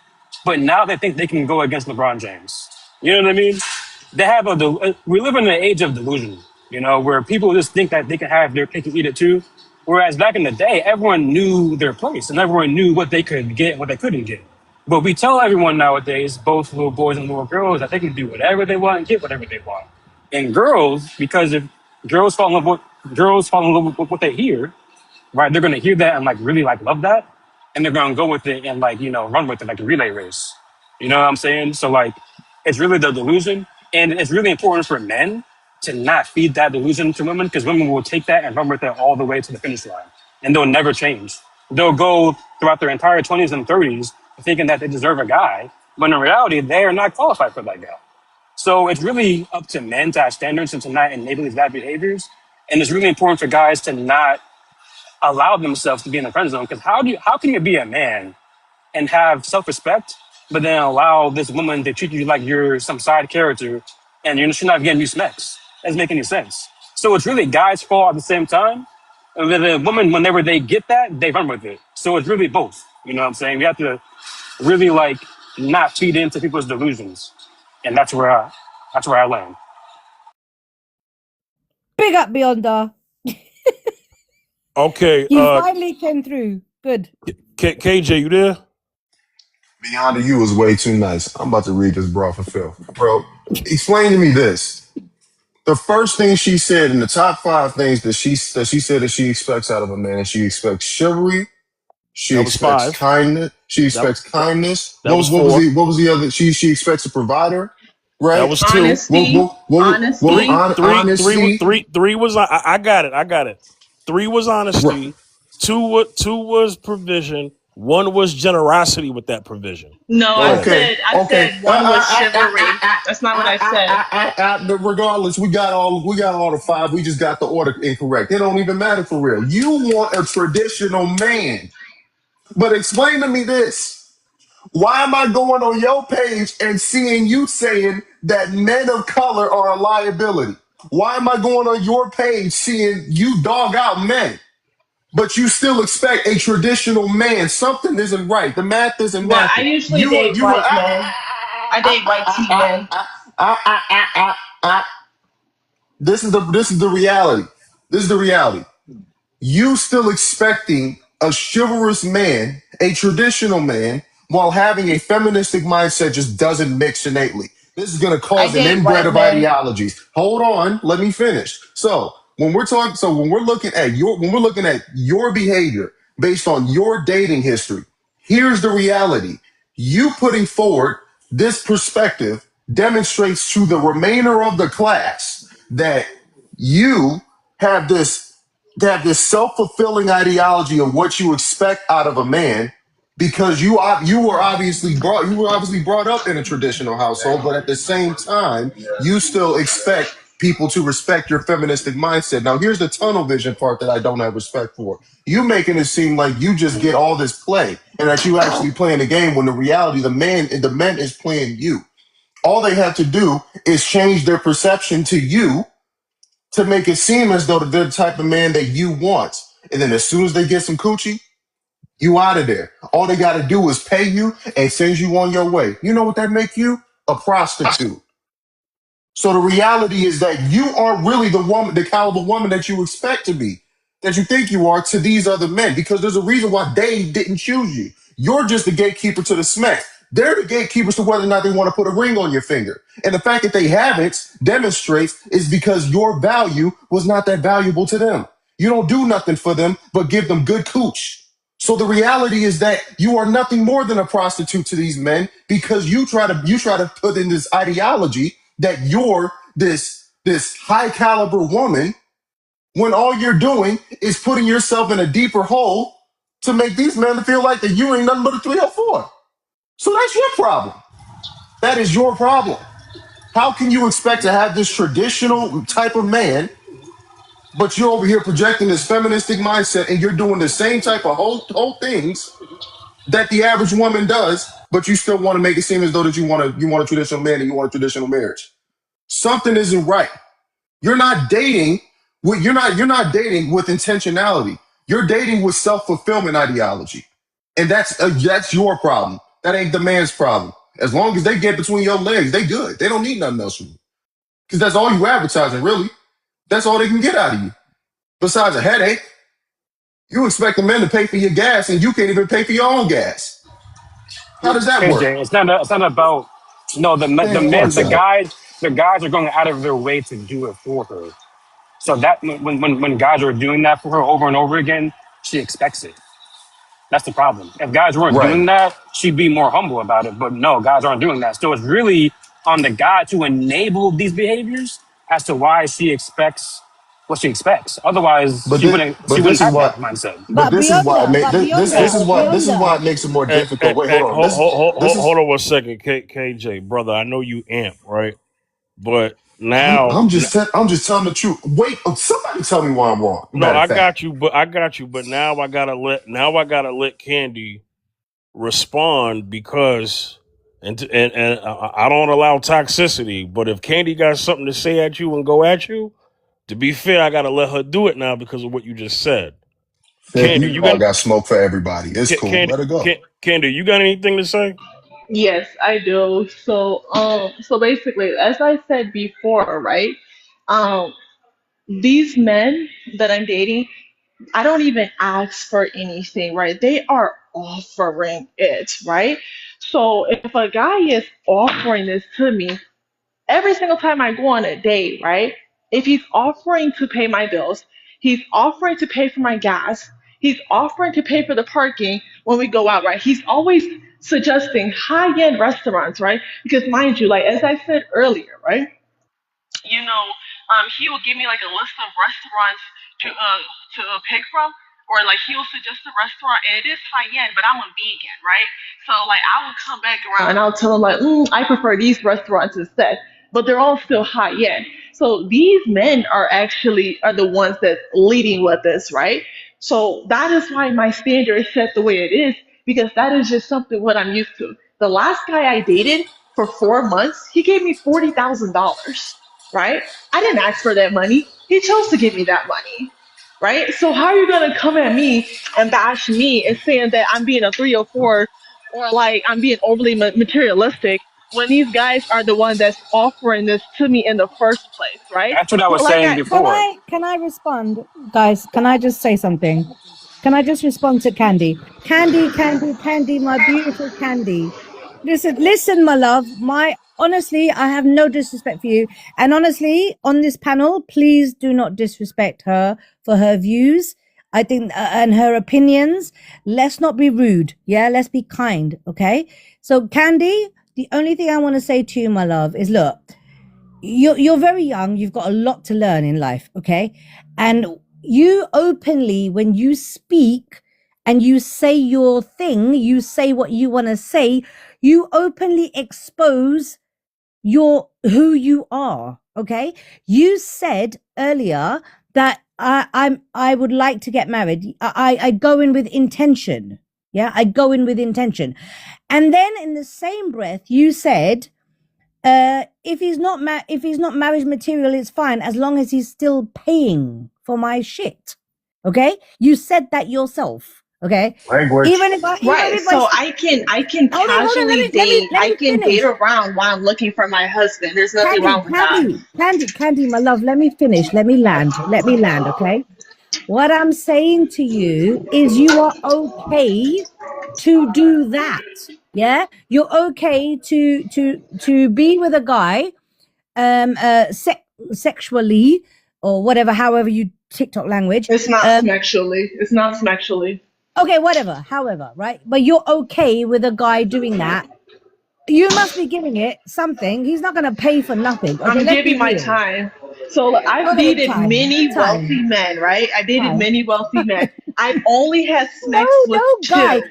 but now they think they can go against LeBron James. You know what I mean? They have we live in an age of delusion, where people just think that they can have their cake and eat it too. Whereas back in the day, everyone knew their place and everyone knew what they could get and what they couldn't get. But we tell everyone nowadays, both little boys and little girls, that they can do whatever they want and get whatever they want. And girls, because if girls fall in love with what they hear, right? They're gonna hear that and really love that, and they're gonna go with it and run with it like a relay race. You know what I'm saying? So it's really the delusion, and it's really important for men to not feed that delusion to women, because women will take that and run with it all the way to the finish line, and they'll never change. They'll go throughout their entire 20s and 30s thinking that they deserve a guy, when in reality they are not qualified for that guy. So it's really up to men to have standards and to not enable these bad behaviors, and it's really important for guys to not allow themselves to be in the friend zone. Because how can you be a man and have self-respect, but then allow this woman to treat you like you're some side character and you're not getting you smacks? That doesn't make any sense. So it's really guys' fault at the same time. And then the woman, whenever they get that, they run with it. So it's really both. You know what I'm saying? We have to really not feed into people's delusions. And that's where I land. Big up, Beyonder. Okay, You finally came through. Good. KJ, you there? Beyond you was way too nice. I'm about to read this bro for Phil. Bro, explain to me this. The first thing she said in the top 5 things that she said that she expects out of a man, she expects chivalry, she That was expects 5. kindness, she That expects kindness. that was What 4. was the other? She expects a provider, That right? was 2. Honesty. Honesty. Honesty. Three was I got it. 3 was Right. honesty. Two was provision. 1 was generosity with that provision. No, Go I ahead. Okay. said I Okay. said one was chivalry. That's not what I said. Regardless, we got all the 5. We just got the order incorrect. It don't even matter for real. You want a traditional man, but explain to me this. Why am I going on your page and seeing you saying that men of color are a liability? Why am I going on your page seeing you dog out men, but you still expect a traditional man? Something isn't right. The math isn't Well, I mathing. usually date You were white men. I date white teen men. This is the reality. This is the reality. You still expecting a chivalrous man, a traditional man, while having a feministic mindset just doesn't mix innately. This is going to I cause an date inbred white of men. ideologies. Hold on, let me finish. When we're looking at your behavior based on your dating history, here's the reality. You putting forward this perspective demonstrates to the remainder of the class that you have this self-fulfilling ideology of what you expect out of a man, because you were obviously brought up in a traditional household, but at the same time you still expect people to respect your feministic mindset. Now here's the tunnel vision part that I don't have respect for. You making it seem like you just get all this play and that you actually playing the game, when the reality the man is playing you. All they have to do is change their perception to you to make it seem as though they're the type of man that you want. And then as soon as they get some coochie, you out of there. All they got to do is pay you and send you on your way. You know what that make you? A prostitute. So the reality is that you aren't really the caliber woman that you expect to be, that you think you are to these other men, because there's a reason why they didn't choose you. You're just the gatekeeper to the smack. They're the gatekeepers to whether or not they want to put a ring on your finger. And the fact that they haven't demonstrates is because your value was not that valuable to them. You don't do nothing for them but give them good cooch. So the reality is that you are nothing more than a prostitute to these men, because you try to put in this ideology that you're this high caliber woman, when all you're doing is putting yourself in a deeper hole to make these men feel like that you ain't nothing but a 304. So that's your problem. That is your problem. How can you expect to have this traditional type of man, but you're over here projecting this feministic mindset and you're doing the same type of whole things that the average woman does, but you still want to make it seem as though that you want a traditional man and you want a traditional marriage. Something isn't right. You're not dating you're not dating with intentionality. You're dating with self-fulfillment ideology. And that's your problem. That ain't the man's problem. As long as they get between your legs, they good. They don't need nothing else from you. Because that's all you advertising, really. That's all they can get out of you. Besides a headache, you expect the men to pay for your gas and you can't even pay for your own gas. How does that work? KJ, it's not about no the Man, men watch out. the guys are going out of their way to do it for her. So that when guys are doing that for her over and over again, she expects it. That's the problem. If guys weren't Right. doing that, she'd be more humble about it. But no, guys aren't doing that. So it's really on the guy to enable these behaviors as to why she expects what she expects. Otherwise, But this, she but wouldn't this is have why that mindset. but But this is beyond why it that, make but beyond Hey, that, this beyond is why that. it makes it more hey, difficult. Wait, hold on. This is hold on 1 second, KJ, brother. I know you amp, right? But I'm just telling the truth. Wait, somebody tell me why I'm wrong. no, Matter of fact. I got you. But now I gotta let Candy respond because and I don't allow toxicity. But if Candy got something to say at you and go at you, to be fair, I gotta let her do it now because of what you just said. Candy, You know I got smoke for everybody. It's cool. Candy, Let it go. Candy, you got anything to say? Yes, I do. So basically, as I said before, right? Um, these men that I'm dating, I don't even ask for anything, right? They are offering it, right? So if a guy is offering this to me, every single time I go on a date, right? If he's offering to pay my bills, he's offering to pay for my gas, he's offering to pay for the parking when we go out, right? He's always suggesting high end restaurants, right? Because mind you, like as I said earlier, right? He will give me like a list of restaurants to pick from, or like he will suggest a restaurant, and it is high end, but I'm a vegan, right? So like I will come back around and I'll tell him like, I prefer these restaurants instead, but they're all still high end. So these men are the ones that's leading with this, right? So that is why my standard is set the way it is, because that is just something what I'm used to. The last guy I dated for 4 months, he gave me $40,000, right? I didn't ask for that money. He chose to give me that money, right? So how are you gonna come at me and bash me and saying that I'm being a 304 or like I'm being overly materialistic when these guys are the one that's offering this to me in the first place, right? That's what I Well, was like, saying before. can I respond, guys? Can I just say something? Can I just respond to Candy? Candy, my beautiful Candy. Listen, my love. Honestly, I have no disrespect for you. And honestly, on this panel, please do not disrespect her for her views. I think, and her opinions. Let's not be rude. Yeah, let's be kind. Okay. So, Candy, the only thing I want to say to you, my love, is look, you're very young. You've got a lot to learn in life. Okay. And you openly, when you speak and you say your thing, you say what you want to say, you openly expose who you are. Okay. You said earlier that I would like to get married. I go in with intention. Yeah. I go in with intention. And then in the same breath, you said, if he's not marriage material, it's fine as long as he's still paying for my shit. Okay, you said that yourself. Okay, Language. even if I Right. So I can casually date. I can date around while I'm looking for my husband. There's nothing wrong with that. Candy, my love, let me finish. Let me land. Okay. What I'm saying to you is you are okay to do that. Yeah, you're okay to be with a guy, sexually or whatever, however you TikTok language. It's not sexually. It's not sexually. Okay, whatever, however, right? But you're okay with a guy doing that. You must be giving it something. He's not going to pay for nothing. Okay, I'm giving my time. So look, I've dated many wealthy men, right? I dated many wealthy men. I've only had sex with guy. two.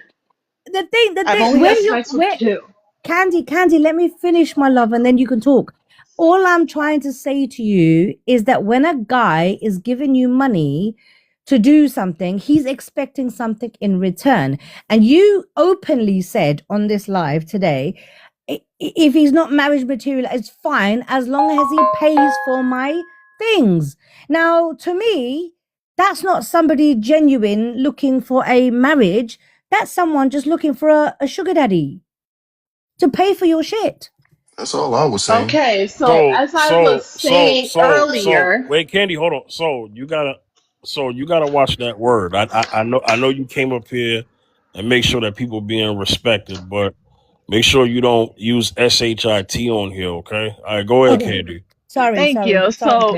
The thing, I've only had sex with two. Candy, let me finish, my love, and then you can talk. All I'm trying to say to you is that when a guy is giving you money to do something, he's expecting something in return. And you openly said on this live today, if he's not marriage material, it's fine as long as he pays for my things. Now, to me, that's not somebody genuine looking for a marriage. That's someone just looking for a sugar daddy to pay for your shit. That's all I was saying. Okay, so as I was saying earlier, Wait, Candy, hold on. So you gotta watch that word. I know you came up here and make sure that people being respected, but make sure you don't use shit on here, okay? All right, go ahead, Okay. Candy. thank you. So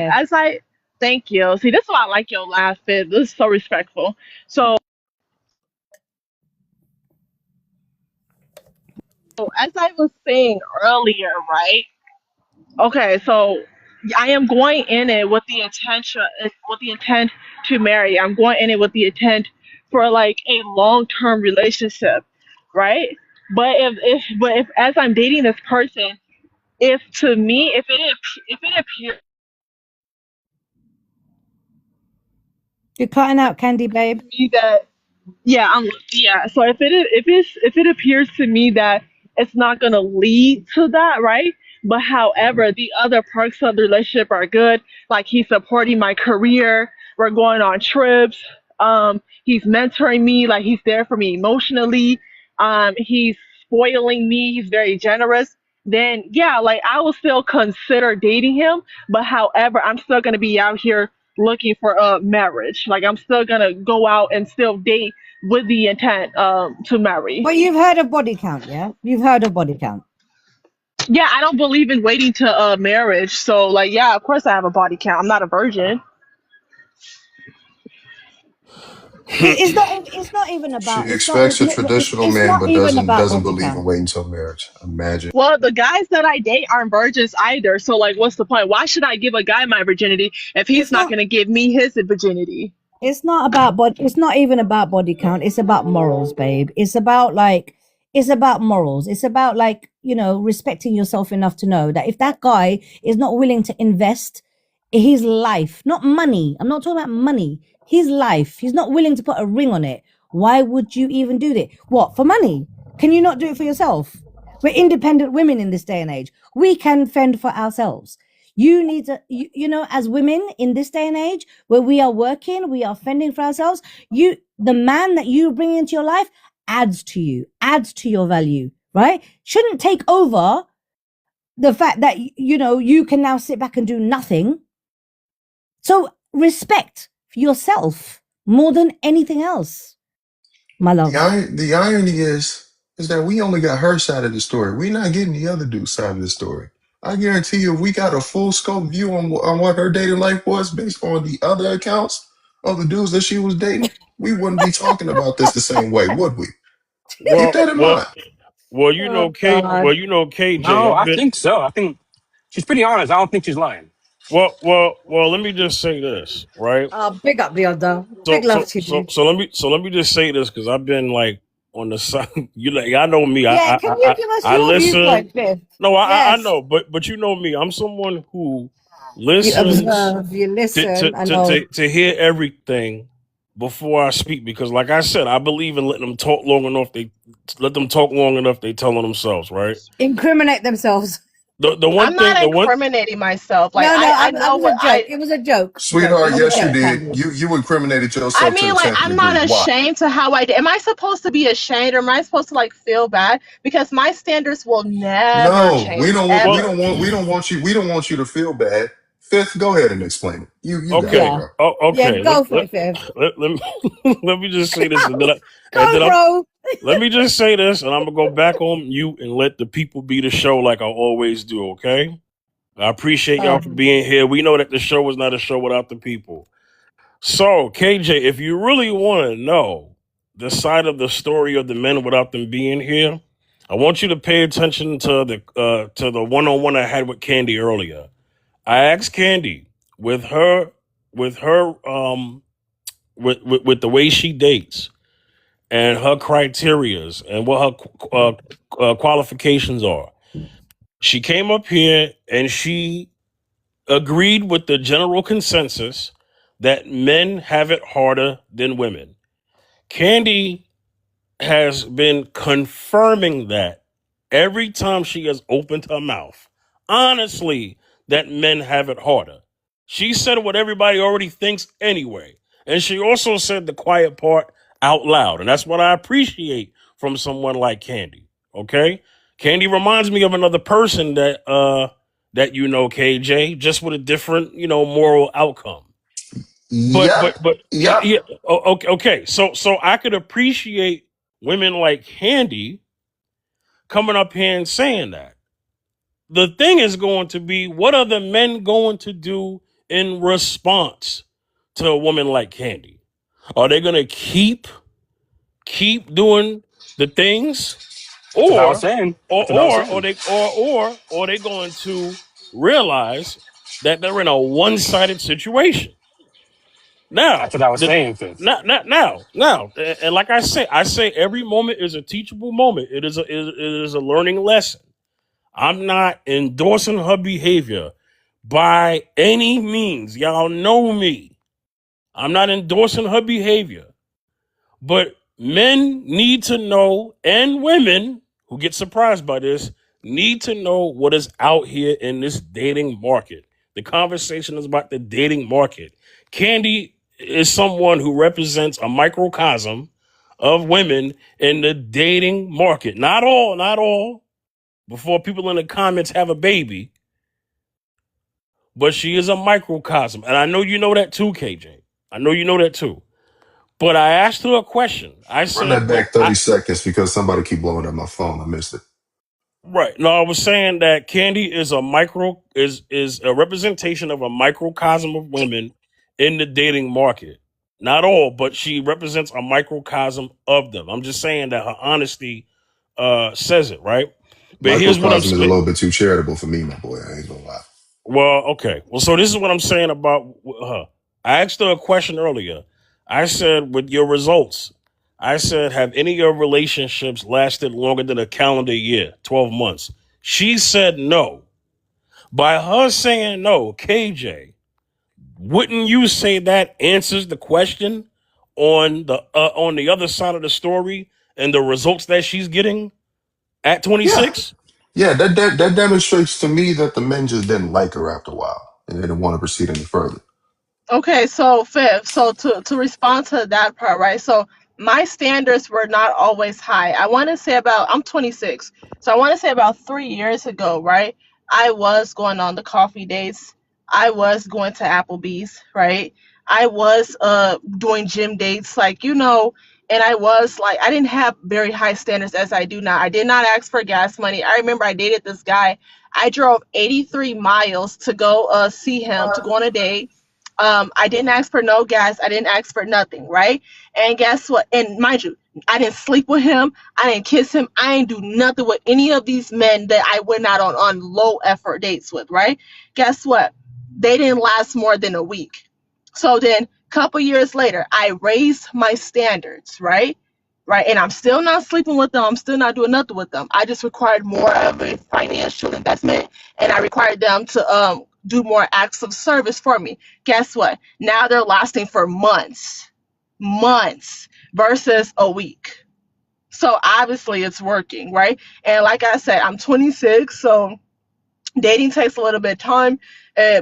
thank you. See, this is why I like your laugh. This is so respectful. So as I was saying earlier, right? Okay, so I am going in it with the intent to marry. I'm going in it with the intent for like a long-term relationship, right? But if as I'm dating this person, if to me if it appears You're cutting out, Candy babe. to me that so if it appears to me that it's not gonna lead to that, right? But however, the other perks of the relationship are good. Like he's supporting my career, we're going on trips, he's mentoring me, like he's there for me emotionally, he's spoiling me, he's very generous. Then yeah, like I will still consider dating him, but however, I'm still gonna be out here looking for a marriage. Like I'm still gonna go out and still date with the intent to marry. But you've heard of body count, yeah? You've heard of body count. Yeah, I don't believe in waiting to marriage. So like yeah, of course I have a body count. I'm not a virgin. It's not even She about expects a traditional it's man, not but even about doesn't body believe in count. waiting until marriage. Imagine. Well, the guys that I date aren't virgins either. So like what's the point? Why should I give a guy my virginity if he's It's not not gonna give me his virginity? it's not about it's not even about body count. It's about morals, babe. It's about morals. It's about like, respecting yourself enough to know that if that guy is not willing to invest his life, not money. I'm not talking about money. His life. He's not willing to put a ring on it. Why would you even do that? What, for money? Can you not do it for yourself? We're independent women in this day and age. We can fend for ourselves. You need to, as women in this day and age where we are working, we are fending for ourselves. The man that you bring into your life adds to you, adds to your value, right? Shouldn't take over the fact that, you can now sit back and do nothing. So respect yourself more than anything else, my love. The irony is that we only got her side of the story. We're not getting the other dude's side of the story. I guarantee you, if we got a full scope view on what her dating life was based on the other accounts of the dudes that she was dating, we wouldn't be talking about this the same way, would we? Keep that in mind. Well, Oh, God. KJ, No, I've I been think so. I think she's pretty honest. I don't think she's lying. well. Let me just say this, right? Big up the other. So Big so love to so you. so let me just say this because I've been like on the side. I know me. Yeah, can you give us I your listen. viewpoint, Biff? No, I Yes. know, but you know me. I'm someone who You listens observe, you to listen. to I to know. to, to hear everything before I speak because, like I said, I believe in letting them talk long enough. They let them talk long enough. They telling themselves, right? Incriminate themselves. The one I'm thing, not the one. incriminating myself. Like No, I that know was what a joke. It was a joke. Sweetheart, It was a yes, you joke, did. Candy. You incriminated I yourself to mean, the like, 10th I'm degree. not Why? ashamed to how I did. Am I supposed to be ashamed or am I supposed to like feel bad? Because my standards will never No, change Well, ever. we don't want you to feel bad. Fifth, go ahead and explain it. You got it, okay, Yeah. bro. Yeah, okay. go for it, Viv. Let me let me just say this, and then Go, I'm bro. let me just say this, and I'm gonna go back on mute and let the people be the show like I always do. Okay. I appreciate y'all for being here. We know that the show is not a show without the people. So, KJ, if you really want to know the side of the story of the men without them being here, I want you to pay attention to the one-on-one I had with Candy earlier. I asked Candy with her with her with the way she dates and her criterias and what her qualifications are. She came up here and she agreed with the general consensus that men have it harder than women. Candy has been confirming that every time she has opened her mouth. Honestly, that men have it harder. She said what everybody already thinks anyway. And she also said the quiet part out loud. And that's what I appreciate from someone like Candy. Okay? Candy reminds me of another person that you know, KJ, just with a different, moral outcome. Yep. Yeah, Yep. yeah. Okay. So I could appreciate women like Candy coming up here and saying that. The thing is going to be, what are the men going to do in response to a woman like Candy? Are they going to keep doing the things, That's what I was or saying. or That's what I was or are saying. they going to realize that they're in a one-sided situation? That's Now, what I was saying, Fifth. now, and like I say every moment is a teachable moment. It is a learning lesson. I'm not endorsing her behavior by any means. Y'all know me. I'm not endorsing her behavior. But men need to know, and women who get surprised by this need to know what is out here in this dating market. The conversation is about the dating market. Candy is someone who represents a microcosm of women in the dating market. Not all, before people in the comments have a baby, but she is a microcosm. And I know you know that too, KJ. I know you know that too. But I asked her a question. I Run said, that back 30 seconds because somebody keep blowing up my phone. I missed it. right. No, I was saying that Candy is is a representation of a microcosm of women in the dating market. Not all, but she represents a microcosm of them. I'm just saying that her honesty says it, right? But here's what I'm Microcosm is a saying. little bit too charitable for me, my boy. I ain't gonna lie. Well, okay. Well, so this is what I'm saying about her. I asked her a question earlier. I said, with your results, I said, have any of your relationships lasted longer than a calendar year, 12 months? She said no. By her saying no, KJ, wouldn't you say that answers the question on the other side of the story and the results that she's getting at Yeah. 26? Yeah, that demonstrates to me that the men just didn't like her after a while and they didn't want to proceed any further. Okay, so Fifth, so to respond to that part, right? So my standards were not always high. I want to say about I'm 26, so I want to say about 3 years ago, right? I was going on the coffee dates. I was going to Applebee's, right? I was doing gym dates, like and I was like I didn't have very high standards as I do now. I did not ask for gas money. I remember I dated this guy. I drove 83 miles to go see him to go on a date. I didn't ask for no gas. I didn't ask for nothing, right? And guess what? And mind you, I didn't sleep with him. I didn't kiss him. I didn't do nothing with any of these men that I went out on low effort dates with, right? Guess what? They didn't last more than a week. So then, a couple years later, I raised my standards, right? Right. And I'm still not sleeping with them. I'm still not doing nothing with them. I just required more of a financial investment, and I required them to do more acts of service for me. Guess what? Now they're lasting for months versus a week. So obviously it's working, right? And like I said, I'm 26, so dating takes a little bit of time.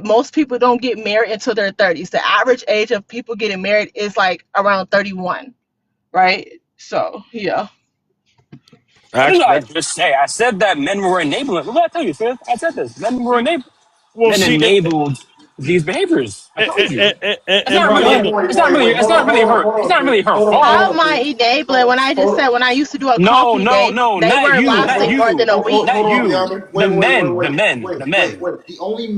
Most people don't get married until their 30s. The average age of people getting married is like around 31, right? So yeah. What did I Actually, just say? I said that men were enabling. What did I tell you, Fifth? I said this. Men were enabling. well, Men see, enabled these behaviors. I told you. It's and not really. Brandon, It's not really her. It's not really her How fault. am I enabling when I just said when I used to do a No, coffee no, date, no, they not weren't you, not lasting more than you, a week? not Hold on, you. Diamond. The Wait, wait, wait, men, the wait, men, wait, the wait, men. wait. The only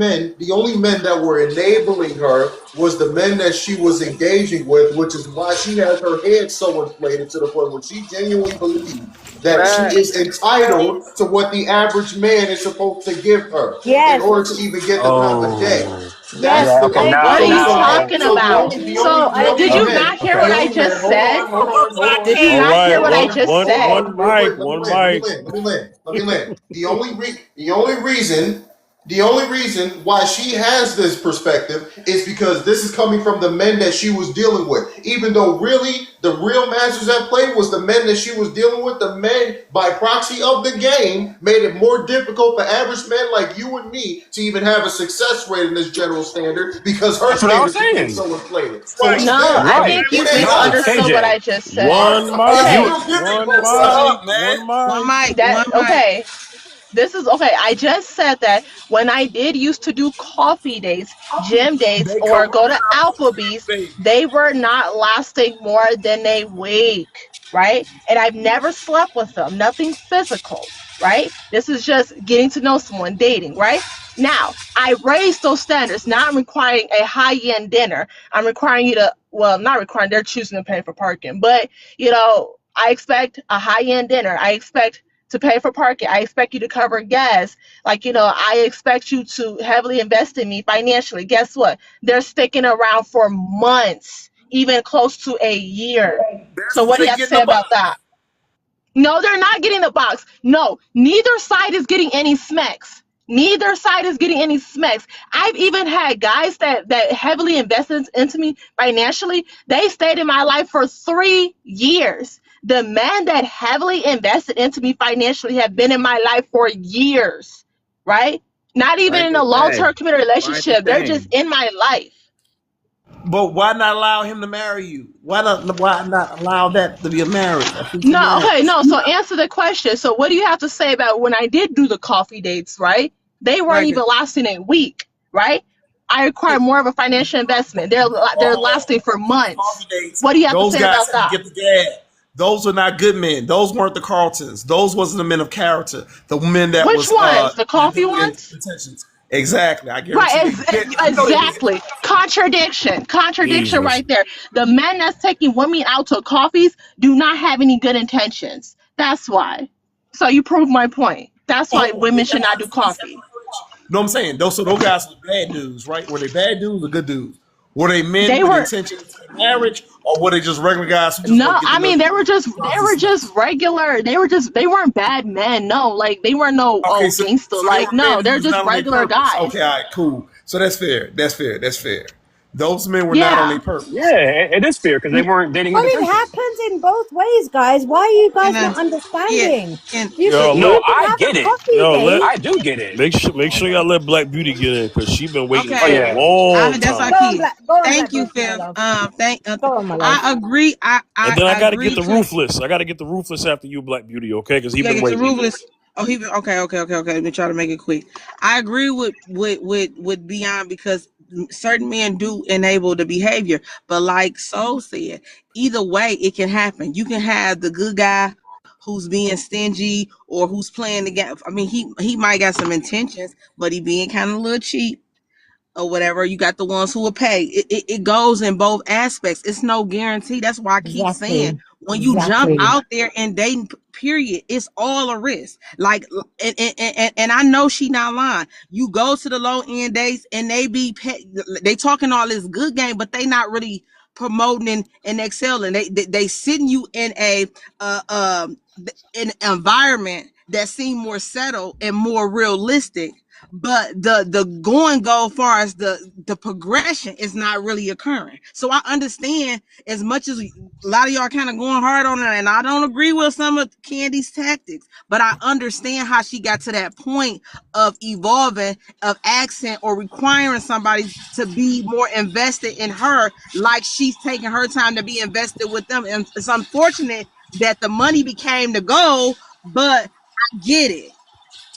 men that were enabling her was the men that she was engaging with, which is why she has her head so inflated to the point where she genuinely believes that she Right. is entitled to what the average man is supposed to give her in Yes, order to even get the time of day. Oh, That's yes, yeah. the Okay, I only What now, are agree. you now. talking so the about? only the only So the only did you men not hear Okay. what the I only men just hold said? on hold on hold on Did you hold all on not hear right, what hold I on just hold said? on wait one wait let me mic. land. The only reason The only reason why she has this perspective is because this is coming from the men that she was dealing with. Even though really the real masters at play was the men that she was dealing with, the men by proxy of the game made it more difficult for average men like you and me to even have a success rate in this general standard because her That's what I was standards became saying. so inflated. So No, them, I Right. think you it ain't No, us. misunderstood what I KJ. just said. One It's Okay, mic, real different, one bro. Shut mic, up, man. one mic. that okay. This is okay. I just said that when I did used to do coffee dates, gym dates, They come or go right to out, Applebee's, baby. they were not lasting more than a week, right? And I've never slept with them, nothing physical, right? This is just getting to know someone, dating, right? Now, I raised those standards. Now I'm requiring a high end dinner. I'm requiring you to, well, not requiring, they're choosing to pay for parking, but I expect a high end dinner. I expect to pay for parking. I expect you to cover gas. I expect you to heavily invest in me financially. Guess what? They're sticking around for months, even close to a year. That's So because what do you they have to get in say the box. about that? No, they're not getting the box. No, neither side is getting any smacks. Neither side is getting any smacks. I've even had guys that heavily invested into me financially. They stayed in my life for 3 years. The men that heavily invested into me financially have been in my life for years, right? Not Why even is in the a long-term same? committed Why is the relationship. They're just same? in my life. But why not allow him to marry you? Why not allow that to be a marriage, a future No, okay, marriage? no. So answer the question. So what do you have to say about when I did do the coffee dates, right? They weren't even lasting a week, right? I require more of a financial investment. They're lasting for Coffee months. dates. What do you have to Those say guys about had to that? get the gab. Those were not good men. Those weren't the Carltons. Those wasn't the men of character. The men that Which was ones? The had coffee good ones? intentions. Exactly. I guarantee Right, you. You know they did. exactly. Contradiction Jesus. right there. The men that's taking women out to coffees do not have any good intentions. That's why. So you prove my point. That's why Oh, women should not do coffee. you know what I'm saying? Those guys were bad dudes, right? Were they bad dudes or good dudes? Were they men They with were intentions for marriage, or were they just regular guys who just No, wanted to get I the mean milk they were just regular. They weren't bad men. No, like they weren't no Okay, so gangster. they Like were bad no, they're dudes just not on their regular purpose. guys. Okay, all right, cool. So that's fair. That's fair. That's fair. Those men were not on Yeah. their purpose. Yeah, it is fair because they weren't dating Well, with it intentions. happens in both ways, guys. Why are you guys not understanding? Yo, No, let You can I have a get it. coffee yo let date. I do get it. make sure y'all let Black Beauty get in because she been waiting Oh for a yeah. long time. Go on, Black Beauty, my love. Go on, my love. And then I got to get the Ruthless. I got to get the Ruthless after you, Black Beauty, okay? Because he been waiting. Exactly. Exactly.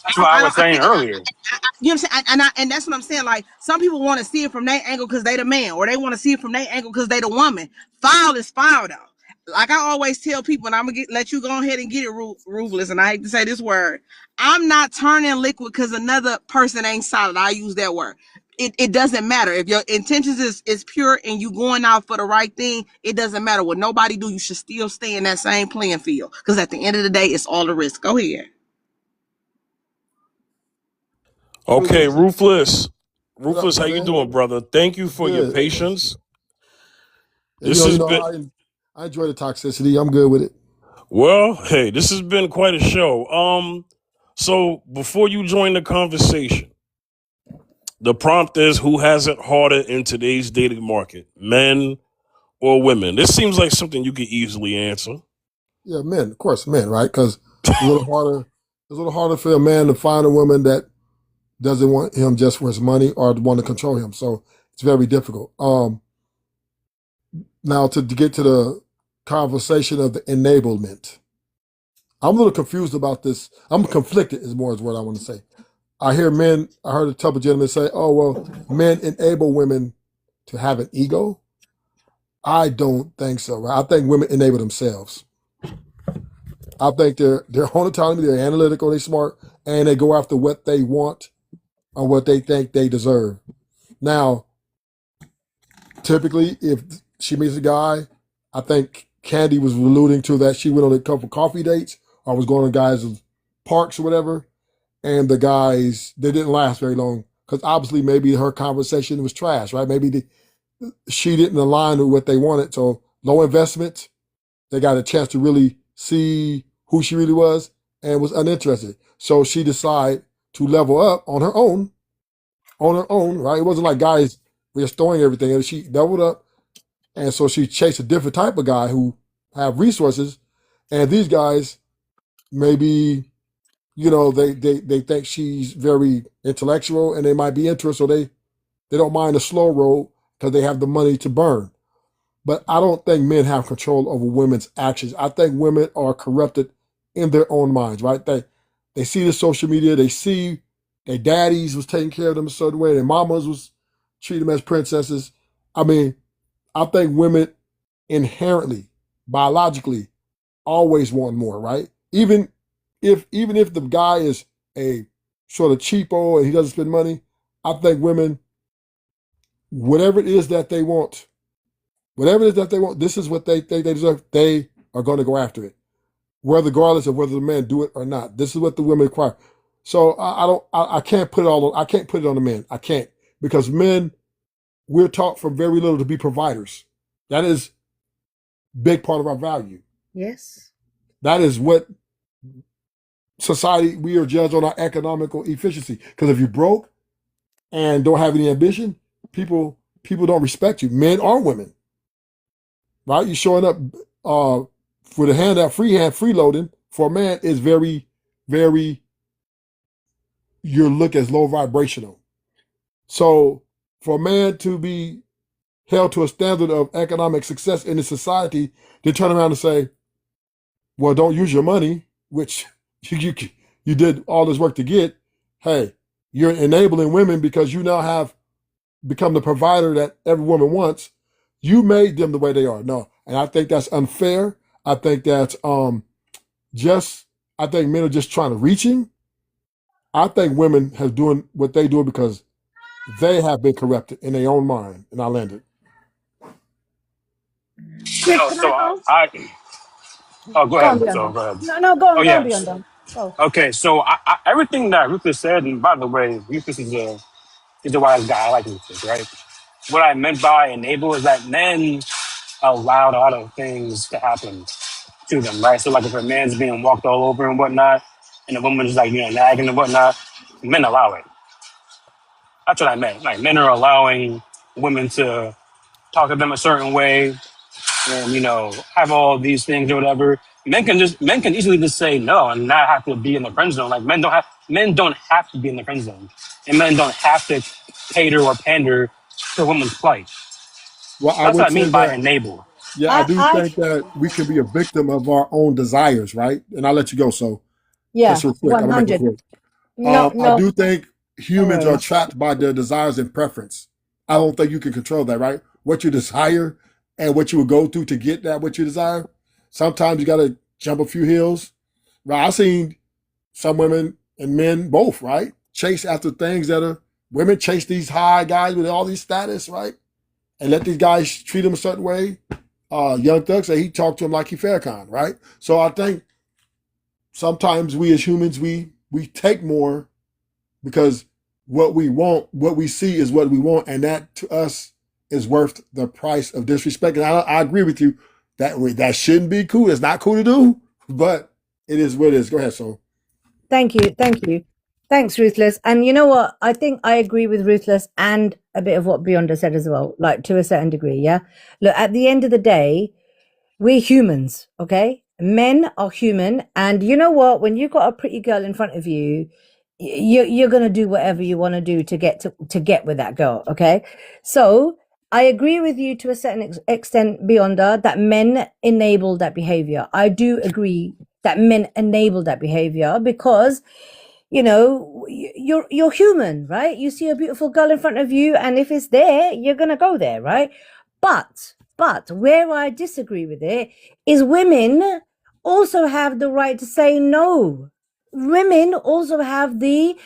That's what I was saying earlier. Okay, Ruthless. Ruthless. What up, Ruthless, how you man? doing, brother? Thank you for your Good. patience. And This has you know, been, I enjoy the toxicity. I'm good with it. well, hey, this has been quite a show. So before you join the conversation, The prompt is, who has it harder in today's dating market, men or women? This seems like something you could easily answer. Yeah, men, of course, men, right? Because it's a little harder. It's a little harder for a man to find a woman that doesn't want him just for his money or want to control him. So it's very difficult. Now to get to the conversation of the enablement, I'm a little confused about this. I'm conflicted is more is what I want to say. I heard a couple of gentlemen say, oh, well, men enable women to have an ego. I don't think so. Right? I think women enable themselves. I think they're on autonomy, they're analytical, they're smart, and they go after what they want or what they think they deserve. Now, typically, if she meets a guy, I think Candy was alluding to that she went on a couple coffee dates or was going to guys' parks or whatever, and the guys, they didn't last very long because obviously maybe her conversation was trash, right? Maybe she didn't align with what they wanted. So low investment, they got a chance to really see who she really was and was uninterested. So she decided to level up on her own, right? It wasn't like guys were just throwing everything. And she leveled up. And so she chased a different type of guy who have resources. And these guys, maybe, they think she's very intellectual and they might be interested. So they don't mind the slow road because they have the money to burn. But I don't think men have control over women's actions. I think women are corrupted in their own minds, right? They see the social media, they see their daddies was taking care of them a certain way, their mamas was treating them as princesses. I mean, I think women inherently, biologically, always want more, right? Even if the guy is a sort of cheapo and he doesn't spend money, I think women, whatever it is that they want, this is what they think they deserve. They are going to go after it, regardless of whether the men do it or not. This is what the women require. So I can't put it all on. I can't put it on the men. I can't, because men, we're taught from very little to be providers. That is a big part of our value. Yes. That is what society, we are judged on our economical efficiency. Because if you're broke and don't have any ambition, people don't respect you, men or women. Right? You showing up for the handout, freeloading for a man is very, very, your look as low vibrational. So for a man to be held to a standard of economic success in this society, they turn around and say, well, don't use your money, which you did all this work to get. Hey, you're enabling women because you now have become the provider that every woman wants. You made them the way they are. No, and I think that's unfair. I think that's I think men are just trying to reach him. I think women have doing what they do because they have been corrupted in their own mind. And I landed. Chris, can So I go? oh, go Go on, ahead. So Beyonce. go ahead. No, go Oh on, yes. Beyonce. Go. Okay. So everything that Rufus said, and by the way, Rufus is a wise guy. I like Rufus, right? What I meant by enable is that men allowed a lot of things to happen to them, right? So like if a man's being walked all over and whatnot, and a woman's like, nagging and whatnot, men allow it. That's what I meant. Like men are allowing women to talk to them a certain way and, have all these things or whatever. Men can easily just say no and not have to be in the friend zone. Like men don't have to be in the friend zone. And men don't have to cater or pander to women's plight. Well, I That's what would I say mean by that, enable. yeah, I do think that we can be a victim of our own desires, right? And I'll let you go. So Yeah, just real quick, I'm gonna make it 100. quick. No, I no. do think Don't humans are worry. trapped by their desires and preference. I don't think you can control that, right? What you desire and what you would go through to get that what you desire. Sometimes you got to jump a few hills. Right? I've seen some women and men both, right? Chase after things that are, women chase these high guys with all these status, right? And let these guys treat them a certain way. Young Thug said he talked to him like he Farrakhan, right? So I think sometimes we as humans, we take more because what we want, what we see is what we want, and that to us is worth the price of disrespect. And I agree with you that shouldn't be cool. It's not cool to do, but it is what it is. Go ahead, so. Thank you. Thanks, Ruthless. And you know what? I think I agree with Ruthless and a bit of what Beyonda said as well, like to a certain degree. Yeah. Look, at the end of the day, we're humans, okay? Men are human. And you know what? When you've got a pretty girl in front of you, you're going to do whatever you want to do to get with that girl, okay? So I agree with you to a certain extent, Beyonda, that men enable that behavior. I do agree that men enable that behavior because you know you're human, right? You see a beautiful girl in front of you, and if it's there, you're gonna go there, right? But where I disagree with it is women also have the right to say no. Women also have the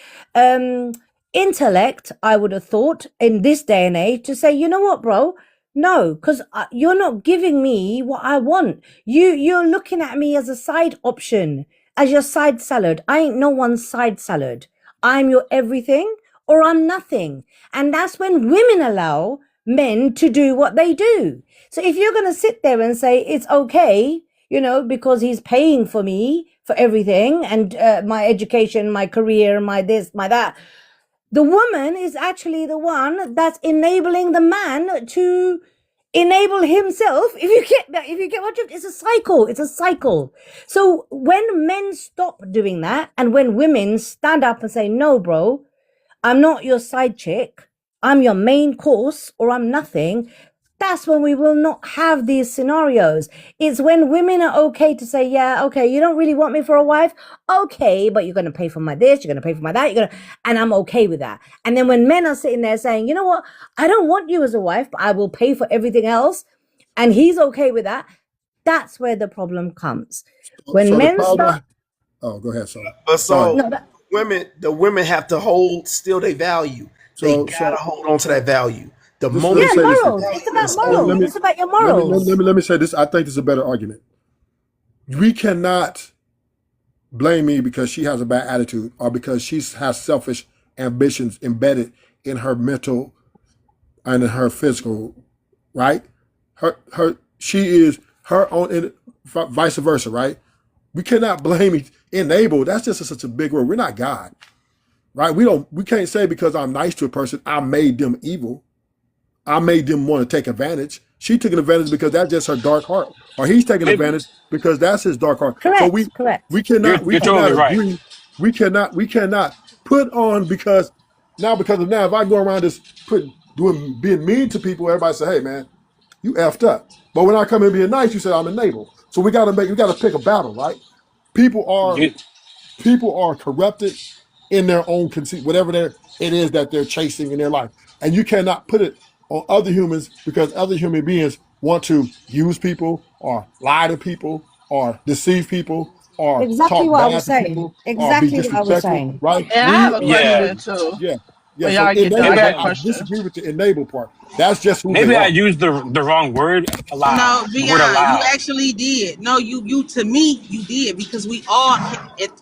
intellect, I would have thought, in this day and age, to say, you know what, bro, no, because you're not giving me what I want. You're looking at me as a side option, as your side salad. I ain't no one's side salad. I'm your everything or I'm nothing. And that's when women allow men to do what they do. So if you're going to sit there and say it's okay, you know, because he's paying for me for everything and my education, my career, my this, my that, the woman is actually the one that's enabling the man to enable himself. If you get what it's a cycle. It's a cycle. So when men stop doing that and when women stand up and say, no, bro, I'm not your side chick, I'm your main course or I'm nothing, that's when we will not have these scenarios. It's when women are okay to say, yeah, okay, you don't really want me for a wife. Okay, but you're going to pay for my this, you're going to pay for my that, and I'm okay with that. And then when men are sitting there saying, you know what, I don't want you as a wife, but I will pay for everything else, and he's okay with that, that's where the problem comes. When So the men problem. start... Oh, go ahead, sorry. But Sorry. so the women have to hold still their value. They gotta hold on to that value. The Let moment me say this. morals. It's about morals. It's about your morals. Let me say this. I think this is a better argument. We cannot blame me because she has a bad attitude or because she has selfish ambitions embedded in her mental and in her physical, right? She is her own, and vice versa, right? We cannot blame enable. That's just such a big word. We're not God, right? We can't say because I'm nice to a person, I made them evil. I made them want to take advantage. She took advantage because that's just her dark heart, or he's taking advantage because that's his dark heart. Correct. So Correct. we cannot You're totally right. agree. We cannot put on because now if I go around just being mean to people, everybody say, hey man, you effed up. But when I come in being nice, you say I'm enable. So we gotta pick a battle, right? People are corrupted in their own conceit, whatever it is that they're chasing in their life. And you cannot put it on other humans because other human beings want to use people or lie to people or deceive people or Exactly talk what I bad was to saying. people or be Exactly what I was disrespectful, saying. right? And I have a Yeah. question too. Yeah. But So y'all get that. I enable, got a I question. disagree with the enable part. That's just who they Maybe I are. used the wrong word. Allow. No, The word Beyond, you allow. actually did. No, you to me, you did because we all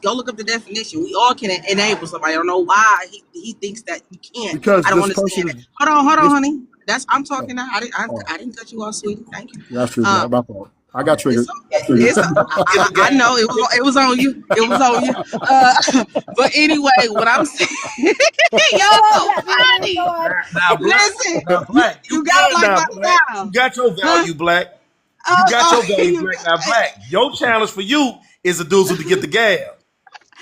go look up the definition. We all can enable somebody. I don't know why he thinks that you can't. Because I don't this understand person it. Hold on, is honey. I'm oh, talking now. I didn't cut you off, sweetie. Thank you. that's true. My fault. I got triggered. I know it was on you. It was on you. But anyway, what I'm saying, y'all so funny. Now, Black. Listen, Now, Black. you gotta like my Black. style. You got your value, Black. You got your value, Black. Now, Black. Your challenge for you is a doozle to get the gab.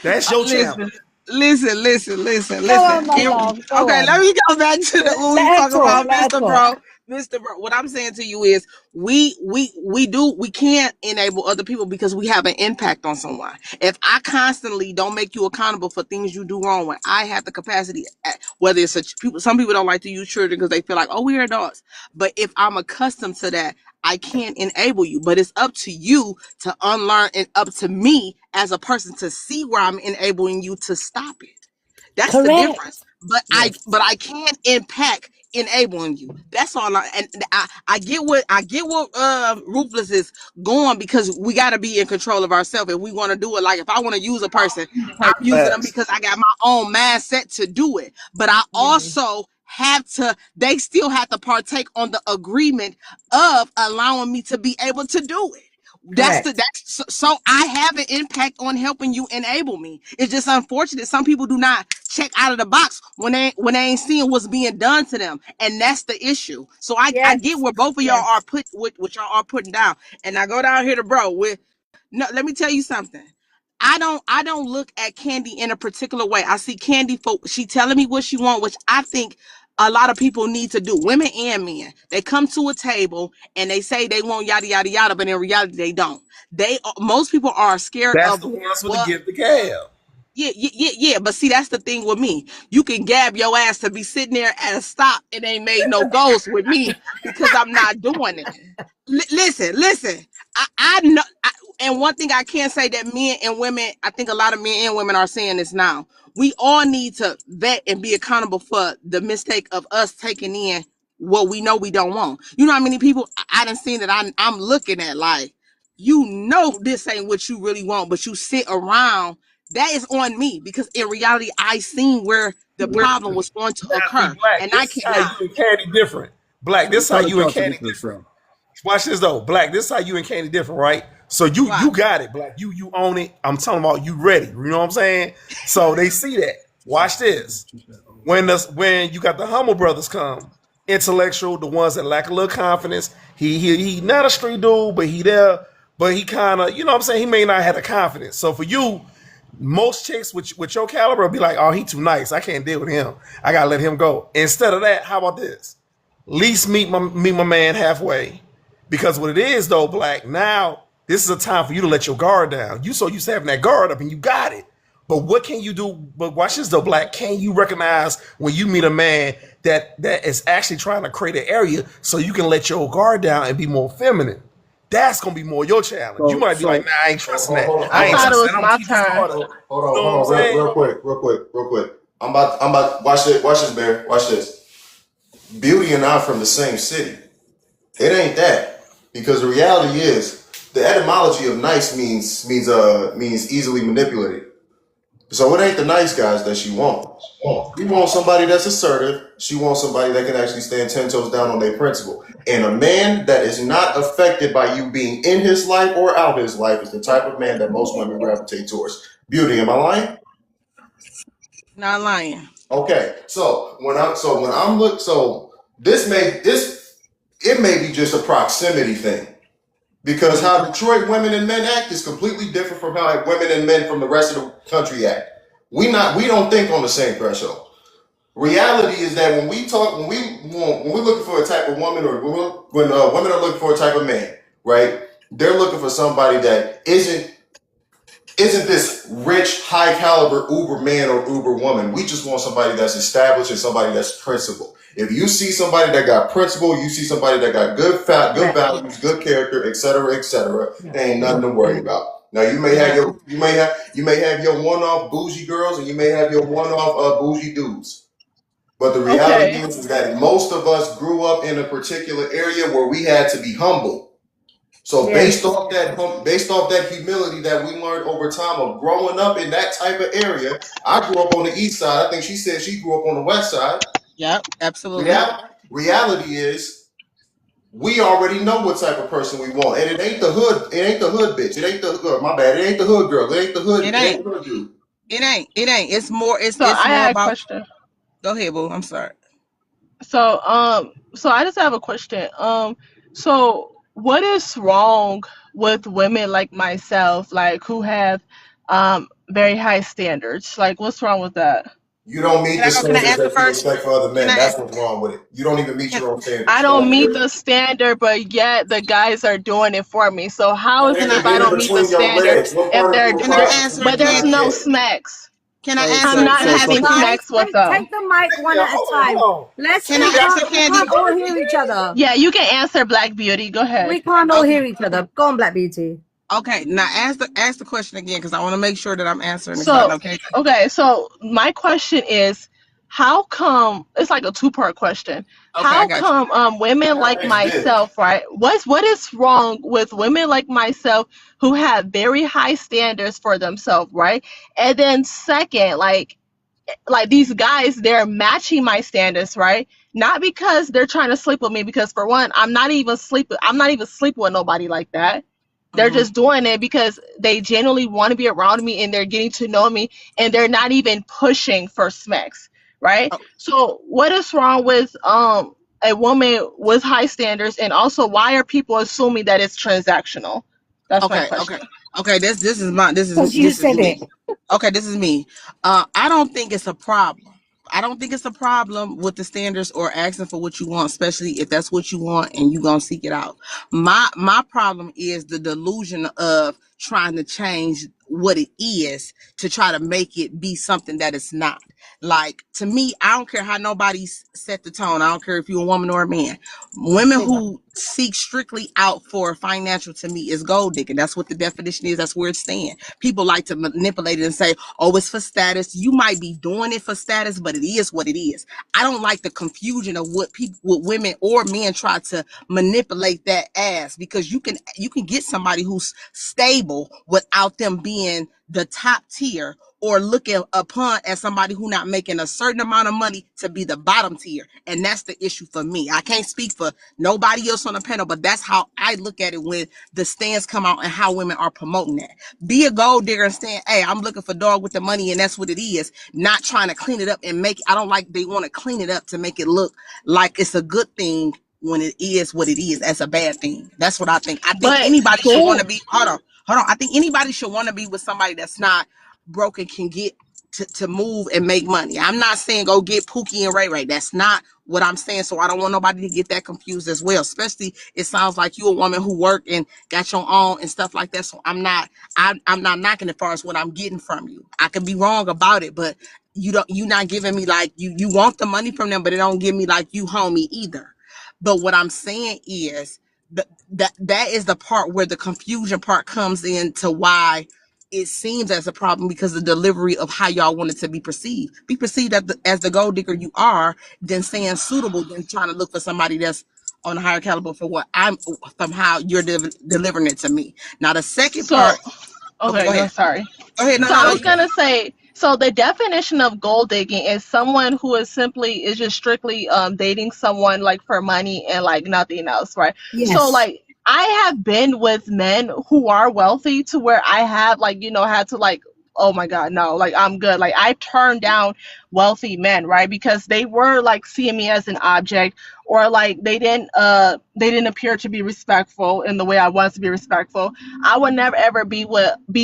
That's your challenge. Listen. Go on, my love. Go Okay, on. let me go back to when we Let her talk talk. about Let her Mr. talk. Bro. Mr. Bro, what I'm saying to you is we can't enable other people because we have an impact on someone. If I constantly don't make you accountable for things you do wrong, when I have the capacity, whether it's some people don't like to use children because they feel like, oh, we're adults. But if I'm accustomed to that, I can't enable you. But it's up to you to unlearn and up to me as a person to see where I'm enabling you to stop it. That's the Correct. difference. But I can't impact enabling you. That's all. I get what Ruthless is going because we got to be in control of ourselves if we want to do it. Like if I want to use a person, I'm using them because I got my own mindset to do it. But I also they still have to partake on the agreement of allowing me to be able to do it. Correct. So I have an impact on helping you enable me. It's just unfortunate some people do not check out of the box when they ain't seeing what's being done to them, and that's the issue. So I Yes. get where both of y'all Yes. are what y'all are putting down, and I go down here to bro with no. Let me tell you something. I don't look at Candy in a particular way. I see Candy for she telling me what she want, which I think a lot of people need to do, women and men. They come to a table and they say they want yada yada yada, but in reality they don't. Most people are scared That's of the ones with the what. gift the gab. Yeah. But see, that's the thing with me. You can gab your ass to be sitting there at a stop and ain't made no goals with me because I'm not doing it. Listen. I know. And one thing I can say that men and women, I think a lot of men and women are saying this now. We all need to vet and be accountable for the mistake of us taking in what we know we don't want. You know how many people I done seen that I'm looking at like, you know, this ain't what you really want, but you sit around. That is on me because in reality, I seen where the problem was going to Now, see, occur, Black, and I this is how cannot. you and Candy different. Black, this is how Tell the you and crowd to Candy get this different. from. Watch this though, Black. This is how you and Candy different, right? So you Why? got it, Black. You own it. I'm talking about you ready. You know what I'm saying? So they see that. Watch this. When you got the Humble Brothers come, intellectual, the ones that lack a little confidence. He not a street dude, but he there. But he kind of, you know what I'm saying? He may not have the confidence. So for you, most chicks with your caliber be like, oh, he too nice. I can't deal with him. I gotta let him go. Instead of that, how about this? Least meet my man halfway. Because what it is though, Black, now this is a time for you to let your guard down. You so used to having that guard up and you got it. But what can you do? But watch this though, Black. Can you recognize when you meet a man that is actually trying to create an area so you can let your guard down and be more feminine? That's gonna be more your challenge. You might be like, nah, I ain't trusting that. I I ain't thought it trusting was that. I'm my gonna keep this turn. guard up. Hold You know what I'm on, saying? real quick. I'm about watch this, Bear. Watch this. Beauty and I from the same city. It ain't that. Because the reality is the etymology of nice means easily manipulated. So it ain't the nice guys that she wants. You want somebody that's assertive. She wants somebody that can actually stand 10 toes down on their principle. And a man that is not affected by you being in his life or out his life is the type of man that most women gravitate towards. Beauty, am I lying? Not lying. Okay. So it may be just a proximity thing. Because how Detroit women and men act is completely different from how women and men from the rest of the country act. We don't think on the same threshold. Reality is that when we're looking for a type of woman, or when women are looking for a type of man, right? They're looking for somebody that isn't this rich, high caliber Uber man or Uber woman. We just want somebody that's established and somebody that's principled. If you see somebody that got principle, you see somebody that got good values, good character, etc., ain't nothing to worry about. Now you may have your one-off bougie girls, and you may have your one-off bougie dudes. But the reality Okay. is that most of us grew up in a particular area where we had to be humble. So Yes. based off that humility that we learned over time of growing up in that type of area, I grew up on the east side. I think she said she grew up on the west side. Yep, absolutely. Reality is we already know what type of person we want, and it ain't the hood. It ain't the hood bitch. It ain't the my bad. It ain't the hood girl. It ain't the hood. It It ain't ain't. the hood dude. It ain't. It's more. So It's I more had a about. question. Go ahead, boo. I'm sorry. So I just have a question. So what is wrong with women like myself, like who have very high standards? Like what's wrong with that? You don't meet Can the I go? Can I standards answer that you first? expect for other Can men. I? That's what's wrong with it. You don't even meet Can, your own I standards. don't meet the standard, but yet the guys are doing it for me. So how is can it I? if I Get in don't meet the between your standard legs. What if part of they're your Can I there, process answer did but you there's again? not no get? smacks? Can I I'm answer? not Can I have having a Guys, smacks with them. take the mic one at a time. Hold on. Let's Can I we answer Candy? can't all hear each other. Yeah, you can answer Black Beauty. Go ahead. We can't all Okay. hear each other. Go on, Black Beauty. Okay. Now ask the question again because I want to make sure that I'm answering it because I So, know Candy. okay, so my question is, how come it's like a two-part question? Okay, I How got you. come women like It's big. myself, right? What is wrong with women like myself who have very high standards for themselves, right? And then second, like these guys, they're matching my standards, right? Not because they're trying to sleep with me, because for one, I'm not even sleeping with nobody like that. They're just doing it because they genuinely want to be around me and they're getting to know me and they're not even pushing for smacks, right? So what is wrong with a woman with high standards, and also why are people assuming that it's transactional? That's my question. Okay. This Because you is said me. it. Okay, this is me. I don't think it's a problem. I don't think it's a problem with the standards or asking for what you want, especially if that's what you want and you gonna seek it out. My problem is the delusion of trying to change what it is to try to make it be something that it's not. Like, to me, I don't care how nobody set the tone. I don't care if you're a woman or a man. Women who seek strictly out for financial, to me, is gold digging. That's what the definition is. That's where it stands. People like to manipulate it and say, oh, it's for status. You might be doing it for status, but it is what it is. I don't like the confusion of what people, what women or men try to manipulate that as, because you can get somebody who's stable without them being the top tier, or looking upon as somebody who not making a certain amount of money to be the bottom tier. And that's the issue for me. I can't speak for nobody else on the panel, but that's how I look at it when the stands come out and how women are promoting that. Be a gold digger and saying, hey, I'm looking for dog with the money, and that's what it is. Not trying to clean it up and make, I don't like, they want to clean it up to make it look like it's a good thing when it is what it is. That's a bad thing. That's what I think. I think But anybody should want to who be, hold on. I think anybody should want to be with somebody that's not broken, can get to move and make money. I'm not saying go get Pookie and Ray Ray. That's not what I'm saying. So I don't want nobody to get that confused as well. Especially, it sounds like you a woman who work and got your own and stuff like that. So I'm not knocking as far as what I'm getting from you. I could be wrong about it, but you not giving me like you want the money from them, but it don't give me like you homie either. But what I'm saying is that is the part where the confusion part comes into why it seems as a problem, because the delivery of how y'all want it to be perceived as the gold digger you are, then saying suitable, then trying to look for somebody that's on a higher caliber for what I'm, from how you're delivering it to me. Now the second part. Okay, Go ahead. sorry. Go ahead. So I was gonna say, so the definition of gold digging is someone who is just strictly dating someone like for money and like nothing else, right? So Yes. like I have been with men who are wealthy to where I have like, had to like, oh my God, no, like I'm good. Like I turned down wealthy men, right? Because they were like seeing me as an object, or like they didn't appear to be respectful in the way I wanted to be respectful. I would never ever be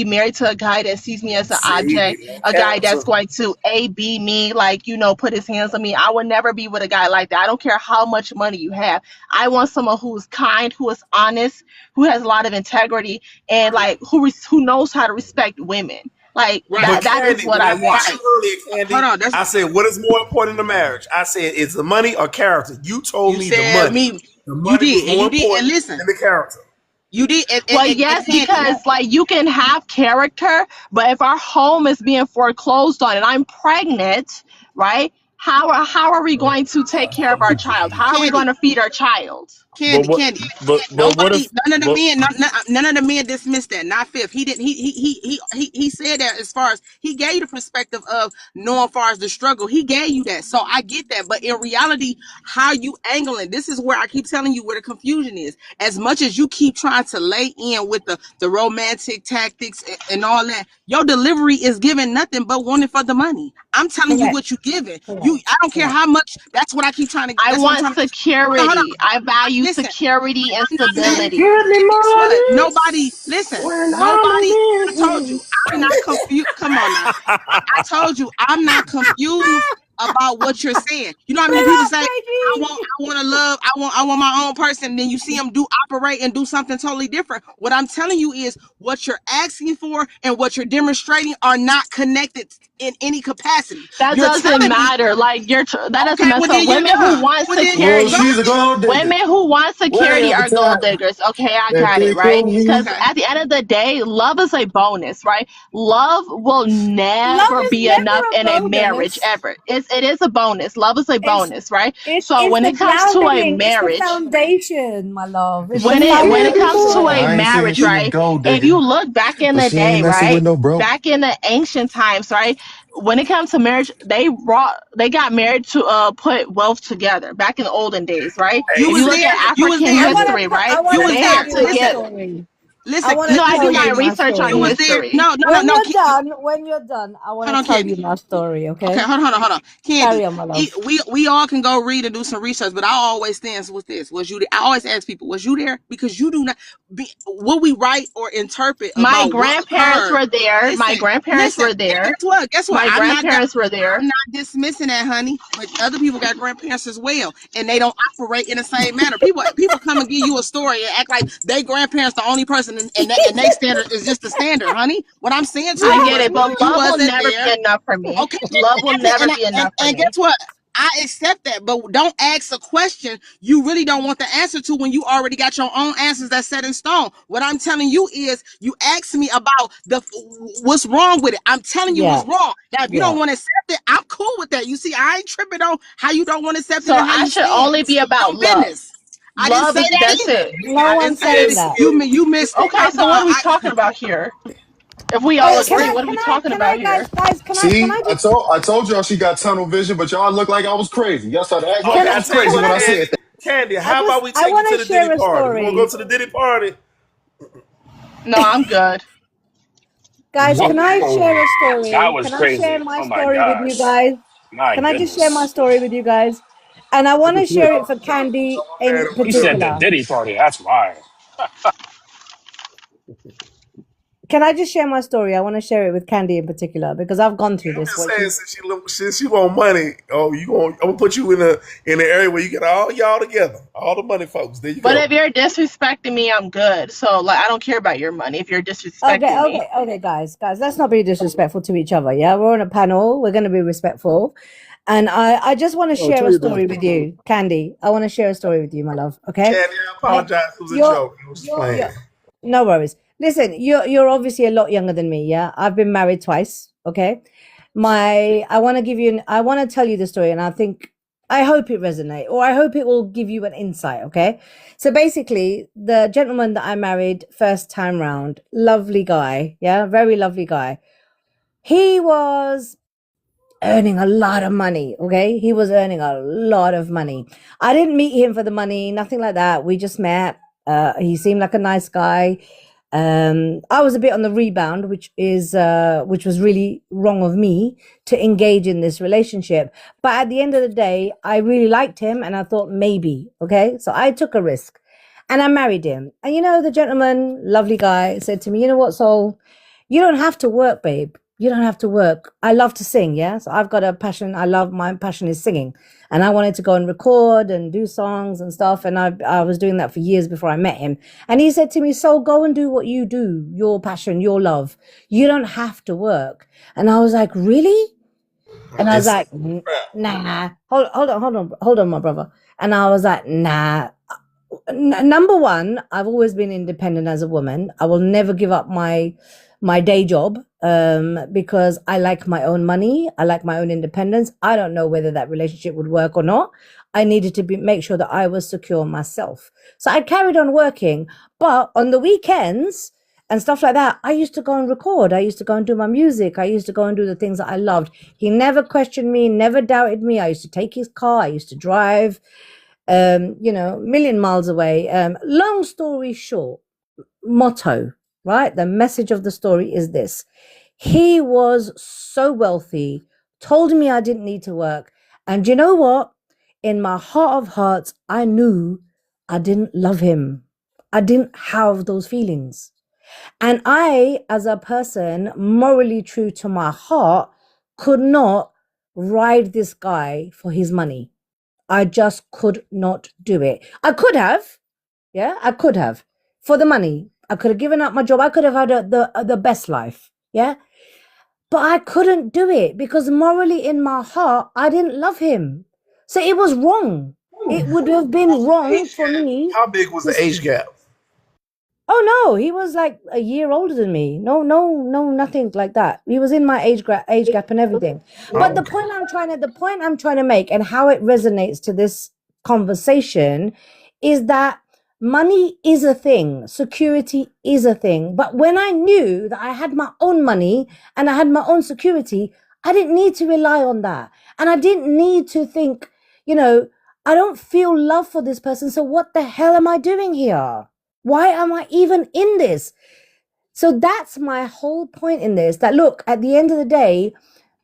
married to a guy that sees me as an object, a guy that's going to be me, like, put his hands on me. I would never be with a guy like that. I don't care how much money you have. I want someone who's kind, who is honest, who has a lot of integrity, and like who knows how to respect women. Like But that is Candy, what when I I asked want. you earlier, Candy, Hold on. I said, what is more important in marriage? I said, is the money or character? You told You me the said money. me. The You money was did, and more you did, and important listen. than the character. You did, Well, yes, Candy, because like you can have character, but if our home is being foreclosed on and I'm pregnant, right? How are we going to take care of our child? How are we going to feed our child? But what? Candy. But what Nobody, if? none of the But men, none of the men dismissed that. Not Fifth. He didn't. He said that as far as he gave you the perspective of knowing, as far as the struggle. He gave you that, so I get that. But in reality, how you angling? This is where I keep telling you where the confusion is. As much as you keep trying to lay in with the romantic tactics and all that, your delivery is giving nothing but wanting for the money. I'm telling you Correct. what you giving. Correct. I don't care how much. That's what I keep trying to. I That's what I'm want trying to. security. I value Listen, security and I'm not saying. stability. Guess what? Nobody, listen. Nobody. I told you, I'm not confused. Come on now. I told you, I'm not confused about what you're saying. You know how many people say, I want to love, I want my own person. Then you see them operate and do something totally different. What I'm telling you is what you're asking for and what you're demonstrating are not connected in any capacity. That You're doesn't matter. Like that doesn't okay, matter. well So then you're women who done. want Well, then security, She's a gold digger. women who want security are Every gold time diggers. Okay, I that got they it, right? come here. Because okay. at the end of the day, love is a bonus, right? Love will Love never is be never enough a in a marriage bonus. ever. It is a bonus. Love is a It's bonus, right? it's So it's when the it comes to a grounding. It's the marriage, foundation, my love. It's the when it comes to a foundation. I ain't saying marriage, she a right? gold If digger, you look back in but the she ain't day, messing with right? no broke. Back in the ancient times, right? When it comes to marriage, they got married to put wealth together back in the olden days, right? You If was you look there. at You was African there. history, I right? You want was to They tell had there. you to a Listen. get story. Listen, I want can to No, I tell do you my Candy, my research on you your was story. there. history. When you're Candy, done, I want hold on, to tell Candy. you my story. Okay, Okay, hold on. Candy, carry on, my love. we all can go read and do some research, but I always stand with this. Was you there? I always ask people, was you there? Because you do not be what we write or interpret My about what grandparents occurred. were there. My Listen, grandparents listen. were there. Guess what? My grandparents were there. I'm not dismissing that, honey. But other people got grandparents as well, and they don't operate in the same manner. People come and give you a story and act like they grandparents the only person, and they standard is just the standard, honey. What I'm saying to I you get was it, but you love will wasn't never be there. enough for me. Okay, Love will never be enough for and me. guess what? I accept that, but don't ask a question you really don't want the answer to when you already got your own answers that's set in stone. What I'm telling you is, you asked me about what's wrong with it. I'm telling you Yeah, what's wrong. Now, if you yeah. don't want to accept it, I'm cool with that. You see, I ain't tripping on how you don't want to accept it So and how I you should stand. only be It's about your love. business. I didn't Love say is that that's either. it. No I didn't one's say that. saying that. You missed it. Okay, so what are we talking about here? If we all Wait, can agree, I? what are we Can I? talking Can about I, here? guys? Can See, I just? I told y'all she got tunnel vision, but y'all look like I was crazy. Y'all started acting like Can Okay, I I? I was tell you crazy Can when what, I I just? said Candy. Candy, how about we I take you want to to the Diddy share a party? You want to go story, to the Diddy party? No, I'm good. guys. Can I share a That story? was Can I share crazy. my Oh my story with you gosh. guys? My Can I just share my goodness. story with you guys? And I want to share it for Candy in He said the particular. Diddy party. That's wild. Can I just share my story? I want to share it with Candy in particular because I've gone through I'm this. just What saying, she's since she want money, I'm gonna put you in the area where you get all y'all together, all the money folks. There you But go. if you're disrespecting me, I'm good. So like I don't care about your money if you're okay, disrespecting me. okay, guys. Let's not be disrespectful to each other. Yeah, we're on a panel. We're going to be respectful. And I just want to Oh, share tell a you that. story with you, Candy. I want to share a story with you, my love. Okay. Candy, I I, apologize. It was a you're, joke. It was just playing. no worries. Listen, you're obviously a lot younger than me. Yeah, I've been married twice. Okay. I want to I want to tell you the story, and I hope it resonates, or I hope it will give you an insight. Okay. So basically, the gentleman that I married first time round, lovely guy. Yeah, very lovely guy. He was earning a lot of money. Okay. He was earning a lot of money. I didn't meet him for the money, nothing like that. We just met. He seemed like a nice guy. I was a bit on the rebound, which was really wrong of me to engage in this relationship. But at the end of the day, I really liked him and I thought maybe, okay? So I took a risk and I married him. And the gentleman, lovely guy, said to me, you know what, Soul, you don't have to work, babe. You don't have to work. I love to sing, yeah? So I've got a passion. My passion is singing. And I wanted to go and record and do songs and stuff. And I was doing that for years before I met him. And he said to me, so go and do what you do, your passion, your love. You don't have to work. And I was like, really? And I was like, nah. Hold on, my brother. And I was like, nah. Number one, I've always been independent as a woman. I will never give up my day job because I like my own money. I like my own independence. I don't know whether that relationship would work or not. I needed to make sure that I was secure myself. So I carried on working, but on the weekends and stuff like that, I used to go and record. I used to go and do my music. I used to go and do the things that I loved. He never questioned me, never doubted me. I used to take his car. I used to drive, million miles away. Long story short, motto, right? The message of the story is this. He was so wealthy, told me I didn't need to work. And you know what? In my heart of hearts, I knew I didn't love him. I didn't have those feelings. And I, as a person morally true to my heart, could not ride this guy for his money. I just could not do it. I could have, yeah, I could have for the money. I could have given up my job. I could have had the best life, yeah. But I couldn't do it because morally in my heart, I didn't love him. So it was wrong. It would have been wrong for me. How big was the age gap? Oh no, he was like a year older than me. No, nothing like that. He was in my age gap and everything. But the point I'm trying to make and how it resonates to this conversation is that money is a thing, security is a thing. But when I knew that I had my own money and I had my own security, I didn't need to rely on that. And I didn't need to think, I don't feel love for this person. So what the hell am I doing here? Why am I even in this? So that's my whole point in this, that look, at the end of the day,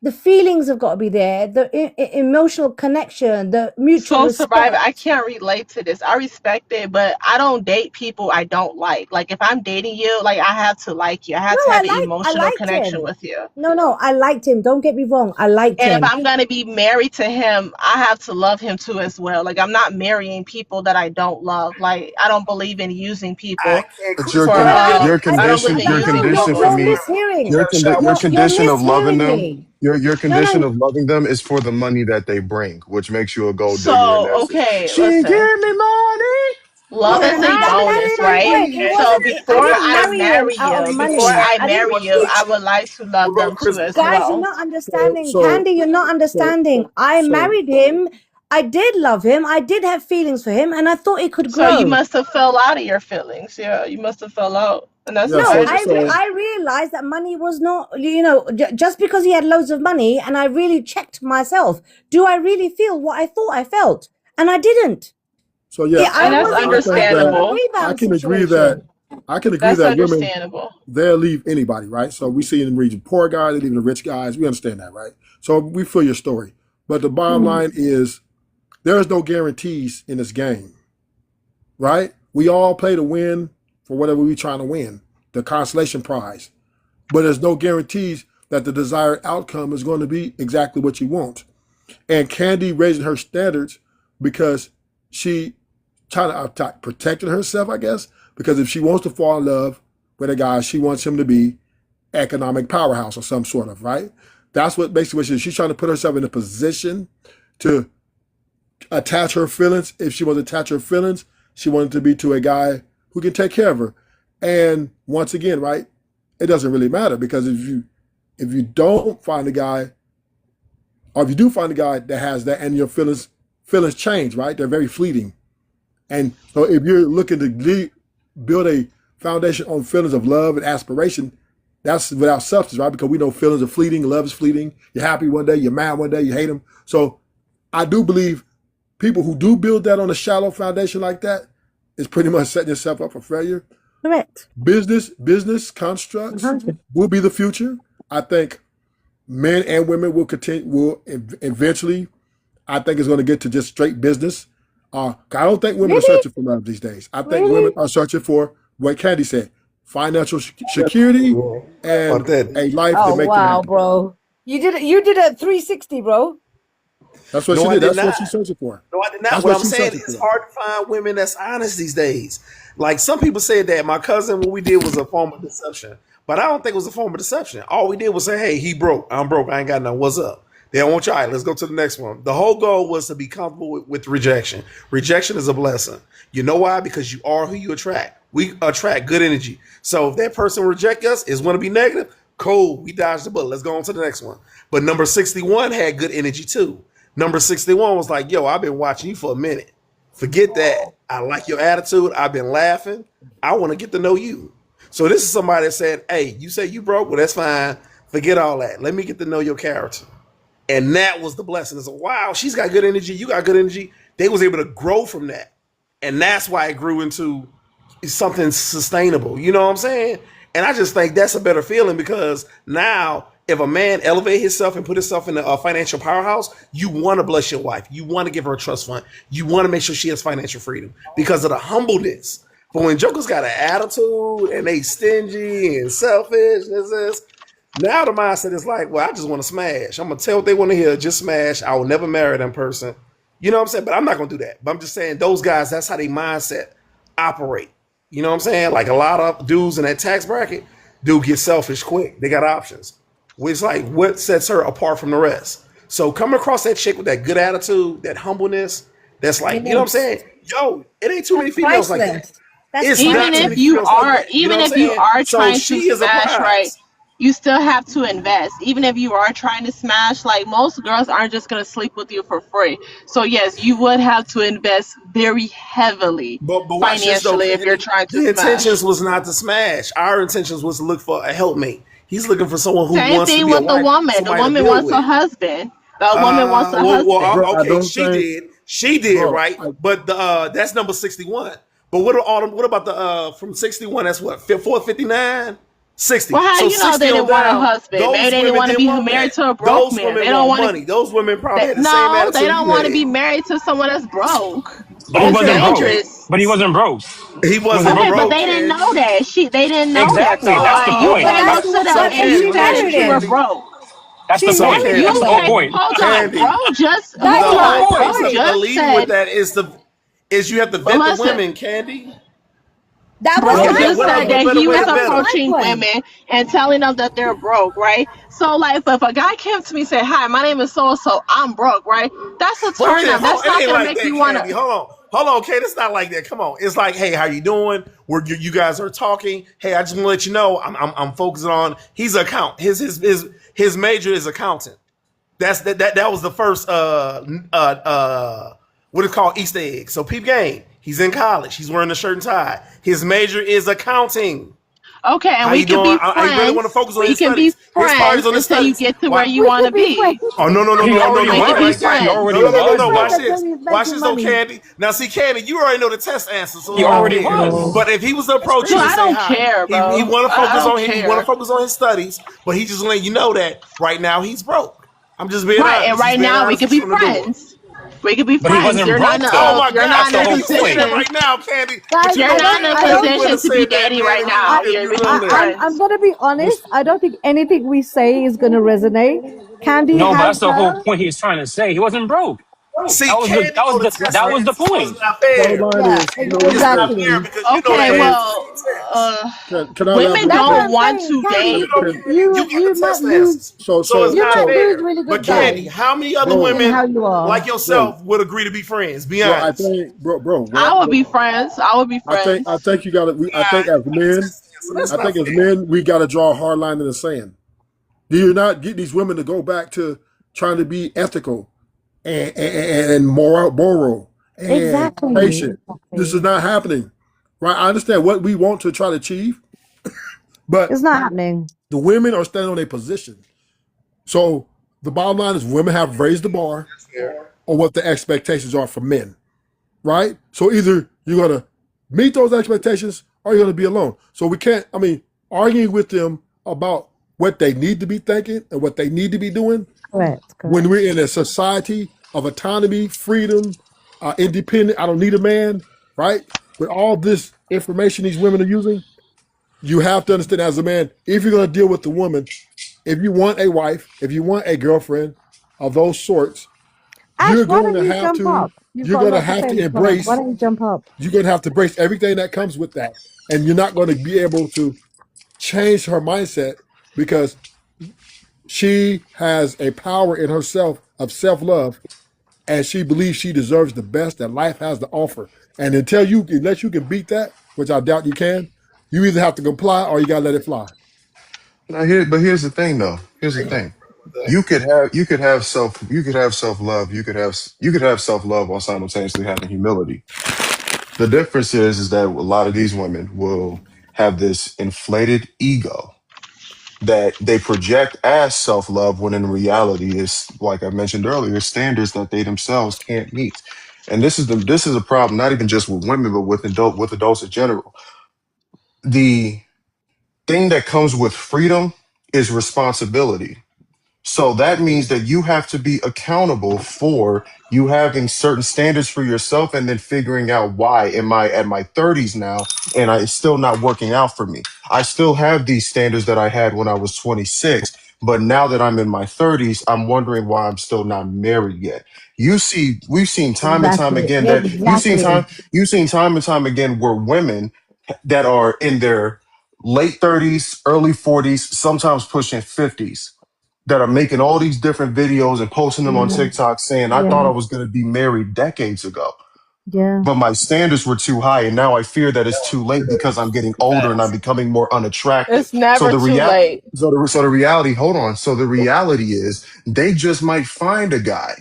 the feelings have got to be there, the emotional connection, the mutual So Survivor, I respect. can't relate to this. I respect it, but I don't date people I don't like. Like if I'm dating you, like I have to like you. I have No, to have an I emotional liked connection him. with you. No, I liked him. Don't get me wrong. I liked And if him. I'm gonna be married to him, I have to love him too as well. Like I'm not marrying people that I don't love. Like I don't believe in using I people can't But for No, your I don't condition, believe in your using no, condition people. for you're me, mishearing. your You're condition of loving mishearing them, me. your condition No, of loving them is for the money that they bring, which makes you a gold digger in So essence. okay, She listen. give me money, Love yeah, is a that's bonus, my right? point. It So wasn't. I before didn't I marry him marry out of you, before money. I I didn't. marry you, I would like to love them too as Guys, you're well. not understanding. So Candy, you're not so understanding. I so married him. I did love him. I did have feelings for him, and I thought it could So you grow. must have fell out of your feelings. Yeah, you must have fell out, and that's yeah, No, I so understand. I realized that money was not, just because he had loads of money, and I really checked myself. Do I really feel what I thought I felt? And I didn't. so yeah, I And that's was I think in a that understandable. I rebound can agree that situation. That's women, understandable. they'll leave anybody, right? So we see in the region poor guys, they leaving the rich guys. We understand that, right? So we feel your story. But the bottom line is there is no guarantees in this game, right? We all play to win for whatever we're trying to win, the consolation prize. But there's no guarantees that the desired outcome is going to be exactly what you want. And Candy raising her standards because she trying to protected herself, I guess, because if she wants to fall in love with a guy, she wants him to be economic powerhouse or some sort of, right? That's what basically what she's trying to put herself in a position to attach her feelings. If she wants to attach her feelings, she wanted to be to a guy who can take care of her. And once again, right, it doesn't really matter because if you don't find a guy, or if you do find a guy that has that and your feelings change, right? They're very fleeting. And so if you're looking to build a foundation on feelings of love and aspiration, that's without substance, right? Because we know feelings are fleeting, love is fleeting. You're happy one day, you're mad one day, you hate them. So I do believe people who do build that on a shallow foundation like that is pretty much setting yourself up for failure. Correct. Business constructs will be the future. I think men and women will eventually, I think it's going to get to just straight business. I don't think women are Really? searching for love these days. I think Really? women are searching for what Candy said, financial security and a life that Oh make them wow, happy. bro. You did a 360, bro. That's what No, she I did. did That's what not. she's searching for. No, I did not. That's What what I'm she's saying searching it's for. hard to find women that's honest these days. Like some people said that my cousin, what we did was a form of deception, but I don't think it was a form of deception. All we did was say, "Hey, he broke. I'm broke. I ain't got nothing. What's up?" They don't want you. All right, let's go to the next one. The whole goal was to be comfortable with rejection. Rejection is a blessing. You know why? Because you are who you attract. We attract good energy. So if that person reject us, is going to be negative. Cool. We dodged the bullet. Let's go on to the next one. But number 61 had good energy too. Number 61 was like, yo, I've been watching you for a minute. Forget that. I like your attitude. I've been laughing. I want to get to know you. So this is somebody that said, hey, you say you broke? Well, that's fine. Forget all that. Let me get to know your character. And that was the blessing. It's like, wow, she's got good energy. You got good energy. They was able to grow from that. And that's why it grew into something sustainable. You know what I'm saying? And I just think that's a better feeling because now if a man elevate himself and put himself in a financial powerhouse, you want to bless your wife. You want to give her a trust fund. You want to make sure she has financial freedom because of the humbleness. But when jokers got an attitude and they stingy and selfish, now the mindset is like, well, I just want to smash. I'm going to tell what they want to hear, just smash. I will never marry them person. You know what I'm saying? But I'm not going to do that. But I'm just saying those guys, that's how they mindset operate. You know what I'm saying? Like a lot of dudes in that tax bracket, dude get selfish quick. They got options. It's like what sets her apart from the rest. So coming across that chick with that good attitude, that humbleness, that's like, you know what I'm saying? Yo, it ain't too many females like that. Priceless. That's It's not Even too priceless. many if you females like are, that. You know even what I'm if you saying? are So trying to she is a smash, right? prize. You still have to invest. Even if you are trying to smash, like most girls aren't just gonna sleep with you for free. So yes, you would have to invest very heavily But watch this though, financially if you're Candy. trying to The smash. intentions was not to smash. Our intentions was to look for a helpmate. He's looking for someone who Same wants to thing be a with the wife, woman. The somebody to woman build wants a with. husband. The woman wants a husband. Bro, I Okay, don't she think, did. She did, bro, right? But that's number 61. But what about the from 61? That's what 459, 60. Well, how So you know 60 they on didn't want a down. husband? Maybe Those they didn't women want to didn't be want married that. to a broke Those man. They women don't want want money. Those women probably had the same no, they attitude don't you want to be had. married to someone that's broke. But he That's wasn't Okay, broke. okay. dangerous. But he wasn't broke. He He wasn't wasn't broke Okay, but though. broke, they didn't know Candy. that. They didn't know that Exactly. though. That's the Like you point. But can't go that's to them So what, and and Candy, you say listen, that married you were him. Candy. broke. That's the She So point. married That's Candy, the You whole can't him. point. hold on, bro. Candy. Just That's The hold the on. whole whole Bro piece point. of just leading with said that is you have to but vet the listen, women, Candy. That was bro Okay, my vet, just what said else? point. What that better he way was to That vet was them? my approaching point. women and telling them that they're broke, right? So like if a guy came to me and said, "Hi, my name is so and so, I'm broke," right? That's a But turn here, up. hold That's on. It not ain't gonna like make that, you wanna Candy. Hold on, Candy. It's not like that. Come on. It's like, hey, how you doing? You guys are talking. Hey, I just want to let you know, I'm focusing on. He's an account. His major is accountant. That was the first what is called Easter egg. So peep game. He's in college. He's wearing a shirt and tie. His major is accounting. okay, and How we you can doing? be I really want to friends. focus on We his can be studies. His priorities friends on his until you studies. get to where Why? you We wanna could be be. friends. Oh no no no He no no already no! We Watch can it be like was. that. He friends. No already no no no Be was no! though. friends Watch until this. he's Watch making this, though, money. Candy. Now see, Candy, you already know the test answer, so He it's on already Candy. was. But if he was to approach Dude, you and I say don't hi, care, he bro. want to I focus don't on he want to care. focus on his studies, but he just letting you know that right now he's broke. I'm just being Right, and honest. He's right being now we honest can with you be from the door. friends. We can be But he friends. wasn't broke Oh though. my You're God, That's not the in a Candy, whole you saying that point. position. right now, Candy. But Guys, you You're know I what, don't, not in a I Candy? If don't you would position have to be said that, dating right Candy, now. if You're, you we can know be that. I'm friends. gonna be honest. I don't think anything we say is gonna resonate. Candy No, but has that's the whole her. point he was trying to say. He wasn't broke. See, Candy know the test That was the answer, so it's point. not Bottom fair. line Yeah, is, you know, we It's not can, fair exactly. because you know the Okay, answer well, to the test. can I women elaborate That's what don't there? I'm want saying, to Candy. You date. know, you got the You might test lose. answers, So, so it's so, You not might so, lose fair. really But good bro, Candy, guys how many other bro, in how women you are. like bro, yourself would agree to be friends? Be bro, I honest. think, bro, I would be friends. I would be I friends. think you got to. I think as men, So that's I not think as fair. men, we got to draw a hard line in the sand. Do you not get these women to go back to trying to be ethical and moral and Exactly. patient? This is Exactly. not happening, right? I understand what we want to try to achieve, but It's not happening. the women are standing on a position. So the bottom line is women have raised the bar on what the expectations are for men, right? So either you're going to meet those expectations or you're going to be alone. So we can't, arguing with them about what they need to be thinking and what they need to be doing Correct. when Correct. we're in a society of autonomy, freedom, independent, I don't need a man, right? With all this information these women are using, you have to understand as a man, if you're going to deal with the woman, if you want a wife, if you want a girlfriend of those sorts, Ash, you're why going don't to you have jump to up? You've you're got a going to lot to have say to in this class. Why embrace don't you jump up? you're going to have to embrace everything that comes with that, and you're not going to be able to change her mindset because she has a power in herself of self-love, and she believes she deserves the best that life has to offer. And unless you can beat that, which I doubt you can, you either have to comply or you got to let it fly. Now but here's the thing, though. Here's the thing. You could have self love. You could have self love while simultaneously having humility. The difference is that a lot of these women will have this inflated ego that they project as self love when in reality is, like I mentioned earlier, standards that they themselves can't meet. And this is a problem not even just with women, but with adults in general. The thing that comes with freedom is responsibility. So that means that you have to be accountable for you having certain standards for yourself and then figuring out why am I at my 30s now and it's still not working out for me. I still have these standards that I had when I was 26, but now that I'm in my 30s, I'm wondering why I'm still not married yet. We've seen time and time Exactly. again that Exactly. you've seen time and time again where women that are in their late 30s, early 40s, sometimes pushing 50s that are making all these different videos and posting them on Yeah. TikTok saying, I thought I Yeah. was going to be married decades ago, Yeah. but my standards were too high. And now I fear that it's too late because I'm getting older and I'm Facts. becoming more unattractive. It's never too late. So the reality, hold on. So the reality is they just might find a guy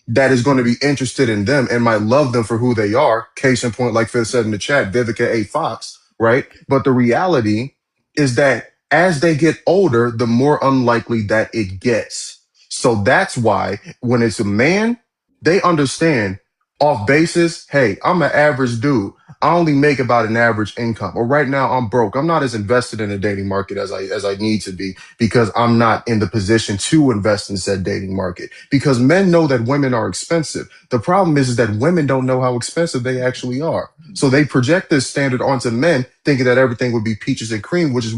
that is going to be interested in them and might love them for who they are. Case in point, like Phil said in the chat, Vivica A. Fox, right? But the reality is that as they get older, the more unlikely that it gets. So that's why when it's a man, they understand off basis, hey, I'm an average dude. I only make about an average income. Or right now I'm broke. I'm not as invested in the dating market as I need to be because I'm not in the position to invest in said dating market. Because men know that women are expensive. The problem is that women don't know how expensive they actually are. So they project this standard onto men, thinking that everything would be peaches and cream, which is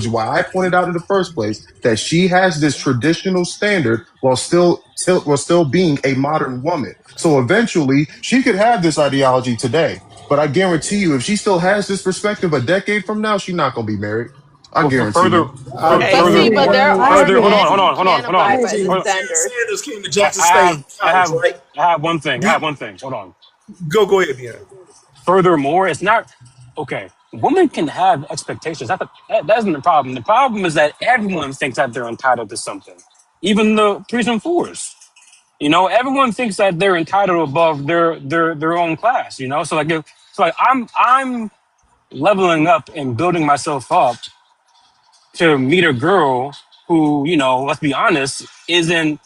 why I pointed out in the first place that she has this traditional standard while still being a modern woman. So eventually she could have this ideology today, but I guarantee you, if she still has this perspective a decade from now, she's not gonna be married. I Well, guarantee you. I But see, further, but there I are further. Hold agree. on, men hold who on, hold on, can hold on. abide by Imagine the Hold on. standard. Sanders came to I Georgia State have, I College, have, right? I have one thing. I Do, have one thing. Hold on. go ahead, Bian. Furthermore, it's not okay. Women can have expectations. That isn't the problem. The problem is that everyone thinks that they're entitled to something, even the threes and fours. You know, everyone thinks that they're entitled above their own class. You know, so I'm leveling up and building myself up to meet a girl who, you know, let's be honest, isn't,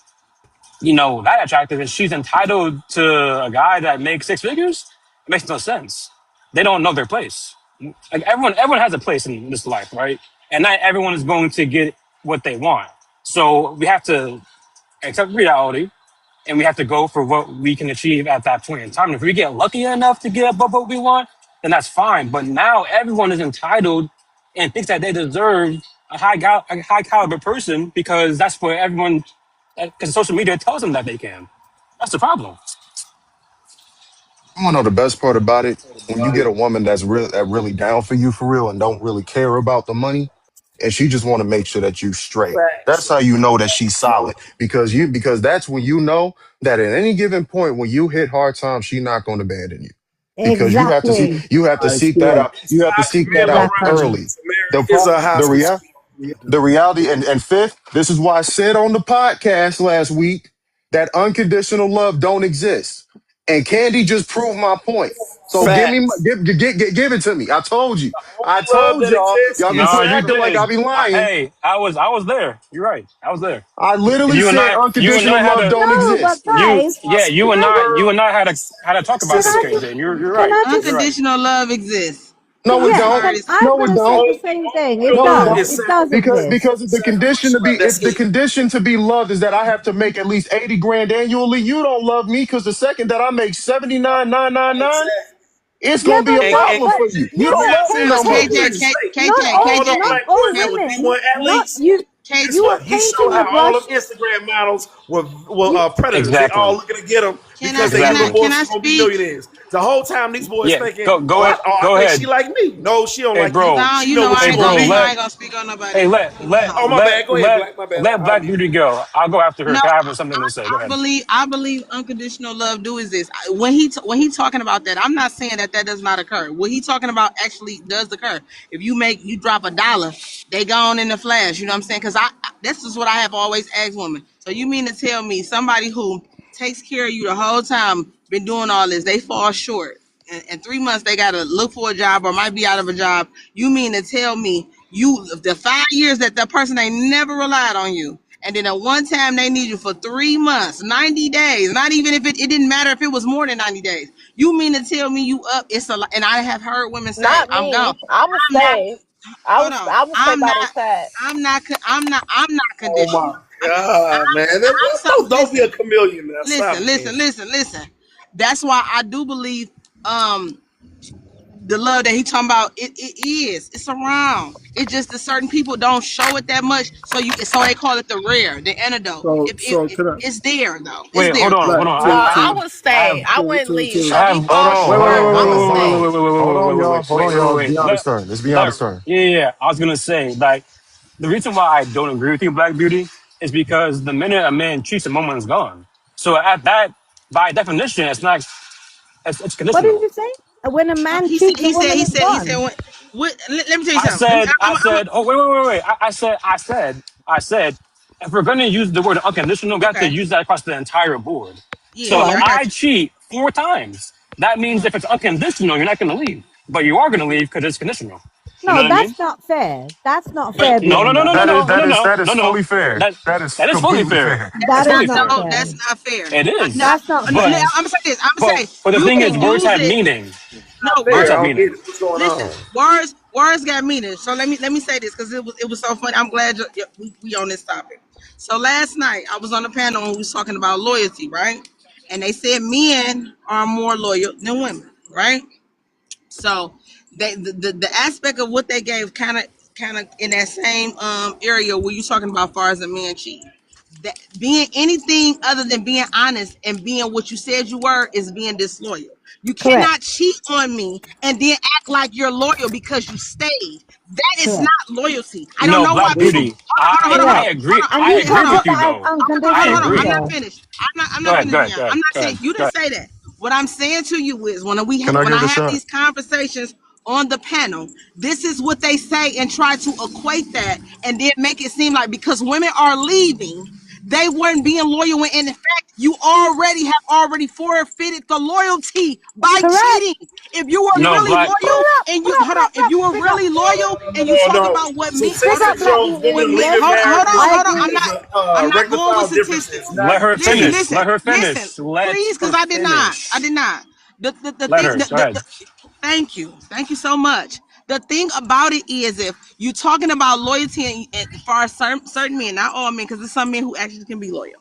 you know, that attractive, and she's entitled to a guy that makes six figures. It makes no sense. They don't know their place. Like everyone has a place in this life, right? And not everyone is going to get what they want. So we have to accept reality, and we have to go for what we can achieve at that point in time. If we get lucky enough to get above what we want, then that's fine. But now everyone is entitled and thinks that they deserve a high caliber person because that's what everyone, because social media tells them that they can. That's the problem. I want to know the best part about it when you get a woman that really down for you for real and don't really care about the money, and she just want to make sure that you straight. That's Facts. how you know that she's solid because that's when you know that at any given point when you hit hard times, she's not going to abandon you because Exactly. you have to I seek that swear. out. You have to seek that out Exactly. early. The Is pro, a high the school. rea- the reality and fifth, this is why I said on the podcast last week that unconditional love don't exist. And Candy just proved my point. So Facts. give it to me. I told you. I Love told that y'all. exists Y'all be No, is sitting you here like I did. be lying. Hey, I was there. You're right. I was there. I literally You and said I unconditional had love a don't No, but exist. guys, you and can I you just and I had to talk about can this, I KJ. just You're can right. I You're just right. Unconditional love exists. No, it yeah, don't. and Artists. I'm No, it gonna say don't. the same thing. It No, it love does. don't. is It does sacrificial. exist. Because Sacrificial love. That's if the it. condition to be loved is that I have to make at least 80 grand annually, you don't love me because the second that I make 79,999, Exactly. it's Yeah, gonna be a And problem but for you. You yeah, don't but love me no Sanders came more. to KJ, Texas State. not All them not black all boys that was women. D1 Not athletes. you. Guess You are what? He showed painting a how all them brush. Instagram models were You predators. They all Exactly. looking to get him Can I because they knew them Exactly. can boys I was gonna be speak? millionaires. The whole time these boys Yeah. thinking, Go "Oh, ahead. I Go think she ahead. like me." No, she don't Hey, like you. bro. No, She you know know what Hey, she I gonna bro. don't. You know be. I Let ain't gonna speak on hey nobody. let Leave me let Oh alone. my let bad. Go ahead, let Black. My bad. let I'll Black be. Beauty go. I'll go after her. No, 'Cause I have something to say. Go I ahead. believe unconditional love do exist. When he talking about that, I'm not saying that does not occur. What he talking about actually does occur. If you drop $1, they gone in the flash. You know what I'm saying? Because this is what I have always asked women. So you mean to tell me somebody who takes care of you the whole time, been doing all this, they fall short. In 3 months they gotta look for a job or might be out of a job. You mean to tell me the 5 years that person ain't never relied on you, and then at one time they need you for 3 months, 90 days, not even if it didn't matter if it was more than 90 days. You mean to tell me you up? It's a lot. And I have heard women say, Not I'm gone. me. I would I'm not, stay. hold on. I would stay by their side. I'm not Oh my conditional. God, man! I'm so Don't be a listen, chameleon now. Stop it, man. listen. That's why I do believe the love that he talking about, it's around. It's just that certain people don't show it that much, so they call it the rare, the antidote. So If so can I it's there though, it's Wait. there Hold on. though. Hold like on. No, I to would I have stay. I wouldn't leave. to I So have. he Hold falls on, Wait. hold Wait. Wait. short. on, Wait. hold I'ma on, hold Wait. on. stay. Wait. Wait. Wait. Hold Wait. on, Wait. y'all. Wait. Hold Wait. on, Wait. y'all. Wait. It's Wait. Beyonce's turn. It's Beyonce's turn. Yeah. I was gonna say like the reason why I don't agree with you, Black Beauty, is because the minute a man cheats, the moment is gone. So at that, by definition, it's What did conditional. you say? When a man He said cheats, a woman is he said gone. let me tell you something. I said, oh, wait. I said, if we're going to use the word unconditional, we have to Okay, use that across the entire board. So if yeah, Right. I got I you. cheat 4 times, that means if it's unconditional, you're not going to leave. But you are going to leave because it's conditional. You know No, what I mean? that's not fair. That's not But fair, Bianca. That is no. fully fair. That That is that is fully completely fair. fair. That That's is fully not fair. No, fair. that's not fair. It is. Now, That's not But fair. I'm gonna say this. I'm gonna say but the you thing can is, words use have it. meaning. No, Words words. Fair. I have don't get meaning. it. What's going Listen, on? words got meaning. So let me say this because it was so funny. I'm glad we on this topic. So last night I was on the panel and we was talking about loyalty, right? And they said men are more loyal than women, right? So the aspect of what they gave kind of in that same area where you talking about far as a man cheat. That being anything other than being honest and being what you said you were is being disloyal. You Correct. cannot cheat on me and then act like you're loyal because you stayed. That is Correct. not loyalty. I don't No, know why Black people. Beauty. I Correct. agree. And I you agree can't with put you that as though. Hold I on, unconditional hold on. agree. I'm not either. finished. I'm Go not ahead. finished, Go ahead. Leon. Go ahead. I'm not Go saying ahead. you Go didn't ahead. say that. What I'm saying to you is Can I when get I a have shot? these conversations on the panel, this is what they say and try to equate that and then make it seem like because women are leaving, they weren't being loyal. When in fact, you already forfeited the loyalty by Correct. cheating. If you were No, really Black. Pull loyal it up. and Pull you up, hold on, Black, if Black. you were Speak up. really loyal and you talk No. about what me, Speak up, Statistics Black shows Beauty. women what leaving Yes, marriages I hold on. agree. I'm not going with rectify statistics. differences, Let not her Listen, finish. listen, Let her listen, finish. Let please, because her I did not. I finish. did not. The Let thing, her. Go ahead. thank you. Thank you so much. The thing about it is if you're talking about loyalty and as far as certain men, not all men, because there's some men who actually can be loyal.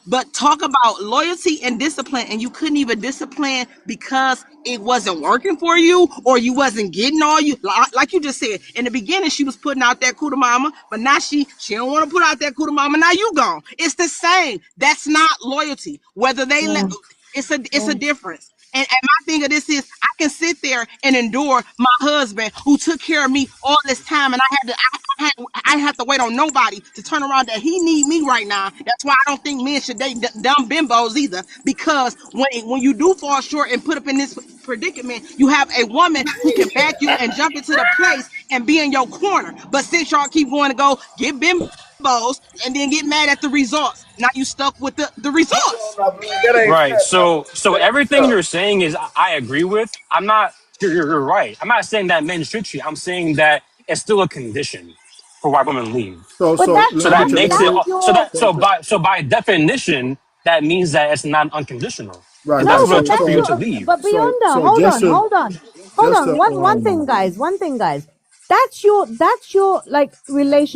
But talk about loyalty and discipline, and you couldn't even discipline because it wasn't working for you or you wasn't getting all you like you just said in the beginning. She was putting out that kuda mama, but now she don't want to put out that kuda mama. Now you gone. It's the same. That's not loyalty. Whether they let Yeah, it's a yeah. difference. And my thing of this is I can sit there and endure my husband who took care of me all this time, and I have to wait on nobody to turn around that he need me right now. That's why I don't think men should date dumb bimbos either, because when you do fall short and put up in this predicament, you have a woman who can back you and jump into the place and be in your corner. But since y'all keep going to go get bimbos and then get mad at the results, now you stuck with the results. Hold on, man. That ain't Right. fair, brother. So That ain't everything fair. you're saying is I agree with. I'm not. You're right. I'm not saying that men should cheat. I'm saying that it's still a condition for why women leave. But So that's that un, makes it. that's So your that. So by definition, that means that it's not unconditional. Right, If no, that's right. what it but took for that's you your. to leave. But Beyonda, So hold just on, to hold on, hold just on. to One thing, guys. One thing, guys. That's your like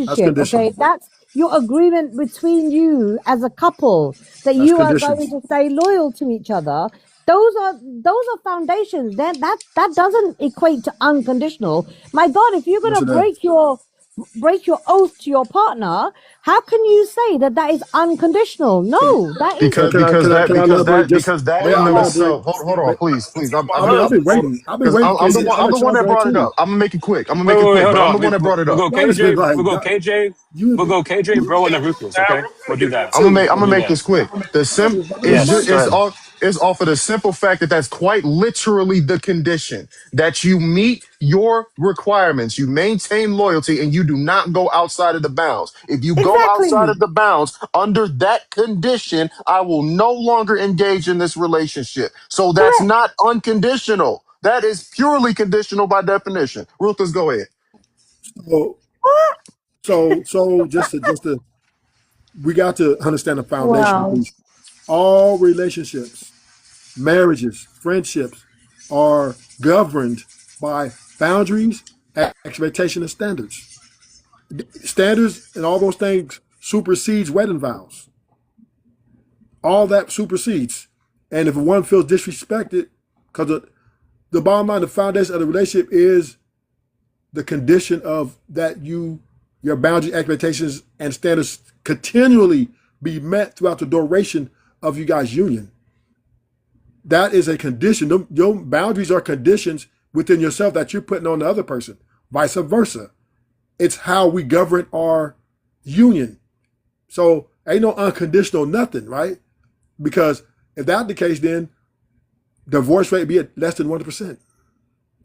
that's relationship. Okay, conditional. that's your agreement between you as a couple that That's you are conditional. going to stay loyal to each other. Those are foundations. Then that doesn't equate to unconditional. My God, if you're Yes, gonna it does. break your oath to your partner, how can you say that that is unconditional? So No, that is so Because can I because can I that can I because elaborate? that Just because that may in I of elaborate? itself. Hold on, please, please. I've been waiting. I've been Because waiting, I'm the KJ. one. I I'm the let one y'all that go brought it too. up. I'm gonna make it quick. I'm gonna Wait, make it wait, wait, quick, hold but I'm the on. one that brought it We'll up. go Y'all just been KJ. like We'll go KJ. We'll you. go KJ, bro, and then Rufus. Now, Okay, real we'll quick, do if you that. I'm gonna too. make I'm We'll gonna do make that. this quick. The Y'all sim just y'all just is Yes. just Go running. it's ahead. all it's off of the simple fact that that's quite literally the condition that you meet your requirements, you maintain loyalty, and you do not go outside of the bounds. If you go outside exactly of the bounds under that condition, I will no longer engage in this relationship. So that's correct. not unconditional. That is purely conditional by definition. Ruthless, go ahead. So just to we got to understand the foundation of Wow. these. All relationships, marriages, friendships are governed by boundaries, expectation, and standards. Standards and all those things supersedes wedding vows. All that supersedes. And if one feels disrespected, because the bottom line, the foundation of the relationship is the condition of that your boundary, expectations, and standards continually be met throughout the duration of you guys' union. That is a condition. Your boundaries are conditions within yourself that you're putting on the other person, vice versa. It's how we govern our union. So ain't no unconditional nothing, right? Because if that's the case, then divorce rate be at less than 1%,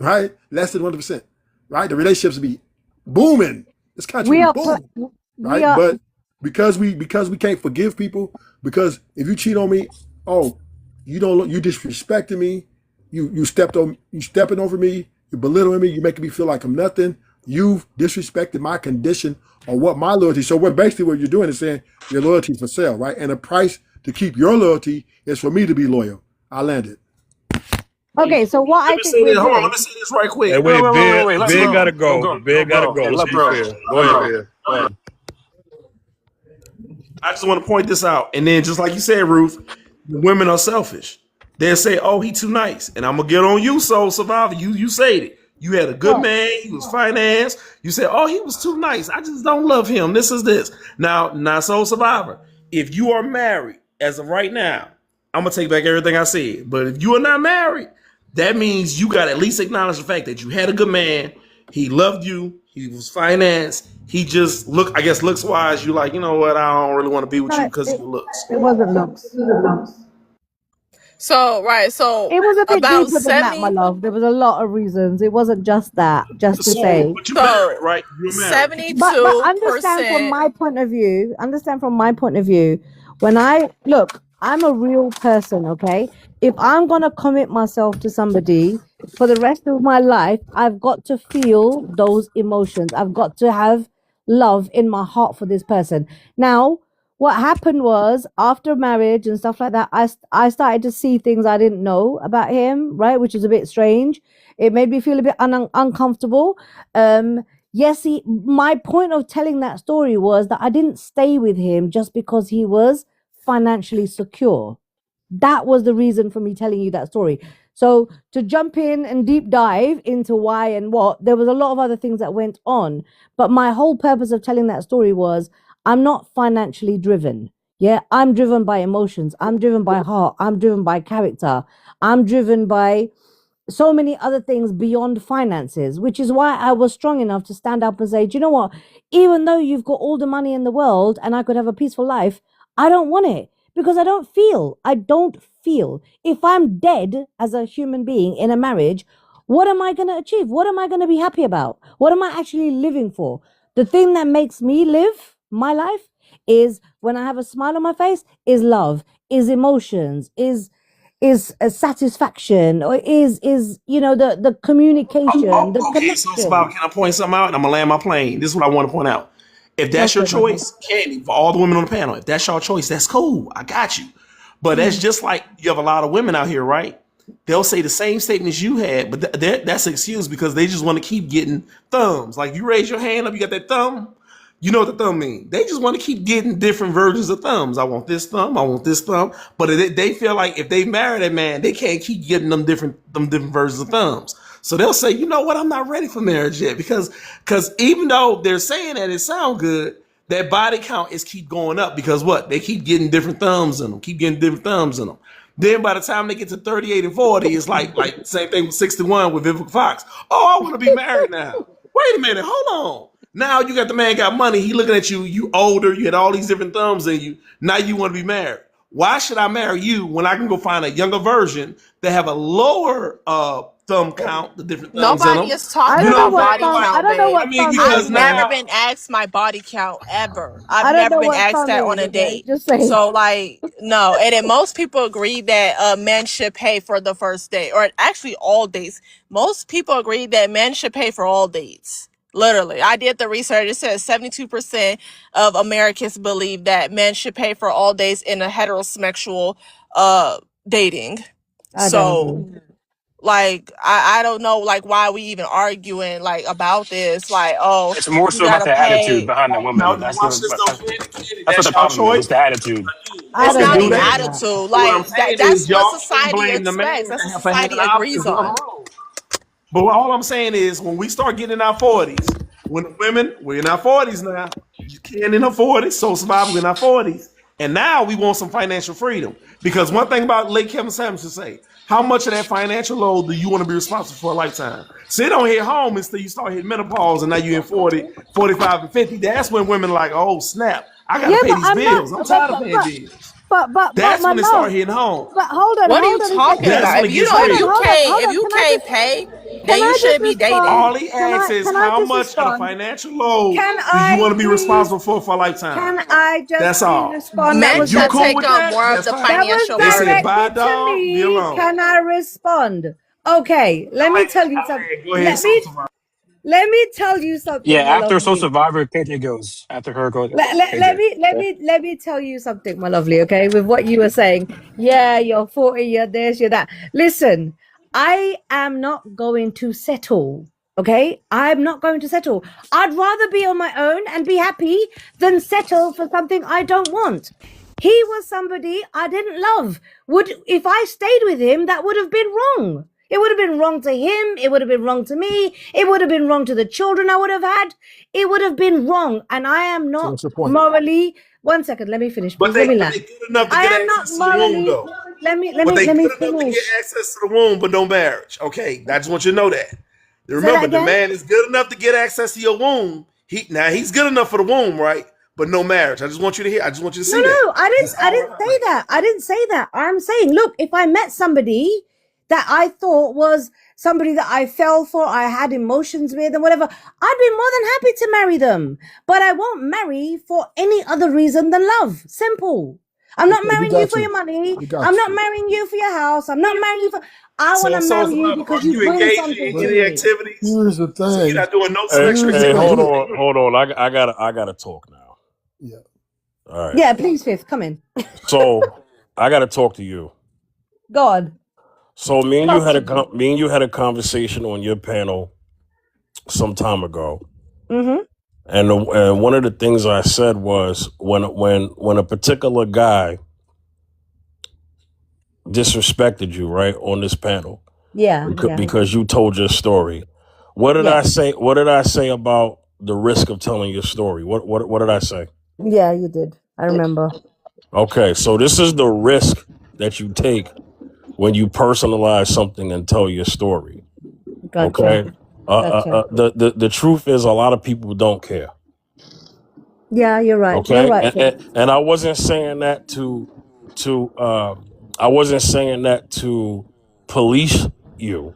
right? Less than 1%, right? The relationships would be booming. This country We be are booming, we right? are But because we can't forgive people, because if you cheat on me, oh, you disrespecting me, you stepping over me, you belittling me, you making me feel like I'm nothing. You've disrespected my condition or what my loyalty. So what you're doing is saying your loyalty is for sale, right? And the price to keep your loyalty is for me to be loyal. I landed. Okay, so what Let I me think say we're this. Hold on. Let doing. me say this right quick. Hey, Wait, wait, wait, wait, wait, Bear, wait. Let Bear bro. gotta Go, go. go, Bear go, gotta bro. go. Yeah, Let's let be bro. fair. Go Let ahead, bro. Bear. Go ahead. I just want to point this out. And then, just like you said, Ruth, the women are selfish. They'll say, "Oh, he too nice," and I'm gonna get on you, Soul Survivor. You said it. You had a good Well, man. He was financed. You said, "Oh, he was too nice. I just don't love him." This is this. Now, Soul Survivor. If you are married as of right now, I'm gonna take back everything I said. But if you are not married, that means you got to at least acknowledge the fact that you had a good man. He loved you. He was financed. He just I guess looks wise. You like, you know what? I don't really want to be with you no, because of your looks. it wasn't looks. So right, so It was a bit about deeper than that, my 70, love. There was a lot of reasons. It wasn't just that. Just to So, say. but you're married, so right? You're married. But understand from 72%. my point of view, when I look, I'm a real person, okay? If I'm gonna commit myself to somebody for the rest of my life, I've got to feel those emotions. I've got to have love in my heart for this person. Now, what happened was after marriage and stuff like that, I started to see things I didn't know about him, right? Which is a bit strange. It made me feel a bit uncomfortable. Yes, my point of telling that story was that I didn't stay with him just because he was financially secure. That was the reason for me telling you that story. So to jump in and deep dive into why and what, there was a lot of other things that went on. But my whole purpose of telling that story was I'm not financially driven. Yeah, I'm driven by emotions. I'm driven by heart. I'm driven by character. I'm driven by so many other things beyond finances, which is why I was strong enough to stand up and say, do you know what? Even though you've got all the money in the world and I could have a peaceful life, I don't want it because I don't feel. I don't feel. If I'm dead as a human being in a marriage, what am I going to achieve? What am I going to be happy about? What am I actually living for? The thing that makes me live my life is when I have a smile on my face, is love, is emotions, is a satisfaction, or is the communication, the Okay, so connection. can I point something out? And I'm gonna land my plane. This is what I want to point out. If Go that's your for it, my friend. choice, Candy, for all the women on the panel, if that's your choice, that's cool. I got you. But that's just like you have a lot of women out here, right? They'll say the same statements you had, but that's an excuse because they just want to keep getting thumbs. Like you raise your hand up, you got that thumb. You know what the thumb means. They just want to keep getting different versions of thumbs. I want this thumb. I want this thumb. But they feel like if they marry that man, they can't keep getting them different versions of thumbs. So they'll say, you know what, I'm not ready for marriage yet because even though they're saying that it sounds good, that body count is keep going up because what? They keep getting different thumbs in them, keep getting different thumbs in them. Then by the time they get to 38 and 40, it's like same thing with 61 with Vivica Fox. Oh, I want to be married now. Wait a minute, hold on. Now you got the man got money. He looking at you. You older. You had all these different thumbs in you. Now you want to be married. Why should I marry you when I can go find a younger version that have a lower thumb count, the different thumbs in Nobody them? is I talking You don't know about know, what body thumb. I count, don't know babe. I what mean, thumb because I've is, never man. now, been asked my body count ever. I've I don't never know been what asked thumb that on is. a Okay, date. just saying. So like no, and then most people agree that men should pay for the first date, or actually all dates. Most people agree that men should pay for all dates. Literally, I did the research. It says 72% of Americans believe that men should pay for all dates in a heterosexual dating. I don't So agree. like I don't know like why we even arguing like about this like oh It's more you so about gotta the attitude pay. behind the now, woman. That's watch the this though, Candy. that's what That's the y'all problem is. choice. It's the attitude. Again, I It's women don't not do the believe that. in that. attitude But what I'm like saying that's is, what y'all can't society blame the man expects, that's what for having society agrees options. One on. wrong. But all I'm saying is, when we start getting in our 40s, when the women, we're in our 40s now, you can in her 40s, so survival in our 40s. And now we want some financial freedom. Because one thing about late Kevin Samuelson say, how much of that financial load do you want to be responsible for a lifetime? So it don't hit home until you start hitting menopause and now you're in 40, 45, and 50. That's when women are like, oh, snap, I got to Yeah, pay but these I'm not. bills. I'm tired of paying bills. But That's my when it start love. hitting home. But What are you hold on a talking second. That's about? when If it you gets don't, real. Hold if on. you can't pay, then Can you I just shouldn't be dating. respond? All he asks is Can I how just much of the respond? financial load Can do you want I to be please? responsible for a lifetime? Can I just That's please all. respond? That Men If was you should cool take with on that, more of that's the fine. that was financial They said bye burden. directed to dog, be me. alone. Can I respond? Okay, let me tell you something. Go ahead, Soul Survivor. Let me tell you Yeah, something, my after Soul lovely. Survivor, KJ goes. After her goes Let KJ. me tell you something, my lovely. Okay, with what you were saying. Yeah, you're 40, you're this, you're that. Listen, I am not going to settle. Okay, I'm not going to settle. I'd rather be on my own and be happy than settle for something I don't want. He was somebody I didn't love. If I stayed with him, that would have been wrong. It would have been wrong to him. It would have been wrong to me. It would have been wrong to the children I would have had. It would have been wrong. And I am So not what's your point? morally. One second, let me finish. But Please let me they land. good enough to I get am not access to the womb, morally. though. Let me But they good enough to finish. get access to the womb, but no marriage. Okay, I just want you to know that. Say Remember, that the again. man is good enough to get access to your womb. He's good enough for the womb, right? But no marriage. I just want you to hear. I just want you to see that. No, I That's didn't all say that. I didn't say that. I'm saying, look, if I met somebody that I thought was somebody that I fell for, I had emotions with and whatever, I'd be more than happy to marry them. But I won't marry for any other reason than love. Simple. I'm not Okay, we marrying you got for you. your money. We got I'm not you. marrying you for your house. I'm not marrying you for. I want to So marry you are because you you bring engaged something in to But any me. activities? here's the So you're thing. not doing no Hey, sexual Here's the hey, hold activities. thing. on, hold on. I gotta talk now. Yeah. All right. Yeah, please, Fifth, come in. So I gotta talk to you. God, So me and you talk had to me. a conversation on your panel some time ago, Mm-hmm. and one of the things I said was when a particular guy disrespected you, right, on this panel, Yeah, because you told your story. What did I yeah, say? What did I say about the risk of telling your story? What did I say? yeah, you did. I remember. Okay, so this is the risk that you take when you personalize something and tell your story. Gotcha. Okay. Gotcha. The truth is a lot of people don't care. Yeah, you're right. You're Okay. right, Fifth. And I wasn't saying that I wasn't saying that to police you.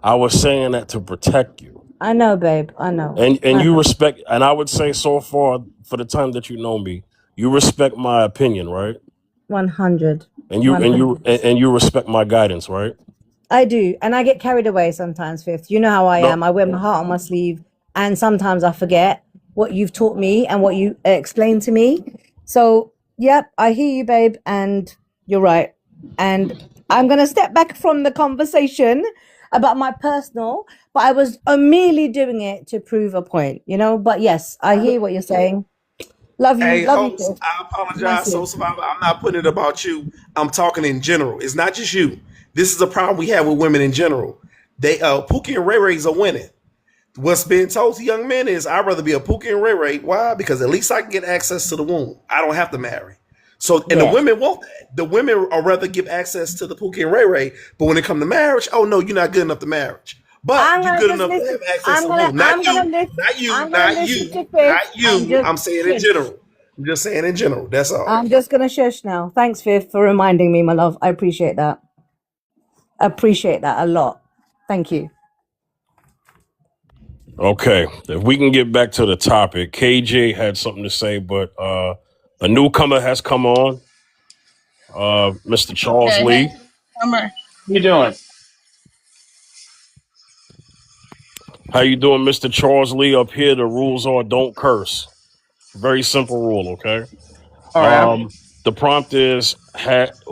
I was saying that to protect you. I know, babe. I know. And I you know. respect, and I would say so far for the time that you know me, you respect my opinion, right? 100. And 100. you respect my guidance, right? I do. And I get carried away sometimes, Fifth. You know how I No. am. I wear my heart on my sleeve. And sometimes I forget what you've taught me and what you explained to me. So, yep, I hear you, babe. And you're right. And I'm going to step back from the conversation about my personal, but I was merely doing it to prove a point, you know? But yes, I hear what you're saying. Love you. Hey, Love you, host, Fifth. I apologize. Massive. So I'm not putting it about you. I'm talking in general. It's not just you. This is a problem we have with women in general. They Pookie and Ray Rays are winning. What's being told to young men is I'd rather be a Pookie and Ray Ray. Why? Because at least I can get access to the womb. I don't have to marry. So, and the Yeah. women want that. The women are rather give access to the Pookie and Ray Ray. But when it comes to marriage, oh no, you're not good enough to marriage. But I'm you're gonna good just enough to listen. have access to the womb. I'm gonna listen. Not you, I'm gonna not listen you, to not Fifth and you. just I'm saying in shush. general. I'm just saying in general. That's all. I'm just gonna shush now. Thanks, Fifth, for reminding me, my love. I appreciate that. Appreciate that a lot. Thank you. Okay. If we can get back to the topic, KJ had something to say, but a newcomer has come on. Mr. Charles Okay, Lee. hey, Summer. How you doing? How you doing, Mr. Charles Lee? Up here, the rules are don't curse. Very simple rule, okay? All right. The prompt is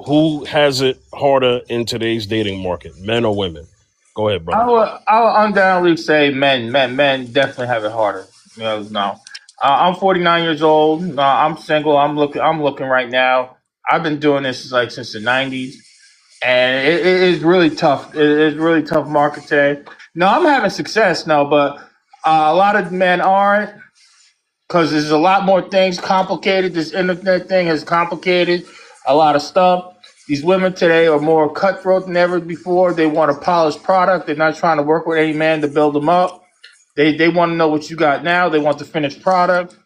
who has it harder in today's dating market, men or women? Go ahead, brother. I would undoubtedly say men definitely have it harder. You know, no. I'm 49 years old. I'm single. I'm looking right now. I've been doing this like since the 90s, and it is really tough. It is really tough market today. No, I'm having success now, but a lot of men aren't. Because there's a lot more things complicated. This internet thing has complicated a lot of stuff. These women today are more cutthroat than ever before. They want a polished product. They're not trying to work with any man to build them up. They want to know what you got now. They want the finished product.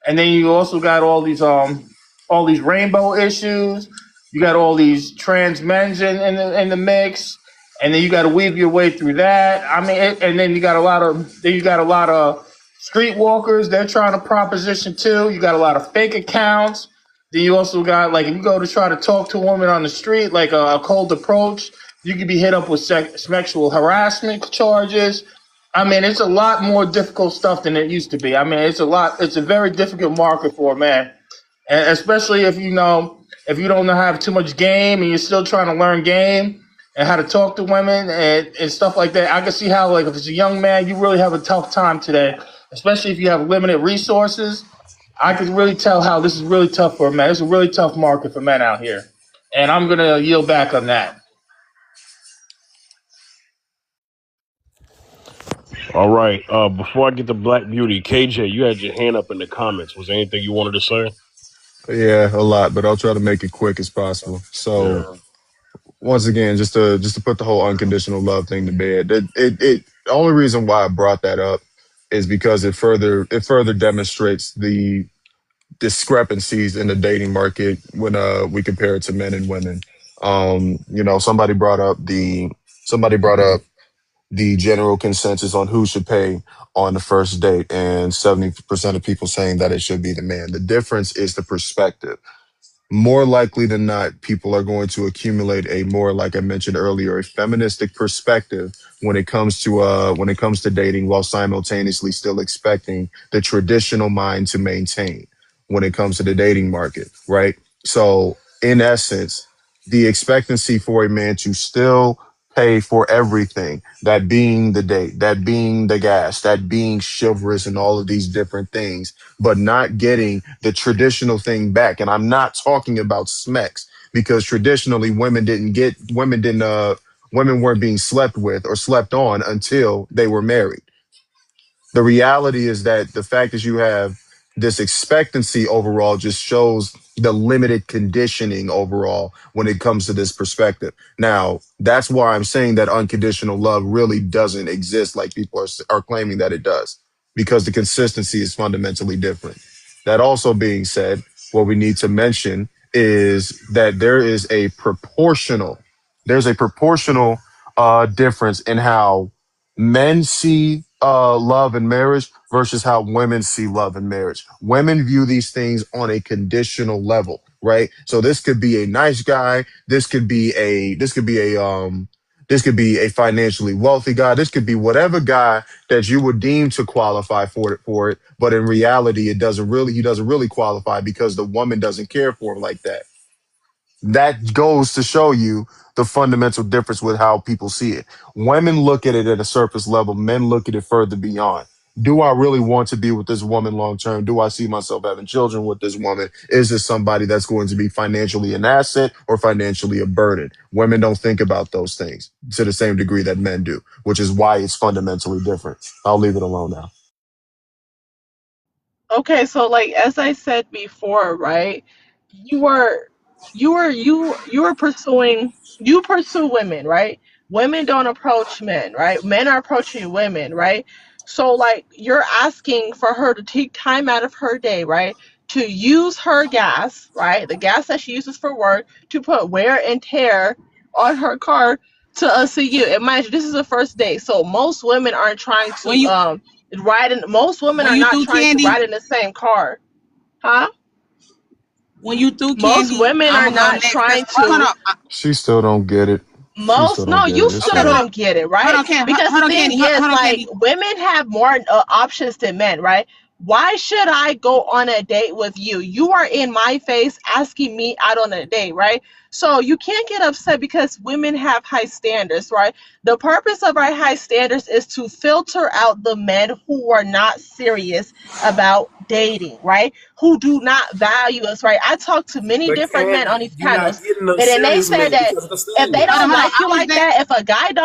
And then you also got all these rainbow issues. You got all these trans men's in the mix, and then you got to weave your way through that. I mean, and then you got a lot of streetwalkers. They're trying to proposition too. You got a lot of fake accounts. Then you also got, like, if you go to try to talk to a woman on the street, like a cold approach, you could be hit up with sexual harassment charges. I mean, it's a lot more difficult stuff than it used to be. I mean, it's a very difficult market for a man. And especially if you don't have too much game and you're still trying to learn game and how to talk to women and stuff like that. I can see how, like, if it's a young man, you really have a tough time today, especially if you have limited resources. I can really tell how this is really tough for a man. It's a really tough market for men out here. And I'm going to yield back on that. All right. Before I get to Black Beauty, KJ, you had your hand up in the comments. Was there anything you wanted to say? Yeah, a lot, but I'll try to make it quick as possible. So Yeah. once again, just to put the whole unconditional love thing to bed. The only reason why I brought that up is because it further demonstrates the discrepancies in the dating market when we compare it to men and women. Somebody brought up the general consensus on who should pay on the first date, and 70% of people saying that it should be the man. The difference is the perspective. More likely than not, people are going to accumulate a more, like I mentioned earlier, a feministic perspective when it comes to dating, while simultaneously still expecting the traditional mind to maintain when it comes to the dating market, right? So, in essence, the expectancy for a man to still pay for everything, that being the date, that being the gas, that being chivalrous and all of these different things, but not getting the traditional thing back. And I'm not talking about Smex, because traditionally women weren't being slept with or slept on until they were married. The reality is that the fact that you have this expectancy overall just shows the limited conditioning overall when it comes to this perspective. Now, that's why I'm saying that unconditional love really doesn't exist like people are claiming that it does, because the consistency is fundamentally different. That also being said, what we need to mention is that there's a proportional difference in how men see love and marriage versus how women see love and marriage. Women view these things on a conditional level, right? So this could be a nice guy. This could be a financially wealthy guy. This could be whatever guy that you would deem to qualify for it. But in reality, he doesn't really qualify, because the woman doesn't care for him like that. That goes to show you the fundamental difference with how people see it. Women look at it at a surface level. Men look at it further beyond. Do I really want to be with this woman long term? Do I see myself having children with this woman? Is this somebody that's going to be financially an asset or financially a burden? Women don't think about those things to the same degree that men do, which is why it's fundamentally different. I'll leave it alone now. Okay, so like as I said before, right? You were you were pursuing, you pursue women, right? Women don't approach men, right? Men are approaching women, right? So like you're asking for her to take time out of her day, right? To use her gas, right? The gas that she uses for work, to put wear and tear on her car to see you. And mind you, this is a first date. So most women aren't trying When to you ride in, most women when are you not through trying to Candy, ride in the same car. Huh? when you through Most Candy, women I'm are gonna go not next. 'Cause, trying hold to, on, She still don't get it. She still most, don't no, get you it. It's still okay, cool. don't get it, hold right? on, Candy, Because the hold on, thing Candy, is, hold on, like, Candy. women have more options than men, right? Why should I go on a date with you? You are in my face asking me out on a date, right? So you can't get upset because women have high standards, right? The purpose of our high standards is to filter out the men who are not serious about dating, right? Who do not value us, right? I talk to many But different men on Candy, these you're not panels, getting no and then they serious say man that because of the if they standards. don't Hold on. like I you was like there. that,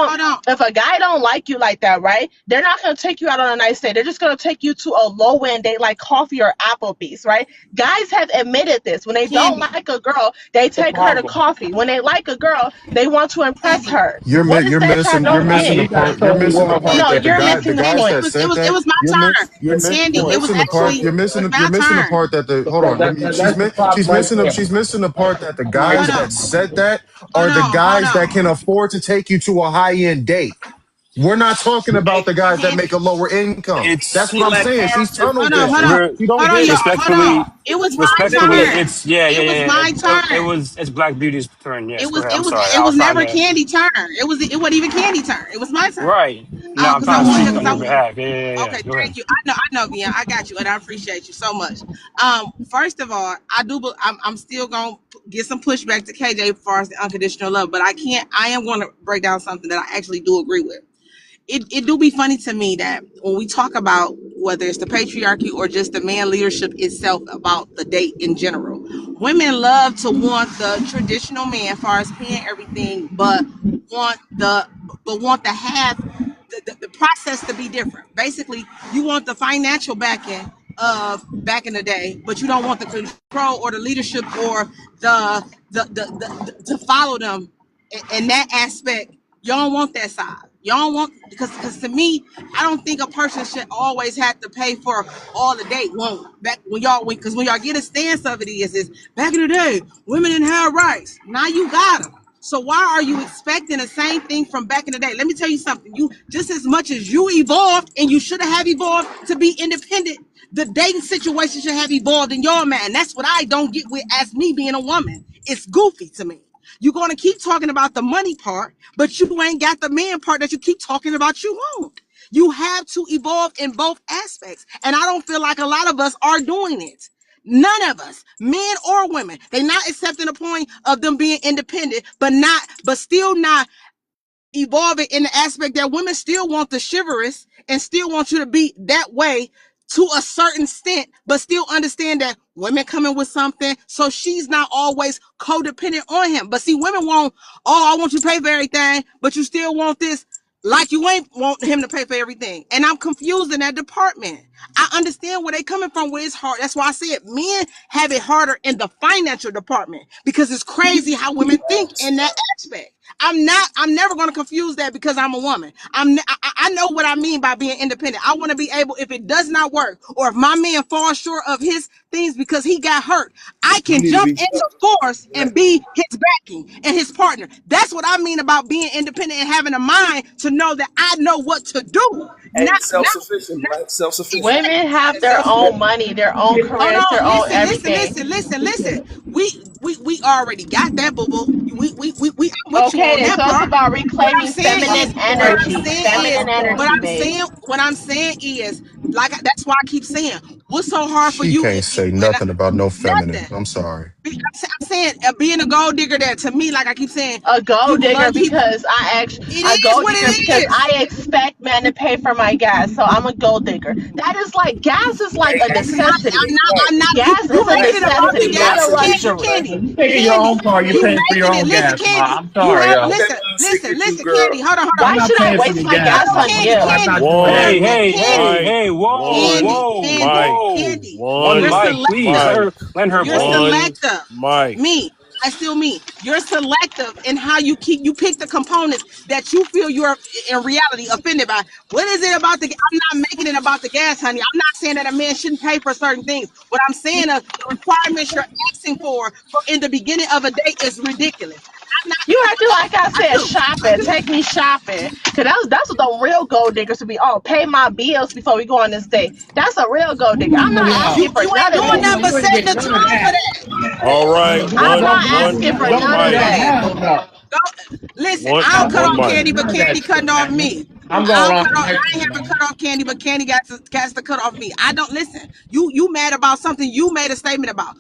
Hold on. if a guy don't like you like that, right? They're not gonna take you out on a nice date. They're just gonna take you to a low end date like coffee or Applebee's, right? Guys have admitted this. When they don't Candy. like a girl, they The take her to problem. coffee. When they like a girl, they want to impress Candy. her. What is that trying You're to missing the win? You gotta part. tell me what. No, Candy. you're missing the Guys Candy. that point. said It that. was my turn. You're Candy. It was missing the part. actually it was my You're missing the turn. part that the hold on. That's the problem right there. She's missing the part that the Hold guys on. that said that Hold are the on. Hold guys on. that can afford to take you to a high end date. We're not talking about Hey, the guys that Candy. make a lower income. It's19. That's what I'm saying. She's tunnel Hold on, hold vision. on, re- She don't hold on, get y'all. it. Hold on. respectfully, It was my respectfully, turn. it's yeah, yeah, It was yeah, yeah. my turn. It's Black Beauty's turn. Yes, go ahead. I'm sorry. It I was was trying never to Candy turn. It wasn't even Candy turn. It was my turn. right. No, Oh, I'm because I trying to wanted speak to. on Because your I behalf. Yeah, yeah, yeah. Okay, Go ahead. thank you. I know, Bian. I got you, and I appreciate you so much. First of all, I do. I'm still gonna get some pushback to KJ as far as the unconditional love, but I can't. I am going to break down something that I actually do agree with. It do be funny to me that when we talk about whether it's the patriarchy or just the man leadership itself about the date in general, women love to want the traditional man as far as paying everything, but want to have the process to be different. Basically, you want the financial backing of back in the day, but you don't want the control or the leadership or the to follow them in that aspect. You don't want that side. You don't want because to me, I don't think a person should always have to pay for all the date. When y'all get a stance of it is back in the day, women didn't have rights. Now you got them. So why are you expecting the same thing from back in the day? Let me tell you something. You just as much as you evolved and you should have evolved to be independent, the dating situation should have evolved in your man. That's what I don't get with as me being a woman. It's goofy to me. You're gonna keep talking about the money part, but you ain't got the man part that you keep talking about you want. You have to evolve in both aspects. And I don't feel like a lot of us are doing it. None of us, men or women, they're not accepting the point of them being independent, but still not evolving in the aspect that women still want the chivalrous and still want you to be that way to a certain extent, but still understand that women coming with something, so she's not always codependent on him. But see, women want, oh, I want you to pay for everything, but you still want this, like you ain't want him to pay for everything. And I'm confused in that department. I understand where they coming from, where it's hard. That's why I said men have it harder in the financial department because it's crazy how women think in that aspect. I'm never going to confuse that because I'm a woman. I know what I mean by being independent. I want to be able, if it does not work or if my man falls short of his things because he got hurt, I You can need to jump be into force and be his backing and his partner. That's what I mean about being independent and having a mind to know that I know what to do. hey, Not, self sufficient, black, self sufficient. Women have their not own money, their own hold careers, on, their own listen. everything. We already got that, boo boo. I'm with you Okay, on then that so it's part. about What I'm reclaiming saying feminine is, energy. Feminine energy, babes. what I'm saying is, like that's why I keep saying, what's so hard for She you can't if you say and nothing about no feminine. nothing. I'm sorry. I'm saying being a gold digger there to me, like I keep saying, A gold people digger love keep. because It a is gold what digger it because is. I expect men to pay for my gas. So I'm a gold digger. That is like gas is like Hey, a hey, necessity. I'm not. Gas You is a making it about the necessity, hey, not gas, a hey, luxury. Candy, If you take in your Candy. own car, you're You paying for your making it. own Listen, gas, ma. Candy. I'm You sorry, have yo. okay, man, sick at you, listen, Candy. girl. I'm Why not should I paying for waste the my gas, gas on ma. Candy, you? I'm Candy, not doing that. Hey, One hey, hey, Candy, hey! Whoa, one Candy, mic, whoa! Candy. One You're one mic, please. selective. mic, Lend her You're vote. one selective. mic. Me. I still me. You're selective in how you pick the components that you feel you're in reality offended by. What is it about I'm not making it about the gas, honey. I'm not saying that a man shouldn't pay for certain things. What I'm saying is the requirements you're asking for in the beginning of a date is ridiculous. I'm not You acting like I I said do. I shopping. do. Take me shopping. Cause that's what the real gold diggers would be. Oh, pay my bills before we go on this date. That's a real gold digger. I'm not You asking for ain't none of doing this. nothing but You ain't setting getting the none of tone for that. that. All right, I'm Don't not asking for one don't none do of mic, that. that. Hell no. Go, listen, one I don't cut one off mic. Candy, None but of that Candy shit, cutting off man. me. I'm I going don't off cut the off. I mic, ain't having man. cut off Candy, but Candy got to cut off me. I don't listen. You mad about something you made a statement about.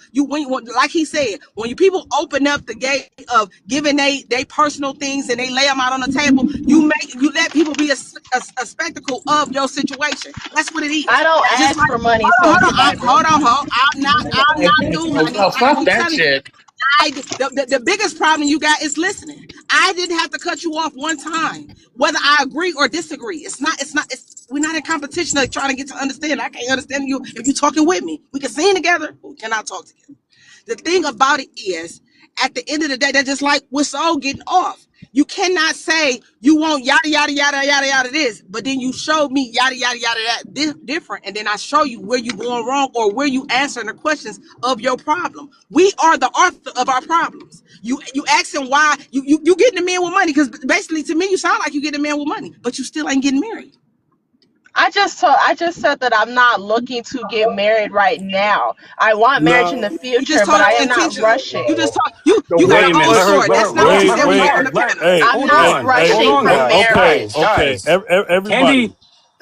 Like he said, when you people open up the gate of giving they personal things and they lay them out on the table, you let people be a spectacle of your situation. That's what it I is. don't Just ask like for money, Soulful Bible. I'm not through, honey. No, I fuck keep that telling you. shit. The biggest problem you got is listening. I didn't have to cut you off one time, whether I agree or disagree. We're not in competition of trying to get to understand. I can't understand you if you're talking with me. We can sing together, but we cannot talk together. The thing about it is, at the end of the day, that's just like we're all getting off. You cannot say you want yada yada yada yada yada this, but then you show me yada yada yada that different, and then I show you where you going wrong or where you answering the questions of your problem. We are the author of our problems. You asking why you getting a man with money, because basically to me you sound like you getting a man with money, but you still ain't getting married. I just said that I'm not looking to get married right now. I want marriage in the No, You just future, but told I us am not intentional. You rushing. just told you got Wait a an minute. old but sword. That's not what you Wait, said when you wait. got on the Let panel. Hey, I'm hold hey, not on, hey. hold rushing on, for guys, Okay, guys, marriage. okay. guys. Everybody.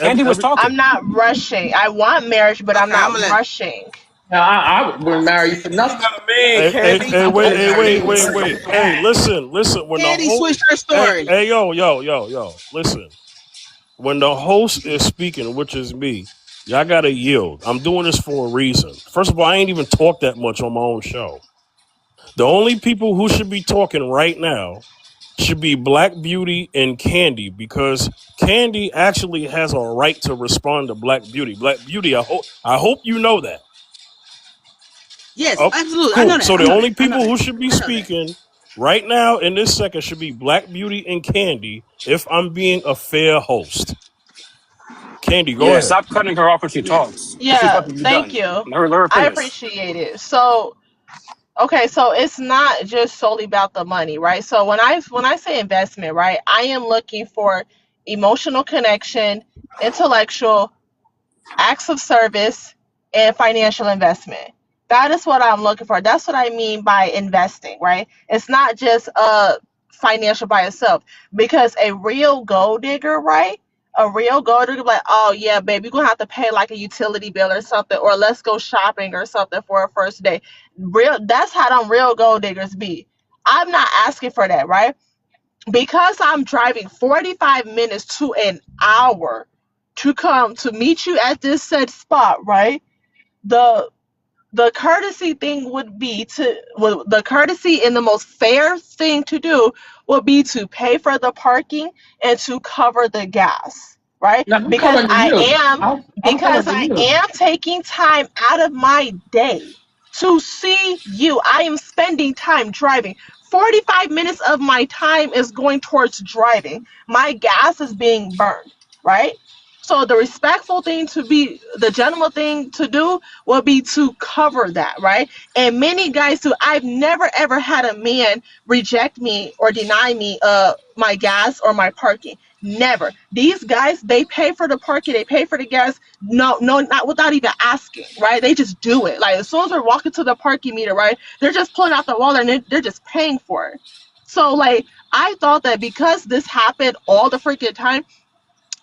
Candy was Every. I'm talking. not rushing. I want marriage, but I'm Okay, I'm not gonna let rushing. Now I wouldn't marry you for Candy, you nothing. not a man, Candy. Hey, You wait, gotta hey, marry wait, me. wait, wait. Hey, listen. When the Candy whole, switched her story. hey, yo. Listen. When the host is speaking, which is me, y'all gotta yield. I'm doing this for a reason. First of all, I ain't even talk that much on my own show. The only people who should be talking right now should be Black Beauty and Candy, because Candy actually has a right to respond to Black Beauty. Black Beauty, I hope you know that. Yes, Oh, absolutely. I know cool. that. So I the know only that. I know people that. who should be I know that. speaking right now in this second should be Black Beauty and Candy, if I'm being a fair host. Candy, go Yeah, ahead. stop cutting her off when she Yes. talks. She's Yeah, about to be thank done. you. Let her I finish. appreciate it. So, okay, so it's not just solely about the money, right? So when I say investment, right, I am looking for emotional connection, intellectual, acts of service, and financial investment. That is what I'm looking for. That's what I mean by investing, right? It's not just financial by itself, because a real gold digger, right? A real gold digger, like, oh yeah, babe, you're gonna have to pay like a utility bill or something, or let's go shopping or something for a first day. Real, that's how them real gold diggers be. I'm not asking for that, right? Because I'm driving 45 minutes to an hour to come to meet you at this said spot, right? The the courtesy thing would be to, well, the courtesy and the most fair thing to do would be to pay for the parking and to cover the gas, right? Now I'm coming to you. I'm Because coming to I you. am taking time out of my day to see you. I am spending time driving. 45 minutes of my time is going towards driving. My gas is being burned, right? So the respectful thing to be, the gentleman thing to do will be to cover that, right? And many guys do. I've never ever had a man reject me or deny me my gas or my parking. Never. These guys, they pay for the parking, they pay for the gas. No, not without even asking, right? They just do it. Like as soon as we're walking to the parking meter, right? They're just pulling out the wallet and they're just paying for it. So like I thought that because this happened all the freaking time,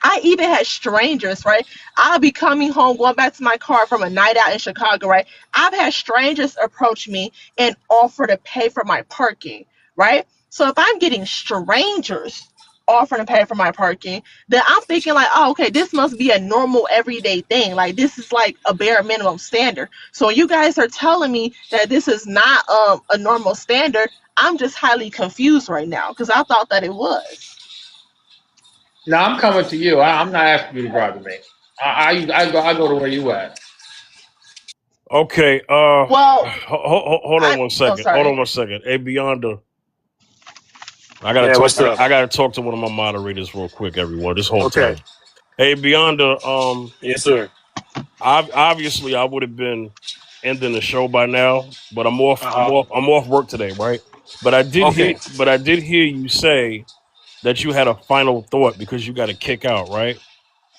I even had strangers, right? I'll be coming home, going back to my car from a night out in Chicago, right? I've had strangers approach me and offer to pay for my parking, right? So if I'm getting strangers offering to pay for my parking, then I'm thinking like, oh, okay, this must be a normal everyday thing. Like this is like a bare minimum standard. So you guys are telling me that this is not a normal standard. I'm just highly confused right now because I thought that it was. Now I'm coming to you. I'm not asking you to drive to me. I go to where you at. Okay. Well, Hold on I one oh second. Hold sorry. on one second. Hey, Beyonda, Yeah, what's up? I gotta talk to one of my moderators real quick. Everyone, just hold Okay. tight. Hey, Beyonda. Yes, sir. Obviously, I would have been ending the show by now, but I'm off. Uh huh. I'm off work today, right? But I did hear. Okay. But I did hear you say that you had a final thought because you got to kick out, right?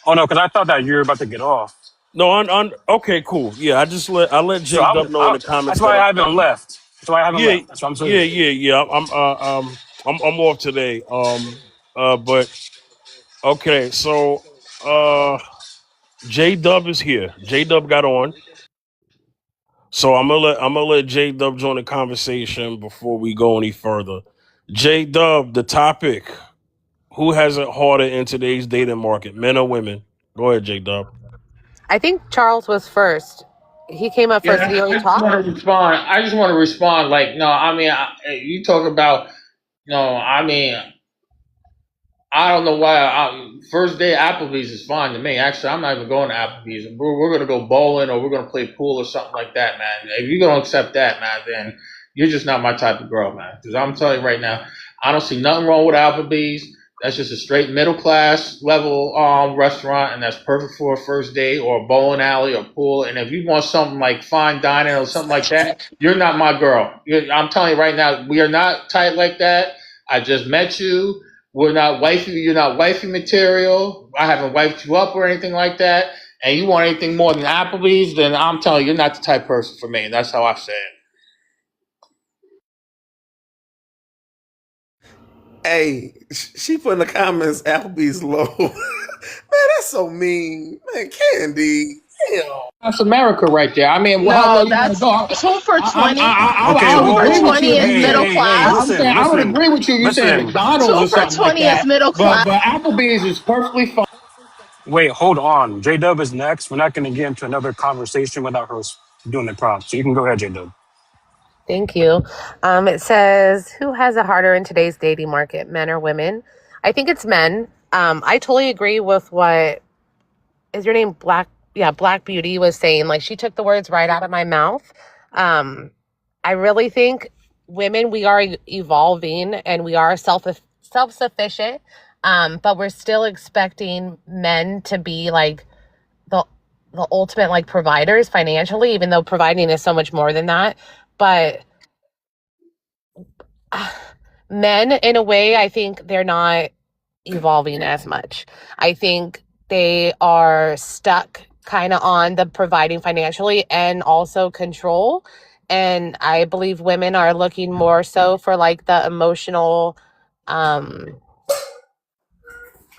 Oh no, because I thought that you were about to get off. No, okay, cool. Yeah, I let So J Dub know in the that's comments why that I haven't left. That's why I haven't yeah, left. That's what I'm saying. yeah. I'm off today. But okay, so J Dub is here. J Dub got on, so I'm gonna let J Dub join the conversation before we go any further. J Dub, the topic: who has it harder in today's dating market, men or women? Go ahead, J Dub. I think Charles was first. He came up first. Did he Yeah, already I just talk? want to respond. I just want to respond. Like, no, I mean, you talk about, no, I mean, I don't know why. First day Applebee's is fine to me. Actually, I'm not even going to Applebee's. We're going to go bowling or we're going to play pool or something like that, man. If you're going to accept that, man, then you're just not my type of girl, man. Because I'm telling you right now, I don't see nothing wrong with Applebee's. That's just a straight middle class level restaurant, and that's perfect for a first date or a bowling alley or pool. And if you want something like fine dining or something like that, you're not my girl. I'm telling you right now, we are not tight like that. I just met you. We're not wifey. You're not wifey material. I haven't wifed you up or anything like that. And you want anything more than Applebee's, then I'm telling you, you're not the type of person for me. And that's how I say it. Hey, she put in the comments Applebee's low. Man, that's so mean. Man, Candy. Damn. That's America right there. I mean, how low No, you want to that's go? 2 for 20. Okay, I Two would for agree with 20 you. is middle I'm class. saying I would agree with you. You saying McDonald's Two or for something like 20 is that, middle but class. Applebee's is perfectly fine. Wait, hold on. J Dub is next. We're not going to get into another conversation without her doing the prompt. So you can go ahead, J Dub. Thank you. It says, who has it harder in today's dating market, men or women? I think it's men. I totally agree with what is your name? Black Beauty was saying. Like, she took the words right out of my mouth. I really think women, we are evolving and we are self-sufficient, but we're still expecting men to be like the ultimate like providers financially, even though providing is so much more than that. But men, in a way, I think they're not evolving as much. I think they are stuck kind of on the providing financially and also control. And I believe women are looking more so for like the emotional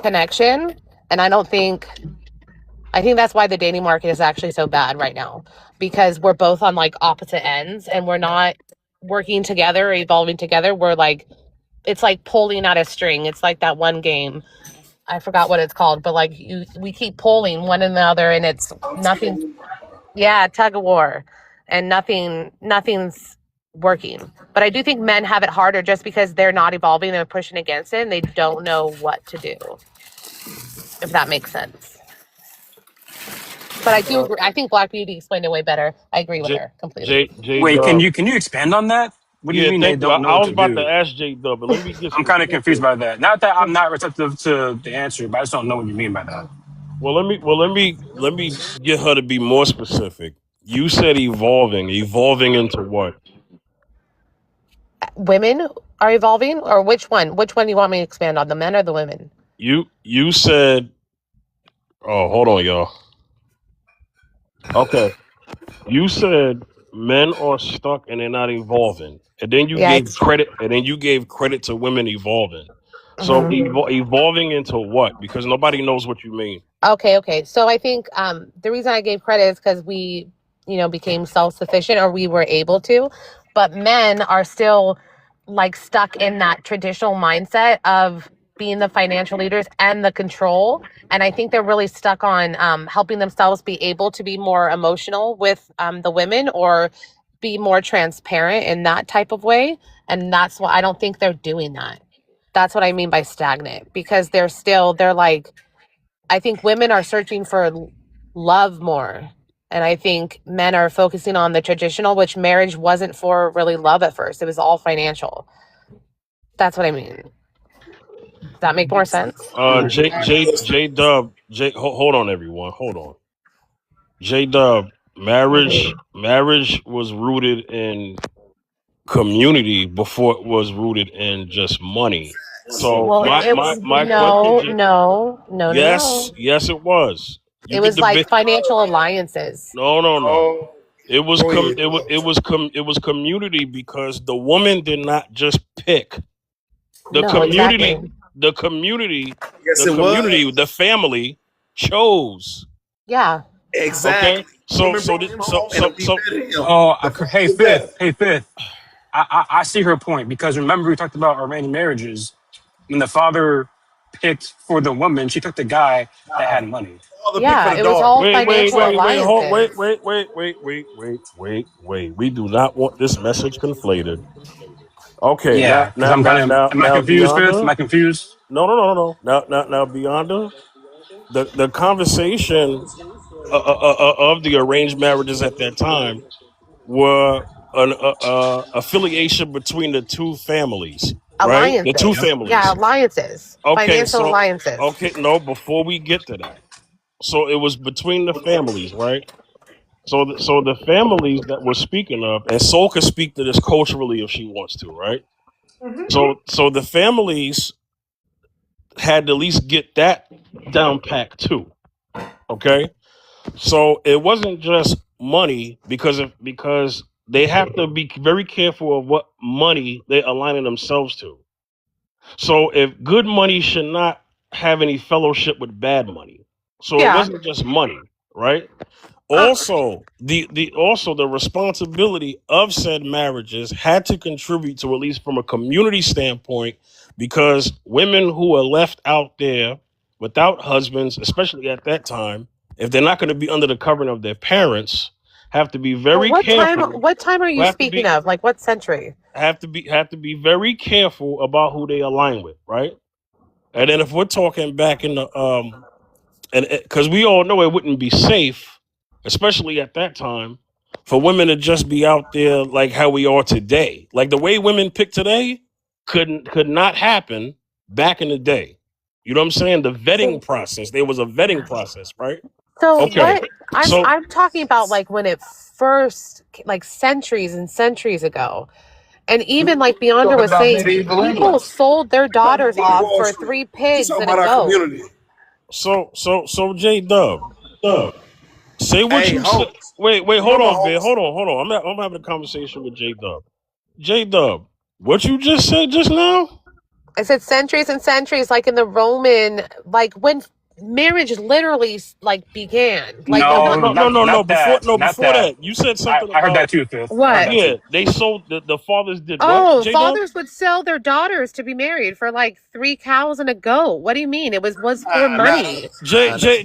connection. And I think that's why the dating market is actually so bad right now, because we're both on like opposite ends and we're not working together or evolving together. We're like, it's like pulling at a string. It's like that one game. I forgot what it's called, but like we keep pulling one another and it's nothing. Yeah, tug of war, and nothing's working. But I do think men have it harder just because they're not evolving and pushing against it and they don't know what to do, if that makes sense. But I do agree. I think Black Beauty explained it way better. I agree with J her completely. J Wait, Dub. can you expand on that? What do you Yeah, mean they thank you. don't know I what was to about to do? ask J Dub, but let me get I'm kind of confused specific. by that. Not that I'm not receptive to the answer, but I just don't know what you mean by that. Well, let me get her to be more specific. You said evolving. Evolving into what? Women are evolving, or which one? Which one do you want me to expand on? The men or the women? You said. Oh, hold on, y'all. Okay. You said men are stuck and they're not evolving, and then you Yeah. gave credit. And then you gave credit to women evolving. So Mhm. evolving into what? Because nobody knows what you mean. Okay. So I think the reason I gave credit is because we, became self-sufficient or we were able to, but men are still like stuck in that traditional mindset of being the financial leaders and the control. And I think they're really stuck on helping themselves be able to be more emotional with the women or be more transparent in that type of way. And that's why I don't think they're doing that. That's what I mean by stagnant, because they're like, I think women are searching for love more. And I think men are focusing on the traditional, which marriage wasn't for really love at first. It was all financial. That's what I mean. Does that make more sense? J Dub, hold on, everyone, hold on. J Dub, marriage was rooted in community before it was rooted in just money. So Well, my question, no. yes, it was. You It could was like debate. financial alliances. No. Oh, go ahead. It was community because the woman did not just pick the No, community. exactly. The community, Yes, it was. the family chose. Yeah. Okay, Exactly. so Women so brought th- him so home and so we so fed him. Oh, The food hey, was there. Fifth. Hey, Fifth. I see her point because remember we talked about arranged marriages. When the father picked for the woman, she took the guy that had money. Father picked for Yeah. the It was daughter. all financial alliances. wait. We do not want this message conflated. Okay, Yeah, because I'm kind of. Am I now confused, Fifth? Am Beyonda. I confused? No. Now Beyonda. The conversation of the arranged marriages at that time were an affiliation between the two families. right? The two Alliances. Yeah, families. alliances. Okay, Financial so alliances. okay, no, before we get to that. So it was between the families, right? So the families that we're speaking of, and Soul can speak to this culturally if she wants to, right? So the families had to at least get that down pack too. Okay? So it wasn't just money because they have to be very careful of what money they're aligning themselves to. So if good money should not have any fellowship with bad money. So it Yeah. wasn't just money, right? Uh, Also, the responsibility of said marriages had to contribute to, at least from a community standpoint, because women who are left out there without husbands, especially at that time, if they're not going to be under the covering of their parents, have to be very what careful. time are you Have to speaking be of? Like what century? have to be very careful about who they align with, right? And then if we're talking back in the and because we all know it wouldn't be safe, especially at that time, for women to just be out there like how we are today. Like the way women pick today could not happen back in the day. You know what I'm saying? The vetting process. There was a vetting process, right? So Okay. what I'm talking about, like when it first, like centuries and centuries ago. And even like Beyonder Talking was about saying, medieval people England. sold their Talking daughters about off Wall for Street. 3 She's pigs talking and a about our goat. community. So J Dub, say what Hey, you said. Hope. Wait, hold Remember on, man. Hope? Hold on. I'm having a conversation with J Dub. J Dub, what you just said just now? I said centuries and centuries, like in the Roman, like when marriage literally like began. Like I'm No, not. no, no, not no, no. not that, not Before that. that, you said I, something I heard that about too, Fifth. I heard What? that yeah. too. They sold the fathers did what? Oh, J Dub? fathers would sell their daughters to be married for like 3 cows and a goat. What do you mean? It was for money.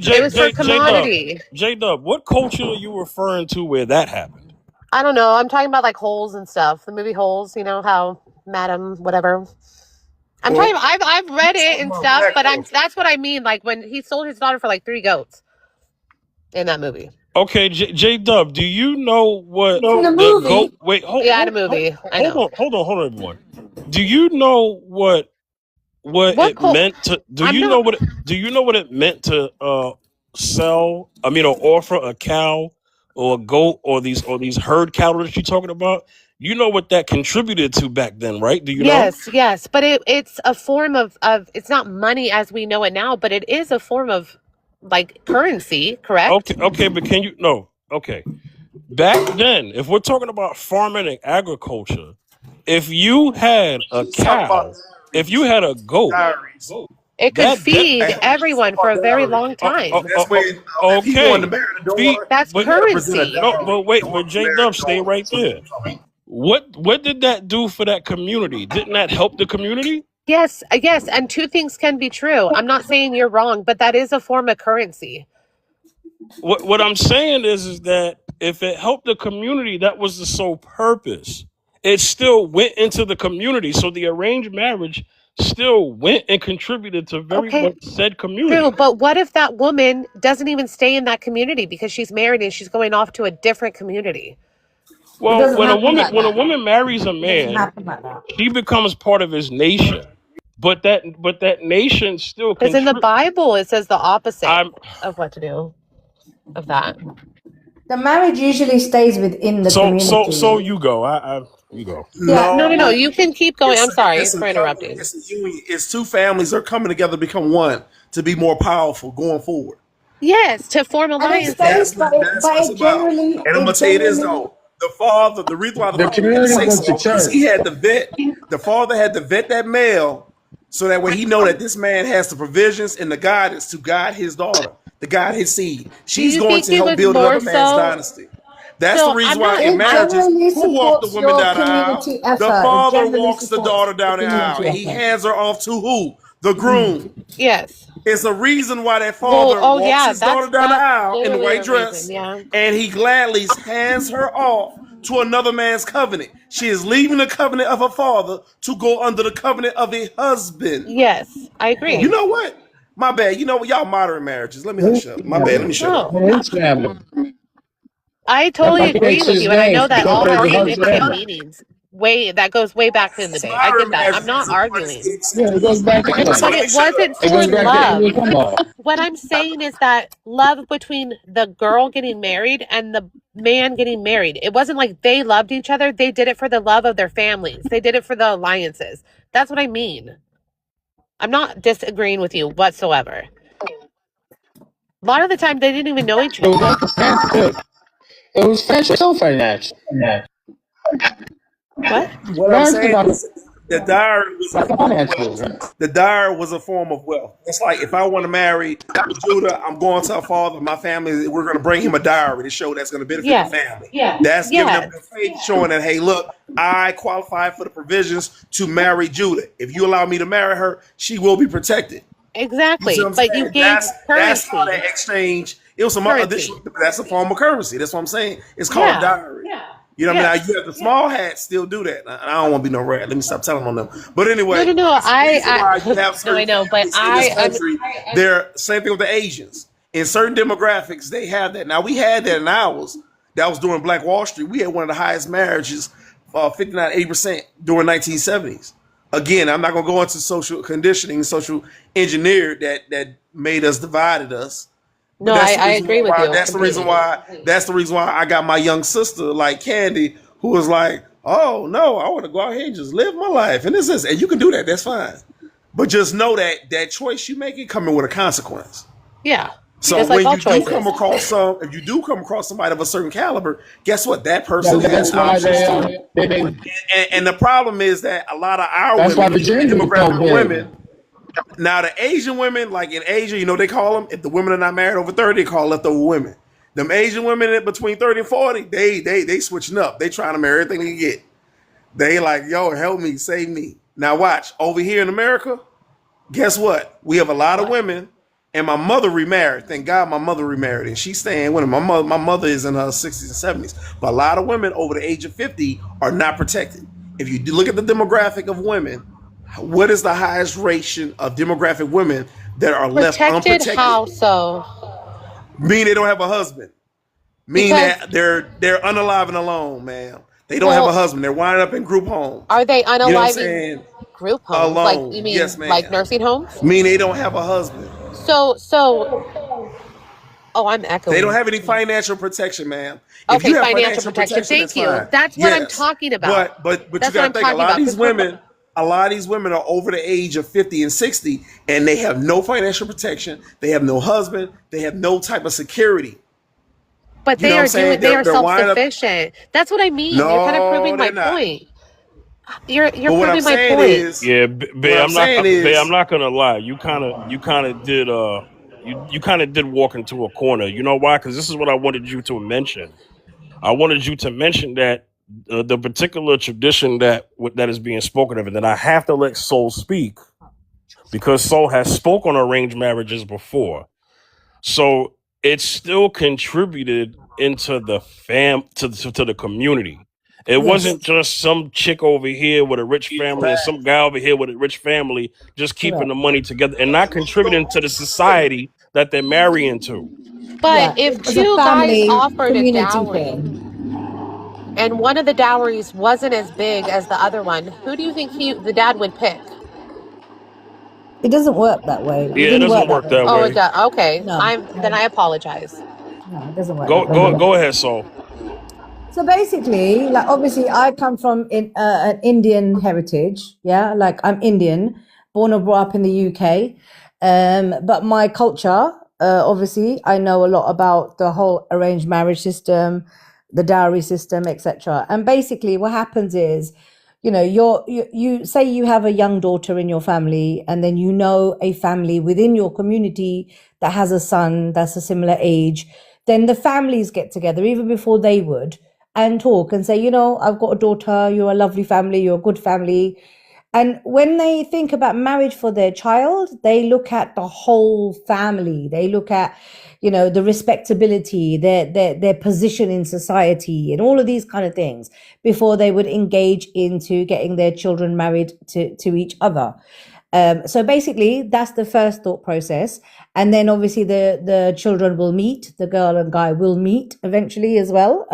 It was for commodity. J Dub. What culture are you referring to where that happened? I don't know. I'm talking about like Holes and stuff. The movie Holes. You know how Madam whatever. I'm Well, talking. I've read it talking and about stuff, black but culture. that's what I mean. Like when he sold his daughter for like 3 goats in that movie. Okay, J Dub. Do you know what In the the movie, goat? Wait, hold, Yeah, in a hold, movie. I hold know. on, hold on, everyone. Do you know what What it meant to? Do I'm you not. know what? Do you know what it meant to sell? I mean, or offer a cow or a goat or these herd cattle that you're talking about? You know what that contributed to back then, right? Do you know? Yes, but it's a form of it's not money as we know it now, but it is a form of like currency, correct? Okay, but can you no? Okay, back then, if we're talking about farming and agriculture, if you had a She's talking about cow, if you had a goat, diaries. It could that feed Hey, everyone for a very long time. that's when if he wanted to okay, marry the feed, daughter, That's he had to present a currency. no, dowry but in wait, order but to J marry Dub, the stay daughter. right there. What did that do for that community? Didn't that help the community? Yes, and two things can be true. I'm not saying you're wrong, but that is a form of currency. What I'm saying is that if it helped the community, that was the sole purpose. It still went into the community, so the arranged marriage still went and contributed to very Okay, much said true, community. but what if that woman doesn't even stay in that community because she's married and she's going off to a different community? it Well, doesn't happen like when a that. woman marries a It doesn't man, happen like that. she becomes part of his nation. But that nation still Because in the contributes. Bible, it says the opposite I'm of what to do of that. The marriage usually stays within the so community. you go. You go. Yeah, No, No, you can keep going. I'm sorry it's a for covenant. interrupting. It's a union. It's two families are coming together to become one to be more powerful going forward. Yes, to form and it alliances. stays, That's what it's about. And I'm gonna tell you this though: the reason why the The father had to community say went to so, because church. he had to vet. The father had to vet that male, so that way he know that this man has the provisions and the guidance to guide his daughter, to guide his seed. Do She's you going think to it help was build more another man's so? dynasty. That's the So reason I'm why not. in it marriages, generally who walked the supports woman your down the aisle? community The effort. It father generally walks the supports daughter down the community aisle, and he effort. hands her off to who? The groom. Yes. It's a reason why that Well, father oh walks yeah, his daughter down the that's aisle in the literally white a reason. dress, Yeah. and he gladly hands her off to another man's covenant. She is leaving the covenant of her father to go under the covenant of a husband. Yes, I You agree. know what? My bad. You know what? Y'all modern marriages. Let me hush up. My bad. Let me shut up. No, His family. I That's totally what agree makes with his you, and I name. know that all Because has of her significant family. meanings. that goes way back in the day. I get Inspiring that. I'm marriages not is what is arguing. the Yeah, it goes exception. back to I just But want Adam. to it make sure. wasn't It for goes back to love. Adam and Eve. What I'm saying is that love between the girl getting married and the man getting married. It wasn't like they loved each other. They did it for the love of their families. They did it for the alliances. That's what I mean. I'm not disagreeing with you whatsoever. A lot of the time, they didn't even know each It was other. like financial. It was financial, financial. What? What I'm Marriage was saying like is the diary was a like form of financial. wealth. The diary was a form of wealth. It's like if I want to marry Judah, I'm going to her father, my family, we're going to bring him a diary to show that's going to benefit the Yeah. family. That's giving them Yes. good faith, showing that, hey, look, I qualify for the provisions to marry Judah. If you allow me to marry her, she will be protected. You see Exactly. what I'm But you saying? gave That's how they currency. exchange. It was some Currency. that's a form of currency. That's what I'm saying. It's called a Yeah. diary. You know what I mean? Yes. Now you have the small hats still do that. I don't want to be no rat. Let me stop telling on them. But No, anyway, no, no. it's the reason why you have No, I certain know, but families in this I'm country. They're same thing with the Asians. In certain demographics, they have that. Now we had that in ours. That was during Black Wall Street. We had one of the highest marriages, 59, 80% during 1970s. Again, I'm not gonna go into social conditioning, social engineer that made us, divided us. But no, I agree with you completely. that's the reason why I got my young sister like Candy, who was like, oh no, I want to go out here and just live my life. And this is, and you can do that, that's fine. But just know that that choice you make it coming with a consequence. Yeah. So Just like when all you do come choices. across if you do come across somebody of a certain caliber, guess what? That person That's has why options too. they And the problem is that a lot of our that's why women, virginity is so demographic of big. women, now the Asian women, like in Asia, you know, they call them, if the women are not married over 30, they call leftover women. Them Asian women at between 30 and 40, they switching up. They trying to marry everything they can get. They like, yo, help me, save me. Now watch, over here in America, guess what? We have a lot of women, and my mother remarried. Thank God my mother remarried, and she's staying with him. My mother is in her 60s and 70s. But a lot of women over the age of 50 are not protected. If you look at the demographic of women, what is the highest ratio of demographic women that are left Protected unprotected? how so? Meaning they don't have a husband. Meaning Because, that they're unalive and alone, man. They don't have a well, husband. They're winding up in group homes. are they You know what I'm unaliving saying? group homes? Like, you Alone. Yes, mean like ma'am. nursing homes? Meaning they don't have a husband. So, oh, I'm They don't echoing. have any financial protection, ma'am. If Okay, you have financial financial protection. protection, that's Thank you. fine. That's what I'm Yes. talking about. But you That's what gotta I'm think talking about. a lot of these women are over the age of 50 and 60, and they have no financial protection, they have no husband, they have no type of security. But You know they what I'm are saying? they are They're winding up. self-sufficient. That's what I mean. You're kind of No, proving my they're not. point. You're But what I'm proving my saying point. is, Yeah, what I'm saying I'm is, not gonna lie. You kind of did walk into a corner. You know why? Because this is what I wanted you to mention. I wanted you to mention that the particular tradition that is being spoken of, and then I have to let Soul speak because Soul has spoken on arranged marriages before. So it still contributed into the to the community. It Yes, wasn't just some chick over here with a rich family and some facts. guy over here with a rich family just keeping correct. the money together and not contributing to the society that they're marrying to. But Yeah, if it was a two guys family offered a community thing. dowry and one of the dowries wasn't as big as the other one, who do you think the dad would pick? It doesn't work that way. It Yeah, it didn't work doesn't that work way. that Oh, it way. does. Okay, No, then I apologize. no, it doesn't work Go that way. go ahead, Soul. So basically, like obviously, I come from an Indian heritage. Yeah, like I'm Indian, born and brought up in the UK. But my culture, obviously, I know a lot about the whole arranged marriage system, the dowry system, etc. And basically, what happens is, you know, you say you have a young daughter in your family, and then you know a family within your community that has a son that's a similar age. Then the families get together even before they would and talk and say, you know, I've got a daughter, you're a lovely family, you're a good family. And when they think about marriage for their child, they look at the whole family. They look at, you know, the respectability, their position in society and all of these kind of things before they would engage into getting their children married to each other. So basically, that's the first thought process. and then obviously the children will meet, the girl and guy will meet eventually as well,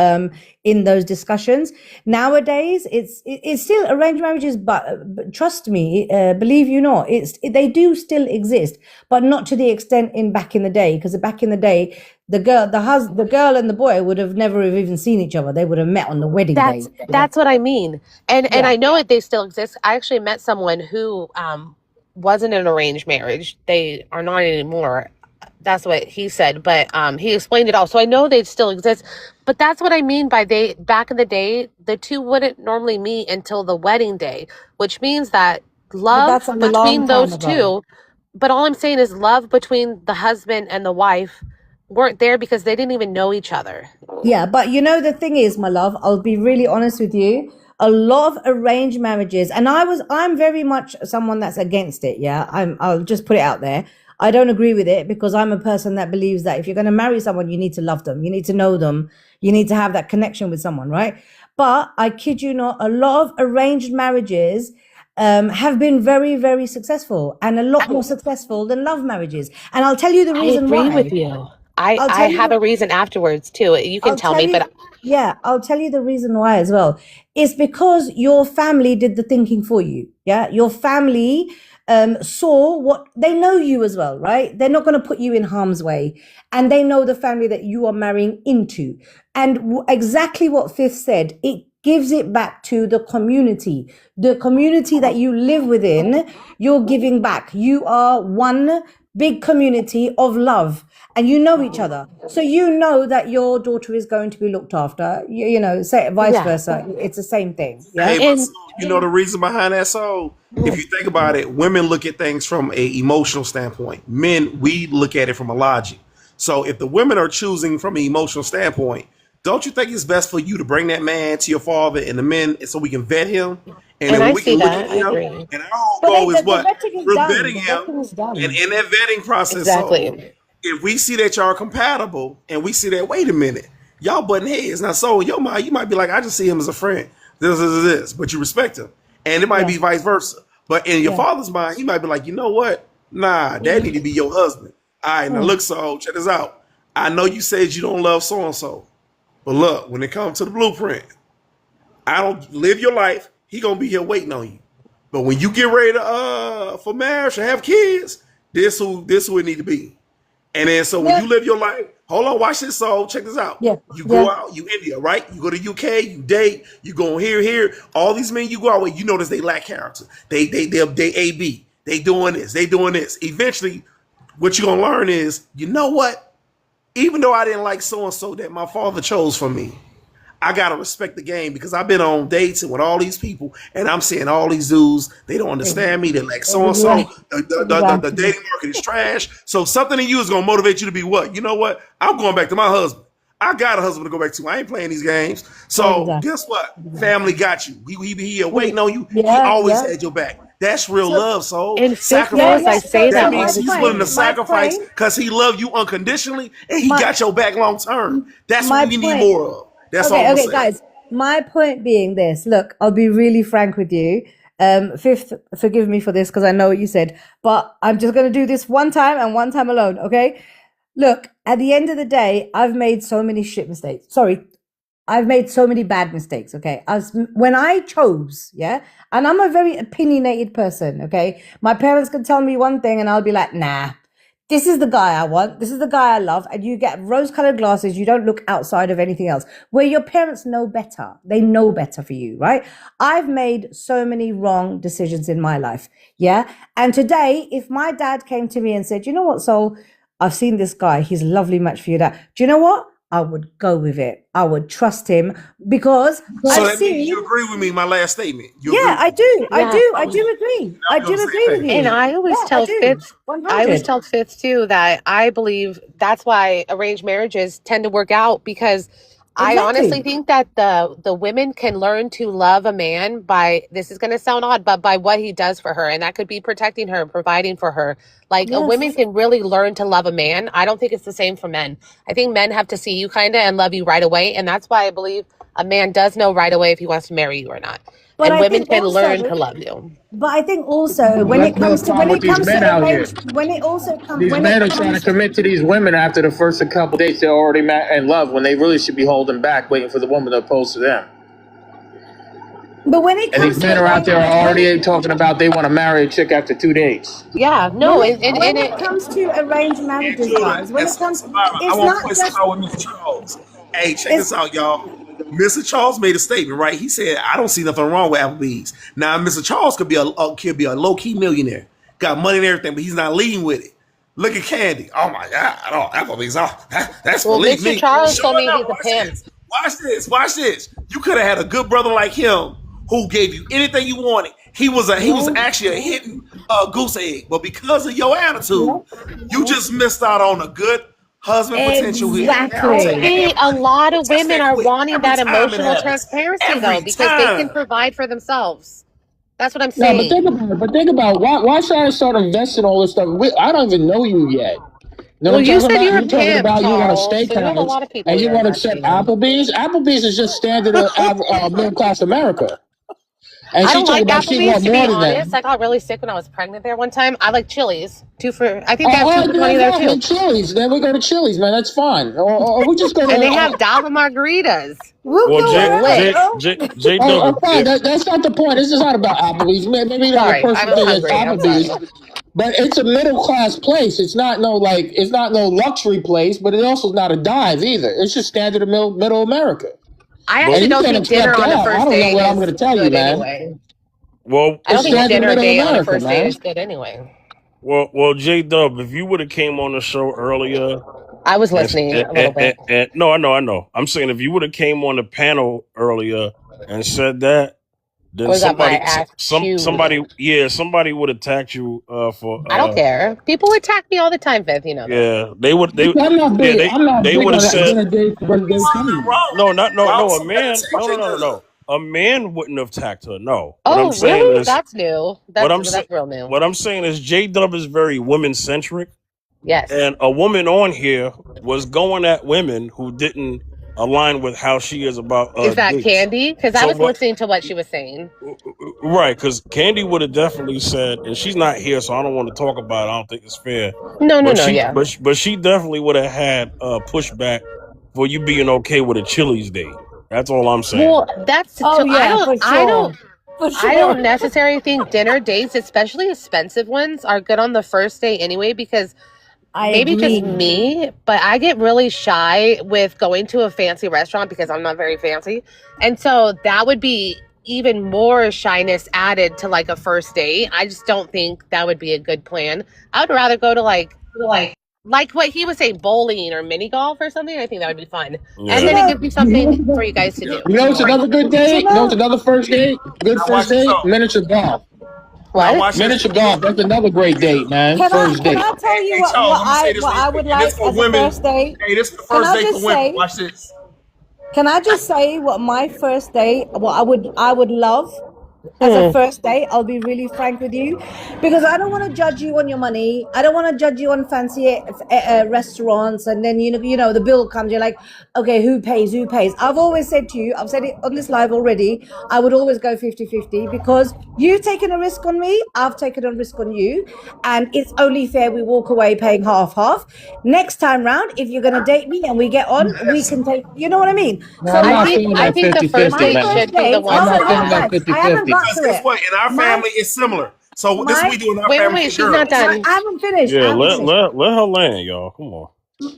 in those discussions. Nowadays it's still arranged marriages, but trust me, believe you not, they do still exist, but not to the extent in back in the day, because back in the day the girl and the boy would have never have even seen each other. They would have met on the wedding day. That's what I mean. And Yeah. I know they still exist. I actually met someone who wasn't an arranged marriage. They are not anymore. That's what he said, but he explained it all. So I know they still exist. But that's what I mean by back in the day, the two wouldn't normally meet until the wedding day, which means that love that's a long between time those ago. two, but all I'm saying is love between the husband and the wife weren't there because they didn't even know each other. Yeah, but you know the thing is, my love, I'll be really honest with you. A lot of arranged marriages, and I'm very much someone that's against it. Yeah, I'll just put it out there. I don't agree with it because I'm a person that believes that if you're going to marry someone, you need to love them, you need to know them, you need to have that connection with someone, right? But I kid you not, a lot of arranged marriages have been very, very successful, and a lot more successful than love marriages. And I'll tell you the I reason agree why. with you. I tell have you. a reason afterwards too. You can tell me, but Yeah, I'll tell you the reason why as well. It's because your family did the thinking for you. Yeah, your family saw what they know you as well, right? They're not going to put you in harm's way, and they know the family that you are marrying into. And exactly what Fifth said, it gives it back to the community that you live within. You're giving back. You are one big community of love, and you know each other, so you know that your daughter is going to be looked after. You know, say vice Yeah. versa. It's the same thing. Yeah. Hey, but And so, you know the reason behind that? So, if you think about it, women look at things from a emotional standpoint. Men, we look at it from a logic. So, if the women are choosing from an emotional standpoint, don't you think it's best for you to bring that man to your father and the men, so we can vet him, and then I we see can look that. at I him? agree. And our whole But goal is the what? vetting is We're done. vetting The him, vetting is done. and in that vetting process, Exactly. so if we see that y'all are compatible, and we see that, wait a minute, y'all butting heads. Now, so in your mind, you might be like, I just see him as a friend, this, but you respect him, and it might Yeah. be vice versa. But in your Yeah. father's mind, he might be like, you know what? Nah, that need to be your husband. All right, now look, so check this out. I know you said you don't love so and so, but look, when it comes to the blueprint, I don't live your life. He gonna be here waiting on you. But when you get ready to for marriage or have kids, this who it need to be. And then so when Yeah. you live your life, hold on, watch this. So check this out. Yeah. You go Yeah. out, you India, right? You go to UK, you date, you go here. All these men you go out with, you notice they lack character. They AB. They doing this. Eventually, what you're gonna learn is, you know what? Even though I didn't like so and so that my father chose for me, I gotta respect the game because I've been on dates and with all these people, and I'm seeing all these dudes. They don't understand me. They're like so and so. The dating market is trash. So something in you is gonna motivate you to be what? You know what? I'm going back to my husband. I got a husband to go back to. I ain't playing these games. So Exactly. guess what? Family got you. He waiting on you. He Yeah, always yeah. had your back. That's real love. So And Fifth sacrifice. knows I say That that means all the he's willing to time. sacrifice because he loved you unconditionally and he My- got your back long term. That's my what we need point- more of. That's all Okay, I'm okay, saying. guys. My point being this. Look, I'll be really frank with you. Fifth, forgive me for this because I know what you said, but I'm just gonna do this one time and one time alone. Okay. Look, at the end of the day, I've made so many shit mistakes. Sorry, I've made so many bad mistakes. Okay, when I chose, yeah, and I'm a very opinionated person. Okay, my parents can tell me one thing, and I'll be like, nah. This is the guy I want. This is the guy I love. And you get rose-colored glasses. You don't look outside of anything else. Where your parents know better. They know better for you, right? I've made so many wrong decisions in my life. Yeah. And today, if my dad came to me and said, you know what, Sol, I've seen this guy. He's a lovely match for you. Dad. Do you know what? I would go with it. I would trust him because So I've that seen. means you agree with me, my last statement. You Yeah, agree. I do. I Yeah. do. I do agree. I Now do we're on the agree same with you. page. And I always Yeah, I tell do. Fifth, 100. too that I believe that's why arranged marriages tend to work out because I honestly Exactly. think that the women can learn to love a man by, this is going to sound odd, but by what he does for her, and that could be protecting her, providing for her. Like a woman Yes. can really learn to love a man. I don't think it's the same for men. I think men have to see you kind of and love you right away, and that's why I believe a man does know right away if he wants to marry you or not. But and I women think can learn to also, love you. but I think also when That's it the comes to problem with these men out here. These when it men are trying to comes commit to these women after the first couple dates they're already in love when they really should be holding back, waiting for the woman to propose to them. but when it And these comes men to are out there when already talking about they want to marry a chick after 2 dates. Yeah, no, when it comes to arranged And marriages, Jordan, guys, when and it comes, Samara, I it's want to not point just something out with Mr. Charles. Hey, check it's this out, y'all. Mr. Charles made a statement, right? He said, "I don't see nothing wrong with Applebee's." Now, Mr. Charles could be a low key millionaire, got money and everything, but he's not leading with it. Look at Candy. Oh my God, Applebee's. That's well, believe Mr. me. Charles Sure told me enough, he's a pimp. watch this. You could have had a good brother like him who gave you anything you wanted. He was actually a hidden goose egg, but because of your attitude, you just missed out on a good husband potential here. exactly. See, a lot of Just women that are quick. wanting Every that time it emotional happens. transparency though, Every because they can time. provide for themselves. That's what I'm Yeah, but think saying. about it. But think about why should I start investing all this stuff? I don't even know you yet. You know what Well, I'm you talking said about? you're a You're talking pimp, about you want a Charles. So you have a steakhouse lot of people and you you're want to investing accept in. Applebee's. Applebee's is just standard middle class America. And I she don't talking like about she Applebee's, want to be more than that. honest. I got really sick when I was pregnant there one time. I like Chili's. I think Oh, they have all 2 right, for then 20 there fine. too. Then Chili's. Then we go to Chili's, man. That's fine. Or we just go And they to. have Dava margaritas. We'll Well, go They're wherever, lit. bro. Fine. If That's not the point. This is not about Applebee's. Maybe like a Sorry, I'm person thing is hungry. I'm sorry. Applebee's, but it's a middle class place. It's not no luxury place, but it also is not a dive either. It's just standard middle America. I And actually you don't can't think dinner accept on a that. I first don't know date what I'm is going to tell you, good man. anyway. well, I It's don't think a standard dinner middle date on a America, first date man. is good anyway. well, J Dub, if you would have came on the show earlier, I was and, listening a little bit. and no, I know. I'm saying if you would have came on the panel earlier and said that, I then would have got my ass chewed. somebody would attack you for I don't care. People attack me all the time, Viv. You know that. yeah, they would I'm not big. I'm not they big would on have that said dinner date first Ain't date nothing anyway. wrong. Why would no, a somebody man, attack J-Dub? a man wouldn't have attacked her. No, what I'm Oh, saying really? is That's new. what That's real new. what I'm saying is J Dub is very women centric, Yes. and a woman on here was going at women who didn't align with how she is about Is that dates. Candy? Because I So was what? listening to what she was saying. Right, because Candy would have definitely said, and she's not here, so I don't want to talk about it. I don't think it's fair. No, But yeah. but she definitely would have had pushback for you being okay with a Chili's date. That's all I'm saying. Well, that's Oh yeah, for sure. I don't necessarily think dinner dates, especially expensive ones, are good on the first date anyway, because I maybe agree. just me, but I get really shy with going to a fancy restaurant because I'm not very fancy. And so that would be even more shyness added to like a first date. I just don't think that would be a good plan. I would rather go to like what he was saying, bowling or mini golf or something. I think that would be fun. Yeah. And then it gives you something for you guys to do. You know, it's another good date. You know, it's another first date. Good Now first watch this date. out. Miniature golf. Now watch this. Miniature golf. That's another great date, man. Can First date. I tell you Hey, what, Charles, I'm gonna say this what real I quick, would and like this for as women. a first date? Hey, this is the Can first I date just for women. say? Watch this. Can I just say what my first date? What I would love as a first date. I'll be really frank with you, because I don't want to judge you on your money. I don't want to judge you on fancy restaurants, and then you know the bill comes. You're like, okay, who pays? Who pays? I've always said to you, I've said it on this live already, I would always go 50-50 because you've taken a risk on me, I've taken a risk on you, and it's only fair we walk away paying half. Next time round, if you're gonna date me and we get on, we can take. You know what I mean? No, So I'm my not feeling I that think the 50 first 50, date man. should be the hold one. I'm not on, feeling that guys. 50 I haven't 50. got Because to guess it. what? In our My family, it's similar. So this my we do in our Wait, family for she's not girls. done. I haven't finished. Yeah, I haven't finished. let her land, y'all. Come on.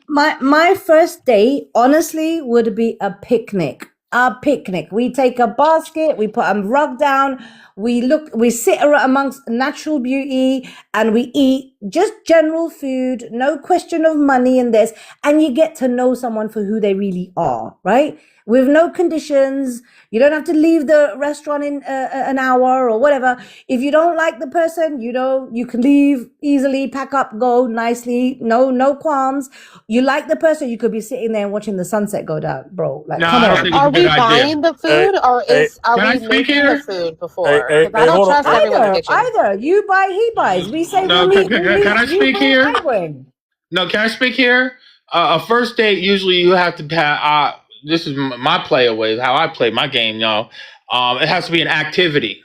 My first date, honestly, would be a picnic. A picnic. We take a basket, we put a rug down, we sit amongst natural beauty, and we eat just general food, no question of money in this, and you get to know someone for who they really are, right? With no conditions. You don't have to leave the restaurant in an hour or whatever. If you don't like the person, you can leave easily, pack up, go nicely, no qualms. You like the person, you could be sitting there and watching the sunset go down, bro. Like, No, come I don't on. think it's Are a we good idea. buying the food, or are Can I we speak making here? the food before? Hey, Because I don't hold on. trust everyone in the kitchen. Either you buy, he buys. We say No, we can I you speak bring, here? I bring. No, can I speak here? A first date, usually you have to have, this is my play away, how I play my game, y'all. It has to be an activity.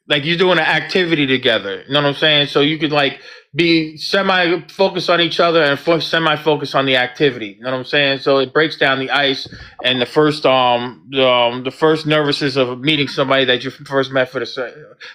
Like you're doing an activity together. You know what I'm saying? So you could like be semi-focused on each other and semi-focused on the activity. You know what I'm saying? So it breaks down the ice and the first nervousness of meeting somebody that you first met for the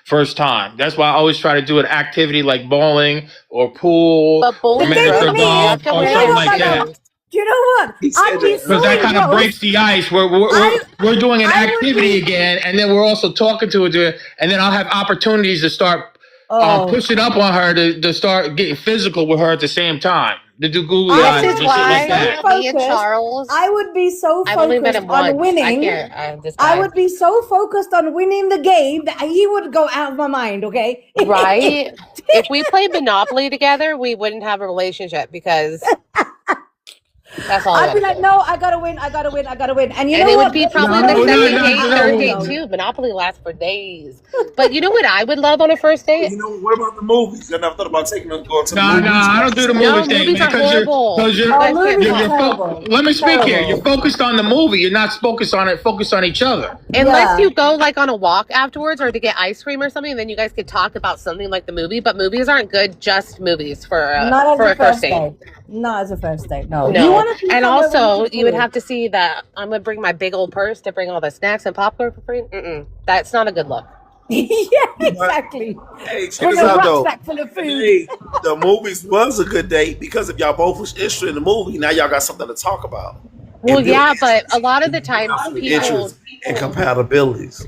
first time. That's why I always try to do an activity like bowling or pool But or bowling The thing miniature with girls, me you is, have golf to or do you wear know something what, like Michael? that. Do you know what? He said I'd be that. so Because that kind of breaks engrossed. the ice. I We're doing an I would activity be. again, and then we're also talking to her, and then I'll have opportunities to start Oh, pushing up on her to start getting physical with her at the same time, to do googly I eyes This and is would shit be like why so that. me and focused. Charles, I would be so I've only met focused him on once. I winning. can't, this I guy. would be so focused on winning the game that he would go out of my mind. Okay. Right? If we played Monopoly together, we wouldn't have a relationship because that's all I I'd be gotta like, say. no, I gotta win. I gotta win. I gotta win. And you And know it would what? be The probably No, the no, moment second no, date, I third win, date though, too. Monopoly lasts for days. But you know what I would love on a first date? You know, what about the movies? I never thought about taking them going to the no, movies. I don't do the No, movie thing, movies man. are horrible. You oh, guys can't movies are talk. terrible. Let me speak here. You're Terrible. focused on the movie. You're not focused on each other. Unless Yeah. you go like on a walk afterwards or to get ice cream or something, then you guys could talk about something like the movie. But movies aren't good, just movies Not as for a a first first date. date. Not as a first date. No. You No. want to be And somewhere with also, some you would food. have to see that I'm gonna bring my big old purse to bring all the snacks and popcorn for free. That's not a good look. Yeah, But exactly. hey, check Bring this a out though. rucksack full of food. Hey, the movies was a good date because if y'all both was interested in the movie, now y'all got something to talk about Well, and build yeah, but a interest. lot of And the you build times out some people, interests and compatibilities.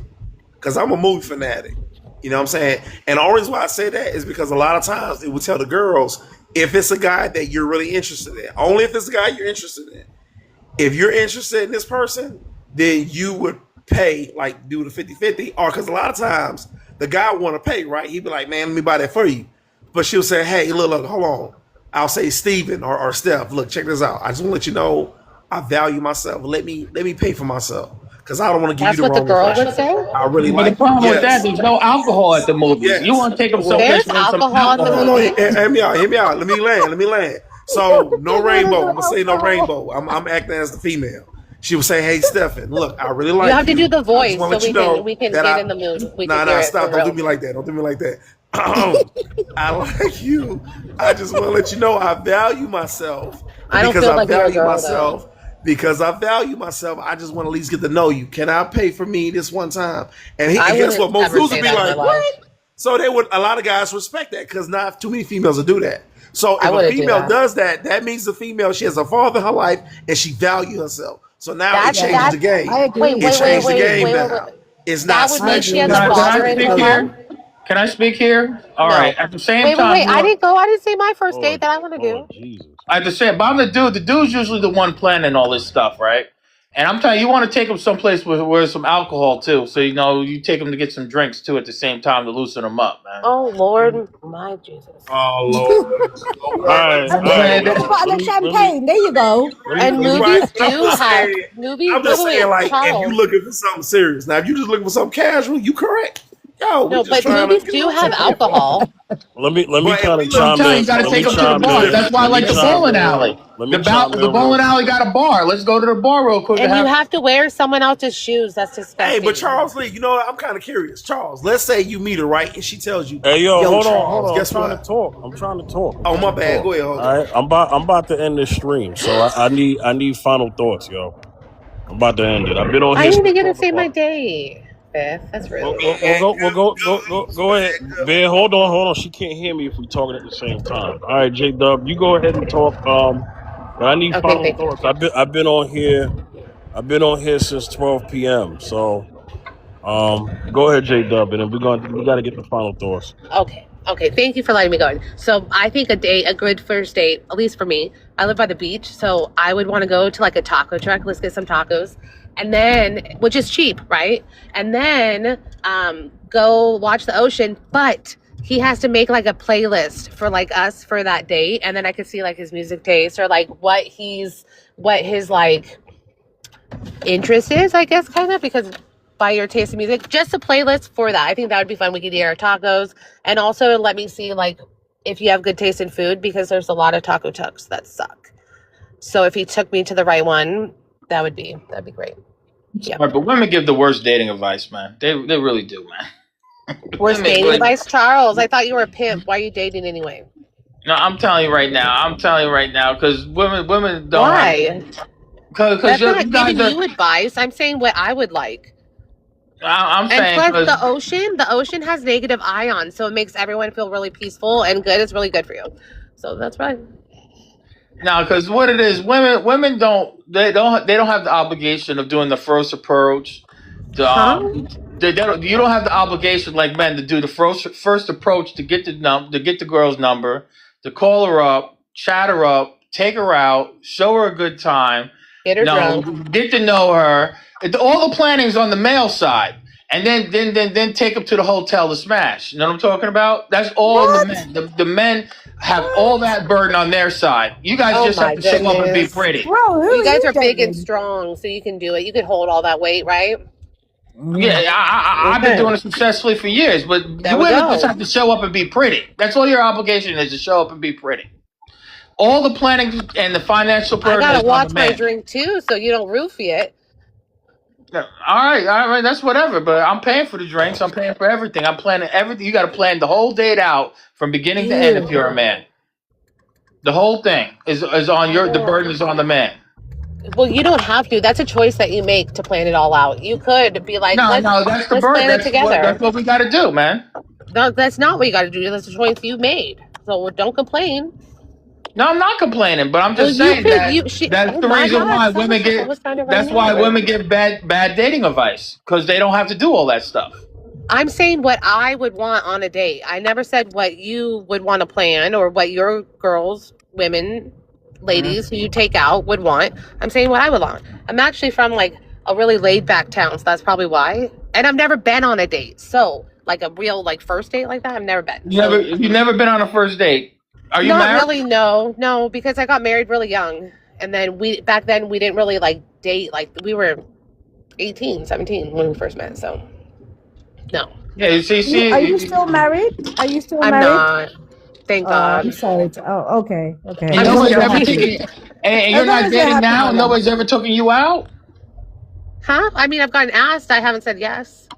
Because I'm a movie fanatic. You know what I'm saying? And the only reason why I say that is because a lot of times it would tell the girls if it's a guy that you're really interested in. Only if it's a guy you're interested in. If you're interested in this person, then you would pay, like do the 50-50. Or because a lot of times the guy want to pay, right? He'd be like, man, let me buy that for you. But she'll say, hey, look, hold on. I'll say Steven or Steph, look, check this out. I just want to let you know I value myself. Let me pay for myself. Because I don't want to give that's you the what the wrong girl impression. would say. I really But the like you. problem with that, Yes. there's no alcohol at the movies. You Yes. want to take them Well, someplace There's with some alcohol in the no. movie. Hear me out. Hear me out. Let me land. So no rainbow. I'm gonna say no rainbow. I'm acting as the female. She would say, "Hey, Stefan, look, I really You like have to do you. the I just voice want to so let you know we can that get in the mood. We can hear it stop. for Don't do real. me like that. Don't do me like that. I like you. I just want to let you know I value myself. I don't Because feel I like you're a value girl though. myself. Because I value myself, I just want to at least get to know you. Can I pay for me this one time? And I guess what? wouldn't Most ever dudes say would be that in my like, life. what? So they would. A lot of guys respect that because not too many females will do that. So I if a wouldn't do female that. does that, that means the female she has a father in her life and she values herself. So now it That's changes Yeah, the that's game. I wait, agree. It wait, wait, changed the wait, game wait, wait, now. wait. It's not That would I mean she has agree. a Can I father in speak her life? here? Can I speak here? All right. No. At the same Wait, wait, time, wait. I didn't go. I didn't say my first date Lord, that I want to Lord do. Jesus. I have to say, but I'm the dude. The dude's usually the one planning all this stuff, right? And I'm telling you, you want to take them someplace where there's some alcohol too. So you take them to get some drinks too at the same time to loosen them up, man. Oh Lord, my Jesus. Oh Lord. All right, You know all what I'm right. saying? With a bottle of champagne. There you go. And Let me. Right. movies do have movies. I'm Wait, just wait, saying, wait, like, if you Charles. looking for something serious. Now, if you just looking for something casual, you correct. Yo, we No, just but trying to movies get do on have some paper. alcohol. Let me But if kind we of look I'm chime telling you, in. you got to Let take me them to the chime bar. in. That's why I Let me like the chime. bowling alley. Let me chime The in real bowling quick. alley got a bar. Let's go to the bar real quick and And you have. have to wear someone else's shoes. That's hey, but disgusting. Charles Lee, you know what? I'm kind of curious. Charles, let's say you meet her, right? And she tells you, Hey, yo, yo, hold Charles, on. I'm guess trying to what? talk. I'm trying to talk. Oh, my bad. Go ahead, All hold right, on. I'm about to end this stream, so I need final thoughts, yo. I'm about to end it. I've been on I here didn't even since get to 12 say my o'clock. date. Beth, that's rude. Go ahead. Ben, hold on. She can't hear me if we talking at the same time. All right, J Dub, you go ahead and talk. But I need Okay, final thank you. thoughts. I've been on here. I've been on here since 12 p.m. So, go ahead, J Dub, and then we got to get the final thoughts. Okay. Thank you for letting me go. So I think a good first date, at least for me, I live by the beach, so I would want to go to like a taco truck. Let's get some tacos, and then which is cheap, right? And then go watch the ocean. But he has to make like a playlist for like us for that date, and then I could see like his music taste or like what his like interest is, I guess, kind of, because by your taste in music, just a playlist for that. I think that would be fun. We could eat our tacos, and also let me see like if you have good taste in food, because there's a lot of taco trucks that suck. So if he took me to the right one, that'd be great. Yeah. All right, but women give the worst dating advice, man. They really do, man. Worst Women, dating like, advice, Charles. I thought you were a pimp. Why are you dating anyway? no, I'm telling you right now. I'm telling you right now, because women don't have, Why? because That's you not guys giving are. you advice. I'm saying what I would like. I'm And saying plus, because the ocean has negative ions, so it makes everyone feel really peaceful and good. It's really good for you. So that's right. now, because what it is, women don't have the obligation of doing the first approach. To, Huh? you don't have the obligation like men to do the first approach to get the girl's number, to call her up, chat her up, take her out, show her a good time, Get her drunk. get to know her. All the planning is on the male side, and then take them to the hotel to smash. You know what I'm talking about? That's all the What? men. The men have all that burden on their side. You guys Oh just have my to show up and be goodness. pretty. Bro, who Well, you are guys you are big and dating? strong, so you can do it. You can hold all that weight, right? Yeah, I've been Okay. doing it successfully for years, but There you we women just go. have to show up and be pretty. That's all your obligation is, to show up and be pretty. All the planning and the financial I burden is gotta on the watch my man. drink too, so you don't roofie it. Yeah, all right, that's whatever. But I'm paying for the drinks. I'm paying for everything. I'm planning everything. You got to plan the whole date out from beginning to end if you're a man. The whole thing is on the burden is on the man. Well, you don't have to. That's a choice that you make to plan it all out. You could be like, No, let's that's the let's burden. plan it together. That's what we got to do, man. No, that's not what you got to do. That's a choice you made. So don't complain. No, I'm not complaining, but I'm Well, just you saying could. that that's Oh the my reason God, why someone women get. was trying to run That's me why over. women get bad dating advice, because they don't have to do all that stuff. I'm saying what I would want on a date. I never said what you would want to plan or what your girls, women, ladies who you take out would want. I'm saying what I would want. I'm actually from like a really laid back town, so that's probably why. And I've never been on a date. So like a real like first date like that, I've never been. You've never been on a first date. Are you Not married? really, no, because I got married really young. And then back then we didn't really like date, like we were 18, 17 when we first met, so no. Yeah, you see, Are you still married? Are you still I'm married? not. Thank Oh, God. I'm sorry. Oh, okay. and As long as nobody's you're ever happy. taken, and As you're long not as you're dating happy, now, my and love. nobody's ever taken you out. Huh? I mean, I've gotten asked. I haven't said yes.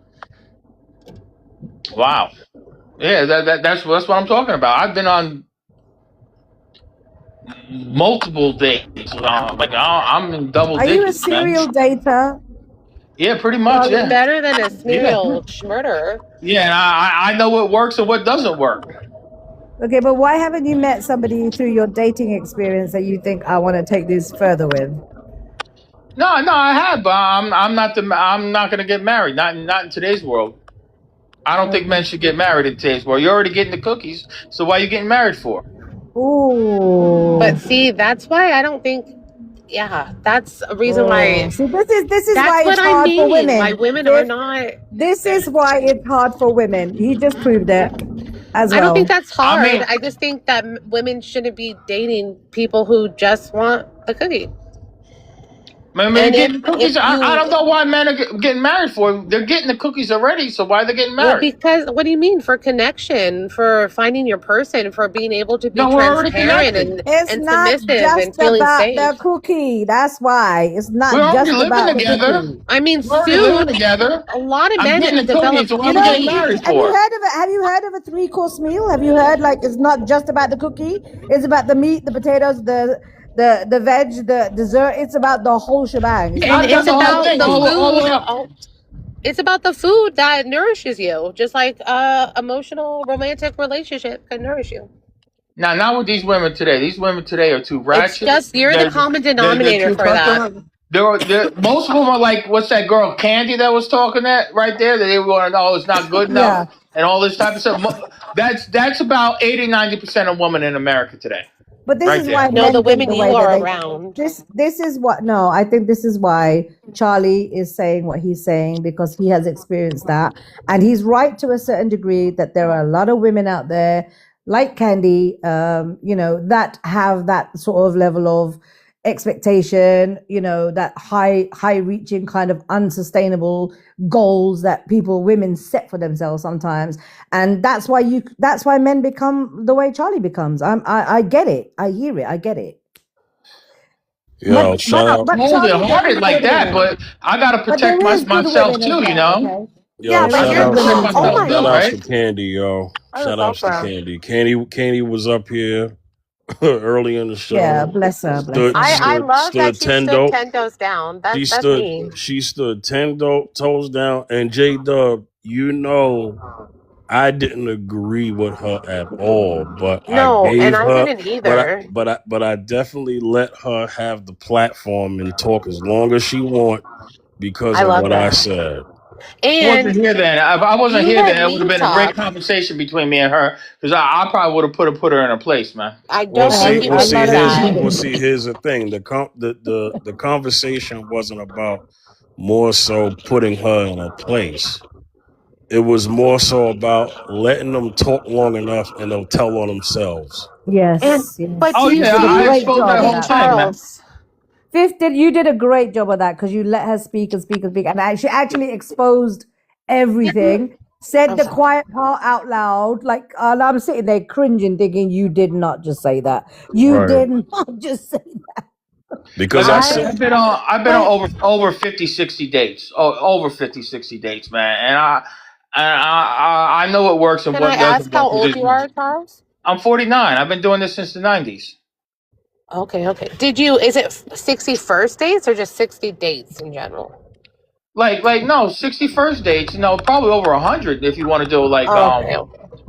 Wow. Yeah, that's what I'm talking about. I've been on multiple dates. I'm in double Are you a digits, man. serial dater? Yeah, pretty much. Well, Yeah. better than a Yeah. serial schmurder. Yeah, and I know what works and what doesn't work. Okay, but why haven't you met somebody through your dating experience that you think I want to take this further with? No, I have, but I'm not going to get married. Not in today's world. I don't think men should get married in today's world. You're already getting the cookies, so why are you getting married for? Ooh. But see, that's why I don't think. Yeah, that's a reason why. See, this is That's why what it's I hard for mean. women. Why women are not. This is why it's hard for women. He just proved it as well. I don't think that's hard. I mean- I just think that women shouldn't be dating people who just want the cookie. Man, And getting if cookies. you- I don't know why men are getting married for. They're getting the cookies already, so why are they getting Well, married? because what do you mean? For connection, for finding your person, for being able to be No, we're already transparent connected. It's and not submissive just and feeling about safe. the cookie. That's why it's not We're already just living about the together. cookie. I mean, We're already living soon together. a lot of I'm men getting have the cookies, developed. so why You am I know, getting married have you for? heard of a 3-course meal? Have you heard like it's not just about the cookie? It's about the meat, the potatoes, the veg, the dessert. It's about the whole shebang. It's Yeah, not And I've done it's just the whole about thing, the all the way food. up. It's about the food that nourishes you, just like emotional, romantic relationship can nourish you. Now, not with these women today. These women today are too ratchet. It's just you're the common denominator too for that. custom. Most of them are like, what's that girl Candy that was talking that right there? That they want to know it's not good enough and all this type of stuff. That's about 80-90% of women in America today. But this Right is there. why No, men the think women the you way that are they around. this is what no, I think this is why Charlie is saying what he's saying, because he has experienced that. And he's right to a certain degree that there are a lot of women out there like Candy, that have that sort of level of expectation, that high reaching kind of unsustainable goals that women set for themselves sometimes. And that's why men become the way Charlie becomes. I get it. I hear it. I get it. Yo, shout out. But Hold it, Charlie, hold there it is like good that, women. but I gotta But there protect is good myself women as too, you well. know? Okay, Yo, Yeah, there but is shout I gotta good you're. protect women Oh, as oh myself well. my too, shout God. outs right? to Candy, yo. I Shout love outs to her. Candy. Candy was up here early in the Yeah, show. bless her, bless Stood her. I stood love that stood she ten stood dope. 10 toes down. She That's stood me. she stood toes down. And J Dub, you know I didn't agree with her at all, but I No, and gave I her didn't either. but I definitely let her have the platform and talk as long as she want because I of love what I that. said. I wasn't And here then. If I wasn't you here let then, it would have me been a great talk. conversation between me and her because I probably would have put her in her place, man. I Well, don't think see, you A well, would see, lot do of here's people that. well, did. see, here's the thing. The conversation wasn't about more so putting her in a place. It was more so about letting them talk long enough and they'll tell on themselves. And Yes, but yes. Oh did You yeah, did a you I great exposed job that of did whole that. thing, man. Charles? Fifth, you did a great job of that because you let her speak and speak and speak, and she actually exposed everything. Said I'm the sorry. quiet part out loud, like, and I'm sitting there cringing, thinking you did not just say that. You Right. did not just say. Because I Listen, said, I I've been on but over 50, 60 dates. Oh, over 50, 60 dates, man. And I know what works and can I what doesn't ask how work with old these you women. are, Charles? I'm 49. I've been doing this since the 90s. Okay, okay. Is it 60 first dates or just 60 dates in general? Like no, 61st dates, probably over 100 if you want to do Okay.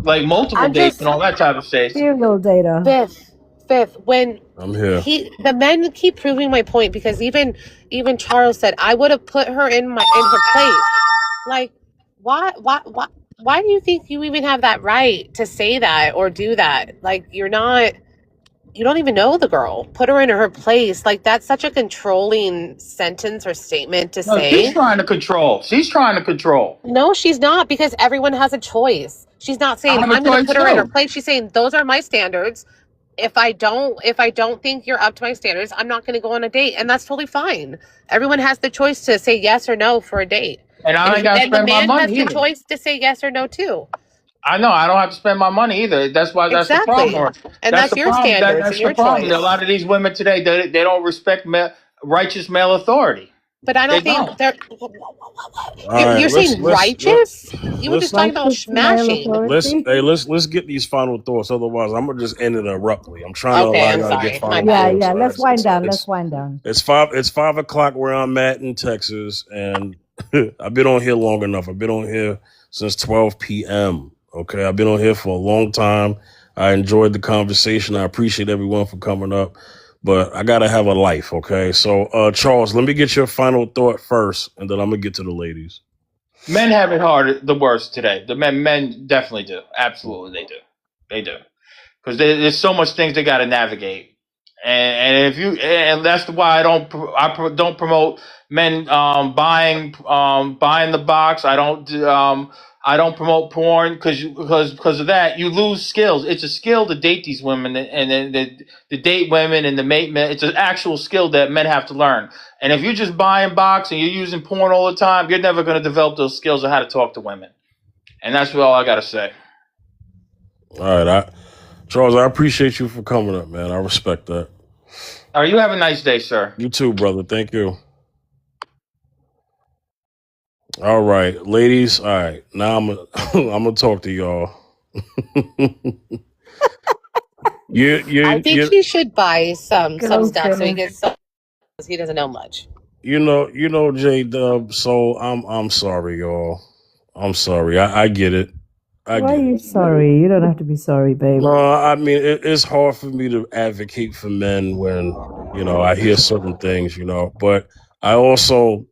like multiple I'm dates and just all that type of shit. Serial data. fifth when I'm here. the men keep proving my point because even Charles said I would have put her in her place. Like why do you think you even have that right to say that or do that? Like you don't even know the girl. Put her in her place. Like that's such a controlling sentence or statement to No, she's say. trying to control. She's trying to control. No, she's not because everyone has a choice. She's not I saying have a I'm going to choice put her in her too. place. She's saying those are my standards. If I don't think you're up to my standards, I'm not going to go on a date, and that's totally fine. Everyone has the choice to say yes or no for a date, And I and ain't gotta the spend my man has money the either. choice to say yes or no too. I know I don't have to spend my money either. That's the Exactly, problem. and That's that's the your problem. standards and That's the your problem. A choice. lot of these women today, they don't respect righteous male authority. But I They don't think don't. they're. All right, You're saying righteous. You were just let's talking about Righteous male smashing. authority. let's get these final thoughts. Otherwise, I'm gonna just end it abruptly. I'm trying to Okay, allow I'm y'all to get sorry. My final Yeah, bad. thoughts. yeah. All right, Let's wind down. Let's wind down. it's 5 o'clock where I'm at in Texas, and I've been on here long enough. I've been on here since 12 p.m. Okay, I've been on here for a long time. I enjoyed the conversation. I appreciate everyone for coming up, but I gotta have a life. Okay, so Charles, let me get your final thought first, and then I'm gonna get to the ladies. Men have it hard, the worst today. The men definitely do. Absolutely, they do. Because there's so much things they got to navigate, and that's why don't promote men buying the box. I don't promote porn because of that. You lose skills. It's a skill to date these women and the date women and the mate men. It's an actual skill that men have to learn. And if you're just buying box and you're using porn all the time, you're never going to develop those skills of how to talk to women. And that's all I got to say. All right, Charles, I appreciate you for coming up, man. I respect that. All right, you have a nice day, sir. You too, brother. Thank you. All right, ladies. All right, now I'm gonna talk to y'all. I think you he should buy some Go, stuff so he Phil. gets. He doesn't know much. you know J Dub. So I'm sorry, y'all. I'm sorry. I get it. I Why are get it. you sorry? You don't have to be sorry, babe. No, I mean it's hard for me to advocate for men when I hear certain things, but I also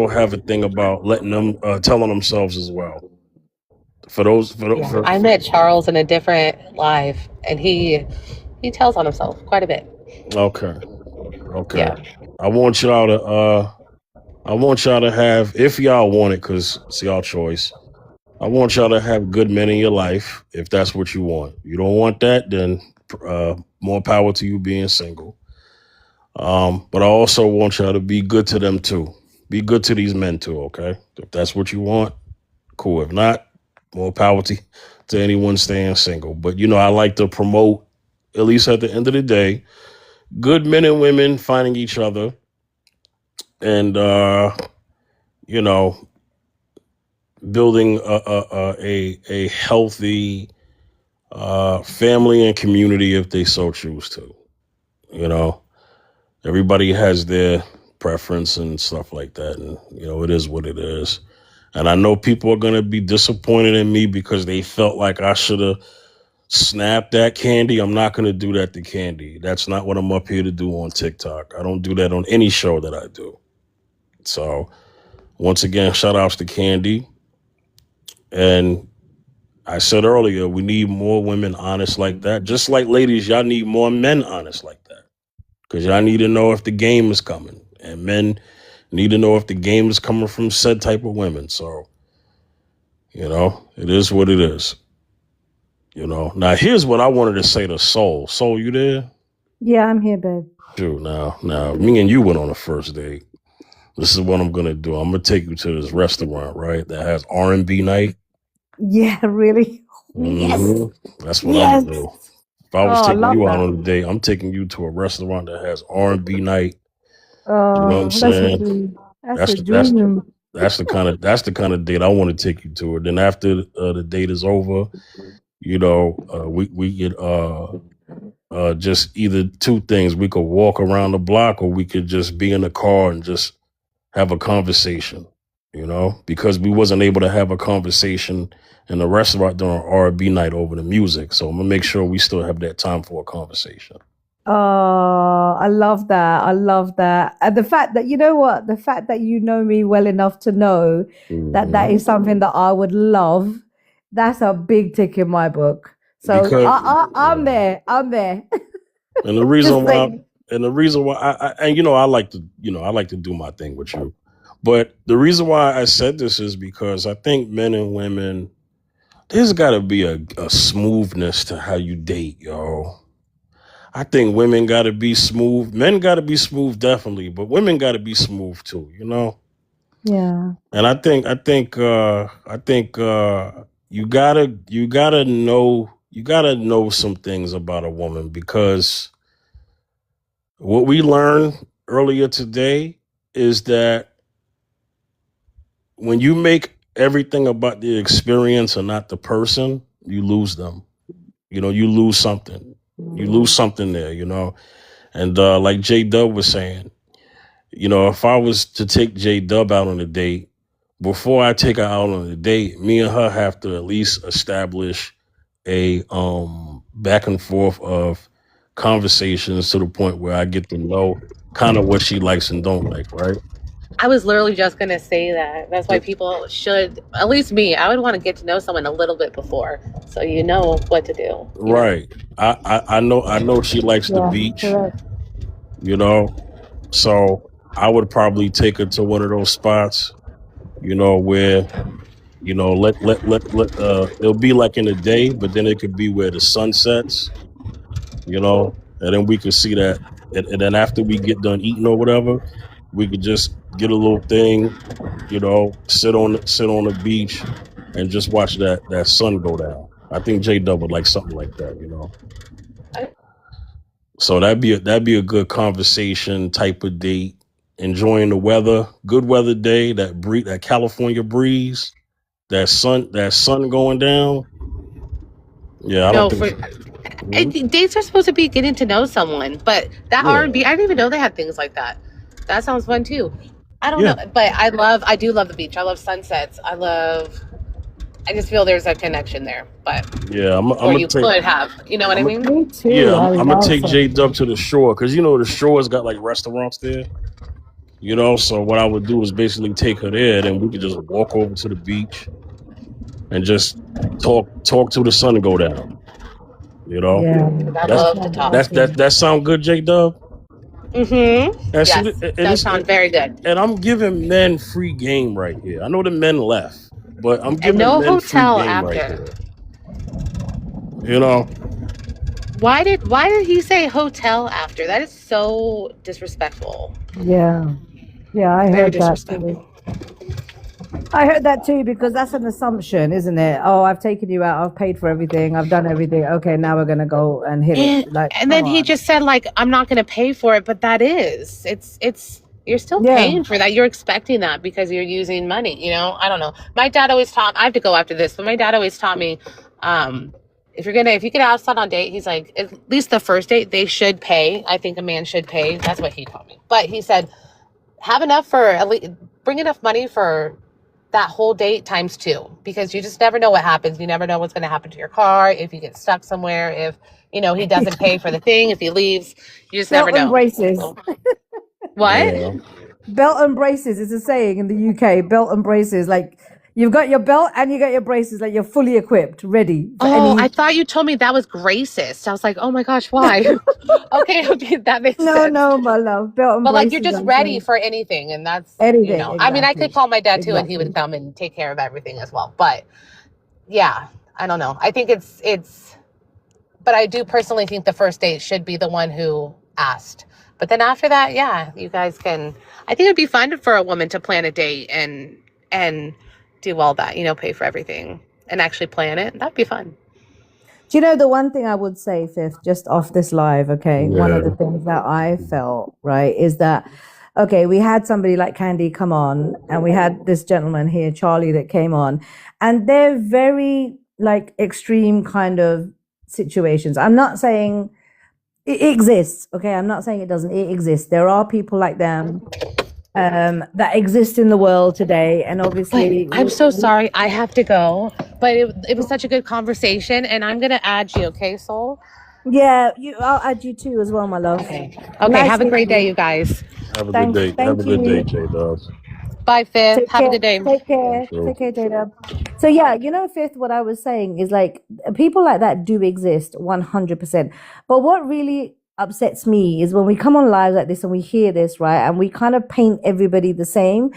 have a thing about letting them telling themselves as well. For those, Yeah, I met Charles in a different life, and he tells on himself quite a bit. Okay. Yeah. I want y'all to have, if y'all want it, because it's y'all choice. I want y'all to have good men in your life if that's what you want. You don't want that, then more power to you being single. But I also want y'all to be good to them too. Be good to these men too, okay? If that's what you want, cool. If not, more power to anyone staying single. But I like to promote, at least at the end of the day, good men and women finding each other, and you know, building a healthy family and community if they so choose to. You know, everybody has their preference and stuff like that, and you know, it is what it is. And I know people are gonna be disappointed in me because they felt like I should have snapped that Candy. I'm not gonna do that to Candy. That's not what I'm up here to do on TikTok. I don't do that on any show that I do. So once again, shout outs to Candy. And I said earlier, we need more women honest like that. Just like ladies, y'all need more men honest like that. Because y'all need to know if the game is coming. And men need to know if the game is coming from said type of women. So, you know, it is what it is. You know. Now, here's what I wanted to say to Soul. Soul, you there? Yeah, I'm here, babe. Shoot, now, me and you went on a first date. This is what I'm going to do. I'm going to take you to this restaurant, right, that has R&B night. Yeah, really? Yes. Mm-hmm. That's what Yes. I'm going to do. If I was Oh, I taking love you out that. on a date, I'm taking you to a restaurant that has R&B night. You know what Oh, I'm that's a saying? dream. That's That's a the, that's dream. that's the kind of date I want to take you to. And then after the date is over, you know, we could just either two things. We could walk around the block, or we could just be in the car and just have a conversation. You know, because we wasn't able to have a conversation in the restaurant during R&B night over the music. So I'm gonna make sure we still have that time for a conversation. Oh, I love that. I love that. And the fact that, you know what? The fact that you know me well enough to know that that is something that I would love, that's a big tick in my book. So Because I'm there. I'm there. and the reason Just why saying. I like to do my thing with you. But the reason why I said this is because I think men and women, there's got to be a smoothness to how you date, yo. I think women got to be smooth. Men got to be smooth, definitely, but women got to be smooth too, you know. Yeah. And I think you gotta know some things about a woman, because what we learned earlier today is that when you make everything about the experience and not the person, you lose them. You know, you lose something. You lose something there, you know. And like J Dub was saying, you know, if I was to take J Dub out on a date, before I take her out on a date, me and her have to at least establish a back and forth of conversations to the point where I get to know kind of what she likes and don't like, right? I was literally just going to say that. That's why people should, at least me, I would want to get to know someone a little bit before, so you know what to do. Right. I know she likes the beach, correct. you know, so I would probably take her to one of those spots, you know, where, you know, it'll be like in the day, but then it could be where the sun sets, you know, and then we could see that. And then after we get done eating or whatever, we could just get a little thing, you know, sit on the beach and just watch that sun go down. I think J Dub would like something like that, you know. So that'd be a good conversation type of date. Enjoying the weather, good weather day, that California breeze, that sun going down. Yeah, I don't think Dates are supposed to be getting to know someone, but that R&B, I didn't even know they had things like that. That sounds fun too. I don't know, but I do love the beach. I love sunsets. I just feel there's a connection there, but yeah, could have, you know what I mean? Me too. Yeah, I I'm gonna love take that. J Dub to the shore, because you know the shore's got like restaurants there. You know, so what I would do is basically take her there, then we could just walk over to the beach and just talk till the sun go down. You know, Yeah. I love to talk. that sound good, J Dub. Mm-hmm. And Yes, that sounds very good. And I'm giving men free game right here. I know the men left, but I'm giving no men free hotel game after. right here. You know, Why did he say hotel after? That is so disrespectful. Yeah. Yeah, I Very heard that disrespectful. too. I heard that too because that's an assumption, isn't it? Oh, I've taken you out, I've paid for everything, I've done everything. Okay, now we're gonna go and hit And it. Like, and come then he on. just said like I'm not going to pay for it, but that is it's you're still Yeah. paying for that. You're expecting that because you're using money, you know? I don't know. My dad always taught I have to go after this, but my dad always taught me if you get outside on a date, he's like at least the first date they should pay. I think a man should pay. That's what he taught me. But he said have enough for at least bring enough money for that whole date times 2 because you just never know what happens. You never know what's going to happen to your car if you get stuck somewhere, if he doesn't pay for the thing, if he leaves, you just never Belt and know. braces. So, what? Yeah. Belt and braces is a saying in the UK. Belt and braces, like you've got your belt and you got your braces, like you're fully equipped, ready for Oh, I any. thought you told me that was racist. I was like, oh my gosh, why? okay, that makes No, sense. no, my love. Belt and But like you're braces. just I'm ready saying for anything, and that's anything. I mean, I could Exactly. call my dad too, and he Exactly. would come and take care of everything as well. But yeah, I don't know. I think it's but I do personally think the first date should be the one who asked. But then after that, yeah, you guys can. I think it'd be fun for a woman to plan a date and do all that, pay for everything and actually plan it. That'd be fun. Do you know the one thing I would say, Fifth, just off this live, okay? One of Yeah. the things that I felt, right, is that, okay, we had somebody like Candy come on, and we had this gentleman here, Charlie, that came on, and they're very, like, extreme kind of situations. I'm not saying it exists, okay? I'm not saying it doesn't. It exists. There are people like them that exist in the world today, and But obviously, I'm so sorry. I have to go. But it was such a good conversation, and I'm gonna add you, okay, Soul? yeah, I'll add you too as well, my love. Okay. Okay. Nice Have a great meeting day, you. you guys. Have a good day. Have Thank a good day, you. J Dubs. Bye, Fifth. Take Have a care. good day. Take care. Sure. Take care, Jada. So yeah, Fifth, what I was saying is like people like that do exist 100%. But what really upsets me is when we come on live like this and we hear this, right? And we kind of paint everybody the same,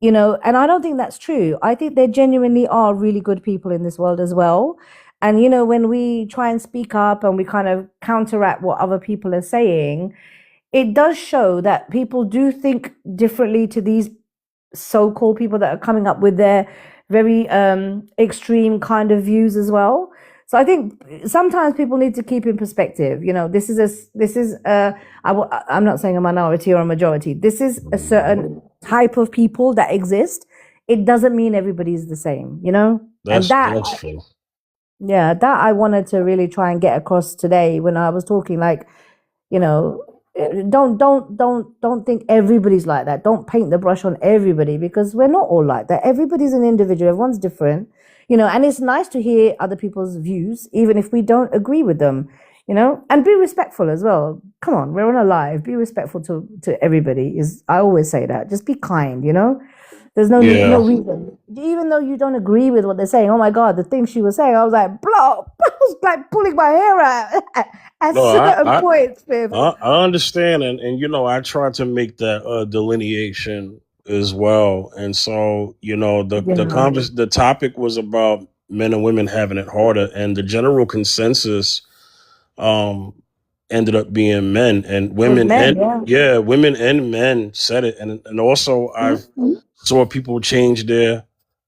and I don't think that's true. I think there genuinely are really good people in this world as well. And when we try and speak up and we kind of counteract what other people are saying, it does show that people do think differently to these so-called people that are coming up with their very extreme kind of views as well. So I think sometimes people need to keep in perspective. I'm not saying a minority or a majority. This is a certain type of people that exist. It doesn't mean everybody's the same, and That's that, true. yeah, that I wanted to really try and get across today when I was talking, like, don't think everybody's like that. Don't paint the brush on everybody because we're not all like that. Everybody's an individual. Everyone's different, and it's nice to hear other people's views, even if we don't agree with them, and be respectful as well. Come on, we're on a live. Be respectful to everybody. I always say that. Just be kind, There's no Yeah. reason. Even though you don't agree with what they're saying, oh my God, the thing she was saying, I was like, blah, I was like pulling my hair out at No, certain points, babe. I understand, and I try to make that delineation as well. And so, the topic was about men and women having it harder, and the general consensus ended up being men and women, men, and yeah. women and men said it, and also I saw people change their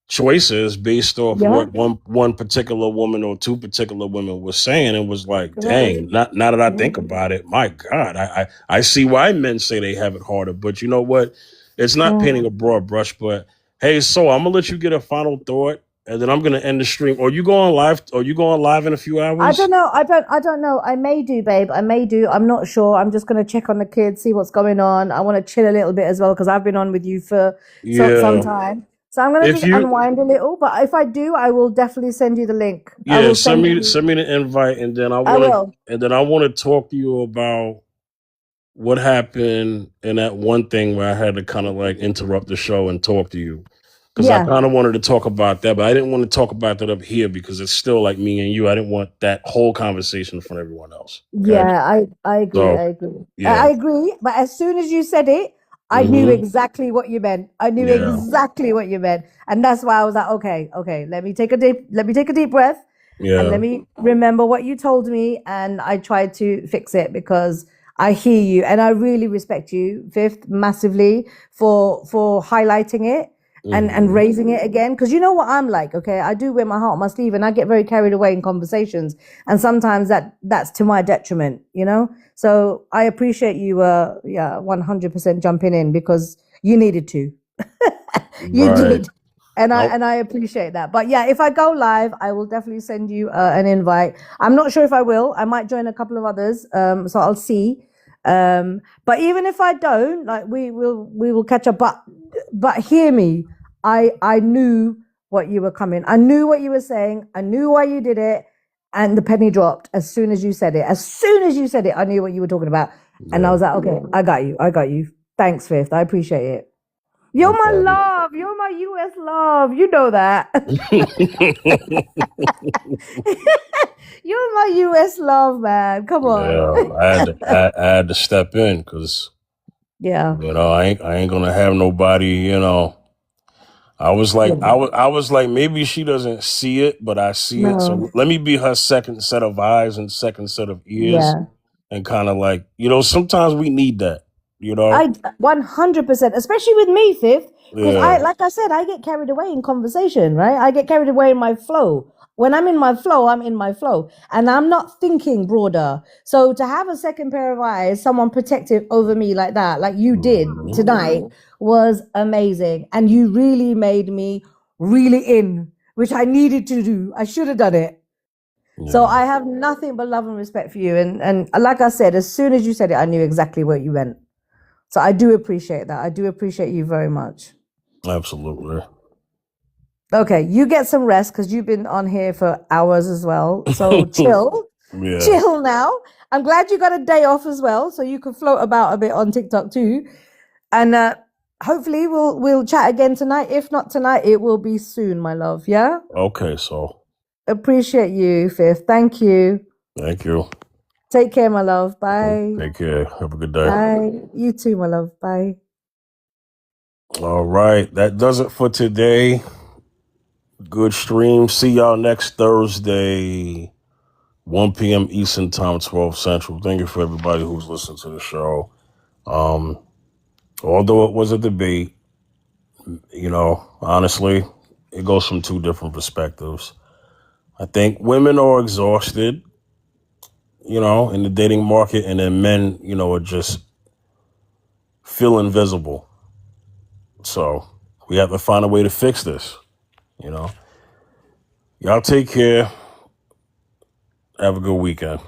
choices based off Yeah. what one particular woman or two particular women was saying, and was like, dang, now that I think about it, my God, I see why men say they have it harder. But you know what? It's not painting a broad brush, but hey, so I'm gonna let you get a final thought, and then I'm gonna end the stream. Are you going live? Are you going live in a few hours? I don't know. I don't know. I may do, babe. I may do. I'm not sure. I'm just going to check on the kids, see what's going on. I want to chill a little bit as well because I've been on with you for some time. So I'm going to If just you- unwind a little. But if I do, I will definitely send you the link. I Yeah, will send me you- the invite, and then I will. want to talk to you about what happened in that one thing where I had to kind of like interrupt the show and talk to you, because I Yeah. kind of wanted to talk about that, but I didn't want to talk about that up here because it's still like me and you. I didn't want that whole conversation from everyone else. Okay? Yeah, I agree. So, I agree. yeah. I agree. But as soon as you said it, I knew exactly what you meant. I knew Yeah. exactly what you meant, and that's why I was like, okay, let me take a deep breath. Yeah. And let me remember what you told me, and I tried to fix it because I hear you, and I really respect you, Fifth, massively for highlighting it and raising it again. Because you know what I'm like, okay? I do wear my heart on my sleeve and I get very carried away in conversations. And sometimes that's to my detriment, you know? So I appreciate you, 100% jumping in because you needed to. You Right. did. And Nope. I appreciate that. But yeah, if I go live, I will definitely send you an invite. I'm not sure if I will. I might join a couple of others. So I'll see. But even if I don't, like we will catch up. But hear me. I knew what you were coming. I knew what you were saying. I knew why you did it. And the penny dropped as soon as you said it. As soon as you said it, I knew what you were talking about. And I was like, okay, I got you. Thanks, Fifth. I appreciate it. You're No my problem. love. You're my US love. You know that. You're my US love, man. Come on. Yeah, I had to step in because Yeah. I ain't gonna have nobody. I was like, Yeah. I was like, maybe she doesn't see it, but I see it. So No. let me be her second set of eyes and second set of ears, Yeah. and kind of like, sometimes we need that. I 100%, especially with me, Fifth, because Yeah. like I said, I get carried away in conversation, right? I get carried away in my flow. When I'm in my flow, I'm in my flow, and I'm not thinking broader. So to have a second pair of eyes, someone protective over me like that, like you did tonight, was amazing, and you really made me really in, which I needed to do. I should have done it. So I have nothing but love and respect for you, and like I said, as soon as you said it, I knew exactly what you meant. So I do appreciate that. I do appreciate you very much. Absolutely. Okay, you get some rest because you've been on here for hours as well. So chill. Yeah. Chill now. I'm glad you got a day off as well, so you can float about a bit on TikTok too. And hopefully we'll chat again tonight. If not tonight, it will be soon, my love. Yeah? Okay, so Appreciate you, Fifth. Thank you. thank you. Take care, my love. Bye. Take care. Have a good day. Bye. You too, my love. Bye. All right, that does it for today. Good stream. See y'all next Thursday, 1 p.m. Eastern Time, 12 Central. Thank you for everybody who's listened to the show. Although it was a debate, honestly, it goes from two different perspectives. I think women are exhausted, in the dating market, and then men, are just feel invisible. So we have to find a way to fix this, Y'all take care. Have a good weekend.